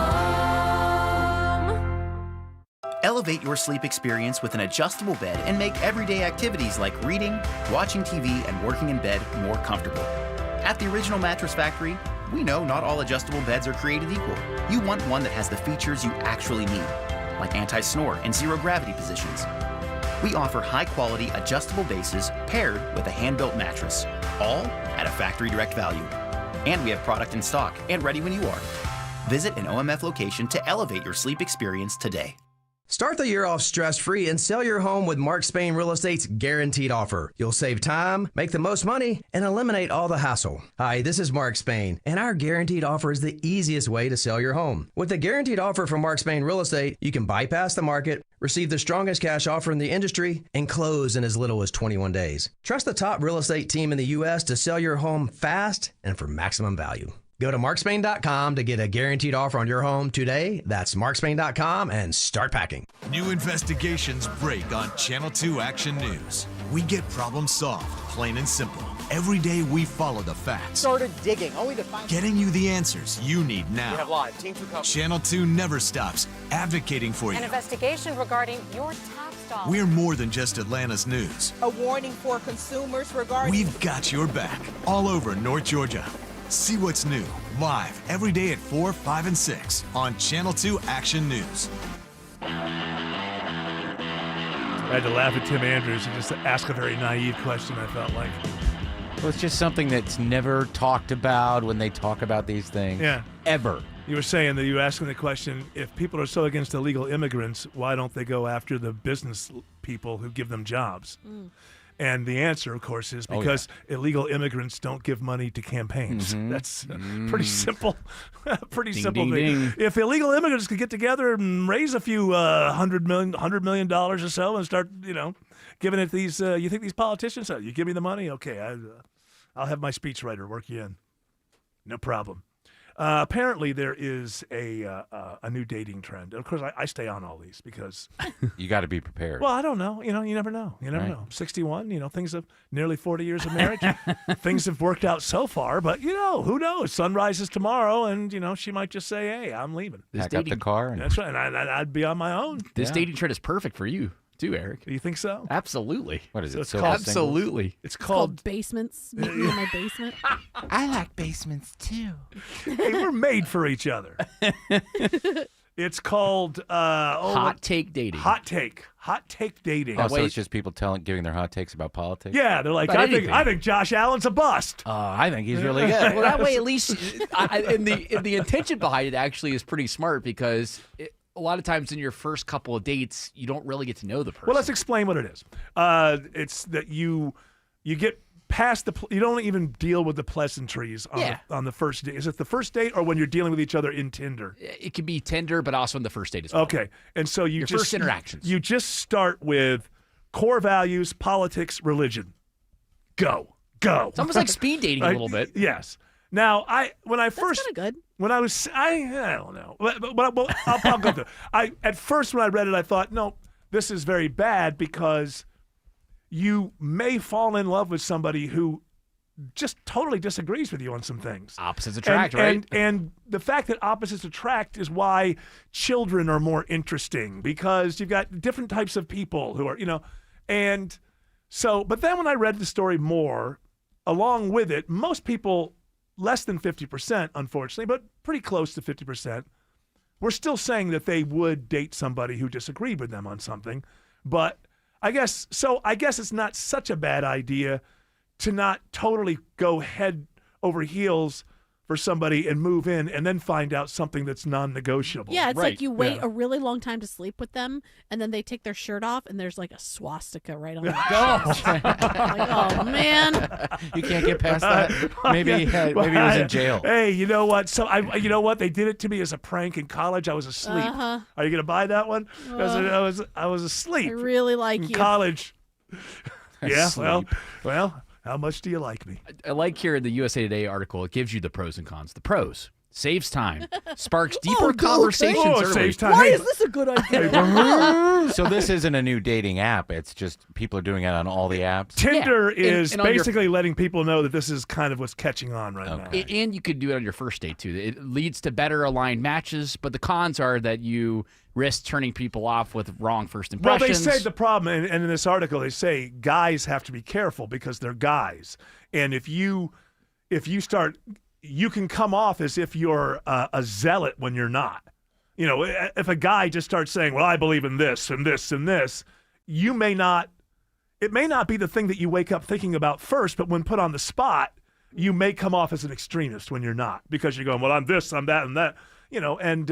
Elevate your sleep experience with an adjustable bed and make everyday activities like reading, watching TV, and working in bed more comfortable. At the Original Mattress Factory, we know not all adjustable beds are created equal. You want one that has the features you actually need, like anti-snore and zero-gravity positions. We offer high-quality adjustable bases paired with a hand-built mattress, all at a factory direct value. And we have product in stock and ready when you are. Visit an OMF location to elevate your sleep experience today. Start the year off stress-free and sell your home with Mark Spain Real Estate's Guaranteed Offer. You'll save time, make the most money, and eliminate all the hassle. Hi, this is Mark Spain, and our Guaranteed Offer is the easiest way to sell your home. With the Guaranteed Offer from Mark Spain Real Estate, you can bypass the market, receive the strongest cash offer in the industry, and close in as little as 21 days. Trust the top real estate team in the U.S. to sell your home fast and for maximum value. Go to markspain.com to get a guaranteed offer on your home today. That's markspain.com and start packing. New investigations break on Channel 2 Action News. We get problems solved, plain and simple. Every day we follow the facts, Started digging, only to find getting you the answers you need now. We have live Team 2 coverage. Channel 2 never stops advocating for you. An investigation regarding your tax dollars. We're more than just Atlanta's news. A warning for consumers regarding. We've got your back all over North Georgia. See what's new, live, every day at 4, 5, and 6 on Channel 2 Action News. I had to laugh at Tim Andrews and just ask a very naive question, I felt like. Well, it's just something that's never talked about when they talk about these things. Yeah. Ever. You were saying that you were asking the question, if people are so against illegal immigrants, why don't they go after the business people who give them jobs? And the answer, of course, is because illegal immigrants don't give money to campaigns. That's pretty simple. Pretty Ding, simple ding, thing. ding. If illegal immigrants could get together and raise a few $100 million or so and start, giving it these, you think these politicians, you give me the money? Okay, I'll have my speechwriter work you in. No problem. Apparently, there is a new dating trend. Of course, I stay on all these because You got to be prepared. well, I don't know. You never know. You never Right. know. I'm 61. Things have nearly 40 years of marriage. Things have worked out so far, but who knows? Sun rises tomorrow, and she might just say, "Hey, I'm leaving." Pack up the car. And That's right. And I'd be on my own. This dating trend is perfect for you, too, Eric. Do you think so? Absolutely. What is it? it's Silver called- Singles? Absolutely. It's Called basements. Meet me in my basement. I like basements too. Hey, we're made for each other. It's called Hot take dating. Hot take dating. Also, it's just people giving their hot takes about politics. Yeah, they're like, About I think Josh Allen's a bust. I think he's really good. Well, that way, at least, and the intention behind it actually is pretty smart because a lot of times in your first couple of dates, you don't really get to know the person. Well, let's explain what it is. It's that you get past you don't even deal with the pleasantries on the first date. Is it the first date or when you're dealing with each other in Tinder? It can be Tinder, but also on the first date as well. Okay, and so Your first interactions. You just start with core values, politics, religion. Go. It's almost like speed dating a little bit. Yes. Now, when I first good. When I was I don't know, but I'll go through. At first when I read it, I thought, no, this is very bad because you may fall in love with somebody who just totally disagrees with you on some things. Opposites attract, right? And the fact that opposites attract is why children are more interesting because you've got different types of people who are, and so, but then when I read the story more, along with it, most people, less than 50%, unfortunately, but pretty close to 50%, were still saying that they would date somebody who disagreed with them on something. But I guess it's not such a bad idea to not totally go head over heels for somebody and move in and then find out something that's non-negotiable. Yeah, it's like you wait Yeah. a really long time to sleep with them, and then they take their shirt off, and there's like a swastika right on their chest. Like, oh man, You can't get past that. Maybe he was in jail. Hey, you know what? You know what? They did it to me as a prank in college. I was asleep. Uh-huh. Are you gonna buy that one? I was asleep. I really like in you. college. Yeah. Asleep. Well. How much do you like me? I like here in the USA Today article, it gives you the pros and cons. The pros: saves time, sparks deeper conversations. Oh, it early. saves time. Why Hey, is this a good idea? So this isn't a new dating app. It's just people are doing it on all the apps. Tinder Yeah, is and on your- basically letting people know that this is kind of what's catching on right now. And you could do it on your first date too. It leads to better aligned matches, but the cons are that you risk turning people off with wrong first Well, impressions. they say the problem, and in this article, they say guys have to be careful because they're guys, and if you start, you can come off as if you're a zealot when you're not. You know, if a guy just starts saying, "Well, I believe in this and this and this," you may not. It may not be the thing that you wake up thinking about first, but when put on the spot, you may come off as an extremist when you're not, because you're going, "Well, I'm this, I'm that, and that." You know, and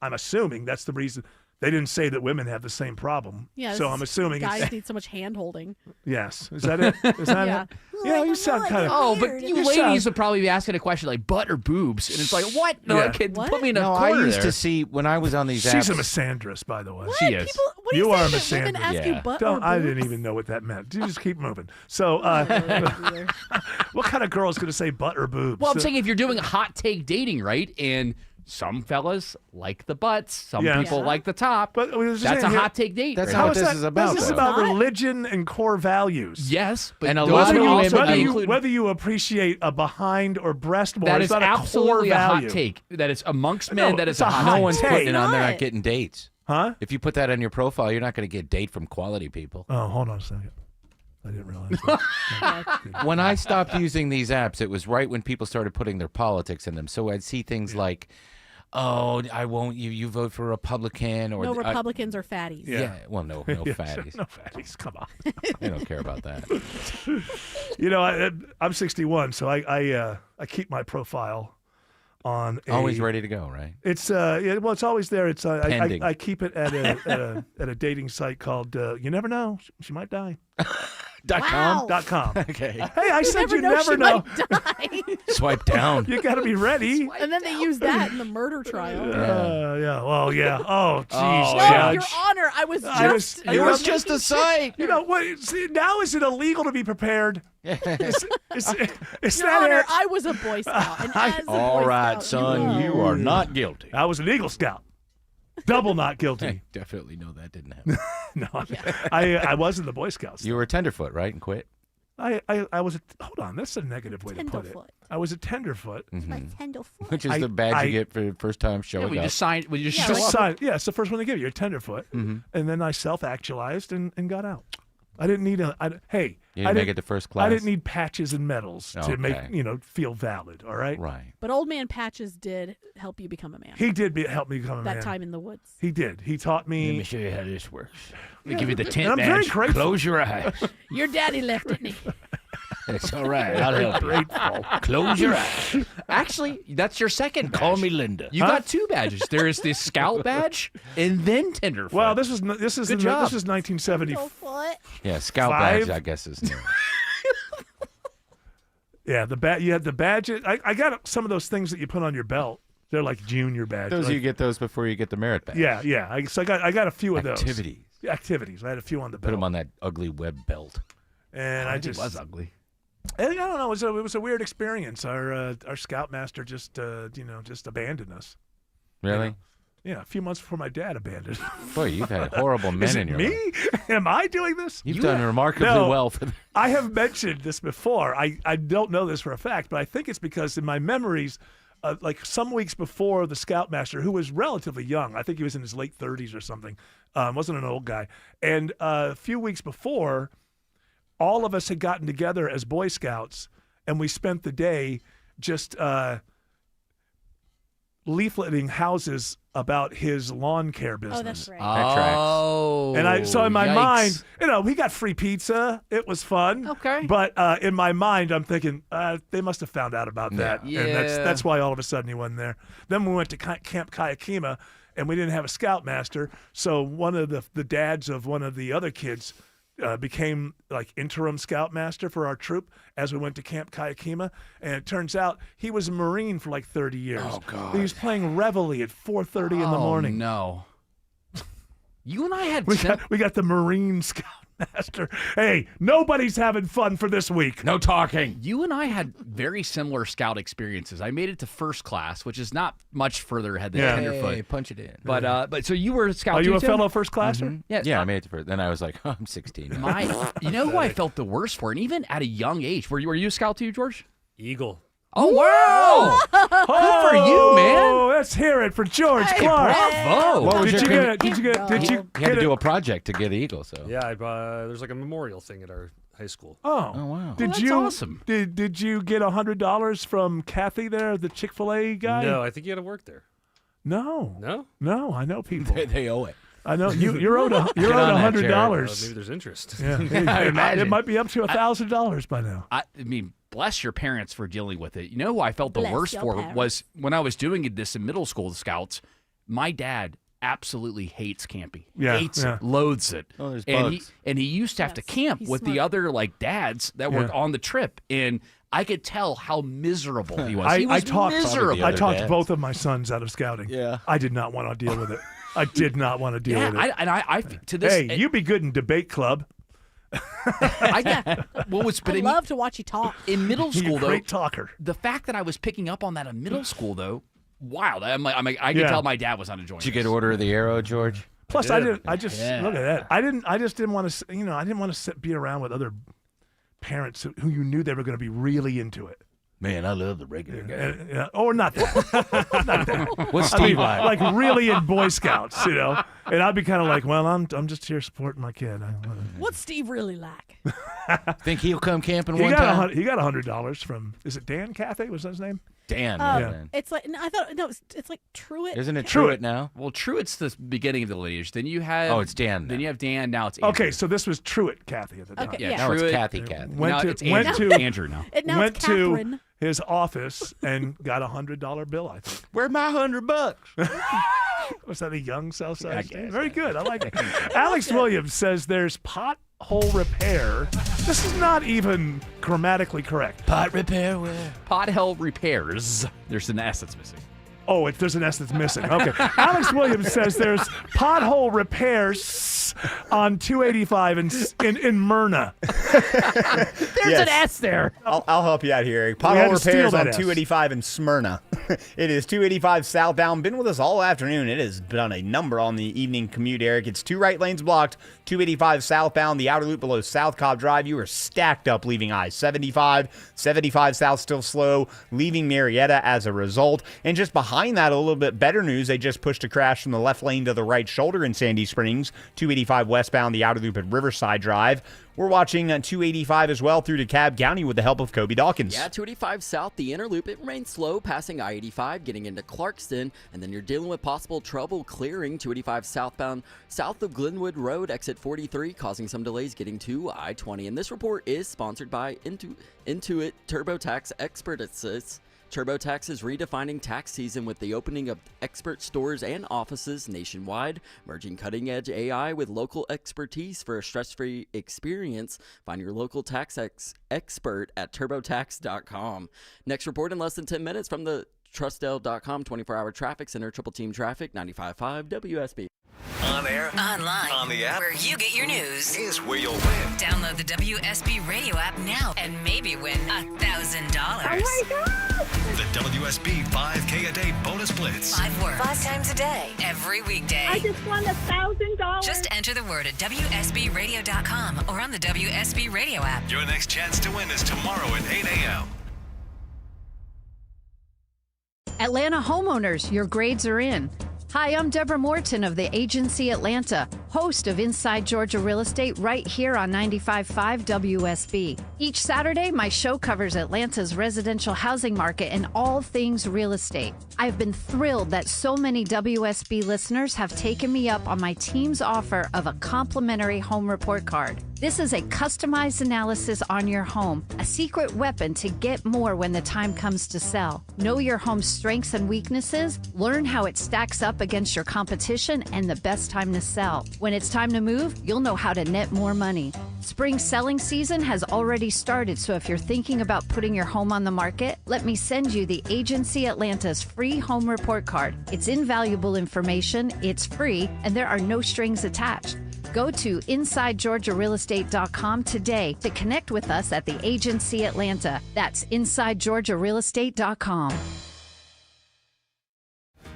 I'm assuming that's the reason. They didn't say that women have the same problem. Yeah, so I'm assuming guys it's, need so much hand holding. yes. Is that it? Is that Yeah. it? Yeah, you sound kind of. Oh, but you ladies would probably be asking a question like butt or boobs, and it's like, what? No, Yeah. kid, put me in a No, I corner used there. to see when I was on these She's a apps. misandrist, by the way. She is. What do You you are a say that women misandrist. ask you Yeah. butt Don't, or I boobs? didn't even know what that meant. You just keep moving. So, what kind of girl is going to say butt or boobs? Well, I'm saying if you're doing hot take dating, right? And some fellas like the butts, some Yeah. people Yeah. like the top. But we were just That's a saying here- hot take date. That's right? not How what is this that? is about, This is though. about It's not. religion and core values. Yes, but And a those lot would of also women be include- whether you appreciate a behind or breast more that is is not a absolutely core a value. hot take. That is amongst No, men. That is it's a a hot hot No one's take. putting it on. They're Not. not getting dates. Huh? If you put that on your profile, you're not going to get date from quality people. Oh, hold on a second. I didn't realize that. When I stopped using these apps, it was right when people started putting their politics in them. So I'd see things like, "Oh, I won't. You vote for a Republican," or No Republicans or fatties. Yeah. Well, no Yeah, fatties. no fatties. Come on. They don't care about that. You know, I'm 61, so I keep my profile on. Always ready to go, right? It's yeah, well, it's always there. It's Pending. I keep it at a dating site called You Never Know. She might die. .com. .com. Okay. Hey, I said you never she know. might die. Swipe down. You got to be ready. And then they use that in the murder trial. Yeah. Well, yeah. Oh, jeez, No, Judge. Your Honor, I was I just. was- It was just a site. You know what? See, now is it illegal to be prepared? Is Your that Honor, it? I was a Boy Scout. And as a All Boy right, Scout, son, you are not guilty. I was an Eagle Scout. Double not guilty. Definitely know that didn't happen. No, I was in the Boy Scouts. You were a tenderfoot, right, and quit? I was hold on, that's a negative way to put it. Tenderfoot. I was a tenderfoot. My tenderfoot. Which is I- the badge I- you get for the first time showing we up. just signed. We just Yeah, show like- up. Yeah, it's the first one they give you. You're a tenderfoot. And then I self-actualized and got out. I didn't need You I didn't didn't make it to first class? I didn't need patches and medals to make, Okay. feel valid, all right? Right. But Old Man Patches did help you become a man. He did help me become a that man. time in the woods. He did. He taught me. Let me show you how this works. Let me Yeah, give you the and tent I'm very badge. grateful. Close your eyes. Your daddy left, didn't he? It's all right. I'll help you. Close your eyes. Actually, that's your second badge. Call me Linda. You got two badges. There is the Scout badge and then Tenderfoot. Well, this is Good this is job. 1970. Yeah, scout Five. badge, I guess, is new. Yeah, you had the badges. I got some of those things that you put on your belt. They're like junior badges. Those like, you get those before you get the merit badge. Yeah. So I got a few of those Activities. activities. I had a few on the Put belt. them on that ugly web belt. And I just was ugly. And I don't know. It was a weird experience. Our scoutmaster just abandoned us. Really? Yeah, a few months before my dad abandoned. Boy, you've had horrible men Is it in your me? life. Am I doing this? You've done remarkably No, well for them. I have mentioned this before. I don't know this for a fact, but I think it's because in my memories, like some weeks before the scoutmaster, who was relatively young, I think he was in his late 30s or something, wasn't an old guy, and a few weeks before, all of us had gotten together as Boy Scouts, and we spent the day just leafleting houses about his lawn care business. Oh, that's right. Oh. And so in my yikes. mind, we got free pizza. It was fun. Okay. But in my mind, I'm thinking they must have found out about that. Yeah. And that's why all of a sudden he wasn't there. Then we went to Camp Kayakima, and we didn't have a scoutmaster. So one of the dads of one of the other kids became like interim scoutmaster for our troop as we went to Camp Kayakima. And it turns out he was a Marine for like 30 years. Oh, God. He was playing Reveille at 4:30 in the morning. No. You and I had We got the Marine Scoutmaster. Hey, nobody's having fun for this week. No talking. You and I had very similar scout experiences. I made it to first class, which is not much further ahead than tenderfoot. Hey, punch it in. But so you were a scout. Are you too, a Tim? fellow first classer? Yes. Yeah, I made it to first. Then I was like, I'm 16. You know who I felt the worst for, and even at a young age. Were you a scout too, George? Eagle. Oh wow! Good for you, man. Let's hear it for George Hey, Clark. bravo. What was Did you your get it? Did you get You had to do a project to get Eagle, so. Yeah, there's like a memorial thing at our high school. Oh, wow. Did that's you? awesome. Did you get $100 from Kathy there, the Chick-fil-A guy? No, I think you had to work there. No. No? I know people. They owe it. I know you're owed on that, $100. Maybe there's interest. Yeah, I imagine. it might be up to $1,000 by now. I mean, bless your parents for dealing with it. You know who I felt the Bless worst your for parents. was when I was doing this in middle school, the scouts. My dad absolutely hates camping. Yeah, Hates yeah. it, loathes it. Oh, there's and bugs. he used to have to Yes, camp he's with the smart. other like dads that were Yeah. on the trip, and I could tell how miserable he was. I He was talked miserable. I other talked dads. both of my sons out of scouting. Yeah. I did not want to deal with it. I did not want to deal Yeah, with it. I to this. Hey, you be good in debate club. What was I love to watch you talk. in middle You're school a though? great talker. The fact that I was picking up on that in middle school though, wild. I could Yeah. tell my dad was not enjoying. Did you get this. Order of the Arrow, George? Plus, I didn't. I just Yeah. look at that. I just didn't want to. I didn't want to be around with other parents who you knew they were going to be really into it. Man, I love the regular guy. Or not that. Not that. What's I mean, Steve like? like really in Boy Scouts, And I'd be kind of like, well, I'm just here supporting my kid. What's Steve really like? Think he'll come camping He one got time? he got $100 from. Is it Dan Cathay? Was that his name? Dan. Yeah. man. It's like I thought. No, it's like Truett. Isn't it Truett. Truett now? Well, Truett's the beginning of the lineage. Then you have Oh, it's Dan Then now. you have Dan. Now it's Andrew. Okay, so this was Truett Cathy at the time. Okay, Yeah, yeah. Now it's Truett. Kathy. Kathy. Now it's went Andrew. to Andrew now. Now went it's to Catherine. his office and got $100 bill. I think. Where's my $100? Was that a young Southside? I Steve? guess. Very good. I like it. Alex Williams says there's pothole repair. This is not even grammatically correct. Pot repair where? Pothole repairs. There's an S that's missing. Oh, if there's an S that's missing. Okay. Alex Williams says there's pothole repairs on 285 in Myrna. There's an S there. I'll help you out here. had Pothole to steal repairs that on S. 285 in Smyrna. It is 285 southbound. Been with us all afternoon. It has done a number on the evening commute, Eric. It's two right lanes blocked. 285 southbound. The outer loop below South Cobb Drive. You are stacked up leaving I-75. 75 south still slow, leaving Marietta as a result. And just behind that, a little bit better news. They just pushed a crash from the left lane to the right shoulder in Sandy Springs. 285 westbound. The outer loop at Riverside Drive. We're watching 285 as well through DeKalb County with the help of Kobe Dawkins. Yeah, 285 south, the inner loop, it remains slow, passing I-85, getting into Clarkston, and then you're dealing with possible trouble clearing 285 southbound, south of Glenwood Road, exit 43, causing some delays getting to I-20. And this report is sponsored by Intuit TurboTax Expert Assist. TurboTax is redefining tax season with the opening of expert stores and offices nationwide, merging cutting-edge AI with local expertise for a stress-free experience. Find your local tax expert at TurboTax.com. Next report in less than 10 minutes from the Trustdale.com 24-hour traffic center, Triple Team Traffic, 95.5 WSB. On air, online, on the app, where you get your news. is where you'll win. Download the WSB radio app now and maybe win $1,000. Oh my God! The WSB 5K a day bonus blitz. 5 words, 5 times a day, every weekday. I just won $1,000. Just enter the word at WSBradio.com or on the WSB radio app. Your next chance to win is tomorrow at 8 a.m. Atlanta homeowners, your grades are in. Hi, I'm Deborah Morton of the Agency Atlanta. host of Inside Georgia Real Estate, right here on 95.5 WSB. Each Saturday, my show covers Atlanta's residential housing market and all things real estate. I've been thrilled that so many WSB listeners have taken me up on my team's offer of a complimentary home report card. This is a customized analysis on your home, a secret weapon to get more when the time comes to sell. Know your home's strengths and weaknesses, learn how it stacks up against your competition, and the best time to sell. When it's time to move, you'll know how to net more money. Spring selling season has already started, so if you're thinking about putting your home on the market, let me send you the Agency Atlanta's free home report card. It's invaluable information, it's free, and there are no strings attached. Go to InsideGeorgiaRealEstate.com today to connect with us at the Agency Atlanta. That's InsideGeorgiaRealEstate.com.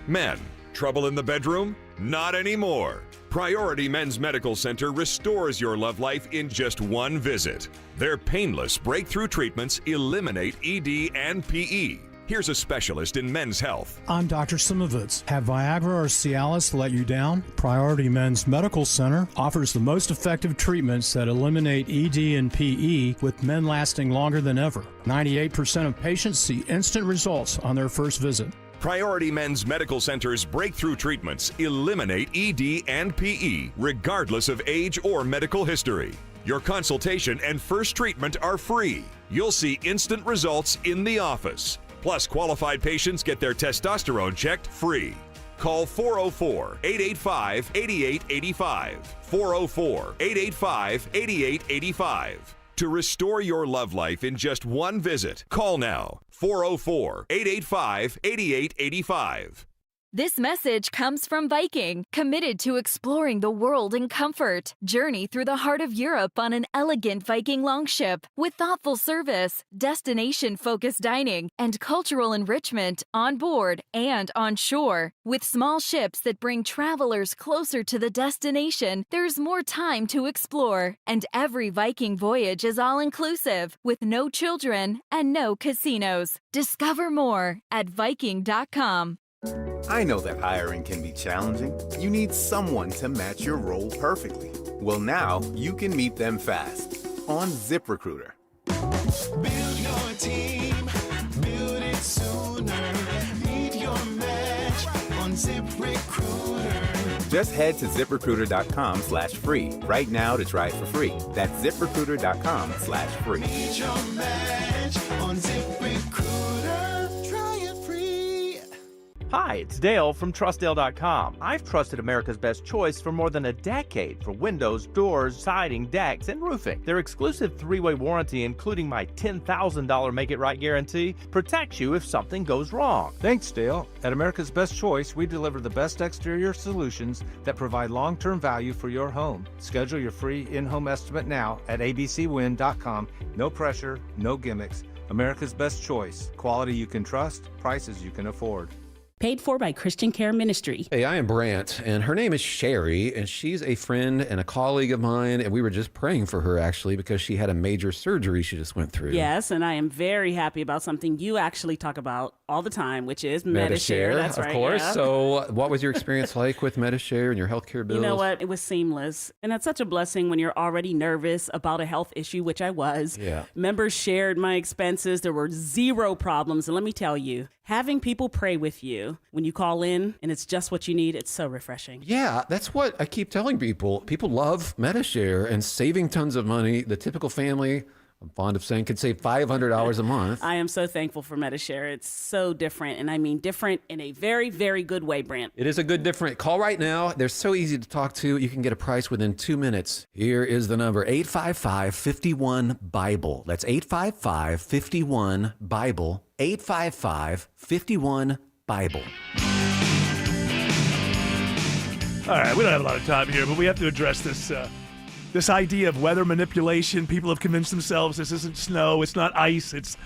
Men, trouble in the bedroom? Not anymore. Priority Men's Medical Center restores your love life in just one visit. Their painless breakthrough treatments eliminate ED and PE. Here's a specialist in men's health. I'm Dr. Simovitz. Have Viagra or Cialis let you down? Priority Men's Medical Center offers the most effective treatments that eliminate ED and PE, with men lasting longer than ever. 98% of patients see instant results on their first visit. Priority Men's Medical Center's breakthrough treatments eliminate ED and PE, regardless of age or medical history. Your consultation and first treatment are free. You'll see instant results in the office. Plus, qualified patients get their testosterone checked free. Call 404-885-8885. 404-885-8885. To restore your love life in just one visit, call now. 404-885-8885. This message comes from Viking, committed to exploring the world in comfort. Journey through the heart of Europe on an elegant Viking longship with thoughtful service, destination-focused dining, and cultural enrichment on board and on shore. With small ships that bring travelers closer to the destination, there's more time to explore. And every Viking voyage is all-inclusive, with no children and no casinos. Discover more at Viking.com. I know that hiring can be challenging. You need someone to match your role perfectly. Well, now you can meet them fast on ZipRecruiter. Build your team, build it sooner. Meet your match on ZipRecruiter. Just head to ZipRecruiter.com/free right now to try it for free. That's ZipRecruiter.com/free. Meet your match on ZipRecruiter. Try it free. Hi, it's Dale from TrustDale.com. I've trusted America's Best Choice for more than a decade for windows, doors, siding, decks, and roofing. Their exclusive 3-way warranty, including my $10,000 Make It Right guarantee, protects you if something goes wrong. Thanks, Dale. At America's Best Choice, we deliver the best exterior solutions that provide long-term value for your home. Schedule your free in-home estimate now at abcwin.com. No pressure, no gimmicks. America's Best Choice. Quality you can trust, prices you can afford. Paid for by Christian Care Ministry. Hey, I am Brant, and her name is Sherry, and she's a friend and a colleague of mine, and we were just praying for her, actually, because she had a major surgery she just went through. Yes, and I am very happy about something you actually talk about all the time, which is Medi-Share. That's right, of course. yeah. So what was your experience like with Medi-Share and your healthcare bills? You know what? It was seamless. And that's such a blessing when you're already nervous about a health issue, which I was. Yeah. Members shared my expenses. There were zero problems. And let me tell you, having people pray with you when you call in and it's just what you need, it's so refreshing. Yeah, that's what I keep telling people. People love Medi-Share and saving tons of money. The typical family, I'm fond of saying, could save $500 a month. I am so thankful for Medi-Share. It's so different, and I mean different in a very, very good way, Brant. It is a good different. Call right now. They're so easy to talk to. You can get a price within 2 minutes. Here is the number, 855-51-BIBLE. That's 855-51-BIBLE. 855-51-BIBLE. All right, we don't have a lot of time here, but we have to address this this idea of weather manipulation. People have convinced themselves this isn't snow, it's not ice, it's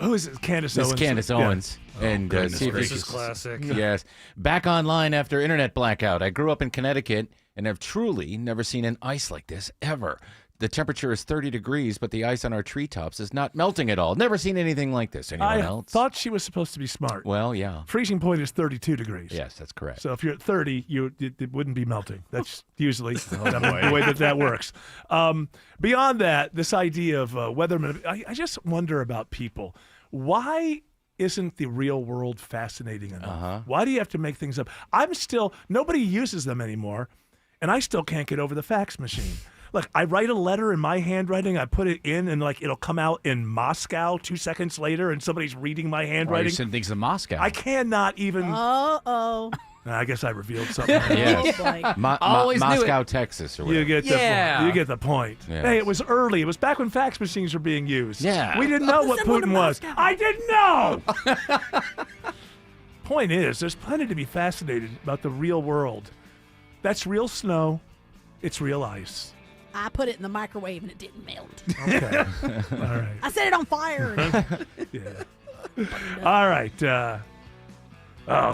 who is it? Candace Owens. Miss Candace Owens. Yeah. And see if this is classic. Yes. Back online after internet blackout. I grew up in Connecticut and have truly never seen an ice like this ever. the temperature is 30 degrees, but the ice on our treetops is not melting at all. Never seen anything like this. Anyone I else? thought she was supposed to be smart. Well, yeah. Freezing point is 32 degrees. Yes, that's correct. So if you're at 30, it wouldn't be melting. That's usually the way that works. Beyond that, this idea of weathermen, I just wonder about people. Why isn't the real world fascinating enough? Why do you have to make things up? Nobody uses them anymore, and I still can't get over the fax machine. Look, I write a letter in my handwriting, I put it in, and it'll come out in Moscow 2 seconds later, and somebody's reading my handwriting. You send things to Moscow. I cannot even. Uh-oh. I guess I revealed something. Yes. Oh, Moscow, Texas, or whatever. You get the point. Yes. Hey, it was early. It was back when fax machines were being used. Yeah. We didn't know what Putin was. I didn't know. Point is, there's plenty to be fascinated about the real world. That's real snow. It's real ice. I put it in the microwave and it didn't melt. Okay. All right. I set it on fire. Yeah. All right.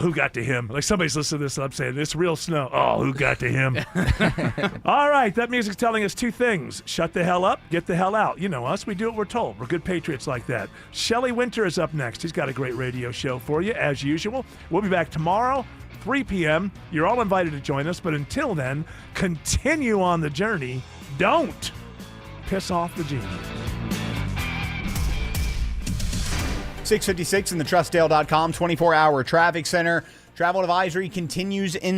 Who got to him? Like somebody's listening to this and I'm saying, it's real snow. Oh, who got to him? All right. That music's telling us two things. Shut the hell up. Get the hell out. You know us. We do what we're told. We're good patriots like that. Shelley Winter is up next. He's got a great radio show for you, as usual. We'll be back tomorrow, 3 p.m. You're all invited to join us. But until then, continue on the journey. Don't piss off the genie. 6:56 in the TrustDale.com 24-hour traffic center. Travel advisory continues in